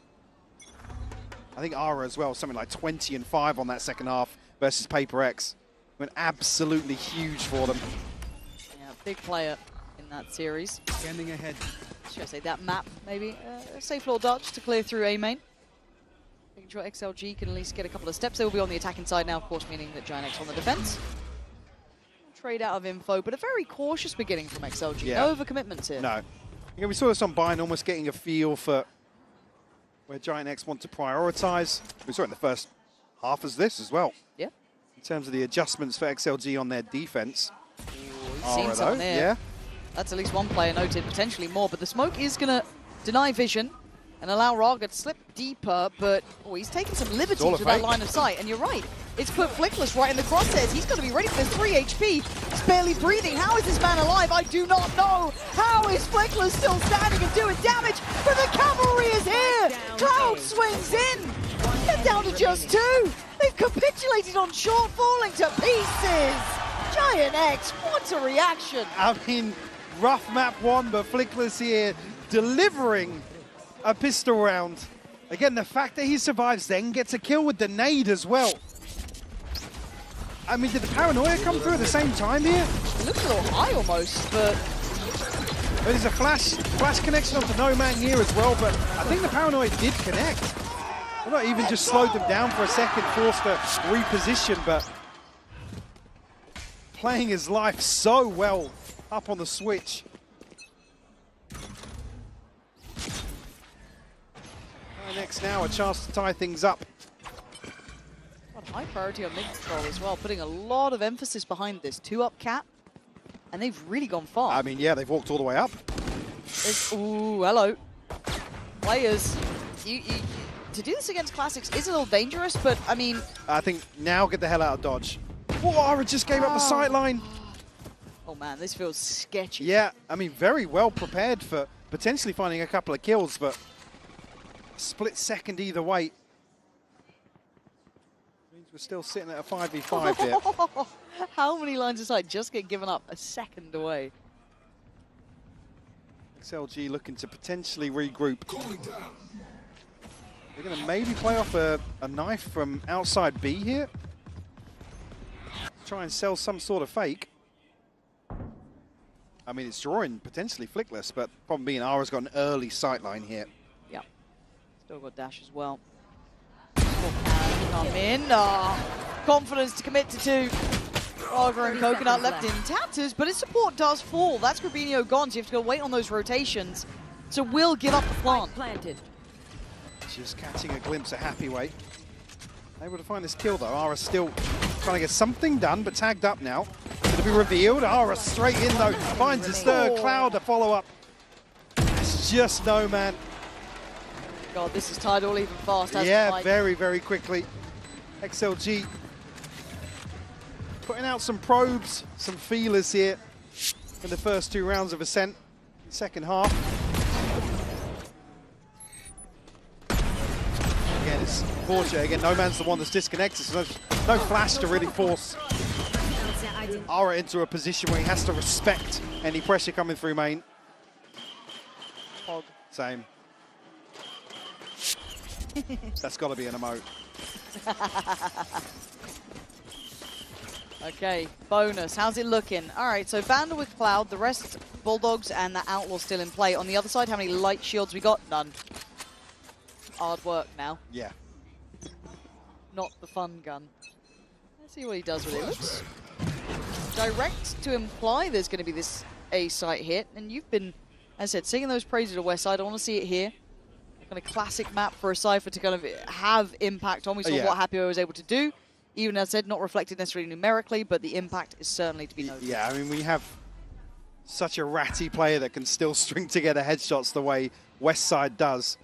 I think Ara as well, something like 20-5 on that second half versus Paper X. Went absolutely huge for them. Yeah, big player in that series. Scanning ahead. Should I say that map, maybe? A safe floor dodge to clear through A main. Making sure XLG can at least get a couple of steps. They will be on the attacking side now, of course, meaning that Giant X on the defense. Trade out of info, but a very cautious beginning from XLG. Yeah. No overcommitments here. No. Yeah, we saw this on Bine, almost getting a feel for where Giant X want to prioritize. We saw it in the first half as this as well. Yeah. In terms of the adjustments for XLG on their defense. Seen someone there. Yeah. That's at least one player noted, potentially more, but the smoke is going to deny vision and allow Raga to slip deeper, but he's taking some liberties with that line of sight, and you're right. It's put Flickless right in the crosshairs. He's got to be ready for this 3 HP. He's barely breathing. How is this man alive? I do not know. How is Flickless still standing and doing damage? But the cavalry is here. Cloud swings in. They're down to just 2. They've capitulated on short, falling to pieces. Giant X, what a reaction. I mean, rough map 1, but Flickless here delivering a pistol round. Again, the fact that he survives then gets a kill with the nade as well. I mean, did the paranoia come through at the same time here? It looks a little high almost, but there's a flash connection onto No Man here as well, but I think the paranoia did connect. Well, not even just slowed them down for a second, forced to reposition, but playing his life so well up on the switch. Next now, a chance to tie things up. High priority on mid control as well, putting a lot of emphasis behind this 2-up cap, and they've really gone far. I mean, yeah, they've walked all the way up. Ooh, hello. Players, to do this against Classics is a little dangerous, but I mean... I think now get the hell out of dodge. Whoa, Ara just gave up the sight line. Oh man, this feels sketchy. Yeah, I mean, very well prepared for potentially finding a couple of kills, but split second either way. Means we're still sitting at a 5v5 here. How many lines of sight just get given up a second away? XLG looking to potentially regroup. They're going to maybe play off a knife from outside B here. Try and sell some sort of fake. I mean, it's drawing potentially Flickless, but problem being Ara's got an early sight line here. Yeah. Still got dash as well. Can come in. Confidence to commit to 2. Raga and Coconut left in tatters, but his support does fall. That's Grabinho gone, so you have to go wait on those rotations. So will give up the plant. Just catching a glimpse of Happyway. Able to find this kill though. Ara still trying to get something done, but tagged up now. Going to be revealed. Ara straight in though. Finds his third. Cloud to follow up. It's just No Man. God, this is tied all even fast. Yeah, very, very quickly. XLG putting out some probes, some feelers here in the first 2 rounds of Ascent. Second half. Again, it's fortunate. Again, No Man's the one that's disconnected, so no flash to really force Ara into a position where he has to respect any pressure coming through main. Same. That's got to be an emote. Okay, bonus. How's it looking? All right, so Vandal with Cloud, the rest Bulldogs and the Outlaw still in play. On the other side, how many light shields we got? None. Hard work now. Yeah. Not the fun gun. Let's see what he does with it. Looks direct to imply there's going to be this A-site hit. And you've been, as I said, singing those praises to Westside. I want to see it here. Kind of classic map for a Cypher to kind of have impact on. We saw what Happy was able to do. Even as I said, not reflected necessarily numerically, but the impact is certainly to be noted. Yeah, I mean, we have such a ratty player that can still string together headshots the way Westside does.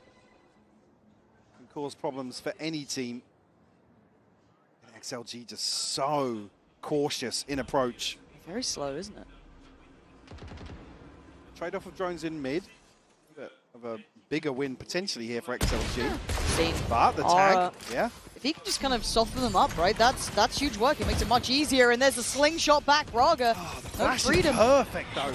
Can cause problems for any team. And XLG just so cautious in approach. Very slow, isn't it? Trade-off of drones in mid. Of a bigger win potentially here for XLG. But the tag, yeah. If he can just kind of soften them up, right? That's huge work. It makes it much easier. And there's a slingshot back. Raga, no freedom. Perfect though.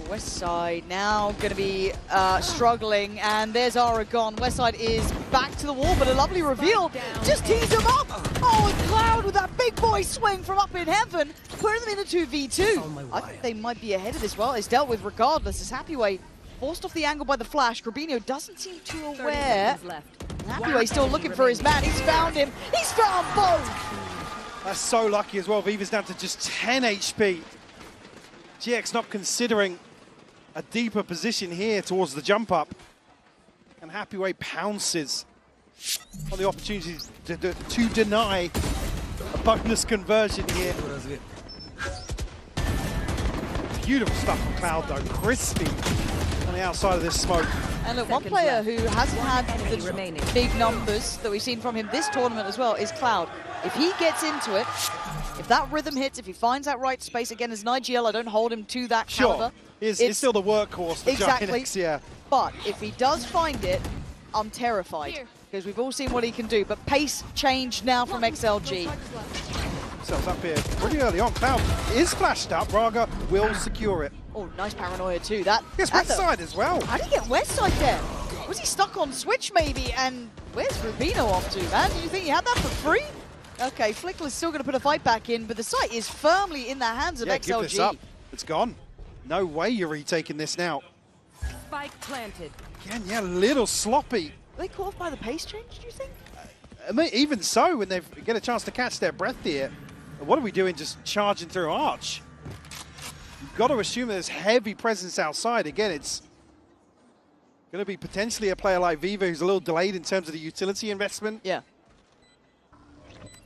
Westside now going to be struggling, and there's Aragon. Westside is back to the wall, but a lovely reveal. Just tease him up. Oh, and Cloud with that big boy swing from up in heaven, putting them in a 2v2. I think they might be ahead of this. Well, it's dealt with regardless. As Happyway forced off the angle by the flash. Grabinho doesn't seem too aware. Happyway still looking for his man. He's found him. He's found both. That's so lucky as well. Viva's down to just 10 HP. GX not considering a deeper position here towards the jump up. And Happyway pounces on the opportunity to deny a bonus conversion here. Beautiful stuff from Cloud though, crispy on the outside of this smoke. And look, one player who hasn't had the big numbers that we've seen from him this tournament as well is Cloud. If he gets into it, if that rhythm hits, if he finds that right space, again, as an IGL, I don't hold him to that caliber. It's still the workhorse for GX, yeah. But if he does find it, I'm terrified. Because we've all seen what he can do. But pace change now from XLG. Themselves up here pretty early on. Cloud is flashed up. Raga will secure it. Oh, nice paranoia too. Yes, Westside as well. How did he get Westside there? Was he stuck on Switch maybe? And where's Rubino off to, man? Did you think he had that for free? Okay, Flickler's still going to put a fight back in, but the site is firmly in the hands of XLG. Give this up. It's gone. No way you're retaking this now. Spike planted. Again, yeah, a little sloppy. Are they caught off by the pace change, do you think? I mean, even so, when they get a chance to catch their breath here, what are we doing just charging through Arch? You've got to assume there's heavy presence outside. Again, it's going to be potentially a player like Viva who's a little delayed in terms of the utility investment. Yeah.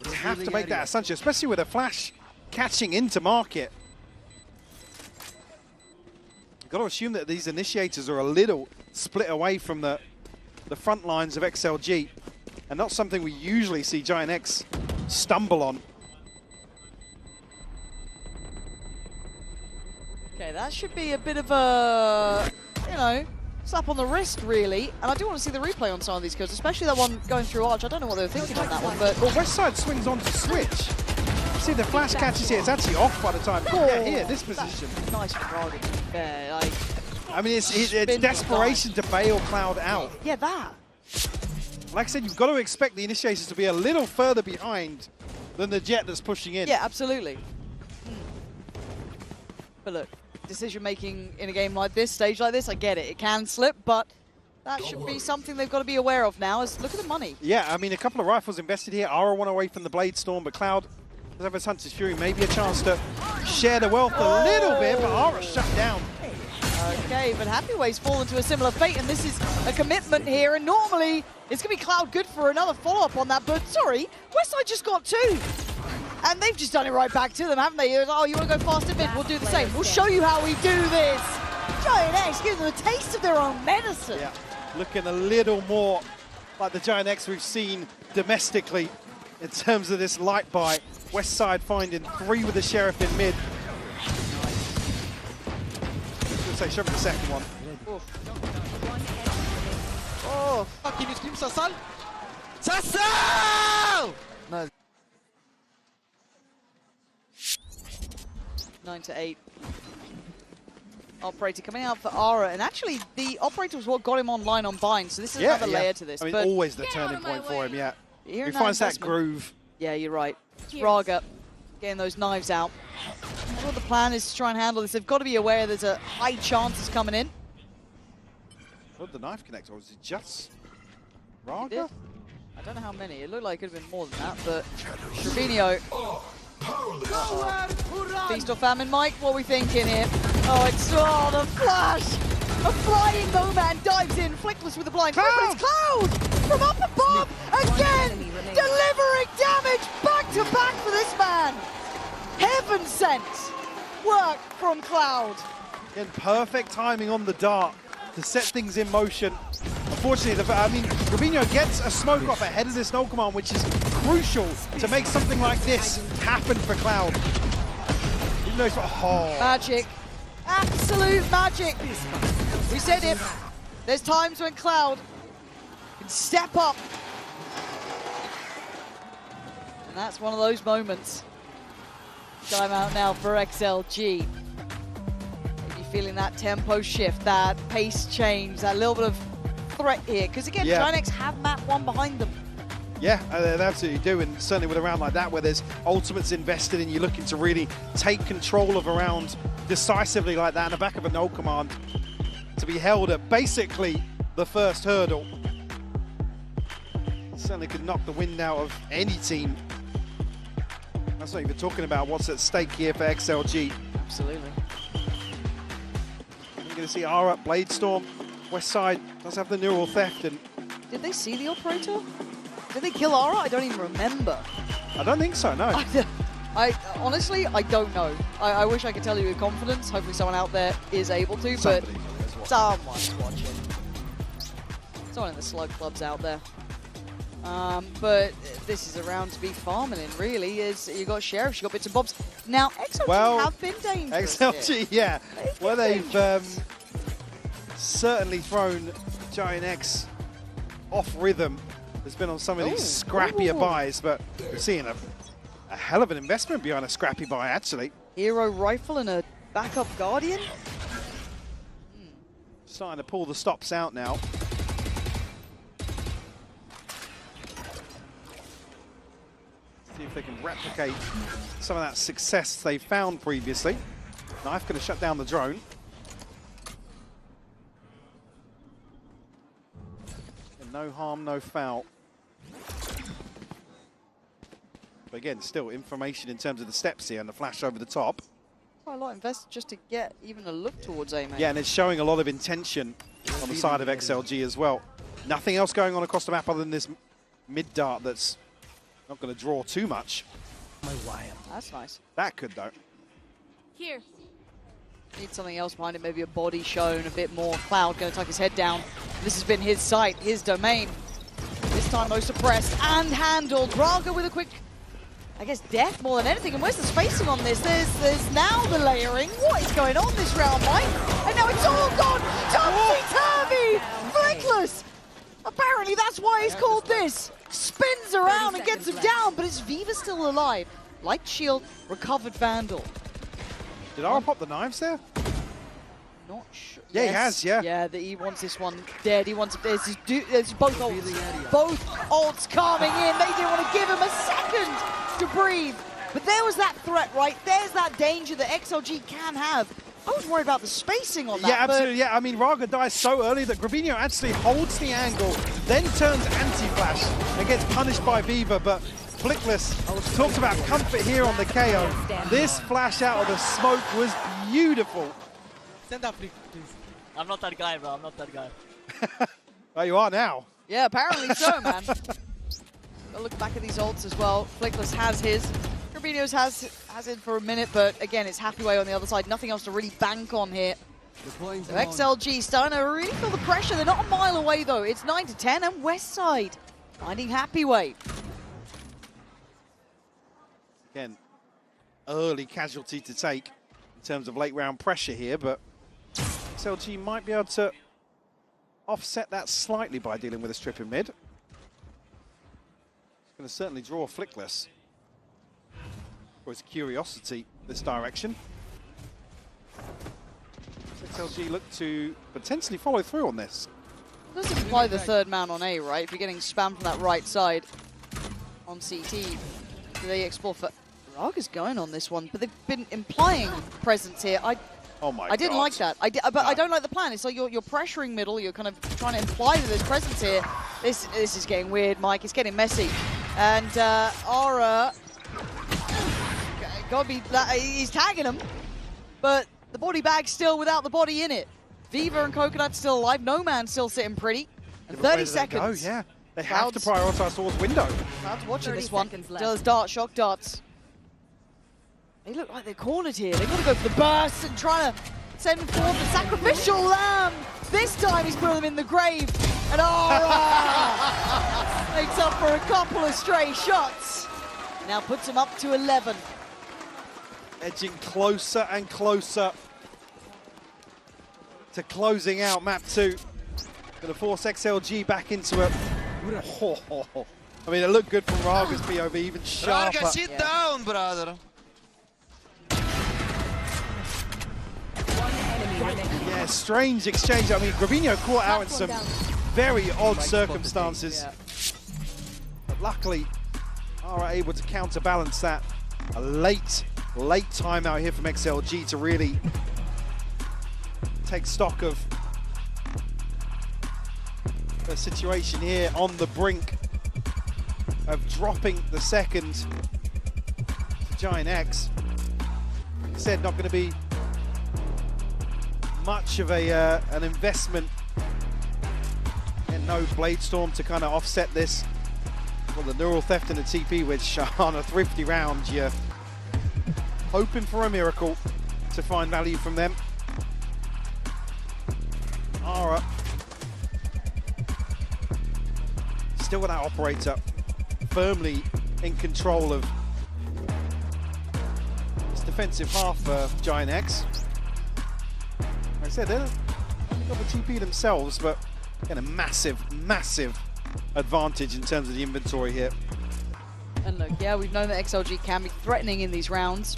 You have to make that assumption, especially with a flash catching into market. You've got to assume that these initiators are a little split away from the front lines of XLG, and not something we usually see Giant X stumble on. Okay, that should be a bit of a, you know, slap on the wrist, really. And I do want to see the replay on some of these kills, especially that one going through Arch. I don't know what they were thinking on that one, but... Well, Westside swings on to Switch. See, the flash catches here. It's actually off by the time. Yeah, here, this position. Nice target, to be fair. Like, I mean, it's desperation to bail Cloud out. Yeah, that. Like I said, you've got to expect the initiators to be a little further behind than the Jet that's pushing in. Yeah, absolutely. But look, decision-making in a game like this, stage like this, I get it. It can slip, but that should be something they've got to be aware of now. Is look at the money. Yeah, I mean, a couple of rifles invested here. Ara one away from the Blade Storm, but Cloud does have his Hunter's Fury. Maybe a chance to share the wealth a little bit, but Ara shut down. Okay, but Happyway's fallen to a similar fate, and this is a commitment here, and normally it's going to be Cloud good for another follow-up on that, but sorry, Westside just got 2. And they've just done it right back to them, haven't they? Oh, you want to go fast in mid? We'll do the same. We'll show you how we do this. Giant X gives them a taste of their own medicine. Yeah, looking a little more like the Giant X we've seen domestically in terms of this light buy. Westside finding 3 with the Sheriff in mid. Let's say shove the second one. Oh, qui multiplie sa salle. Ça sort! No. 9-8. Operator coming out for Ara, and actually the Operator was what got him online on Bind, so this is another layer to this. I mean, always the turning point for him, yeah. He finds that groove. Yeah, you're right. Raga getting those knives out. what the plan is to try and handle this. They've got to be aware there's a high chance it's coming in. What the knife connect, or was it just Raga? I don't know how many. It looked like it could have been more than that, but Trevino. Feast or famine, Mike? What are we thinking here? Oh, it's the flash! A flying Nomad dives in, Flickless with the blind. But it's Cloud from up above again, delivering damage back to back for this man. Heaven sent work from Cloud. Again, perfect timing on the dart to set things in motion. Unfortunately, Rubinho gets a smoke off ahead of this no command, which is crucial to make something like this happen for Cloud. Even though Magic. Absolute magic. We said it. There's times when Cloud can step up. And that's one of those moments. Time out now for XLG. Maybe feeling that tempo shift, that pace change, that little bit of threat here. Because again, DRX have map 1 behind them. Yeah, they absolutely do, and certainly with a round like that where there's ultimates invested in you looking to really take control of a round decisively like that in the back of a no command, to be held at basically the first hurdle. Certainly could knock the wind out of any team. That's not even talking about what's at stake here for XLG. Absolutely. You're going to see Ara, Bladestorm, Westside does have the neural theft. And did they see the operator? Did they kill Ara? I don't even remember. I don't think so, no. Honestly, I don't know. I wish I could tell you with confidence. Hopefully someone out there is able to, but someone's watching. Someone in the slug clubs out there. But this is a round to be farming in, really. You got Sheriff, you got bits and bobs. Now, XLG have been dangerous. XLG, yeah. Well, they've certainly thrown Giant X off rhythm. Has been on some of these scrappier buys, but we're seeing a hell of an investment behind a scrappy buy, actually. Hero rifle and a backup Guardian. Starting to pull the stops out now. See if they can replicate some of that success they found previously. Knife going to shut down the drone. And no harm, no foul. But again, still information in terms of the steps here and the flash over the top. Quite a lot invested just to get even a look towards A, mate. Yeah, and it's showing a lot of intention on the side of XLG as well. Nothing else going on across the map other than this mid dart that's not going to draw too much. That's nice. That could, though. Here. Need something else behind it, maybe a body shown, a bit more. Cloud going to tuck his head down. This has been his site, his domain. This time, no suppressed and handled. Raga with a quick, I guess, death more than anything. And where's the spacing on this? There's now the layering. What is going on this round, Mike? And now it's all gone topsy-turvy! Flickless! Apparently that's why he's called this. Spins around and gets him down, but is Viva still alive? Light shield, recovered Vandal. Did Ara pop the knives there? Not sure. Yeah, yes. He has, yeah. Yeah, he wants this one dead. He wants there's both ults. Both ults coming in. They didn't want to give him a second to breathe. But there was that threat, right? There's that danger that XLG can have. I was worried about the spacing on that. Yeah, absolutely. Yeah, I mean, Raga dies so early that Gravino actually holds the angle, then turns anti-flash and gets punished by Viva. But Flickless talks about comfort here on the KO. This flash out of the smoke was beautiful. Stand up, please. I'm not that guy, bro. I'm not that guy. Oh, you are now. Yeah, apparently so, man. Gotta look back at these ults as well. Flickless has his. Gravino's has it for a minute, but again, it's Happyway on the other side. Nothing else to really bank on here. So XLG starting to really feel the pressure. They're not a mile away, though. It's 9-10, and Westside finding Happyway. Again, early casualty to take in terms of late round pressure here, but XLG might be able to offset that slightly by dealing with a strip in mid. It's going to certainly draw Flickless for his curiosity this direction. XLG look to potentially follow through on this. Doesn't imply the third man on A, right? If you're getting spammed from that right side on CT, do they explore for Raga's going on this one, but they've been implying presence here. I didn't like that. But I don't like the plan. It's like you're pressuring middle. You're kind of trying to imply that there's presence here. This is getting weird, Mike. It's getting messy. And Aura, he's tagging him, but the body bag's still without the body in it. Viva and Coconut still alive. No Man's still sitting pretty. And 30 seconds. Yeah, they have to prioritize towards window. Cloud's watching this one. Still has shock darts. They look like they're cornered here. They've got to go for the burst and try to send forth the sacrificial lamb. This time he's putting them in the grave. And Aura makes up for a couple of stray shots. Now puts him up to 11. Edging closer and closer to closing out map 2. Going to force XLG back into it. I mean, it looked good from Raga's POV, even sharper. Raga, sit down, brother. Yeah, strange exchange. I mean, Gravino caught out in some very odd circumstances. But luckily, are able to counterbalance that. A late timeout here from XLG to really take stock of the situation here on the brink of dropping the second Giant X. Like I said, not going to be much of an investment, and no Blade Storm to kind of offset this. Well, the neural theft and the TP, which on a thrifty round, you're hoping for a miracle to find value from them. Aura still with that operator firmly in control of this defensive half for Giant X. Like I said, they've got the TP themselves, but again, a massive advantage in terms of the inventory here. And look, yeah, we've known that XLG can be threatening in these rounds,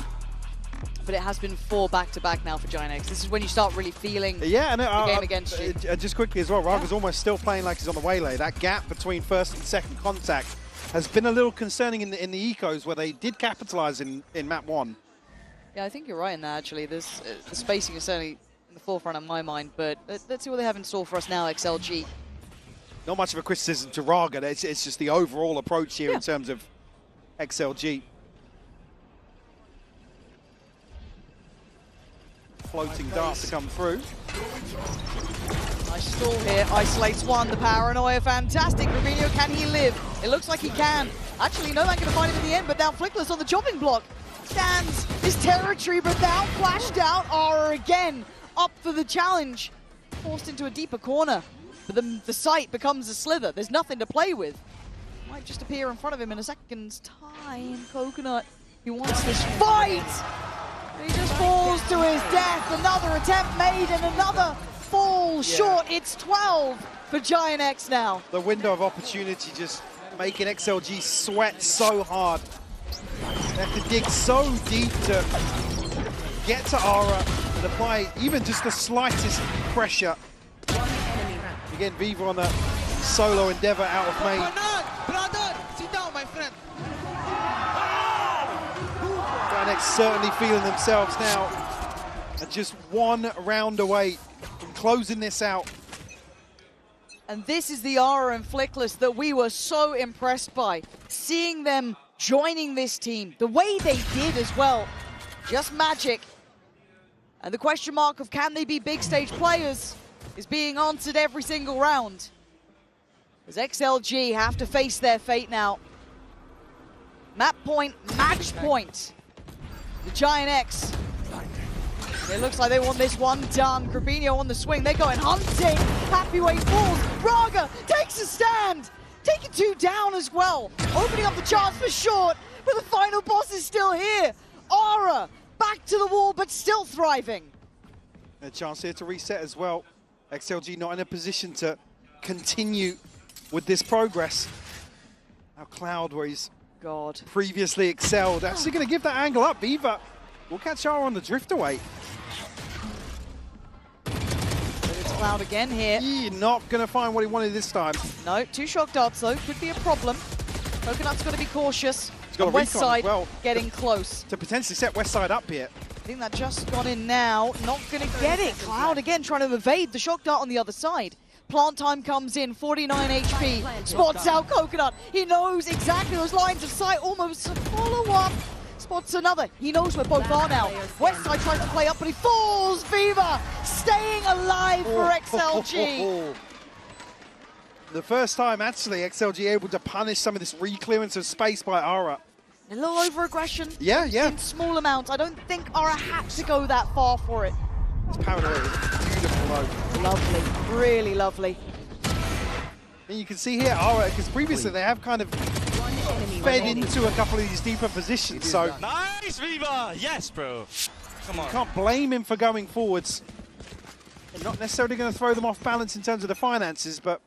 but it has been 4 back-to-back now for Giant X. This is when you start really feeling the game against you. Just quickly as well, Raga's almost still playing like he's on the waylay. That gap between first and second contact has been a little concerning in the ecos, where they did capitalize in map 1. Yeah, I think you're right in that, actually. The spacing is certainly in the forefront of my mind, but let's see what they have in store for us now, XLG. Not much of a criticism to Raga, it's just the overall approach here in terms of XLG. Floating dart to come through. Nice stall here, isolates one, the paranoia, fantastic. Rubinho, can he live? It looks like he can. Actually, no man going to find him in the end, but now Flickless on the chopping block. Stands his territory, but now flashed out. Aura again, up for the challenge. Forced into a deeper corner, but the sight becomes a slither. There's nothing to play with. Might just appear in front of him in a second's time. Coconut, he wants this fight! He just falls to his death. Another attempt made and another fall short. It's 12 for Giant X now. The window of opportunity just making XLG sweat so hard. They have to dig so deep to get to Aura and apply even just the slightest pressure. Again, Viva on a solo endeavor out of main. Brother, sit down, my friend. Giant X certainly feeling themselves now, and just 1 round away from closing this out. And this is the Aura and Flickless that we were so impressed by. Seeing them joining this team, the way they did as well, just magic. And the question mark of can they be big stage players is being answered every single round. As XLG have to face their fate now. Map point, match point. The Giant X. It looks like they want this one done. Grabinho on the swing, they're going hunting. Happy way falls. Raga takes a stand. Taking 2 down as well. Opening up the chance for short, but the final boss is still here. Aura back to the wall, but still thriving. A chance here to reset as well. XLG not in a position to continue with this progress. Now Cloud, where he's previously excelled, actually going to give that angle up. Viva will catch Aura on the drift away. It's Cloud again here. Not going to find what he wanted this time. No, 2 shock darts though, could be a problem. Coconut's got to be cautious. got a West recon as side well getting close. to potentially set West side up here. I think that just got in now. Not going to get it. Cloud again trying to evade the shock dart on the other side. Plant time comes in, 49 HP. Spots out Coconut. He knows exactly those lines of sight. Almost a follow-up. Spots another. He knows where both are now. Westside tries to play up, but he falls. Viva staying alive for XLG. The first time, actually, XLG able to punish some of this reclearance of space by Aura. A little over-aggression. Yeah, yeah. In small amounts. I don't think Aura had to go that far for it. This paranoia is beautiful, though. Lovely. Really lovely. And you can see here, Aura, because previously they have kind of fed into a couple of these deeper positions, so... Nice, Viva! Yes, bro. Come on. You can't blame him for going forwards. You're not necessarily going to throw them off balance in terms of the finances, but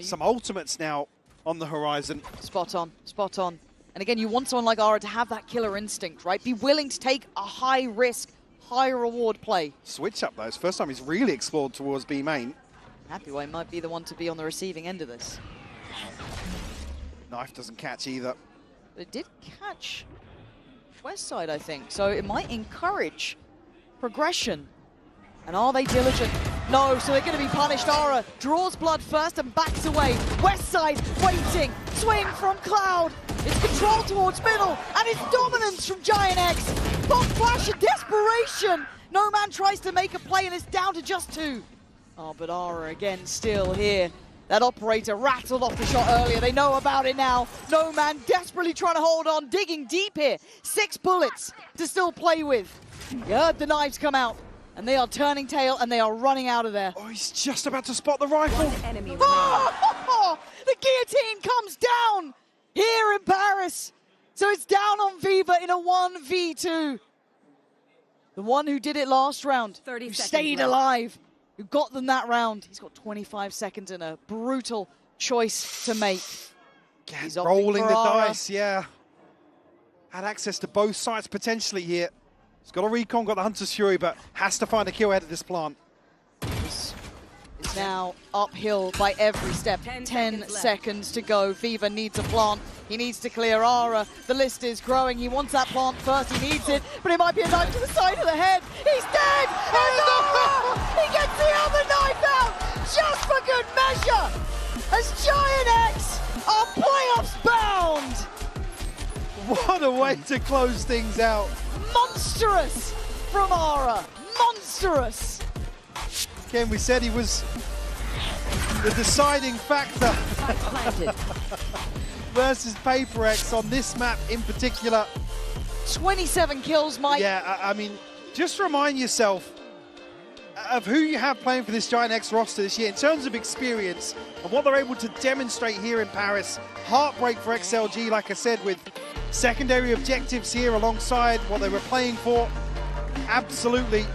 some ultimates now on the horizon. Spot on, spot on. And again, you want someone like Aura to have that killer instinct, right? Be willing to take a high-risk, high-reward play. Switch up, though. It's the first time he's really explored towards B main. Happyway might be the one to be on the receiving end of this. Knife doesn't catch either. But it did catch West side, I think. So it might encourage progression. And are they diligent? No, so they're going to be punished. Aura draws blood first and backs away. West side waiting. Swing from Cloud. It's control towards middle. And it's dominance from Giant X. Pop flash of desperation. No man tries to make a play and it's down to just 2. Oh, but Aura again still here. That operator rattled off the shot earlier. They know about it now. No man desperately trying to hold on, digging deep here. 6 bullets to still play with. You heard the knives come out. And they are turning tail and they are running out of there. Oh, he's just about to spot the rifle. The guillotine comes down here in Paris. So it's down on Viva in a 1v2. The one who did it last round, who stayed alive, who got them that round. He's got 25 seconds and a brutal choice to make. He's rolling the dice, yeah. Had access to both sides potentially here. He's got a recon, got the Hunter's Fury, but has to find a kill ahead of this plant. It's now uphill by every step. 10 seconds to go. Viva needs a plant. He needs to clear Aura. The list is growing. He wants that plant first. He needs it, but it might be a knife to the side of the head. He's dead! And Aura! He gets the other knife out just for good measure as Giant X are playoffs bound. What a way to close things out. Monstrous from Aura. Monstrous. Again, we said he was the deciding factor versus Paper X on this map in particular. 27 kills, Mike. Yeah, I mean, just remind yourself of who you have playing for this Giant X roster this year in terms of experience and what they're able to demonstrate here in Paris. Heartbreak for XLG, like I said, with secondary objectives here alongside what they were playing for. Absolutely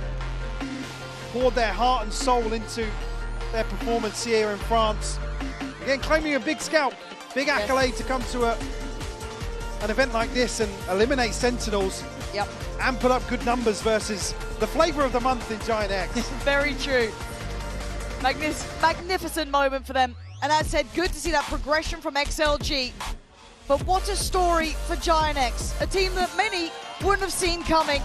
poured their heart and soul into their performance here in France. Again, claiming a big scalp, big accolade to come to an event like this and eliminate Sentinels. Yep. And put up good numbers versus the flavor of the month in Giant X. Very true. Magnificent moment for them. And as I said, good to see that progression from XLG. But what a story for Giant X, a team that many wouldn't have seen coming,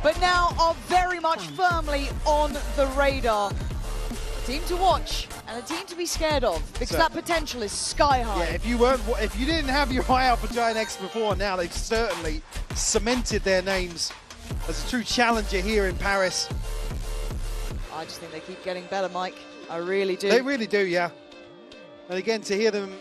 but now are very much firmly on the radar. A team to watch and a team to be scared of, because that potential is sky high. Yeah, if you didn't have your eye out for Giant X before, now they've certainly cemented their names as a true challenger here in Paris. I just think they keep getting better, Mike. I really do. They really do, yeah. And again, to hear them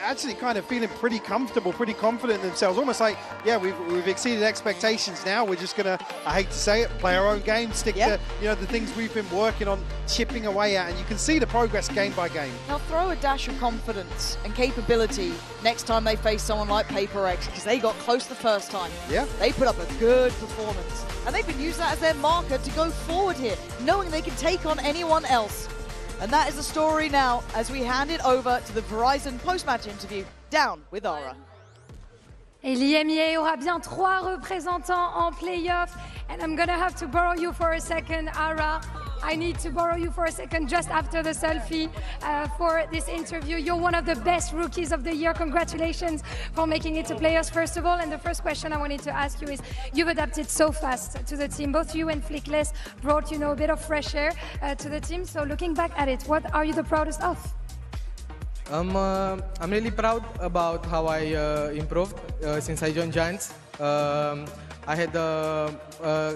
actually kind of feeling pretty comfortable, pretty confident in themselves, almost like, yeah, we've exceeded expectations now. We're just gonna, I hate to say it, play our own game, stick to, you know, the things we've been working on, chipping away at, and you can see the progress game by game. Now throw a dash of confidence and capability next time they face someone like Paper X, because they got close the first time. Yeah. They put up a good performance, and they can use that as their marker to go forward here, knowing they can take on anyone else. And that is the story now as we hand it over to the Verizon post-match interview. Down with Aura. Et l'IMEA aura bien 3 représentants en playoff. And I'm gonna have to borrow you for a second, Aura. I need to borrow you for a second just after the selfie for this interview. You're one of the best rookies of the year. Congratulations for making it to playoffs, first of all. And the first question I wanted to ask you is, you've adapted so fast to the team. Both you and Flickless brought, a bit of fresh air to the team. So looking back at it, what are you the proudest of? I'm really proud about how I improved since I joined Giants. I had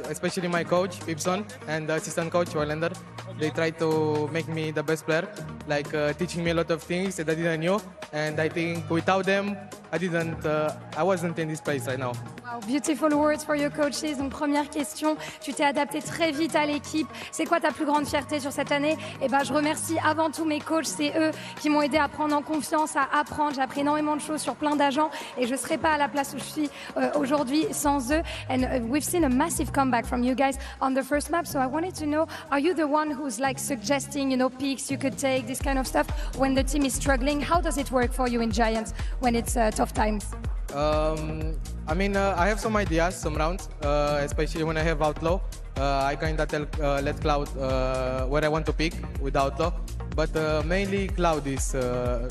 especially my coach, Pipson, and the assistant coach, Wallander. They tried to make me the best player, like teaching me a lot of things that I didn't know. And I think without them, I wasn't in this place right now. Wow, beautiful words for your coaches. Donc première question, tu t'es adapté très vite à l'équipe. C'est quoi ta plus grande fierté sur cette année? Je remercie avant tout mes coachs. C'est eux qui m'ont aidé à prendre en confiance, à apprendre. J'ai appris énormément de choses sur plein d'agents et je ne serais pas à la place où je suis aujourd'hui sans eux. And we've seen a massive comeback from you guys on the first map. So I wanted to know, are you the one who's like suggesting, picks you could take, this kind of stuff when the team is struggling? How does it work for you in Giants when it's tough times? I have some ideas, some rounds, especially when I have Outlaw. I kind of let Cloud where I want to pick with Outlaw. But mainly Cloud is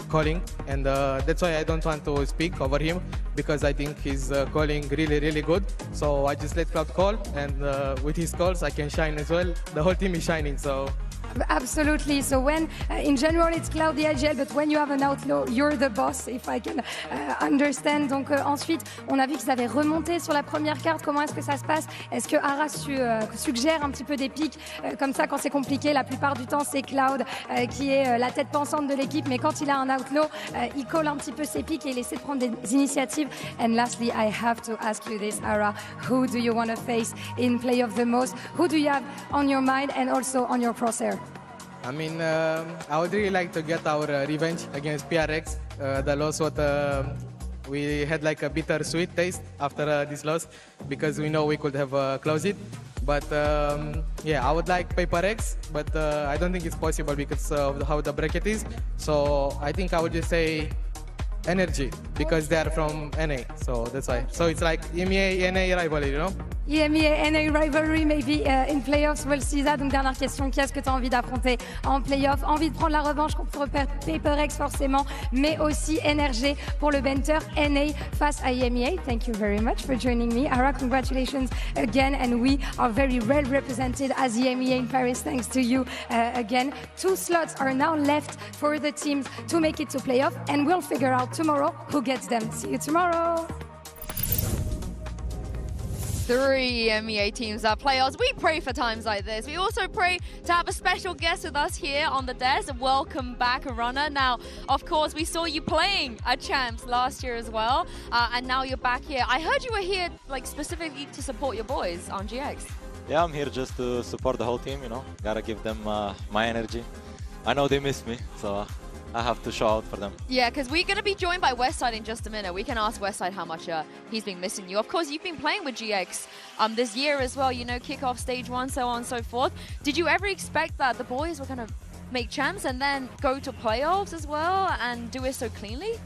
calling, and that's why I don't want to speak over him, because I think he's calling really, really good. So I just let Cloud call, and with his calls I can shine as well. The whole team is shining, so... Absolutely. So when, in general, it's Cloud the IGL, but when you have an Outlaw, you're the boss, if I can understand. Donc ensuite, on a vu qu'ils avaient remonté sur la première carte. Comment est-ce que ça se passe? Est-ce que Aras suggère un petit peu des pics comme ça quand c'est compliqué? La plupart du temps, c'est Cloud qui est la tête pensante de l'équipe, mais quand il a un Outlaw, il colle un petit peu ses pics et il essaie de prendre des initiatives. And lastly, I have to ask you this, Ara. Who do you want to face in playoff the most? Who do you have on your mind and also on your crosshair? I would really like to get our revenge against DRX. The loss we had like a bittersweet taste after this loss, because we know we could have closed it. But I would like Paper X, but I don't think it's possible because of how the bracket is. So I think I would just say Energy, because they're from NA, so that's why. So it's like EMEA, NA rivalry, EMEA, NA rivalry, maybe in playoffs, we'll see that. Donc dernière question, qui est-ce que tu as envie d'affronter en playoff? Envie de prendre la revanche contre PaperX forcément, mais aussi NRG pour le Benter NA face à EMEA. Thank you very much for joining me. Ara, congratulations again, and we are very well represented as EMEA in Paris, thanks to you again. 2 slots are now left for the teams to make it to playoff, and we'll figure out tomorrow who gets them. See you tomorrow. 3 MEA teams are playoffs. We pray for times like this. We also pray to have a special guest with us here on the desk. Welcome back, Runner. Now, of course, we saw you playing at Champs last year as well, and now you're back here. I heard you were here like specifically to support your boys on GX. Yeah, I'm here just to support the whole team, Gotta give them my energy. I know they miss me, so I have to show out for them. Yeah, because we're going to be joined by Westside in just a minute. We can ask Westside how much he's been missing you. Of course, you've been playing with GX this year as well, kickoff stage 1, so on and so forth. Did you ever expect that the boys were going to make champs and then go to playoffs as well and do it so cleanly?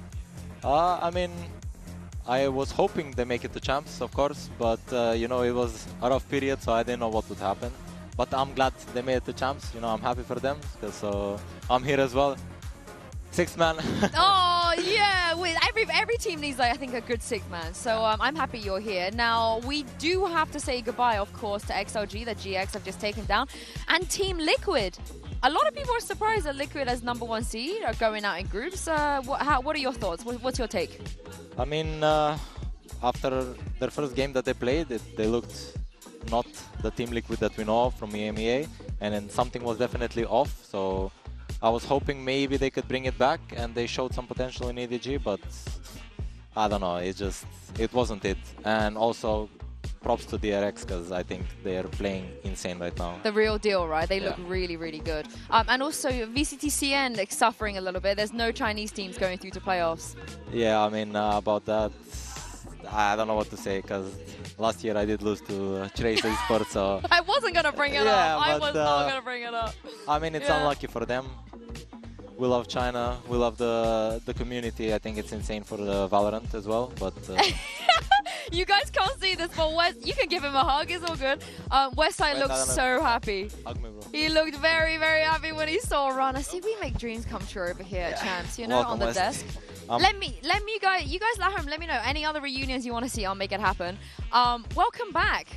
I was hoping they make it to champs, of course, but it was a rough period, so I didn't know what would happen. But I'm glad they made it to champs. I'm happy for them, so I'm here as well. 6th man. Oh, yeah. Every team needs, I think, a good 6th man. So I'm happy you're here. Now, we do have to say goodbye, of course, to XLG that GX have just taken down. And Team Liquid. A lot of people are surprised that Liquid as #1 seed are going out in groups. What are your thoughts? What's your take? After their first game that they played, they looked not the Team Liquid that we know from EMEA. And then something was definitely off. So I was hoping maybe they could bring it back, and they showed some potential in EDG, but I don't know, it wasn't it. And also props to DRX, because I think they are playing insane right now. The real deal, right? They look really, really good. And also VCTCN suffering a little bit. There's no Chinese teams going through to playoffs. Yeah, about that, I don't know what to say, because last year I did lose to Trace Esports, so... I wasn't going to bring it up. I was not going to bring it up. It's unlucky for them. We love China. We love the community. I think it's insane for the Valorant as well, but... You guys can't see this, but West, you can give him a hug. It's all good. Westside looks so happy. Hug me, bro. He looked very, very happy when he saw Runner. See, we make dreams come true over here at Champs, you know, Welcome, on the West. desk. Let me you guys at home, let me know any other reunions you want to see. I'll make it happen. Welcome back.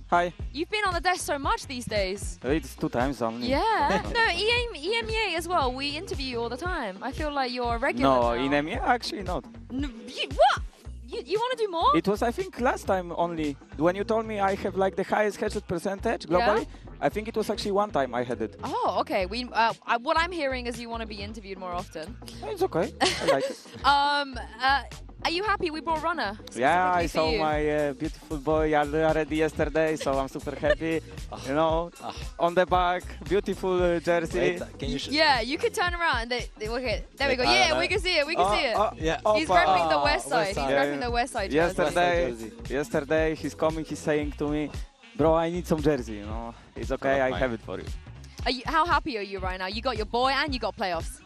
Hi. You've been on the desk so much these days. It's 2 times only. Yeah. No, EMEA as well. We interview you all the time. I feel like you're a regular No, now. in EMEA actually not. No, what? You want to do more? It was, I think, last time only. When you told me I have like the highest headshot percentage globally, I think it was actually 1 time I had it. Oh, okay. What I'm hearing is you want to be interviewed more often. It's okay. I like it. Are you happy we brought Runner? Yeah, I specifically saw for you? my beautiful boy already yesterday, so I'm super happy. You know, on the back, beautiful jersey. Wait, can you Yeah, you can turn around. Okay, there we go. Yeah, we can see it. We can see it. Yeah. He's repping the West Side. He's repping the West Side jersey. Yesterday he's coming, he's saying to me, bro, I need some jersey, you know. It's okay, I have it for you. How happy are you right now? You got your boy and you got playoffs.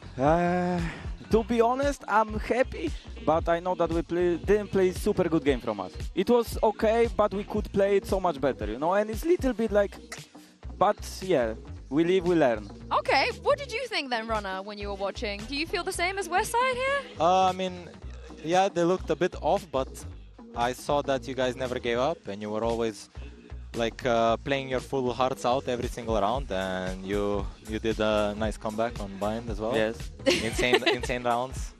To be honest, I'm happy, but I know that we didn't play super good game from us. It was okay, but we could play it so much better, you know, and it's a little bit like, but yeah, we live, we learn. Okay, what did you think then, Runner, when you were watching? Do you feel the same as Westside here? I mean, yeah, they looked a bit off, but I saw that you guys never gave up and you were always like playing your full hearts out every single round, and you did a nice comeback on Bind as well. Yes. Insane rounds.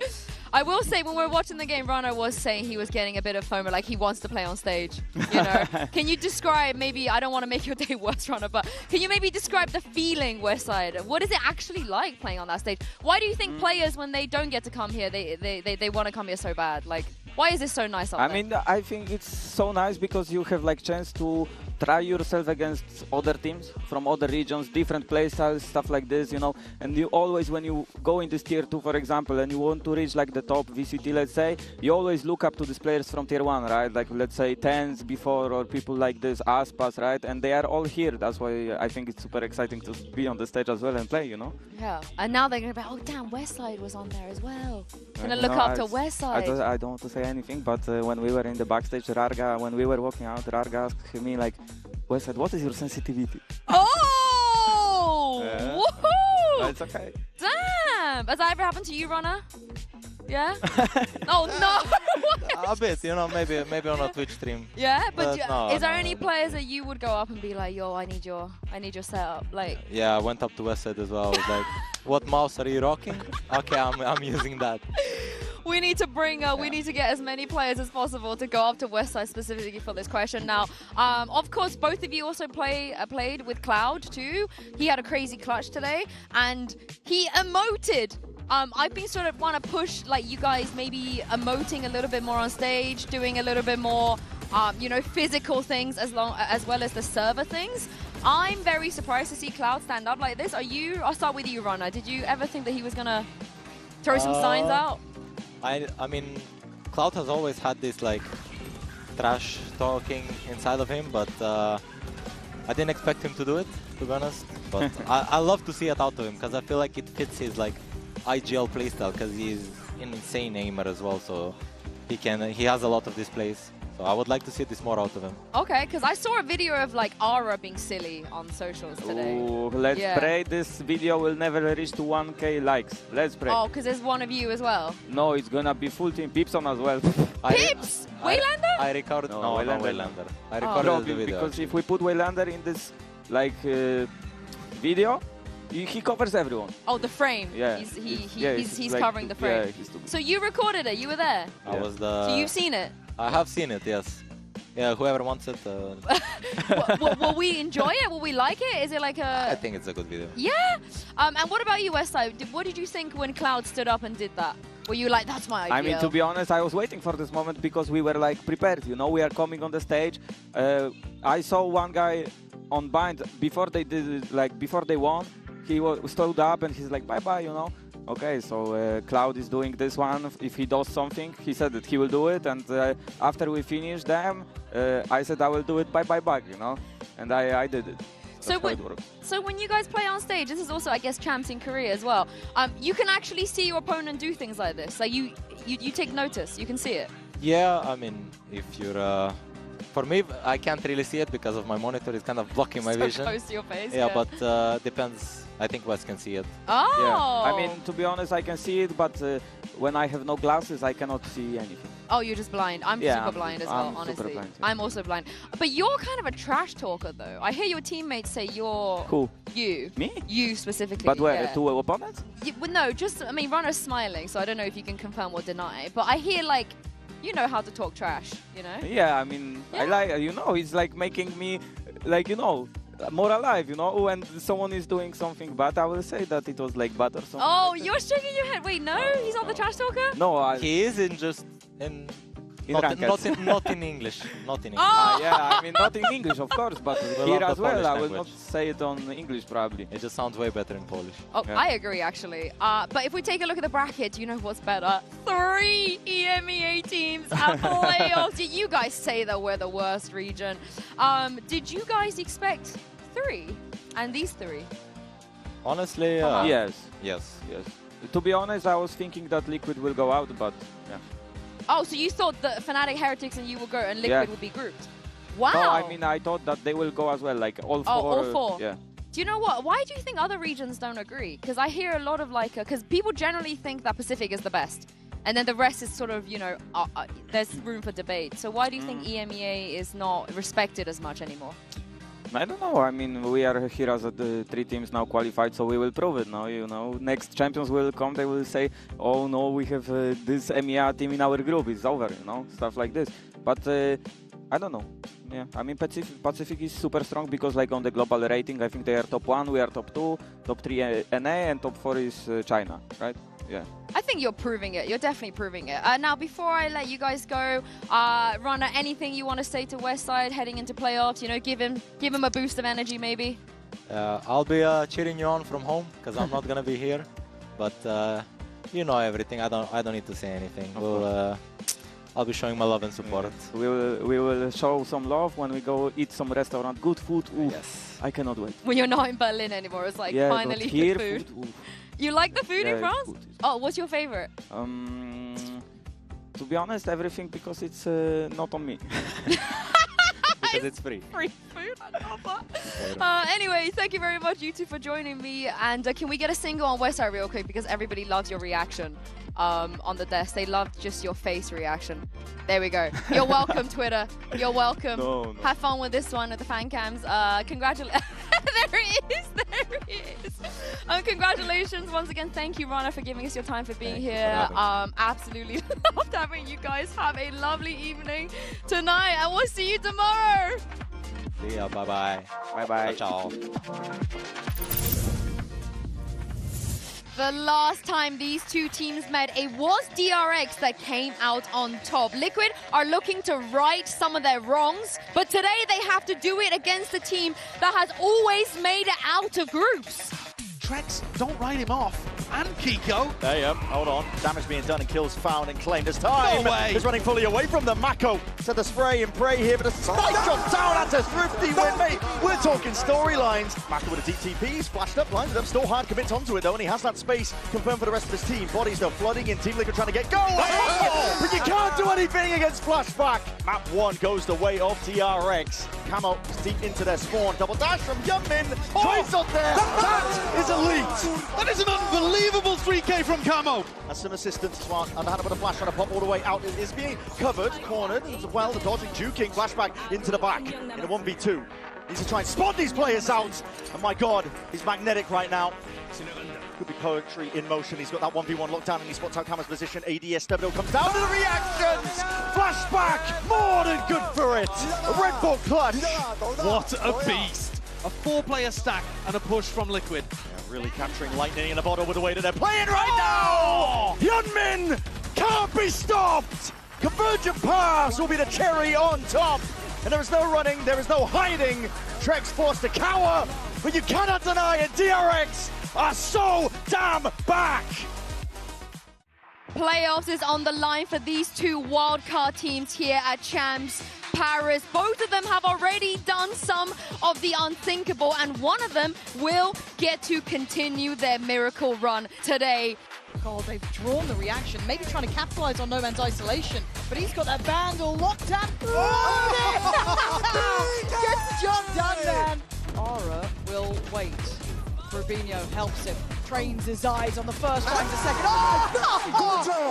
I will say, when we were watching the game, Runner was saying he was getting a bit of FOMO, like he wants to play on stage. You know, can you describe maybe? I don't want to make your day worse, Runner, but can you maybe describe the feeling, Westside? What is it actually like playing on that stage? Why do you think players, when they don't get to come here, they want to come here so bad? Like, why is this so nice up there? I mean, I think it's so nice because you have like chance to try yourself against other teams from other regions, different play styles, stuff like this, you know. And you always, when you go in this tier 2, for example, and you want to reach like the top VCT, let's say, you always look up to these players from tier 1, right? Like, let's say, Tens before, or people like this, Aspas, right? And they are all here. That's why I think it's super exciting to be on the stage as well and play, you know? Yeah. And now they're going to be, oh, damn, Westside was on there as well. Going to look up to Westside. I don't want to say anything, but when we were in the backstage, when we were walking out, Rarga asked me, like, Westside, what is your sensitivity? Oh! Woohoo! It's okay. Damn! Has that ever happened to you, Runner? Yeah? Oh, no! A bit, you know, maybe on a Twitch stream. Yeah, but no, is there any players that you would go up and be like, yo, I need your setup? Like, yeah, I went up to Westside as well. I was like, what mouse are you rocking? Okay, I'm using that. we need to bring, we need to get as many players as possible to go up to Westside specifically for this question. Now, of course, both of you also played with Cloud too. He had a crazy clutch today, and he emoted. I've been sort of want to push like you guys maybe emoting a little bit more on stage, doing a little bit more, you know, physical things as well as the server things. I'm very surprised to see Cloud stand up like this. I'll start with you, Runner. Did you ever think that he was gonna throw some signs out? I mean, Cloud has always had this like trash talking inside of him, but I didn't expect him to do it, to be honest. But I love to see it out of him because I feel like it fits his like IGL playstyle, because he's an insane aimer as well, so he has a lot of displays. So I would like to see this more out of him. Okay, because I saw a video of like Ara being silly on socials today. Ooh, let's pray this video will never reach to 1K likes. Let's pray. Oh, because there's one of you as well. No, it's gonna be full team. Pips on as well. Pips? Waylander? I recorded. No, Waylander. I recorded the video. Because if we put Waylander in this like video, he covers everyone. Oh, the frame. Yeah. He's like, covering the frame. Yeah, so you recorded it. You were there. I was the. So you've seen it. I have seen it. Yes. Yeah. Whoever wants it. Will we enjoy it? Will we like it? Is it like a? I think it's a good video. Yeah. And what about you, Westside? What did you think when Cloud stood up and did that? Were you like, that's my idea? I mean, to be honest, I was waiting for this moment because we were like prepared. You know, we are coming on the stage. I saw one guy on Bind before they did like before they won. He stood up and he's like, bye-bye, you know. Okay, so Cloud is doing this one. If he does something, he said that he will do it. And after we finish them, I said I will do it bye-bye back, you know. And I did it. So when you guys play on stage, this is also, I guess, Champs in Korea as well. You can actually see your opponent do things like this. Like you take notice. You can see it. Yeah, I mean, if you're... for me, I can't really see it because of my monitor. It's kind of blocking my vision. So close to your face. Yeah, but depends. I think Wes can see it. Oh! Yeah. I mean, to be honest, I can see it, but when I have no glasses, I cannot see anything. Oh, you're just blind. I'm super blind as well, honestly. Super blind, yeah. I'm also blind. But you're kind of a trash talker, though. I hear your teammates say you're... Who? You. Me? You specifically. But where? Yeah. Two opponents? Well, no, just, I mean, Runner's smiling, so I don't know if you can confirm or deny. But I hear, like, you know how to talk trash, you know? Yeah, I mean, I like, you know, it's like making me, like, you know, more alive, you know? When someone is doing something bad, I will say that it was like bad or something. Oh, like you're shaking your head. Wait, no? He's not the trash talker? No, he is in just in not in English. Not in English. Oh! Yeah, I mean, not in English, of course, but here as well, I will not language. say it on English, probably. It just sounds way better in Polish. Oh, I agree, actually. But if we take a look at the bracket, you know what's better? 3 EMEA teams at playoffs. You guys say that we're the worst region. Did you guys expect 3? And these 3? Honestly, Yes. Yes. Yes. To be honest, I was thinking that Liquid will go out, but yeah. Oh, so you thought that Fnatic, Heretics, and you will go, and Liquid would be grouped? Wow. No, I mean, I thought that they will go as well, like all 4. Oh, all 4. Yeah. Do you know what? Why do you think other regions don't agree? Because I hear a lot of like, because people generally think that Pacific is the best. And then the rest is sort of, you know, there's room for debate. So why do you think EMEA is not respected as much anymore? I don't know. I mean, we are here as the 3 teams now qualified, so we will prove it now. You know, next champions will come. They will say, "Oh no, we have this EMEA team in our group. It's over." You know, stuff like this. But I don't know. Yeah, I mean, Pacific is super strong because, like, on the global rating, I think they are top 1. We are top 2, top 3 NA, and top 4 is China, right? Yeah. I think you're proving it. You're definitely proving it. Now, before I let you guys go, Runner, anything you want to say to Westside heading into playoffs? You know, give him a boost of energy, maybe. I'll be cheering you on from home because I'm not gonna be here. But you know everything. I don't need to say anything. I'll be showing my love and support. Yes. We will show some love when we go eat some restaurant. Good food. Ooh, yes. I cannot wait. When you're not in Berlin anymore, it's like finally here, good food. You like the food in France? Oh, what's your favorite? To be honest, everything, because it's not on me. Because it's free. Free food, I love that. Anyway, thank you very much, you two, for joining me. And can we get a single on Westside real quick? Because everybody loves your reaction on the desk. They loved just your face reaction. There we go. You're welcome, Twitter. You're welcome. No. Have fun with this one at the fan cams. Congratulations. There it is. There it is. Congratulations once again. Thank you, Rana, for giving us your time, for being here. Absolutely loved having you guys. Have a lovely evening tonight, and we'll see you tomorrow. See ya. Bye-bye. Bye-bye. Ciao. The last time these two teams met, it was DRX that came out on top. Liquid are looking to right some of their wrongs, but today they have to do it against a team that has always made it out of groups. Trex, don't write him off. And Kiko. There you go. Hold on. Damage being done and kills found and claimed as time. No way. He's running fully away from them. Mako to the spray and pray here, but a spike shot down at a thrifty win, mate. We're talking storylines. Mako with a deep TP, splashed up, blinded up, still hard commits onto it though, and he has that space confirmed for the rest of his team. Bodies though flooding in. Team Liquid trying to get going. Oh! But you can't do anything against flashback. Map 1 goes the way of DRX. Camo is deep into their spawn. Double dash from Youngmin. Trace on there. That is elite. That is an unbelievable 3K from Camo. And some assistance as well. Underhand with a flash trying to pop all the way out. It is being covered, cornered as well. The dodging juking flashback into the back in a 1v2. Needs to try and spot these players out. And my God, he's magnetic right now. Could be poetry in motion. He's got that 1v1 lockdown and he spots out Camo's position. ADS comes down to the reactions. Flashback, more than good for it. A Red Bull clutch. What a beast. A 4-player stack and a push from Liquid. Yeah, really capturing lightning in the bottle with the way that they're playing right now. Hyunmin can't be stopped. Convergent pass will be the cherry on top. And there is no running, there is no hiding. Trex forced to cower, but you cannot deny it. DRX are so damn back. Playoffs is on the line for these two wildcard teams here at Champs Paris. Both of them have already done some of the unthinkable, and one of them will get to continue their miracle run today. Oh, they've drawn the reaction, maybe trying to capitalize on No Man's isolation, but he's got that vandal locked and loaded! Gets the job done, man. Aura will wait. Rubinho helps him, trains his eyes on the first, finds the second. Oh!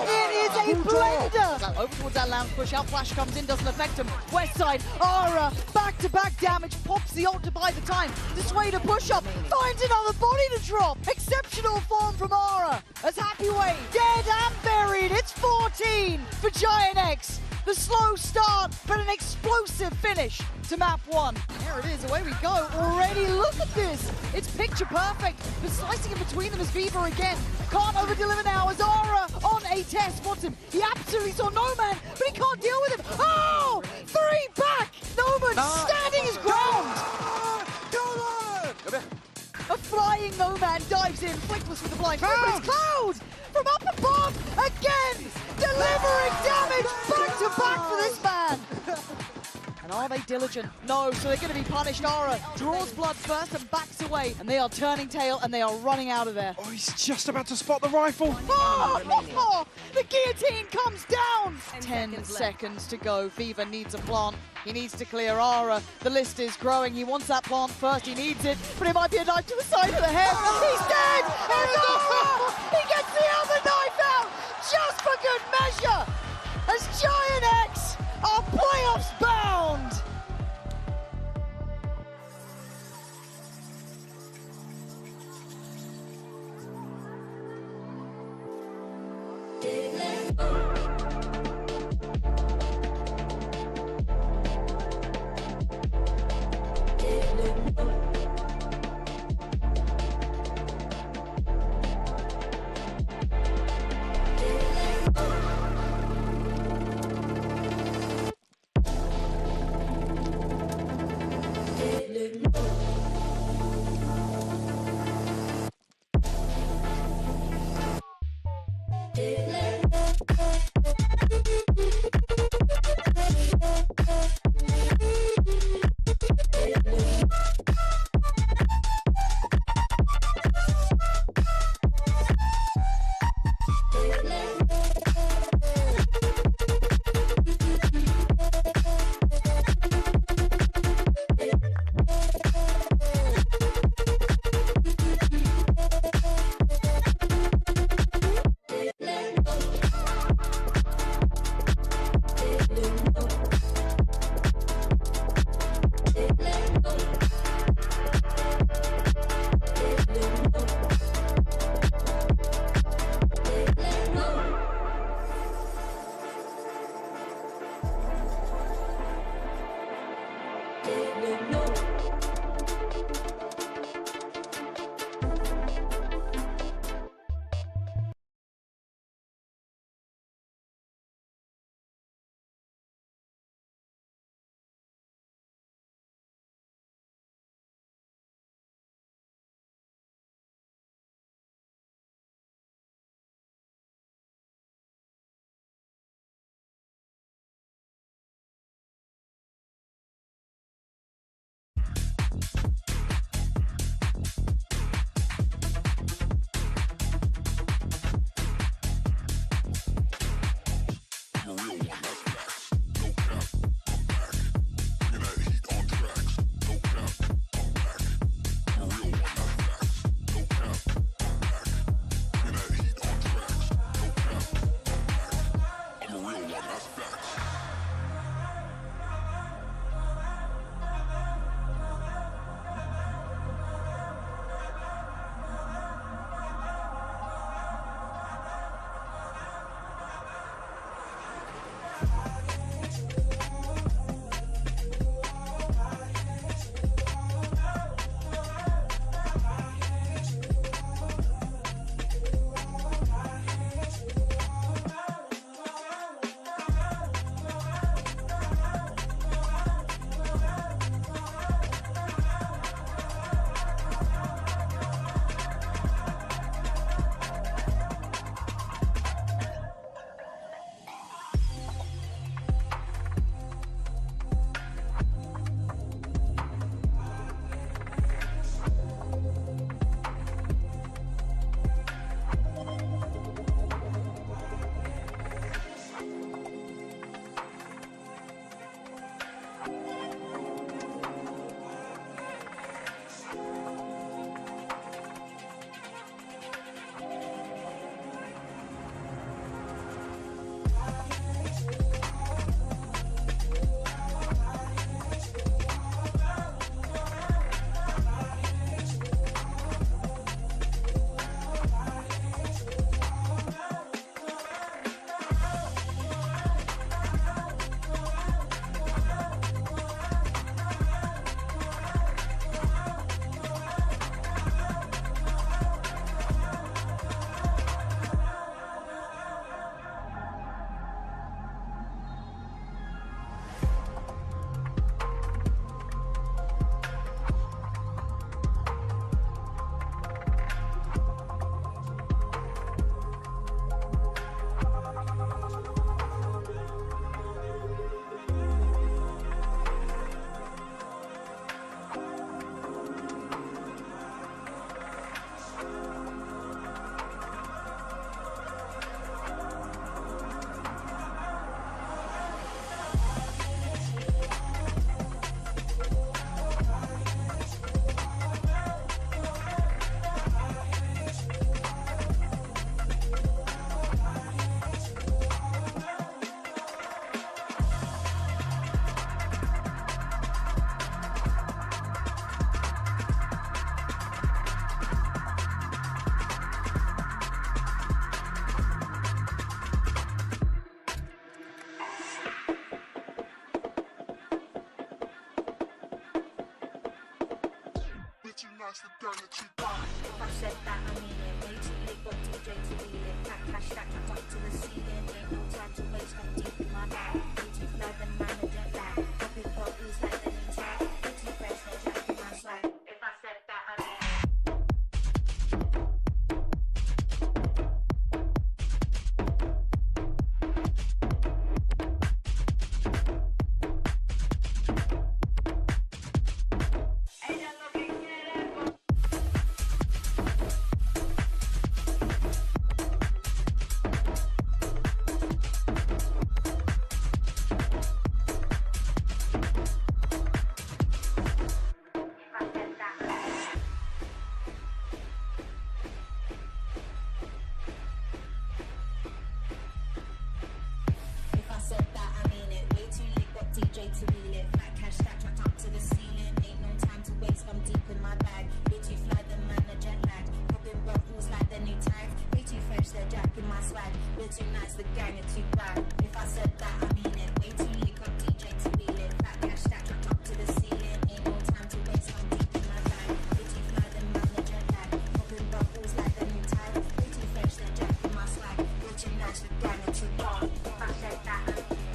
It is a blender! Over towards that lounge push, out flash comes in, doesn't affect him. West side, Aura, back-to-back damage, pops the ult to buy the time. Dissuader push-up, finds another body to drop. Exceptional form from Aura, as Happyway, dead and buried. It's 14 for Giant X. The slow start, but an explosive finish to map 1. There it is, away we go. Already, look at this. It's picture perfect, but slicing in between them is Viva again. Can't over-deliver now as Aura on a test. Spots him. He absolutely saw No Man, but he can't deal with him. Oh! 3 back! No Man standing his ground. A flying No Man dives in, Flickless with the blind. But it's Cloud from up above again, delivering damage back to back for this man. And are they diligent? No, so they're going to be punished. Aura draws blood first and backs away, and they are turning tail and they are running out of there. Oh, he's just about to spot the rifle. Oh, the guillotine comes down. 10 seconds to go. Viva needs a plant. He needs to clear Aura. The list is growing. He wants that plant first. He needs it, but it might be a knife to the side of the head. He's dead. And Aura, he gets the other knife out just for good measure. As Giant X are playoffs bound. I said that, I mean it. Way too late, got DJ to wheel it. That cash stacked up to the ceiling. Ain't no time to waste, I'm deep in my bag. Way too fly, the man a jet lag. Popping bottles like the new tag. Way too fresh, no jack in my swag. If I said that, I mean it. DJ to wheel it, fat cash stacked right up to the ceiling. Ain't no time to waste, I'm deep in my bag. Way too fly, the man a jet lag. Popping bottles like the new tag. Way too fresh, they're jacking my swag. Way too nice, the gang are too bad. If I said that, I mean it. Way too lick up DJ to wheel it, fat cash stacked right up to the ceiling. Ain't no time to waste, I'm deep in my bag. Way too fly, the man a jet lag. Popping bottles like the new tag. Way too fresh, they're jacking my swag. Way too nice, the gang are too bad. If I said that, I mean it.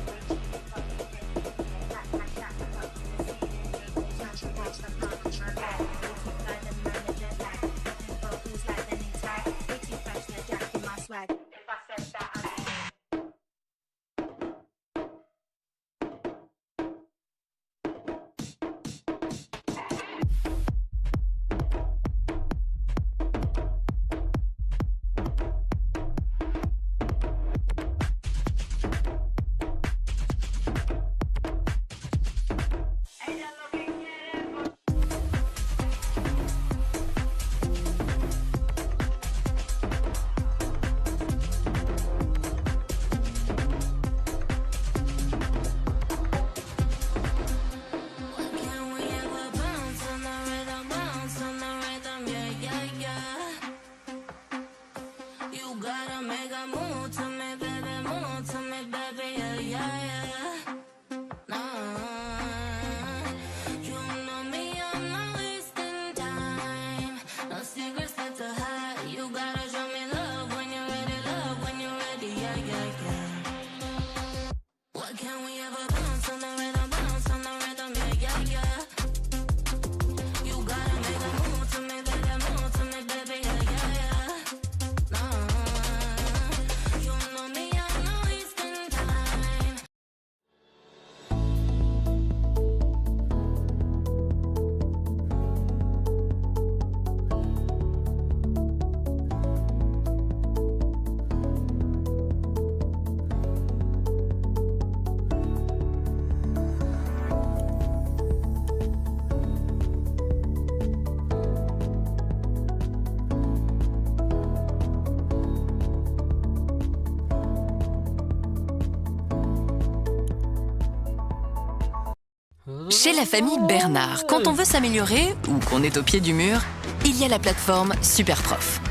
Chez la famille Bernard, quand on veut s'améliorer ou qu'on est au pied du mur, il y a la plateforme Superprof.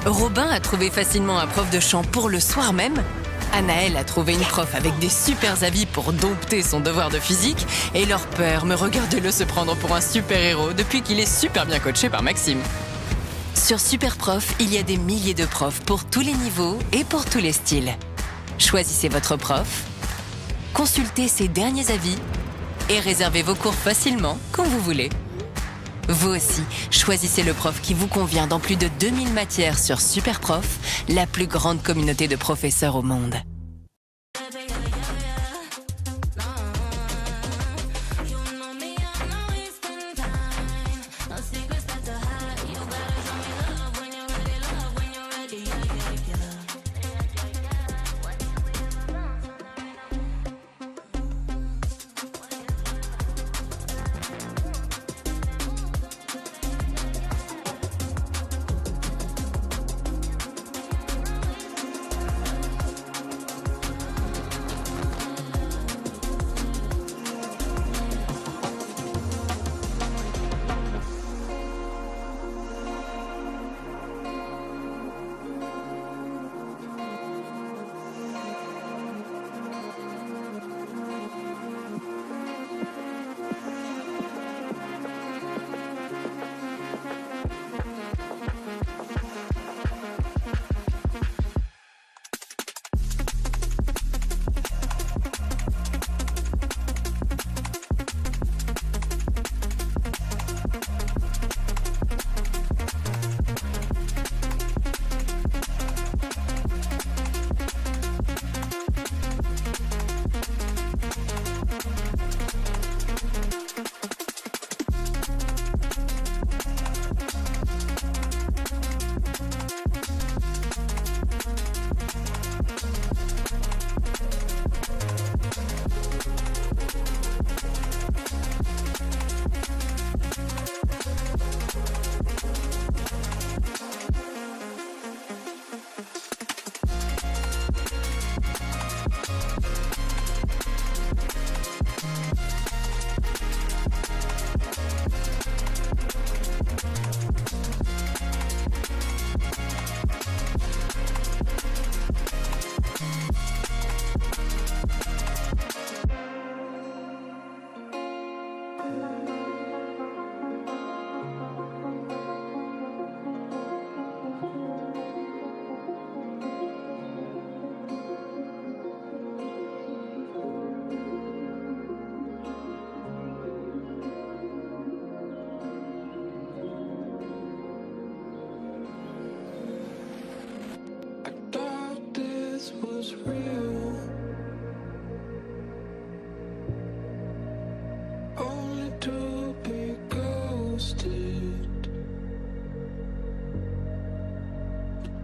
Robin a trouvé facilement un prof de chant pour le soir même. Anaël a trouvé une prof avec des super avis pour dompter son devoir de physique. Et leur père, me regardez-le se prendre pour un super-héros depuis qu'il est super bien coaché par Maxime. Sur Superprof, il y a des milliers de profs pour tous les niveaux et pour tous les styles. Choisissez votre prof, consultez ses derniers avis et réservez vos cours facilement quand vous voulez. Vous aussi, choisissez le prof qui vous convient dans plus de 2000 matières sur Superprof, la plus grande communauté de professeurs au monde.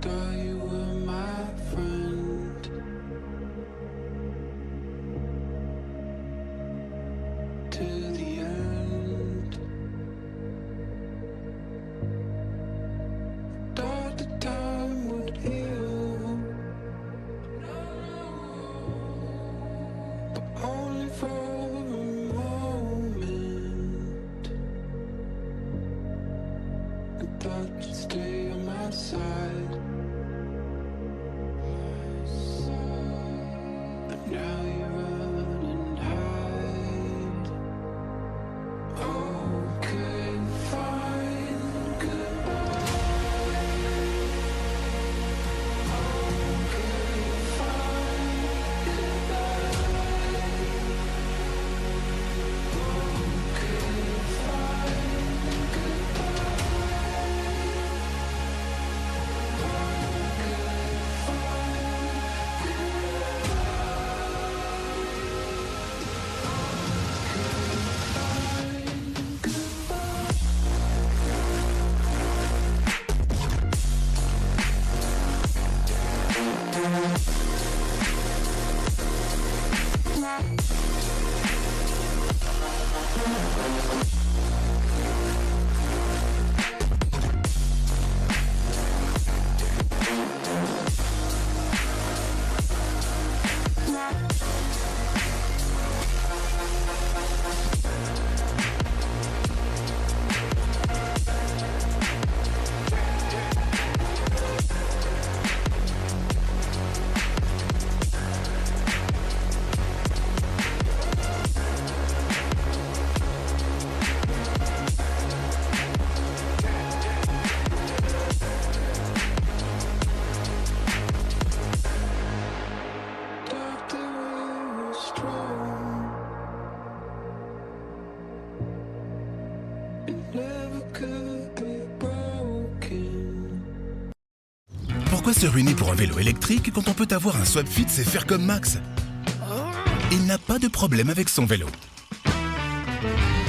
Thought you were my friend. To the end. Thought the time would heal, but only for a moment. I thought you'd stay on my side. But now you run and hide. Okay, fine, goodbye. Pourquoi se ruiner pour un vélo électrique quand on peut avoir un swap fit et faire comme Max? Il n'a pas de problème avec son vélo.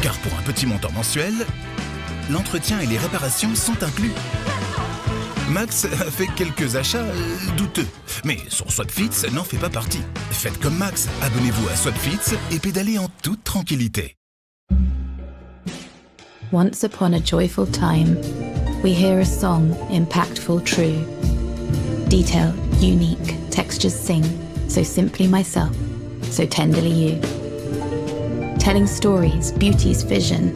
Car pour un petit montant mensuel, l'entretien et les réparations sont inclus. Max a fait quelques achats douteux, mais son SwapFits n'en fait pas partie. Faites comme Max, abonnez-vous à SwapFits et pédalez en toute tranquillité. Once upon a joyful time, we hear a song impactful, true. Detailed, unique, textures sing, so simply myself, so tenderly you. Telling stories, beauty's vision,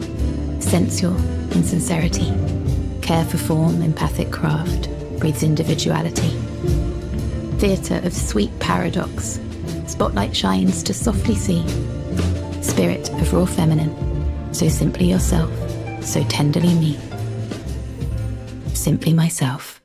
sensual in sincerity. Care for form, empathic craft, breathes individuality. Theatre of sweet paradox, spotlight shines to softly see. Spirit of raw feminine, so simply yourself, so tenderly me. Simply myself.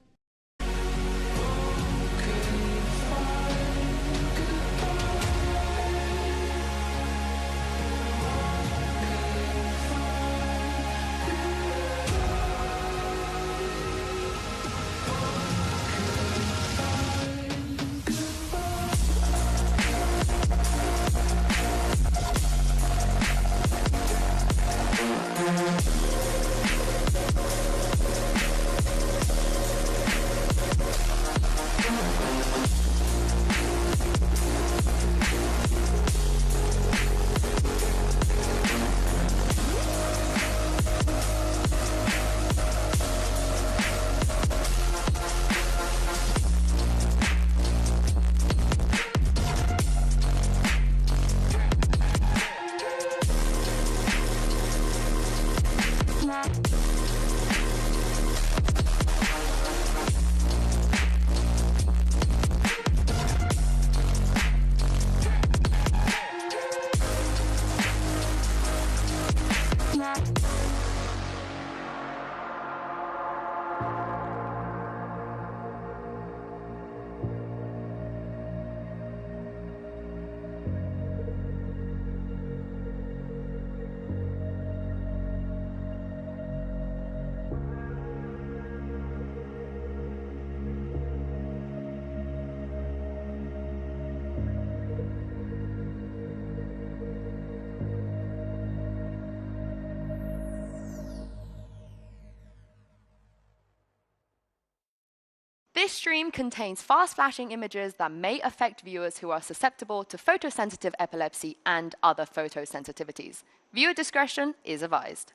This stream contains fast-flashing images that may affect viewers who are susceptible to photosensitive epilepsy and other photosensitivities. Viewer discretion is advised.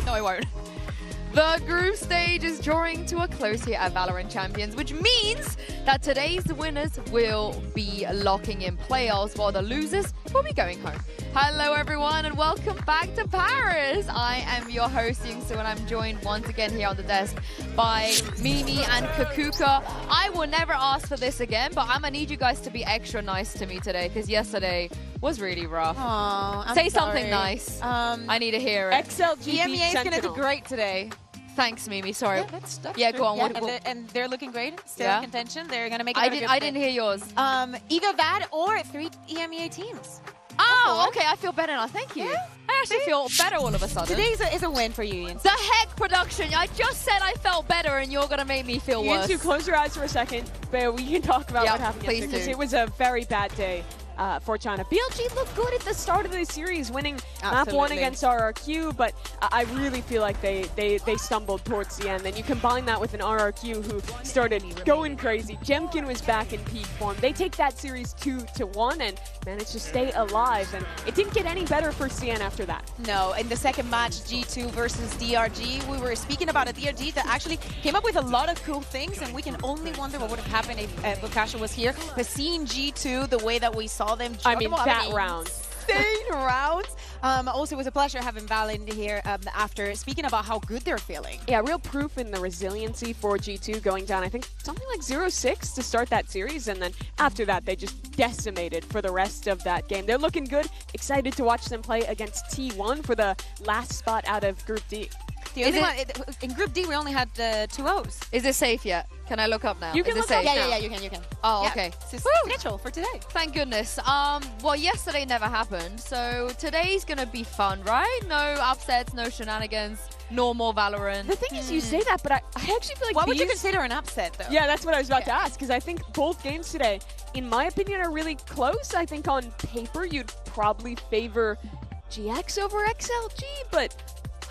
No, I won't. The group stage is drawing to a close here at VALORANT Champions, which means that today's winners will be locking in playoffs while the losers will be going home. Hello everyone and welcome back to Paris. I am your host Yingsu and I'm joined once again here on the desk by Mimi and Kakuka. I will never ask for this again, but I'm gonna need you guys to be extra nice to me today because yesterday was really rough. Aww, Say something nice. I need to hear it. EMEA is going to do great today. Thanks, Mimi. Sorry. Yeah, that's go on. Yeah, and they're looking great. Still in contention. They're going to make it I didn't hear yours. Either that or 3 EMEA teams. Oh, okay. I feel better now. Thank you. Yeah. I actually feel better all of a sudden. Today is a win for you, Ian. The heck, production. I just said I felt better and you're going to make me feel worse. You close your eyes for a second, but we can talk about what happened yesterday because it was a very bad day. For China. BLG looked good at the start of the series, winning map 1 against RRQ, but I really feel like they stumbled towards the end. And you combine that with an RRQ who started going crazy. Jemkin was back in peak form. They take that series 2-1 and managed to stay alive. And it didn't get any better for CN after that. No, in the second match, G2 versus DRG, we were speaking about a DRG that actually came up with a lot of cool things, and we can only wonder what would have happened if Bukasha was here. But seeing G2 the way that we saw them, that round. Insane rounds. Also, it was a pleasure having Val in here after speaking about how good they're feeling. Yeah, real proof in the resiliency for G2 going down, I think, something like 0-6 to start that series, and then after that, they just decimated for the rest of that game. They're looking good. Excited to watch them play against T1 for the last spot out of Group D. The only one, in Group D, we only had 2 O's. Is it safe yet? Can I look up now? You can look safe? up now. Yeah, you can. Oh, yeah. okay. It's scheduled for today. Thank goodness. Well, yesterday never happened, so today's gonna be fun, right? No upsets, no shenanigans, normal Valorant. The thing is, you say that, but I actually feel like what would you consider an upset, though? Yeah, that's what I was about to ask, because I think both games today, in my opinion, are really close. I think on paper, you'd probably favor GX over XLG, but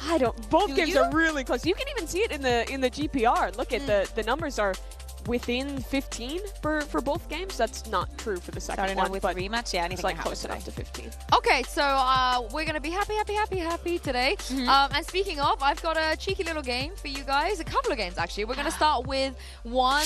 I don't. Both games are really close. You can even see it in the GPR. Look at the numbers are within 15 for both games. That's not true for the second Starting one. Out with but rematch, yeah, anything it's like can close enough to 15. Okay, so we're gonna be happy today. And speaking of, I've got a cheeky little game for you guys. A couple of games actually. We're gonna start with one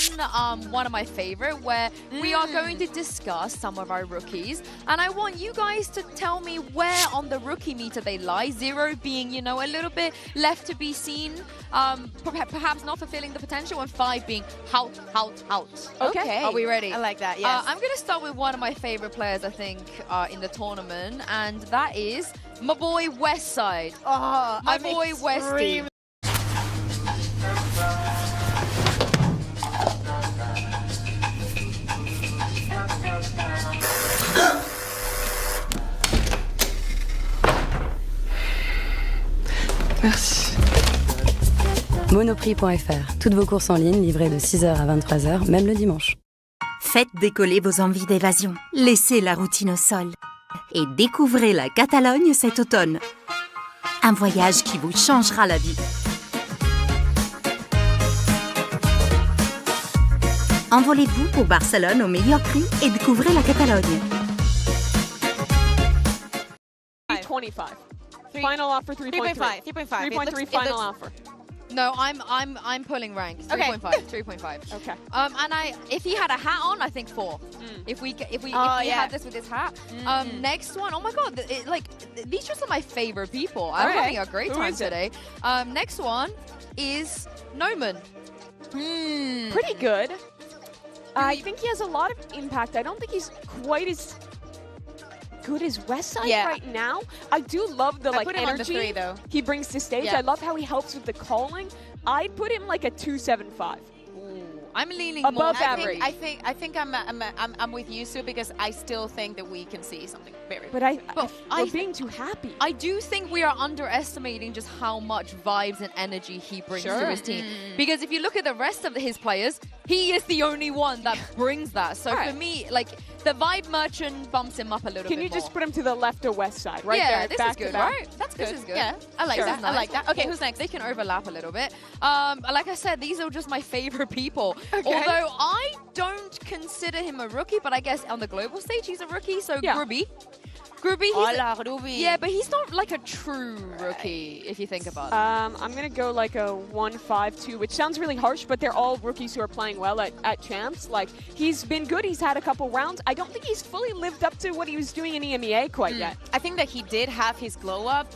of my favorite, where we are going to discuss some of our rookies, and I want you guys to tell me where on the rookie meter they lie. 0 being, you know, a little bit left to be seen, perhaps not fulfilling the potential, and 5 being out. Okay. Are we ready? I like that, yes. I'm going to start with one of my favorite players, I think, in the tournament, and that is my boy Westside. Oh, my boy Westy. Merci. Monoprix.fr. Toutes vos courses en ligne livrées de 6h à 23h, même le dimanche. Faites décoller vos envies d'évasion. Laissez la routine au sol. Et découvrez la Catalogne cet automne. Un voyage qui vous changera la vie. Envolez-vous pour Barcelone au meilleur prix et découvrez la Catalogne. 3.25. Final offer 3.3. 3.5. 3.3 final offer. No, I'm pulling ranks. 3.5. Okay. And if he had a hat on, I think 4. If we had this with his hat. Next one. Oh my god! These just are my favorite people. I'm having a great time today. Next one is Noman. Pretty good. I think he has a lot of impact. I don't think he's quite as good as Westside right now. I do love the put him on the energy 3, though. he brings to stage. I love how he helps with the calling. I'd put him like a 2.75. I'm leaning above more. average. I think I'm with you, Sue, because I still think that we can see something very. But we're being too happy. I do think we are underestimating just how much vibes and energy he brings to his team. Because if you look at the rest of his players, he is the only one that brings that. So for me, like, the Vibe Merchant bumps him up a little bit Can you just put him to the left or west side? Right yeah, there, this back is good, to back. right? That's good. This is good. Yeah, I like that. Nice. I like that. Okay, who's next? They can overlap a little bit. Like I said, these are just my favorite people. Okay. Although I don't consider him a rookie, but I guess on the global stage he's a rookie. So Yeah. Grubby. Grubby, Hola, Grubby. yeah, but he's not like a true rookie if you think about it. I'm going to go like a 1-5-2, which sounds really harsh, but they're all rookies who are playing well at Champs. Like, he's been good. He's had a couple rounds. I don't think he's fully lived up to what he was doing in EMEA quite yet. I think that he did have his glow up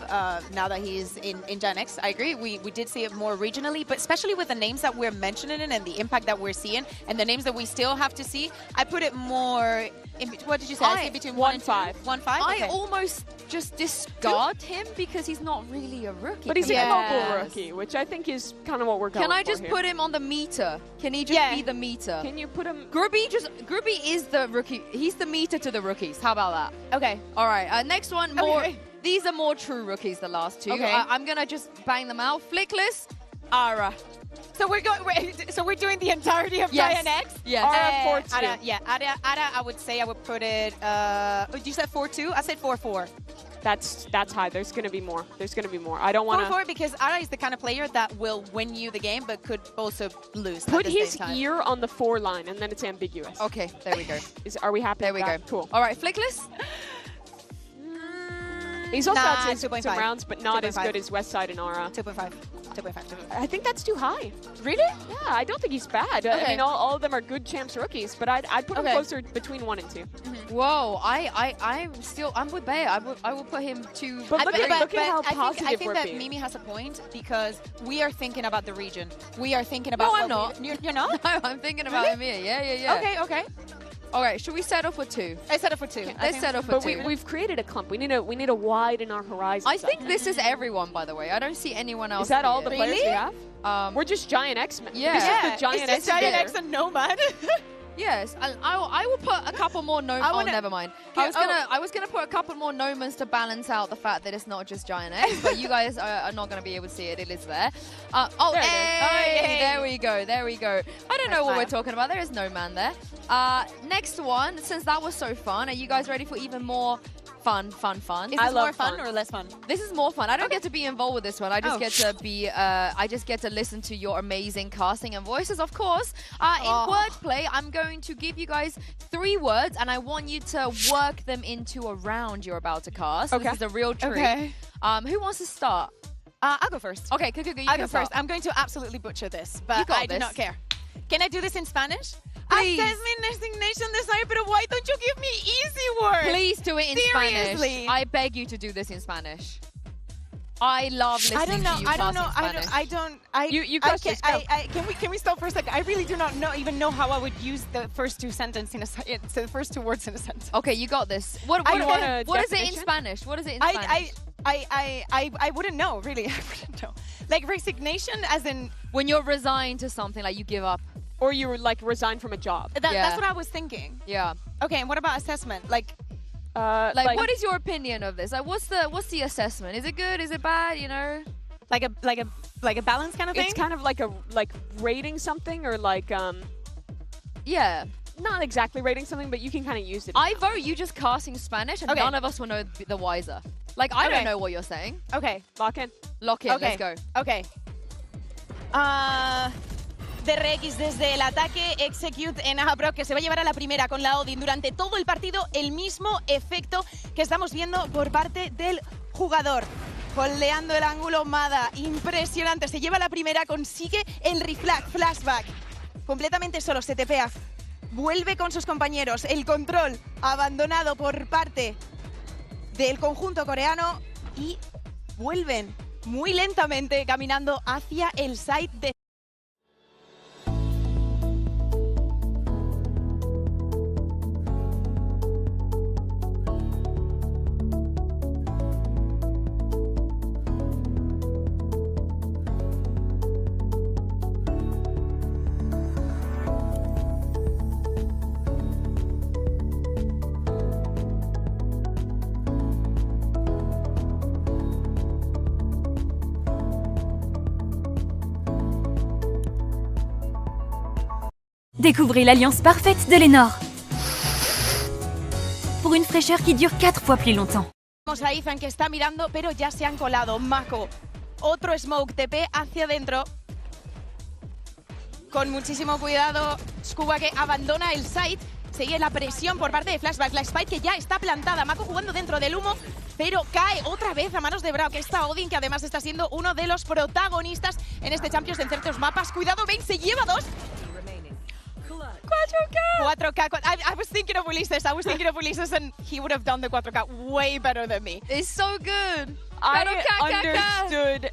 now that he's in DRX. I agree. We did see it more regionally, but especially with the names that we're mentioning and the impact that we're seeing and the names that we still have to see, I put it more in, what did you say? I say between 1 and 5. 1-5? I almost just discard him because he's not really a rookie. But he's a global rookie, which I think is kind of what we're going for. Can I just here. put him on the meter? Can he just be the meter? Can you put him... Grubby is the rookie. He's the meter to the rookies. How about that? Okay. All right. Next one, more. These are more true rookies, the last two. Okay. I'm going to just bang them out. Flickless, Ara. So we're doing the entirety of DRX? Yes. Ara 4-2. Ara, yeah, Ara, I would say I would put it, you said 4-2? I said 4-4. That's high. There's going to be more. There's going to be more. I don't want to... 4-4 because Ara is the kind of player that will win you the game but could also lose. Put his ear on the 4 line and then it's ambiguous. Okay, there we go. Are we happy There with we that? go. Cool. All right, Flickless? He's also had 2.5. some rounds, but not as 2.5. good as Westside and Aura. 2.5. 2.5. I think that's too high. Really? Yeah, I don't think he's bad. I mean, all of them are good Champs rookies, but I'd put him closer between 1 and 2. Whoa, I'm with Bae. I will put him to... But look at how positive I think we're that being. Mimi has a point because we are thinking about the region. We are thinking about... No, I'm not. You're not? No, I'm thinking about him here. Yeah. Okay. All right, should we settle for 2? I settled for 2. Let's settle for 2. But we've created a clump. We need to widen our horizons. I think this is everyone, by the way. I don't see anyone else. Is that all the here. players we have? We're just Giant X. Yeah. This is the Giant X. Giant X and Nomad. Yes, I will put a couple more Nomans. Never mind. I was gonna put a couple more Nomans to balance out the fact that it's not just Giant X, but you guys are not gonna be able to see it. It is there. There we go. I don't know what we're talking about. There is no man there. Next one. Since that was so fun, are you guys ready for even more? Fun. Is this more fun or less fun? This is more fun. I don't get to be involved with this one. I just get to be. I just get to listen to your amazing casting and voices, of course. In wordplay, I'm going to give you guys 3 words, and I want you to work them into a round you're about to cast. Okay. This is a real treat. Okay. Who wants to start? I'll go first. Okay, you I'll can go start. first. I'm going to absolutely butcher this, but You got I do this. not care. Can I do this in Spanish? Please. Assessment, designation, design, but why don't you give me easy words? Please do it in Seriously. Spanish. I beg you to do this in Spanish. I love listening to you cast in Spanish. You cast in Spanish. Can we stop for a second? I really do not even know how I would use the first 2 sentences the first 2 words in a sentence. Okay, you got this. What is it in Spanish? What is it in Spanish? I wouldn't know, really. I wouldn't know. Like resignation as in... When you're resigned to something, like you give up. Or you like resign from a job. That's what I was thinking. Yeah. Okay, and what about assessment? Like what is your opinion of this? Like, what's the assessment? Is it good? Is it bad? You know, like a balance kind of thing. It's kind of like rating something or like yeah. Not exactly rating something, but you can kind of use it. I vote you just casting Spanish, and none of us will know the wiser. Like I don't know what you're saying. Okay, lock in. Let's go. Okay. DRX desde el ataque, execute en Abro, que se va a llevar a la primera con la Odin. Durante todo el partido, el mismo efecto que estamos viendo por parte del jugador. Holdeando el ángulo, Mada, impresionante. Se lleva la primera, consigue el reflag, flashback. Completamente solo, se tepea. Vuelve con sus compañeros. El control abandonado por parte del conjunto coreano y vuelven muy lentamente caminando hacia el site de... Découvrez l'alliance parfaite de Lénore. pour une fraîcheur qui dure 4 fois plus longtemps. Vamos a Ethan que está mirando, pero ya se han colado. Mako, otro smoke, TP hacia adentro. Con muchísimo cuidado, Scuba que abandona el site. Sigue la presión por parte de Flashback. La Spike que ya está plantada. Mako jugando dentro del humo, pero cae otra vez a manos de Brao, que está Odin, que además está siendo uno de los protagonistas en este Champions en ciertos mapas. Cuidado, Bane se lleva 2. 4K. I was thinking of Ulises. And he would have done the 4K way better than me. It's so good. I understood.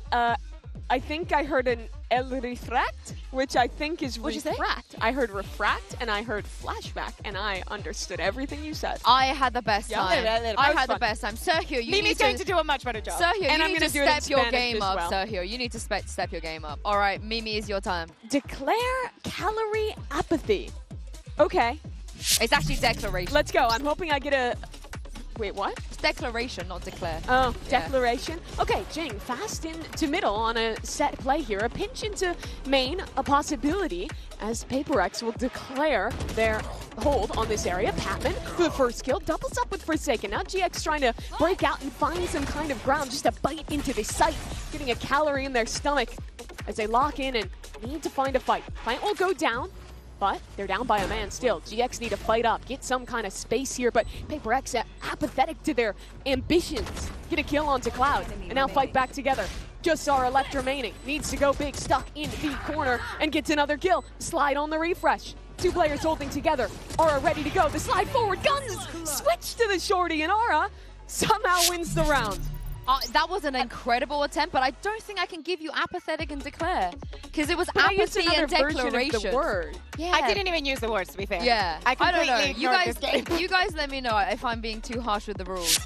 I think I heard an el refract, which I think is refract. I heard refract and I heard flashback, and I understood everything you said. I had the best time. I had the best time. Sergio, you Mimi's going to do a much better job. Sergio, and you I'm need to do it in step your Spanish game as up, well. Sergio. You need to step your game up. All right, Mimi, is your time. Declare calorie apathy. Okay. It's actually declaration. Let's go. I'm hoping I get a... Wait, what? It's declaration, not declare. Oh, declaration. Okay, Jing, fast into middle on a set play here. A pinch into main, a possibility, as PaperX will declare their hold on this area. Patman, for the first kill, doubles up with Forsaken. Now GX trying to break out and find some kind of ground just to bite into the site, getting a calorie in their stomach as they lock in and need to find a fight. Fight will go down. But they're down by a man still. GX need to fight up, get some kind of space here, but PaperX apathetic to their ambitions. Get a kill onto Cloud, and now fight back together. Just Zara left remaining. Needs to go big, stuck in the corner, and gets another kill. Slide on the refresh. Two players holding together. Aura ready to go. The slide forward, guns! Switch to the shorty, and Aura somehow wins the round. That was an incredible attempt, but I don't think I can give you apathetic and declare, because it was but apathy and declaration. Of the word. Yeah. I didn't even use the words, to be fair. Yeah, I don't know. ignored this game. You guys let me know if I'm being too harsh with the rules.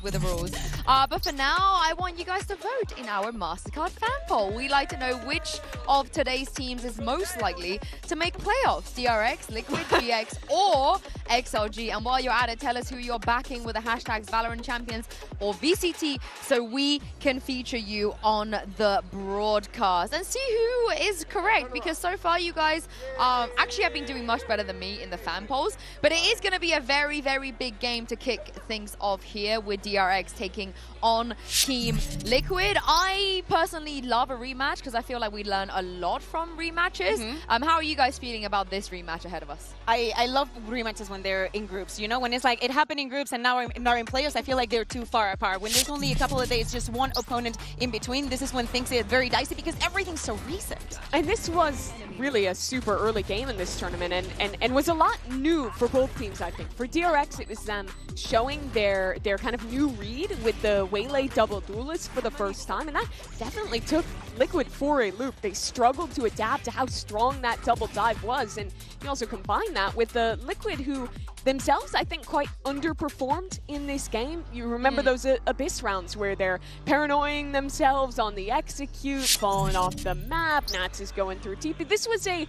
But for now, I want you guys to vote in our MasterCard fan poll. We like to know which of today's teams is most likely to make playoffs: DRX, Liquid, GX, or XLG. And while you're at it, tell us who you're backing with the hashtags VALORANT Champions or VCT, so we can feature you on the broadcast and see who is correct, because so far you guys actually have been doing much better than me in the fan polls. But it is going to be a very, very big game to kick things off here with DRX taking on Team Liquid. I personally love a rematch because I feel like we learn a lot from rematches. How are you guys feeling about this rematch ahead of us? I love rematches when they're in groups, you know, when it's like it happened in groups and now in playoffs. I feel like they're too far apart. When there's only a couple of days, just one opponent in between, this is when things get very dicey because everything's so recent. And this was really a super early game in this tournament and was a lot new for both teams, I think. For DRX, it was them showing their kind of new read with the Waylay double duelist for the first time, and that definitely took Liquid for a loop. They struggled to adapt to how strong that double dive was, and you also combine that with the Liquid who themselves, I think, quite underperformed in this game. You remember those Abyss rounds where they're paranoying themselves on the execute, falling off the map, Nats is going through TP. This was a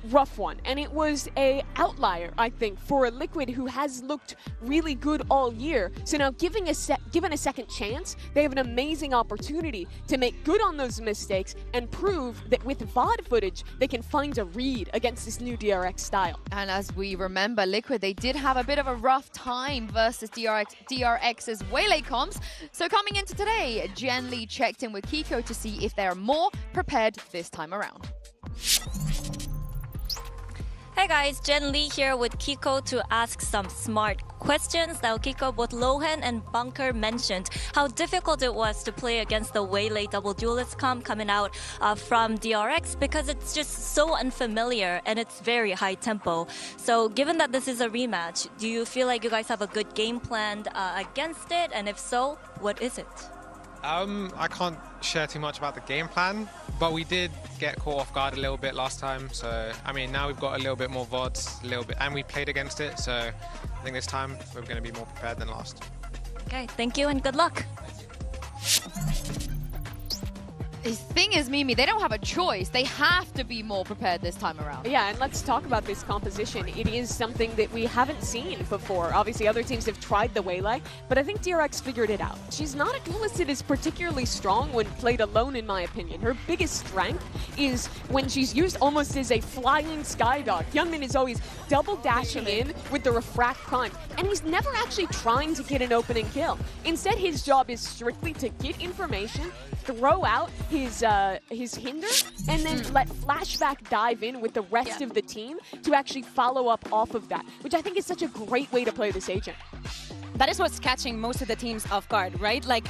rough one, and it was a outlier, I think, for a Liquid who has looked really good all year. So now given a second chance, they have an amazing opportunity to make good on those mistakes and prove that with VOD footage, they can find a read against this new DRX style. And as we remember, Liquid, they did have a bit of a rough time versus DRX's Waylay comps. So coming into today, Jen Lee checked in with Kiko to see if they're more prepared this time around. Hey guys, Jen Lee here with Kiko to ask some smart questions. Now Kiko, both Lohan and Bunker mentioned how difficult it was to play against the Waylay double duelist comp coming out from DRX because it's just so unfamiliar and it's very high tempo. So given that this is a rematch, do you feel like you guys have a good game plan against it? And if so, what is it? I can't share too much about the game plan, but we did get caught off guard a little bit last time. So, I mean, now we've got a little bit more VODs, and we played against it. So, I think this time we're going to be more prepared than last. Okay, thank you and good luck. The thing is, Mimi, they don't have a choice. They have to be more prepared this time around. Yeah, and let's talk about this composition. It is something that we haven't seen before. Obviously, other teams have tried the Waylay, but I think DRX figured it out. She's not a duelist that is particularly strong when played alone, in my opinion. Her biggest strength is when she's used almost as a flying skydog. Youngmin is always double dashing in with the refract prime, and he's never actually trying to get an opening kill. Instead, his job is strictly to get information, throw out his hinder, and then let Flashback dive in with the rest of the team to actually follow up off of that, which I think is such a great way to play this agent. That is what's catching most of the teams off guard, right? Like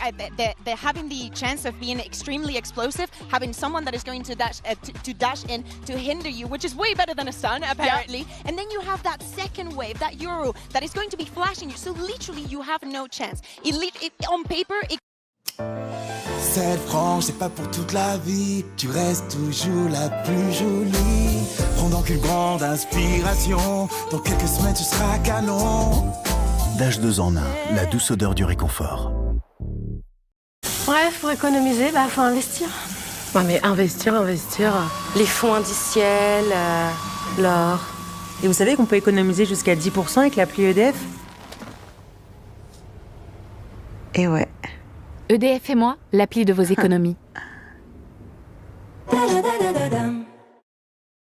they're having the chance of being extremely explosive, having someone that is going to dash in to hinder you, which is way better than a stun apparently. Yep. And then you have that second wave, that Euro, that is going to be flashing you. So literally you have no chance. On paper, 7 francs, c'est pas pour toute la vie. Tu restes toujours la plus jolie. Prends donc une grande inspiration. Dans quelques semaines, tu seras canon. Dash 2 en 1, la douce odeur du réconfort. Bref, pour économiser, faut investir. Ouais, mais investir. Les fonds indiciels, l'or. Et vous savez qu'on peut économiser jusqu'à 10% avec l'appli EDF? Et ouais. EDF et moi, l'appli de vos économies.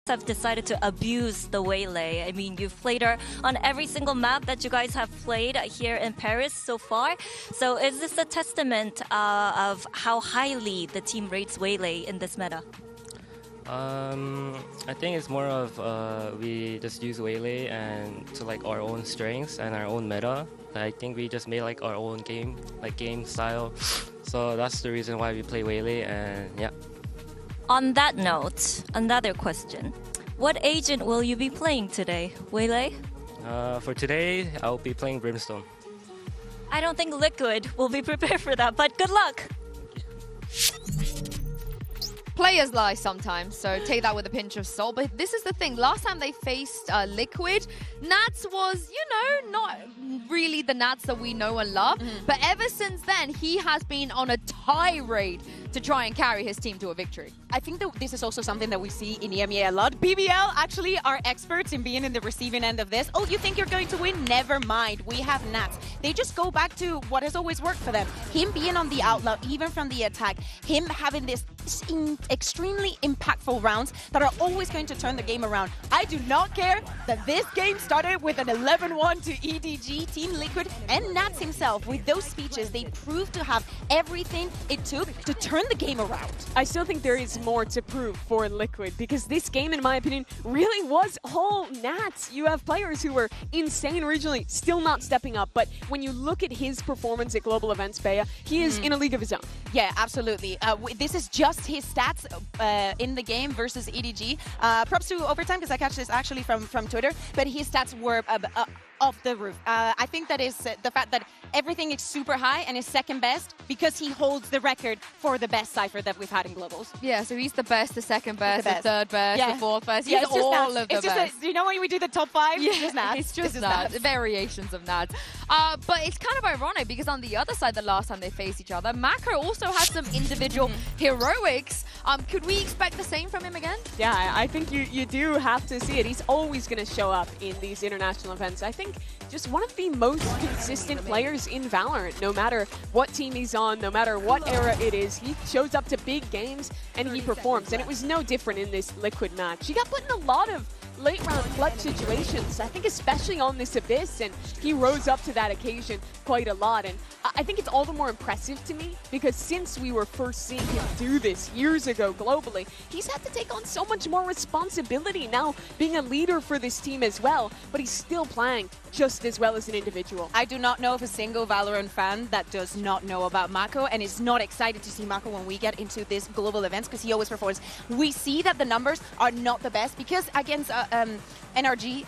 Have decided to abuse the Waylay. I mean, you've played her on every single map that you guys have played here in Paris so far. So is this a testament of how highly the team rates Waylay in this meta? I think it's more of we just use Waylay and to like our own strengths and our own meta. I think we just made like our own game style. So that's the reason why we play Waylay, and yeah. On that note, another question. What agent will you be playing today? Waylay? For today, I'll be playing Brimstone. I don't think Liquid will be prepared for that, but good luck! Players lie sometimes, so take that with a pinch of salt. But this is the thing. Last time they faced Liquid, Nats was, not really the Nats that we know and love. But ever since then, he has been on a tirade to try and carry his team to a victory. I think that this is also something that we see in EMEA a lot. BBL actually are experts in being in the receiving end of this. Oh, you think you're going to win? Never mind. We have Nats. They just go back to what has always worked for them. Him being on the outlaw, even from the attack. Him having this extremely impactful rounds that are always going to turn the game around. I do not care that this game started with an 11-1 to EDG, Team Liquid, and Nats himself. With those speeches, they proved to have everything it took to turn the game around. I still think there is more to prove for Liquid, because this game, in my opinion, really was all Nats. You have players who were insane originally, still not stepping up, but when you look at his performance at global events, Bea, he is in a league of his own. Yeah, absolutely. This is just his stats in the game versus EDG. Props to Overtime, because I catch this actually from Twitter, but his stats were off the roof. I think that is the fact that everything is super high and is second best because he holds the record for the best Cypher that we've had in Globals. Yeah, so he's the best, the second best, the third best, the fourth best. He's all of the best. You know when we do the top 5? Yeah, it's just Nats. It's just Nats. Variations of Nats. But it's kind of ironic because on the other side, the last time they faced each other, Mako also had some individual heroics. Could we expect the same from him again? Yeah, I think you do have to see it. He's always going to show up in these international events. I think just one of the most consistent players in Valorant. No matter what team he's on, no matter what era it is, he shows up to big games and he performs. And it was no different in this Liquid match. He got put in a lot of late round clutch situations, I think especially on this Abyss, and he rose up to that occasion quite a lot. And I think it's all the more impressive to me because since we were first seeing him do this years ago globally, he's had to take on so much more responsibility now, being a leader for this team as well, but he's still playing just as well as an individual. I do not know of a single Valorant fan that does not know about Mako and is not excited to see Mako when we get into these global events, because he always performs. We see that the numbers are not the best because against NRG,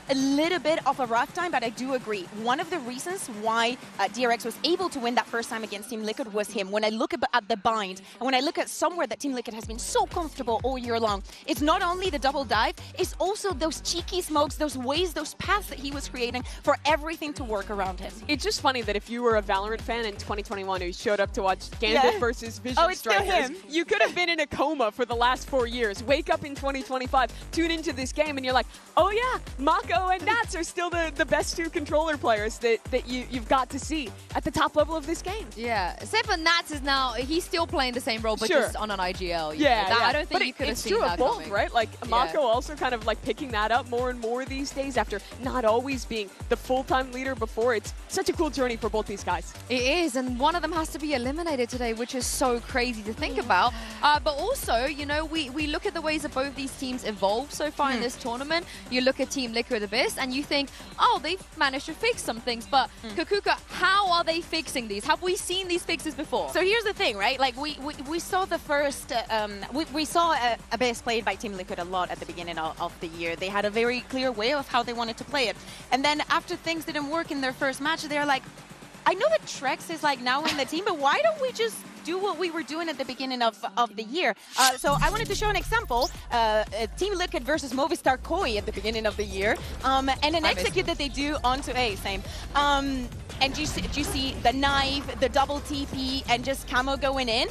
a little bit of a rough time, but I do agree. One of the reasons why DRX was able to win that first time against Team Liquid was him. When I look at the bind, and when I look at somewhere that Team Liquid has been so comfortable all year long, it's not only the double dive, it's also those cheeky smokes, those ways, those paths that he was creating for everything to work around him. It's just funny that if you were a Valorant fan in 2021 who showed up to watch Gambit versus Vision Strikers, you could have been in a coma for the last 4 years. Wake up in 2025, tune into this game, and you're like, oh yeah, Mako and Nats are still the best two controller players that you've got to see at the top level of this game. Yeah, except for Nats is now, he's still playing the same role, but just on an IGL. I don't think you could have seen that coming. It's true of both, right? Like, Mako also kind of like picking that up more and more these days after not always being the full-time leader before. It's such a cool journey for both these guys. It is, and one of them has to be eliminated today, which is so crazy to think about. But also, you know, we look at the ways that both these teams evolved so far in this tournament. You look at Team Liquid Abyss, and you think, oh, they've managed to fix some things. But Kakuka, how are they fixing these? Have we seen these fixes before? So here's the thing, right? Like we saw the first, we saw Abyss played by Team Liquid a lot at the beginning of the year. They had a very clear way of how they wanted to play it. And then after things didn't work in their first match, they're like, I know that Trex is like now in the team, but why don't we just do what we were doing at the beginning of the year? So I wanted to show an example, Team Liquid versus Movistar Koi at the beginning of the year, and an execute that they do onto A, same. And you see the knife, the double TP, and just Camo going in.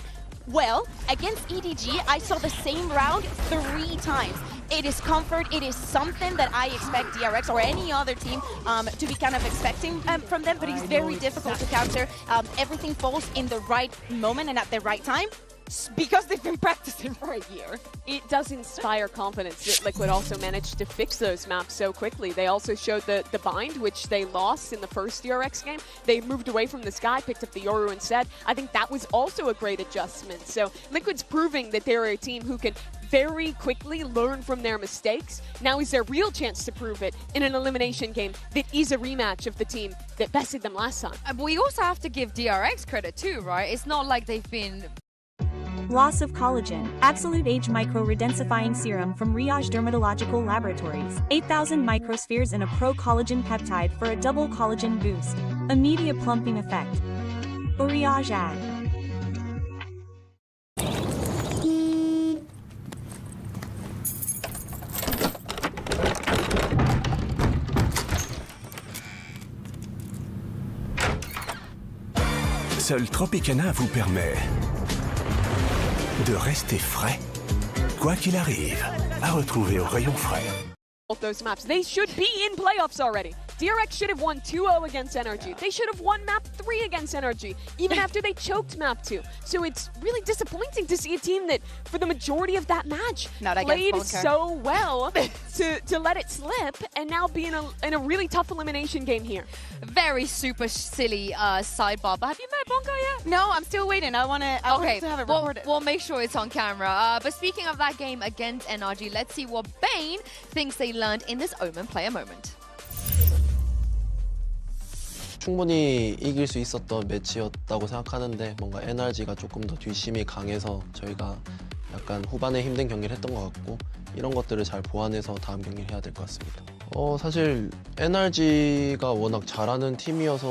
Well, against EDG, I saw the same round 3 times. It is comfort, it is something that I expect DRX or any other team to be kind of expecting from them, but it's very difficult to counter. Everything falls in the right moment and at the right time, because they've been practicing for a year. It does inspire confidence that Liquid also managed to fix those maps so quickly. They also showed the bind, which they lost in the first DRX game. They moved away from the Sky, picked up the Yoru instead. I think that was also a great adjustment. So Liquid's proving that they're a team who can very quickly learn from their mistakes. Now is their real chance to prove it in an elimination game that is a rematch of the team that bested them last time. But we also have to give DRX credit too, right? It's not like they've been... Loss of collagen. Absolute Age Micro Redensifying Serum from Riage Dermatological Laboratories. 8,000 microspheres in a pro collagen peptide for a double collagen boost. Immediate plumping effect. Riage ad. Seul Tropicana vous permet de rester frais, quoi qu'il arrive, à retrouver au rayon frais. Both those maps, they should be in playoffs already. DRX should have won 2-0 against NRG. They should have won map 3 against NRG, even after they choked map 2. So it's really disappointing to see a team that, for the majority of that match, played so well to let it slip and now be in a really tough elimination game here. Very super silly sidebar, but have you met Bonka yet? No, I'm still waiting. I want to have it recorded. We'll make sure it's on camera. But speaking of that game against NRG, let's see what Bane thinks they learned in this Omen player moment. 충분히 이길 수 있었던 매치였다고 생각하는데 뭔가 NRG가 조금 더 뒷심이 강해서 저희가 약간 후반에 힘든 경기를 했던 것 같고 이런 것들을 잘 보완해서 다음 경기를 해야 될 것 같습니다. 사실 NRG가 워낙 잘하는 팀이어서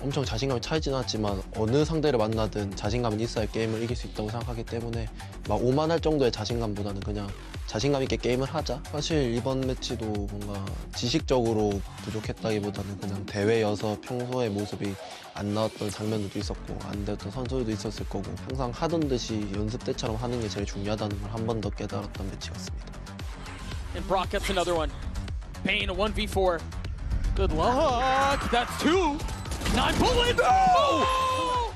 엄청 자신감이 차이진 않았지만 어느 상대를 만나든 자신감은 있어야 게임을 이길 수 있다고 생각하기 때문에 막 오만할 정도의 자신감보다는 그냥 자신감 있게 게임을 하자. 사실 이번 매치도 뭔가 지식적으로 부족했다기보다는 그냥 대회여서 평소의 모습이 안 나왔던 장면들도 있었고 안 되었던 선수들도 있었을 거고 항상 하던 듯이 연습 때처럼 하는 게 제일 중요하다는 걸 한 번 더 깨달았던 매치였습니다. And Brock gets another one. Bane, a 1v4. Good luck. That's 2. 9 bullet. No!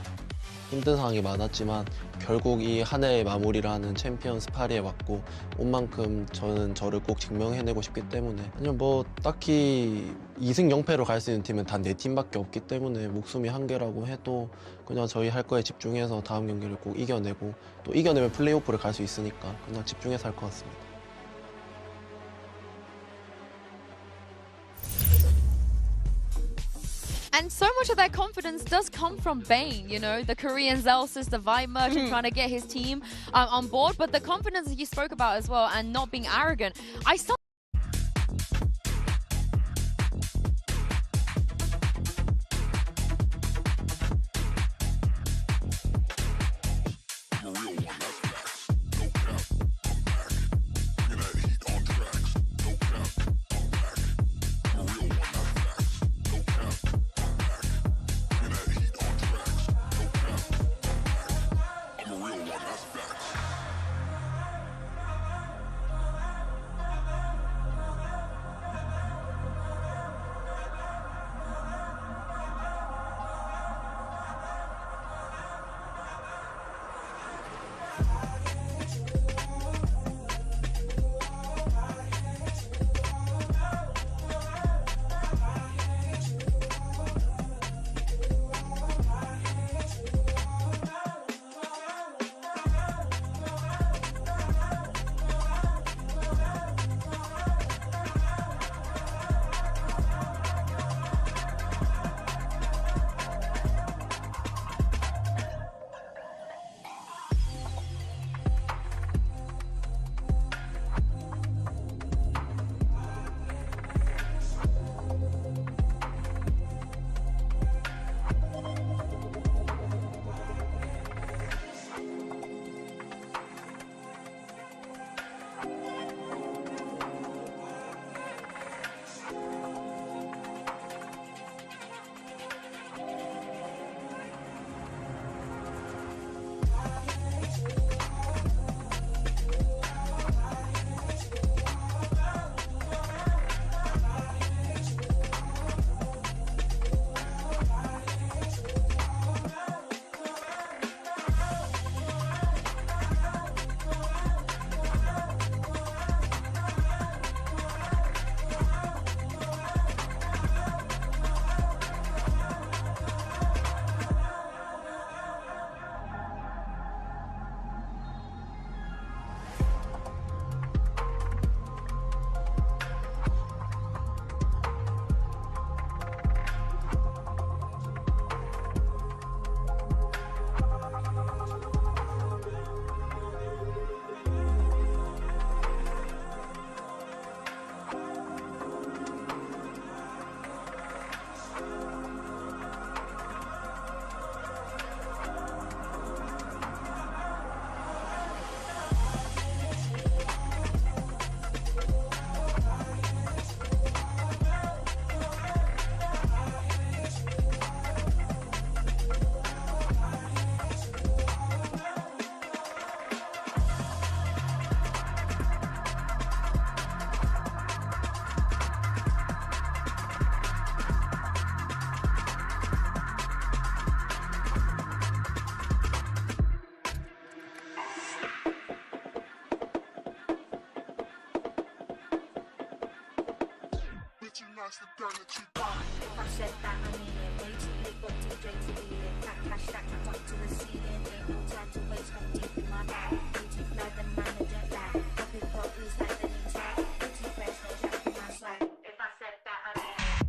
힘든 상황이 많았지만 결국 이 한 해의 마무리를 하는 챔피언스 파리에 왔고 온 만큼 저는 저를 꼭 증명해내고 싶기 때문에 아니면 뭐 딱히 2승 0패로 갈 수 있는 팀은 단 4팀밖에 없기 때문에 목숨이 한 개라고 해도 그냥 저희 할 거에 집중해서 다음 경기를 꼭 이겨내고 또 이겨내면 플레이오프를 갈 수 있으니까 그냥 집중해서 할 것 같습니다. And so much of that confidence does come from Bane, you know, the Korean Zelsis, the Vibe Merchant trying to get his team on board, but the confidence that he spoke about as well and not being arrogant. I saw nice to turn the cheek on. If I said that, I mean it. Way too late, got DJ to be lit. That cash stacked up to the ceiling. Ain't no time to waste, I'm deep in my bag. Way too fly, the manager lag. Popping bottles like the new tag. Way too fresh, no jack in my swag. If I said that, I mean it.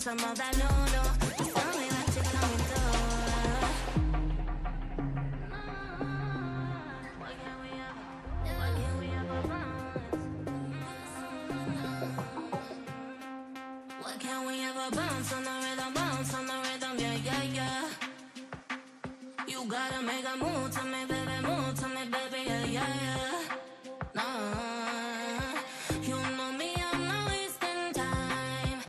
Some of that